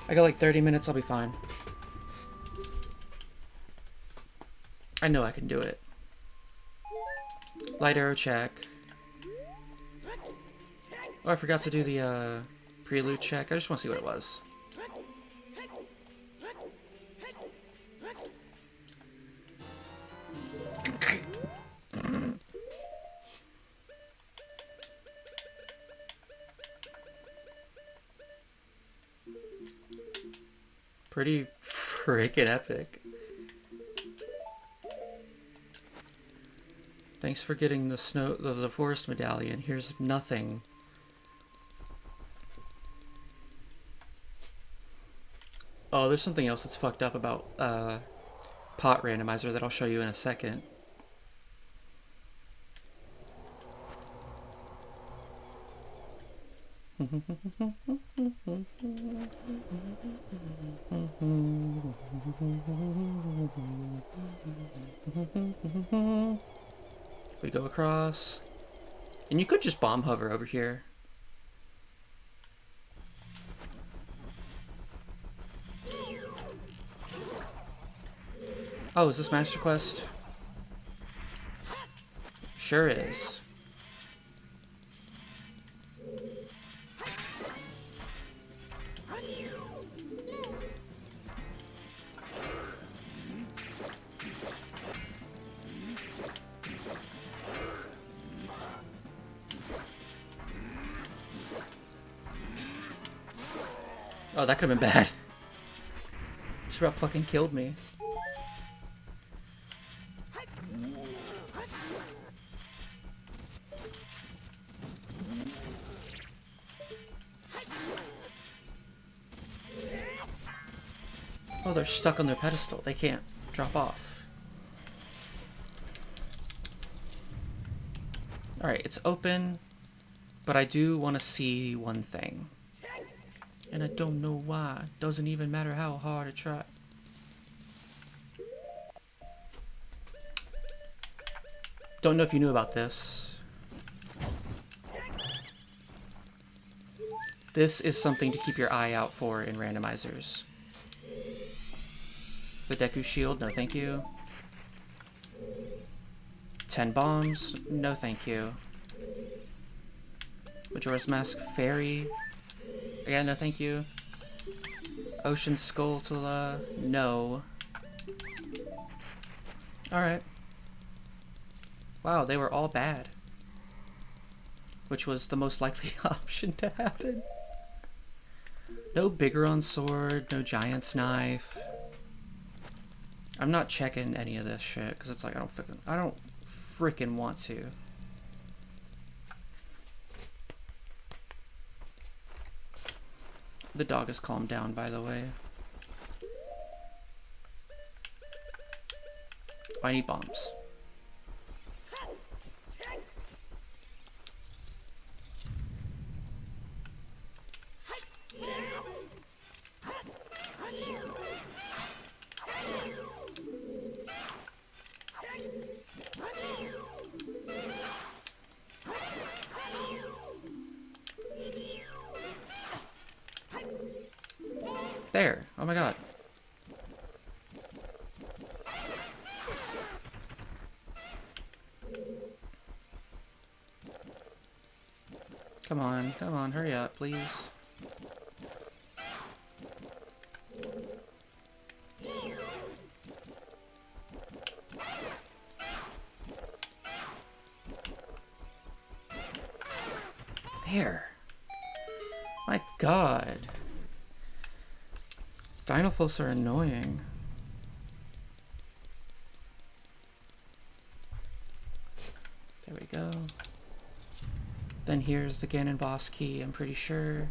I got like 30 minutes, I'll be fine. I know I can do it. Light arrow check. Oh, I forgot to do the prelude check. I just want to see what it was. Pretty freaking epic. Thanks for getting the forest medallion. Here's nothing. Oh, there's something else that's fucked up about pot randomizer that I'll show you in a second. We go across. And you could just bomb hover over here. Oh, is this Master Quest? Sure is. Oh, that could have been bad. She about fucking killed me. Oh, they're stuck on their pedestal. They can't drop off. Alright, it's open, but I do want to see one thing. And I don't know why. Doesn't even matter how hard I try. Don't know if you knew about this. This is something to keep your eye out for in randomizers. The Deku Shield, no thank you. 10 bombs, no thank you. Majora's Mask Fairy, yeah, no thank you. Ocean Skulltula, no. Alright. Wow, they were all bad. Which was the most likely option to happen. No Biggoron sword, no Giant's knife. I'm not checking any of this shit because it's like I don't freaking want to. The dog has calmed down, by the way. I need bombs. There. Oh my god. Come on, hurry up, please. There. My god. Dinophos are annoying. There we go. Then here's the Ganon boss key, I'm pretty sure.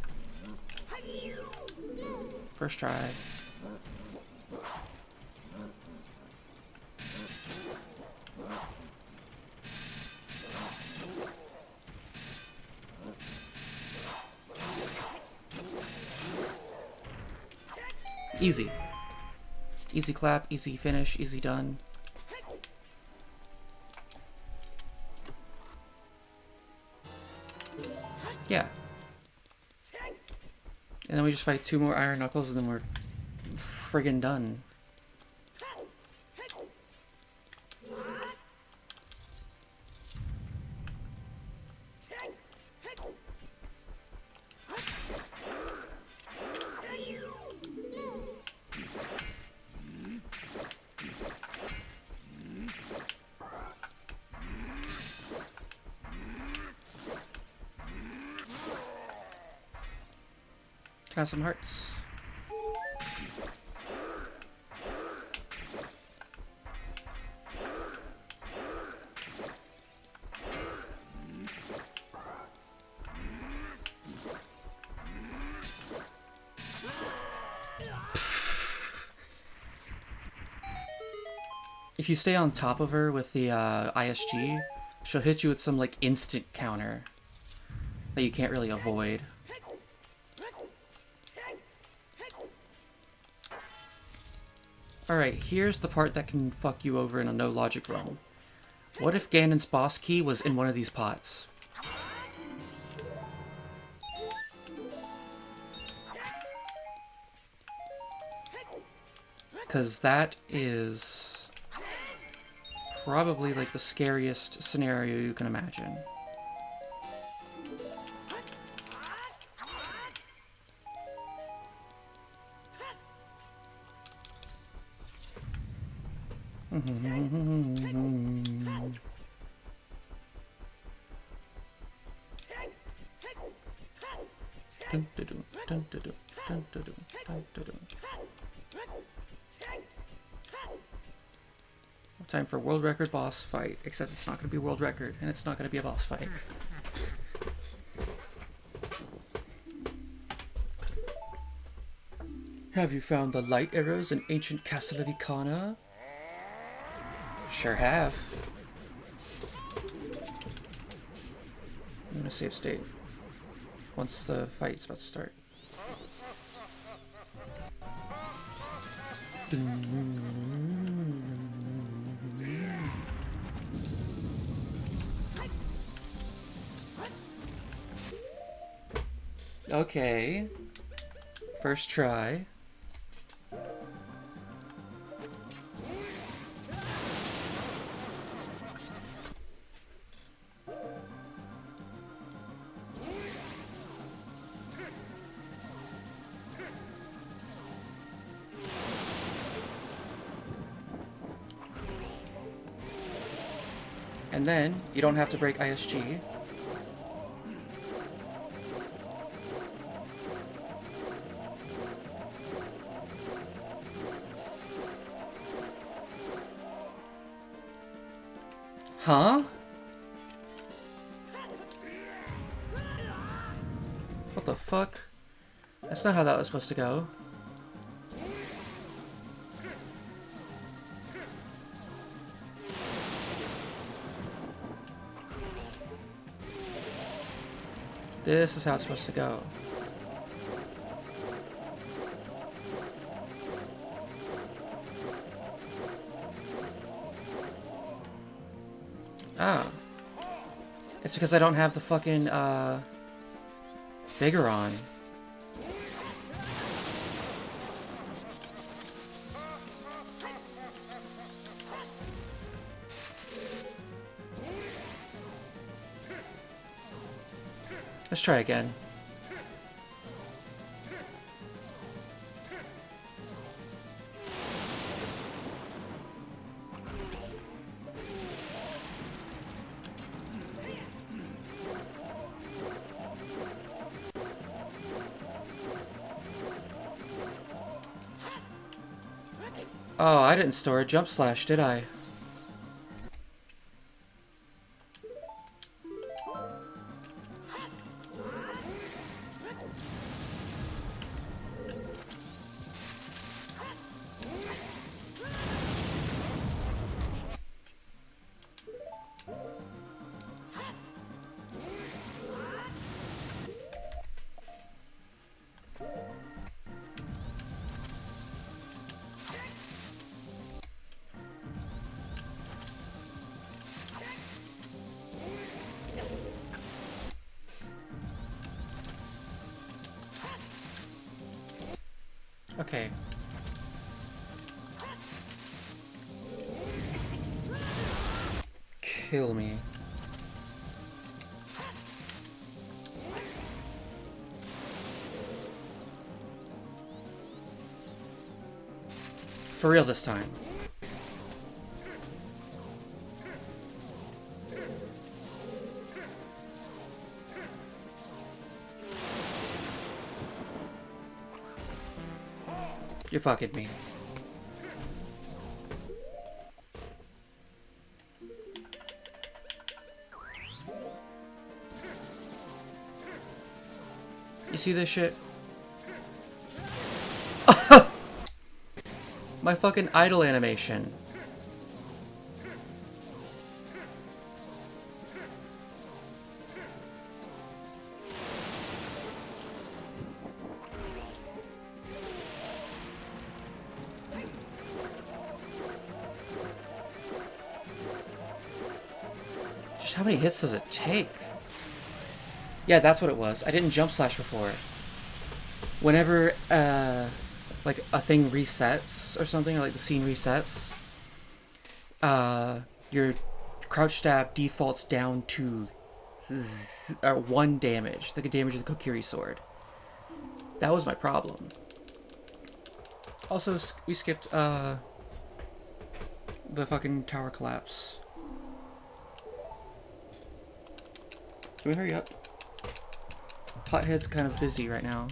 First try. Easy. Easy clap, easy finish, easy done. Yeah. And then we just fight 2 more Iron Knuckles and then we're friggin' done. Can I have some hearts? If you stay on top of her with the ISG, she'll hit you with some like instant counter that you can't really avoid. Alright, here's the part that can fuck you over in a no logic run. What if Ganon's boss key was in one of these pots? Because that is probably like the scariest scenario you can imagine. Time for world record boss fight, except it's not going to be world record, and it's not going to be a boss fight. Have you found the light arrows in ancient Castle of Icana? Sure have. I'm gonna save state once the fight's about to start. Okay. First try. And then, you don't have to break ISG. Huh? What the fuck? That's not how that was supposed to go. This is how it's supposed to go. Oh. It's because I don't have the fucking, bigger on. Let's try again. Oh, I didn't store a jump slash, did I? Okay. Kill me. For real this time. You're fucking me. You see this shit? My fucking idle animation. Just how many hits does it take? Yeah, that's what it was. I didn't jump slash before. Whenever, like, a thing resets or something, or like the scene resets, your crouch stab defaults down to 1 damage, like a damage of the Kokiri sword. That was my problem. Also, we skipped, the fucking tower collapse. Can we hurry up? Pothead's kind of busy right now.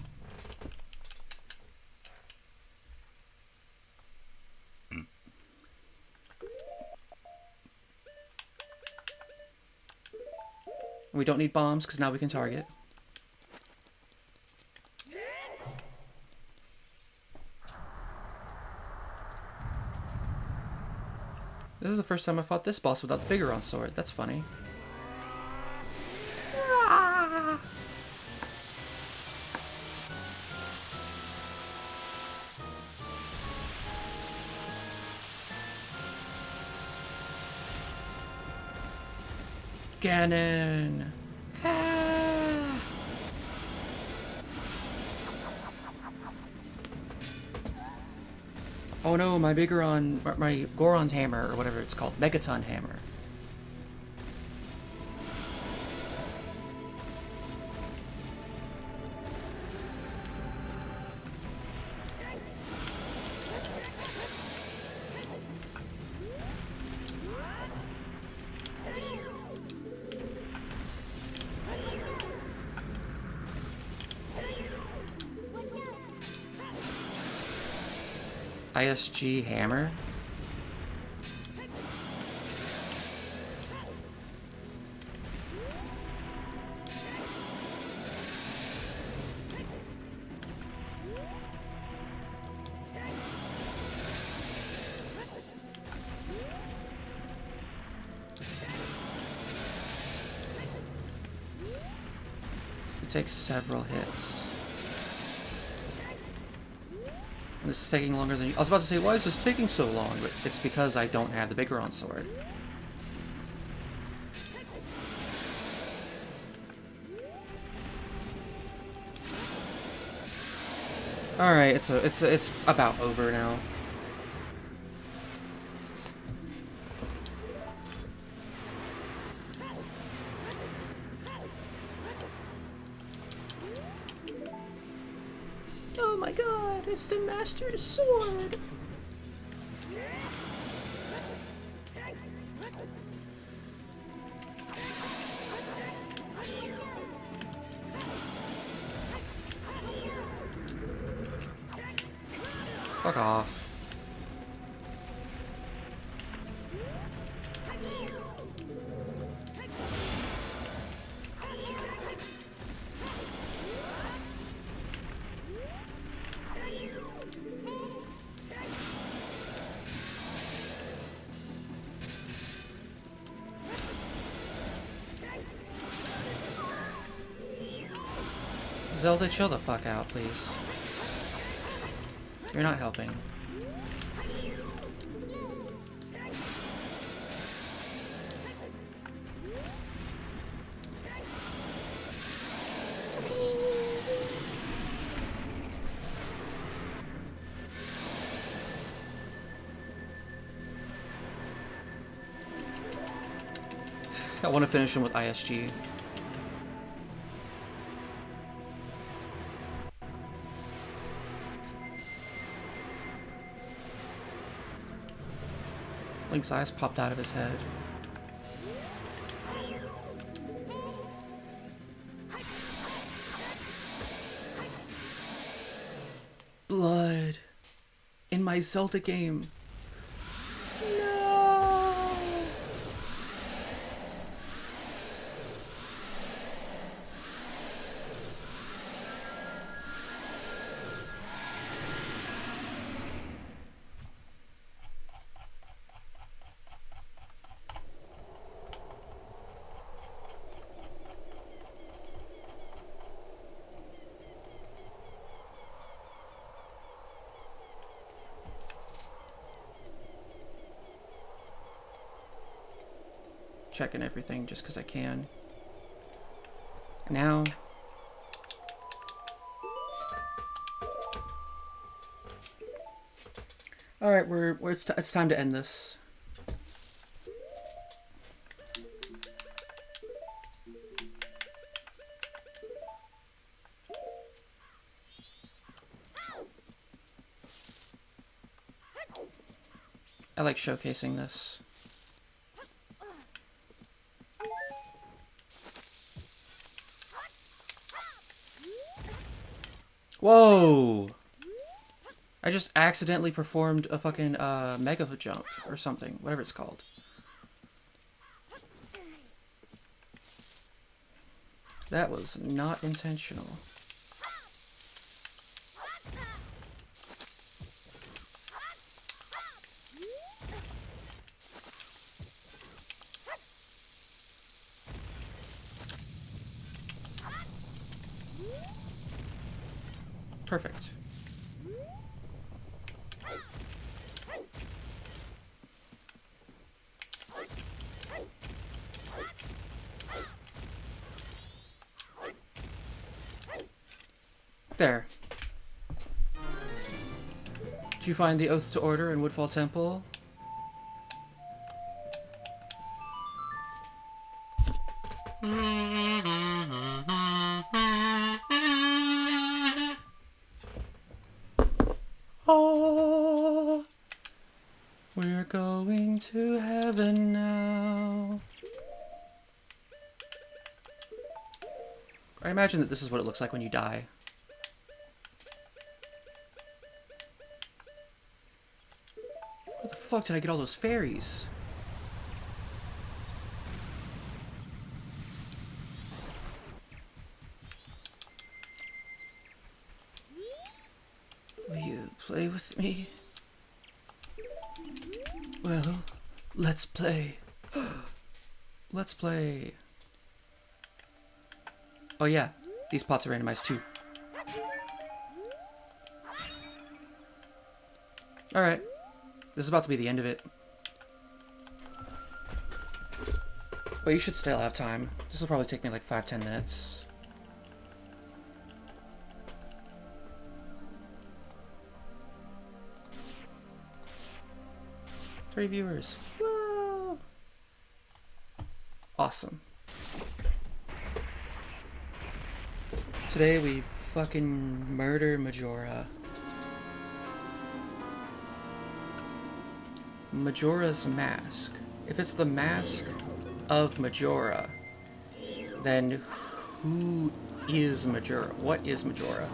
We don't need bombs because now we can target. This is the first time I fought this boss without the Biggoron sword. That's funny. Ganon! Ah! Oh no, my Biggoron, my Goron's hammer, or whatever it's called, Megaton hammer. ISG hammer? It takes several hits. And this is taking longer than... I was about to say, why is this taking so long? But it's because I don't have the Bigoron sword. Alright, it's about over now. Oh my god, it's the Master's sword! Fuck off. Zelda, chill the fuck out, please. You're not helping. I want to finish him with ISG. Link's eyes popped out of his head. Blood. In my Zelda game. No! Checking everything just because I can. Now. All right, it's time to end this. I like showcasing this. Whoa! I just accidentally performed a fucking mega jump or something, whatever it's called. That was not intentional. Perfect. There. Did you find the Oath to Order in Woodfall Temple? Oh, we're going to heaven now. I imagine that this is what it looks like when you die. Where the fuck did I get all those fairies? Will you play with me? Well, let's play. Let's play. Oh yeah, These pots are randomized too. Alright. This is about to be the end of it. But you should still have time. This will probably take me like 5-10 minutes. Three viewers. Woo! Awesome. Today we fucking murder Majora. Majora's Mask. If it's the mask of Majora, then who is Majora? What is Majora?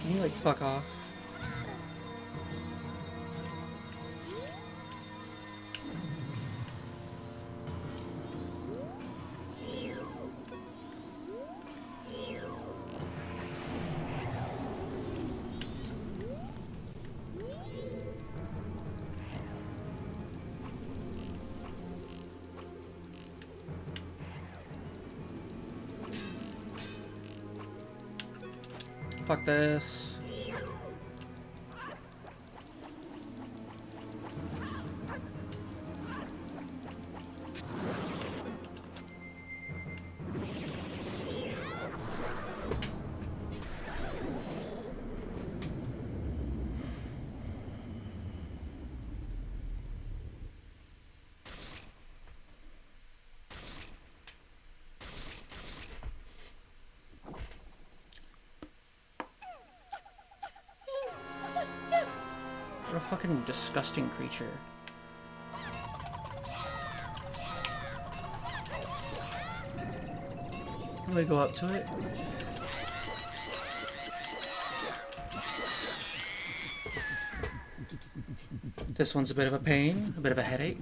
Can you, like, fuck off? Fuck this. What a fucking disgusting creature. Can we go up to it? This one's a bit of a pain, a bit of a headache.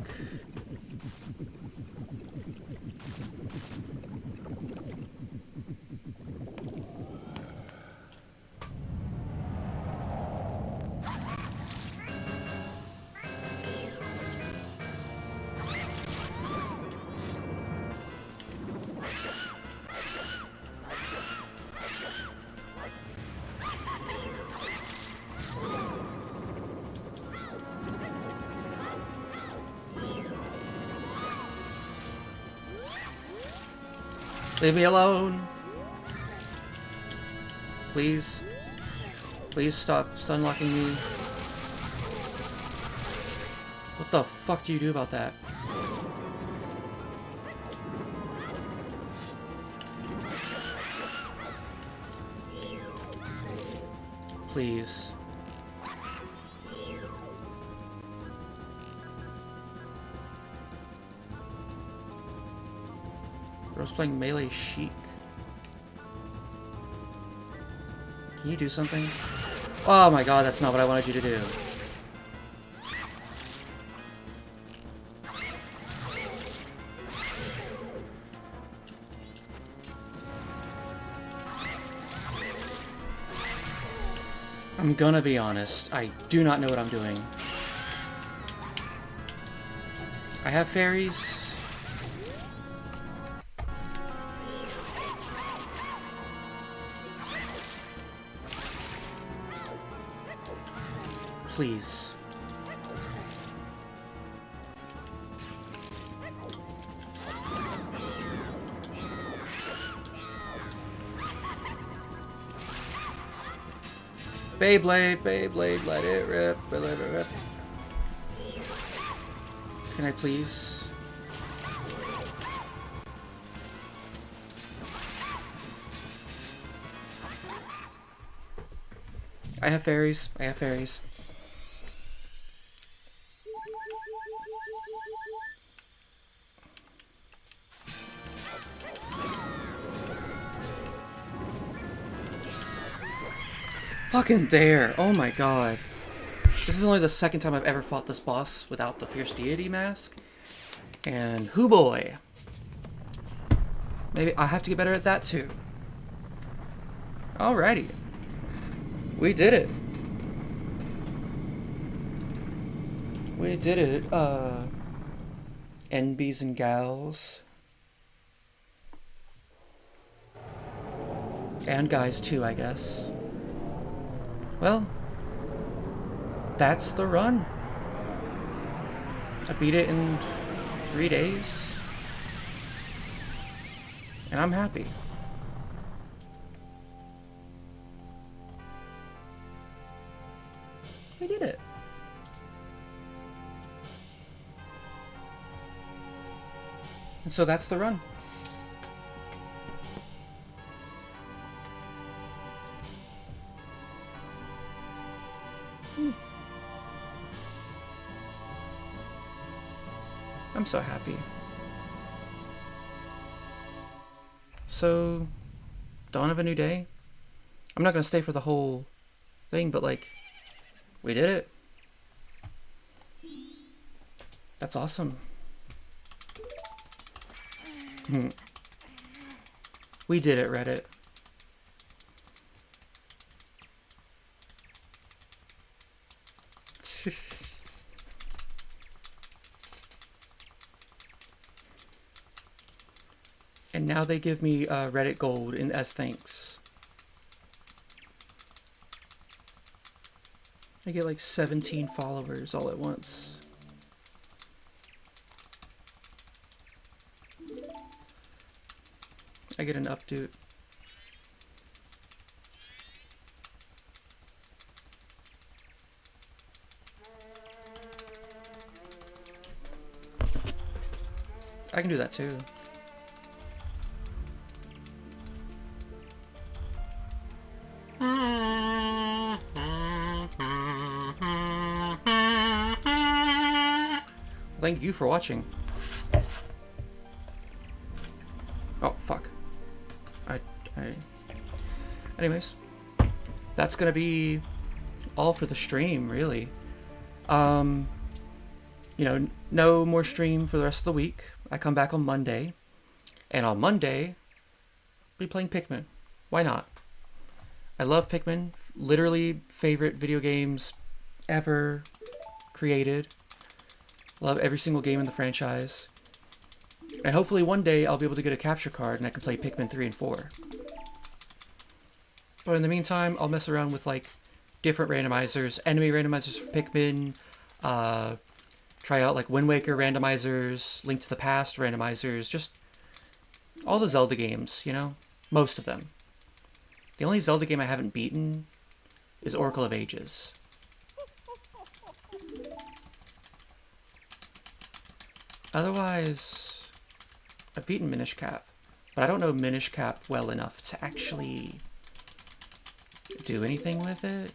Leave me alone. Please. Please stop stunlocking me. What the fuck do you do about that? Please. Bro's playing melee Sheik. Can you do something? Oh my god, that's not what I wanted you to do. I'm gonna be honest, I do not know what I'm doing. I have fairies. Please. Beyblade, Beyblade, let it rip, let it rip. Can I please? I have fairies, I have fairies. fucking there. Oh my god. This is only the second time I've ever fought this boss without the Fierce Deity mask. And hoo boy. Maybe I'll have to get better at that too. Alrighty. We did it. We did it. NBs and gals. And guys too, I guess. Well, that's the run. I beat it in 3 days. And I'm happy. We did it. And so that's the run. I'm so happy. So, dawn of a new day. I'm not gonna stay for the whole thing, but like, we did it. That's awesome. We did it, Reddit. And now they give me Reddit Gold as thanks. I get like 17 followers all at once. I get an update. I can do that too. Thank you for watching. Oh, fuck. Anyways, that's gonna be all for the stream, really. You know, no more stream for the rest of the week. I come back on Monday. And on Monday, I'll be playing Pikmin. Why not? I love Pikmin. Literally favorite video games ever created. Love every single game in the franchise. And hopefully one day I'll be able to get a capture card and I can play Pikmin 3 and 4. But in the meantime, I'll mess around with like different randomizers, enemy randomizers for Pikmin, try out like Wind Waker randomizers, Link to the Past randomizers, just all the Zelda games, you know? Most of them. The only Zelda game I haven't beaten is Oracle of Ages. Otherwise, I've beaten Minish Cap, but I don't know Minish Cap well enough to actually do anything with it.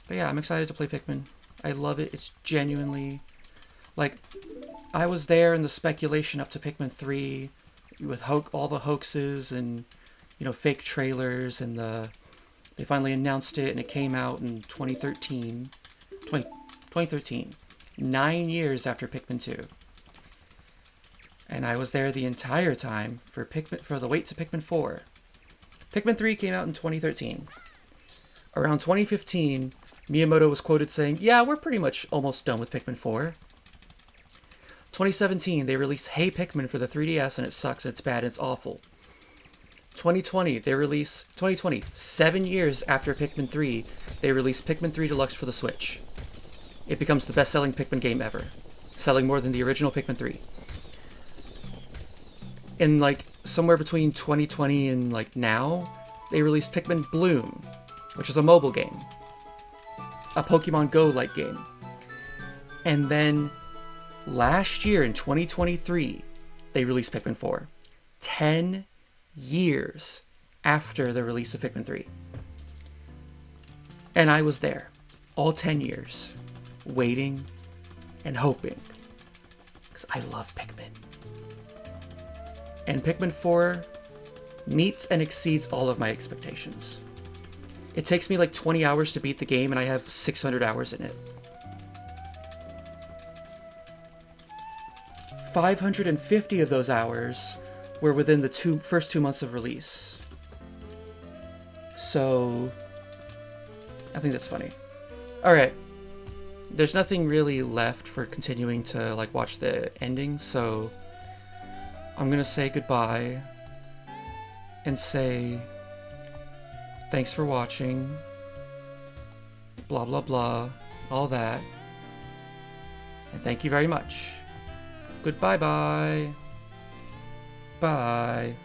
But yeah, I'm excited to play Pikmin. I love it. It's genuinely, like, I was there in the speculation up to Pikmin 3 with all the hoaxes and, you know, fake trailers, and they finally announced it and it came out in 2013. 2013. 9 years after Pikmin 2. And I was there the entire time for the wait to Pikmin 4. Pikmin 3 came out in 2013. Around 2015, Miyamoto was quoted saying, "Yeah, we're pretty much almost done with Pikmin 4. 2017, they released Hey Pikmin for the 3DS and it sucks, it's bad, it's awful. 2020, 7 years after Pikmin 3, they released Pikmin 3 Deluxe for the Switch. It becomes the best-selling Pikmin game ever, selling more than the original Pikmin 3. In like somewhere between 2020 and like now, they released Pikmin Bloom, which is a mobile game, a Pokemon Go-like game. And then last year in 2023, they released Pikmin 4. 10 years after the release of Pikmin 3. And I was there all 10 years, waiting and hoping, because I love Pikmin. And Pikmin 4 meets and exceeds all of my expectations. It takes me like 20 hours to beat the game, and I have 600 hours in it. 550 of those hours were within the first 2 months of release. So, I think that's funny. Alright. There's nothing really left for continuing to like watch the ending, so I'm gonna say goodbye and say thanks for watching, blah blah blah, all that, and thank you very much. Goodbye bye. Bye.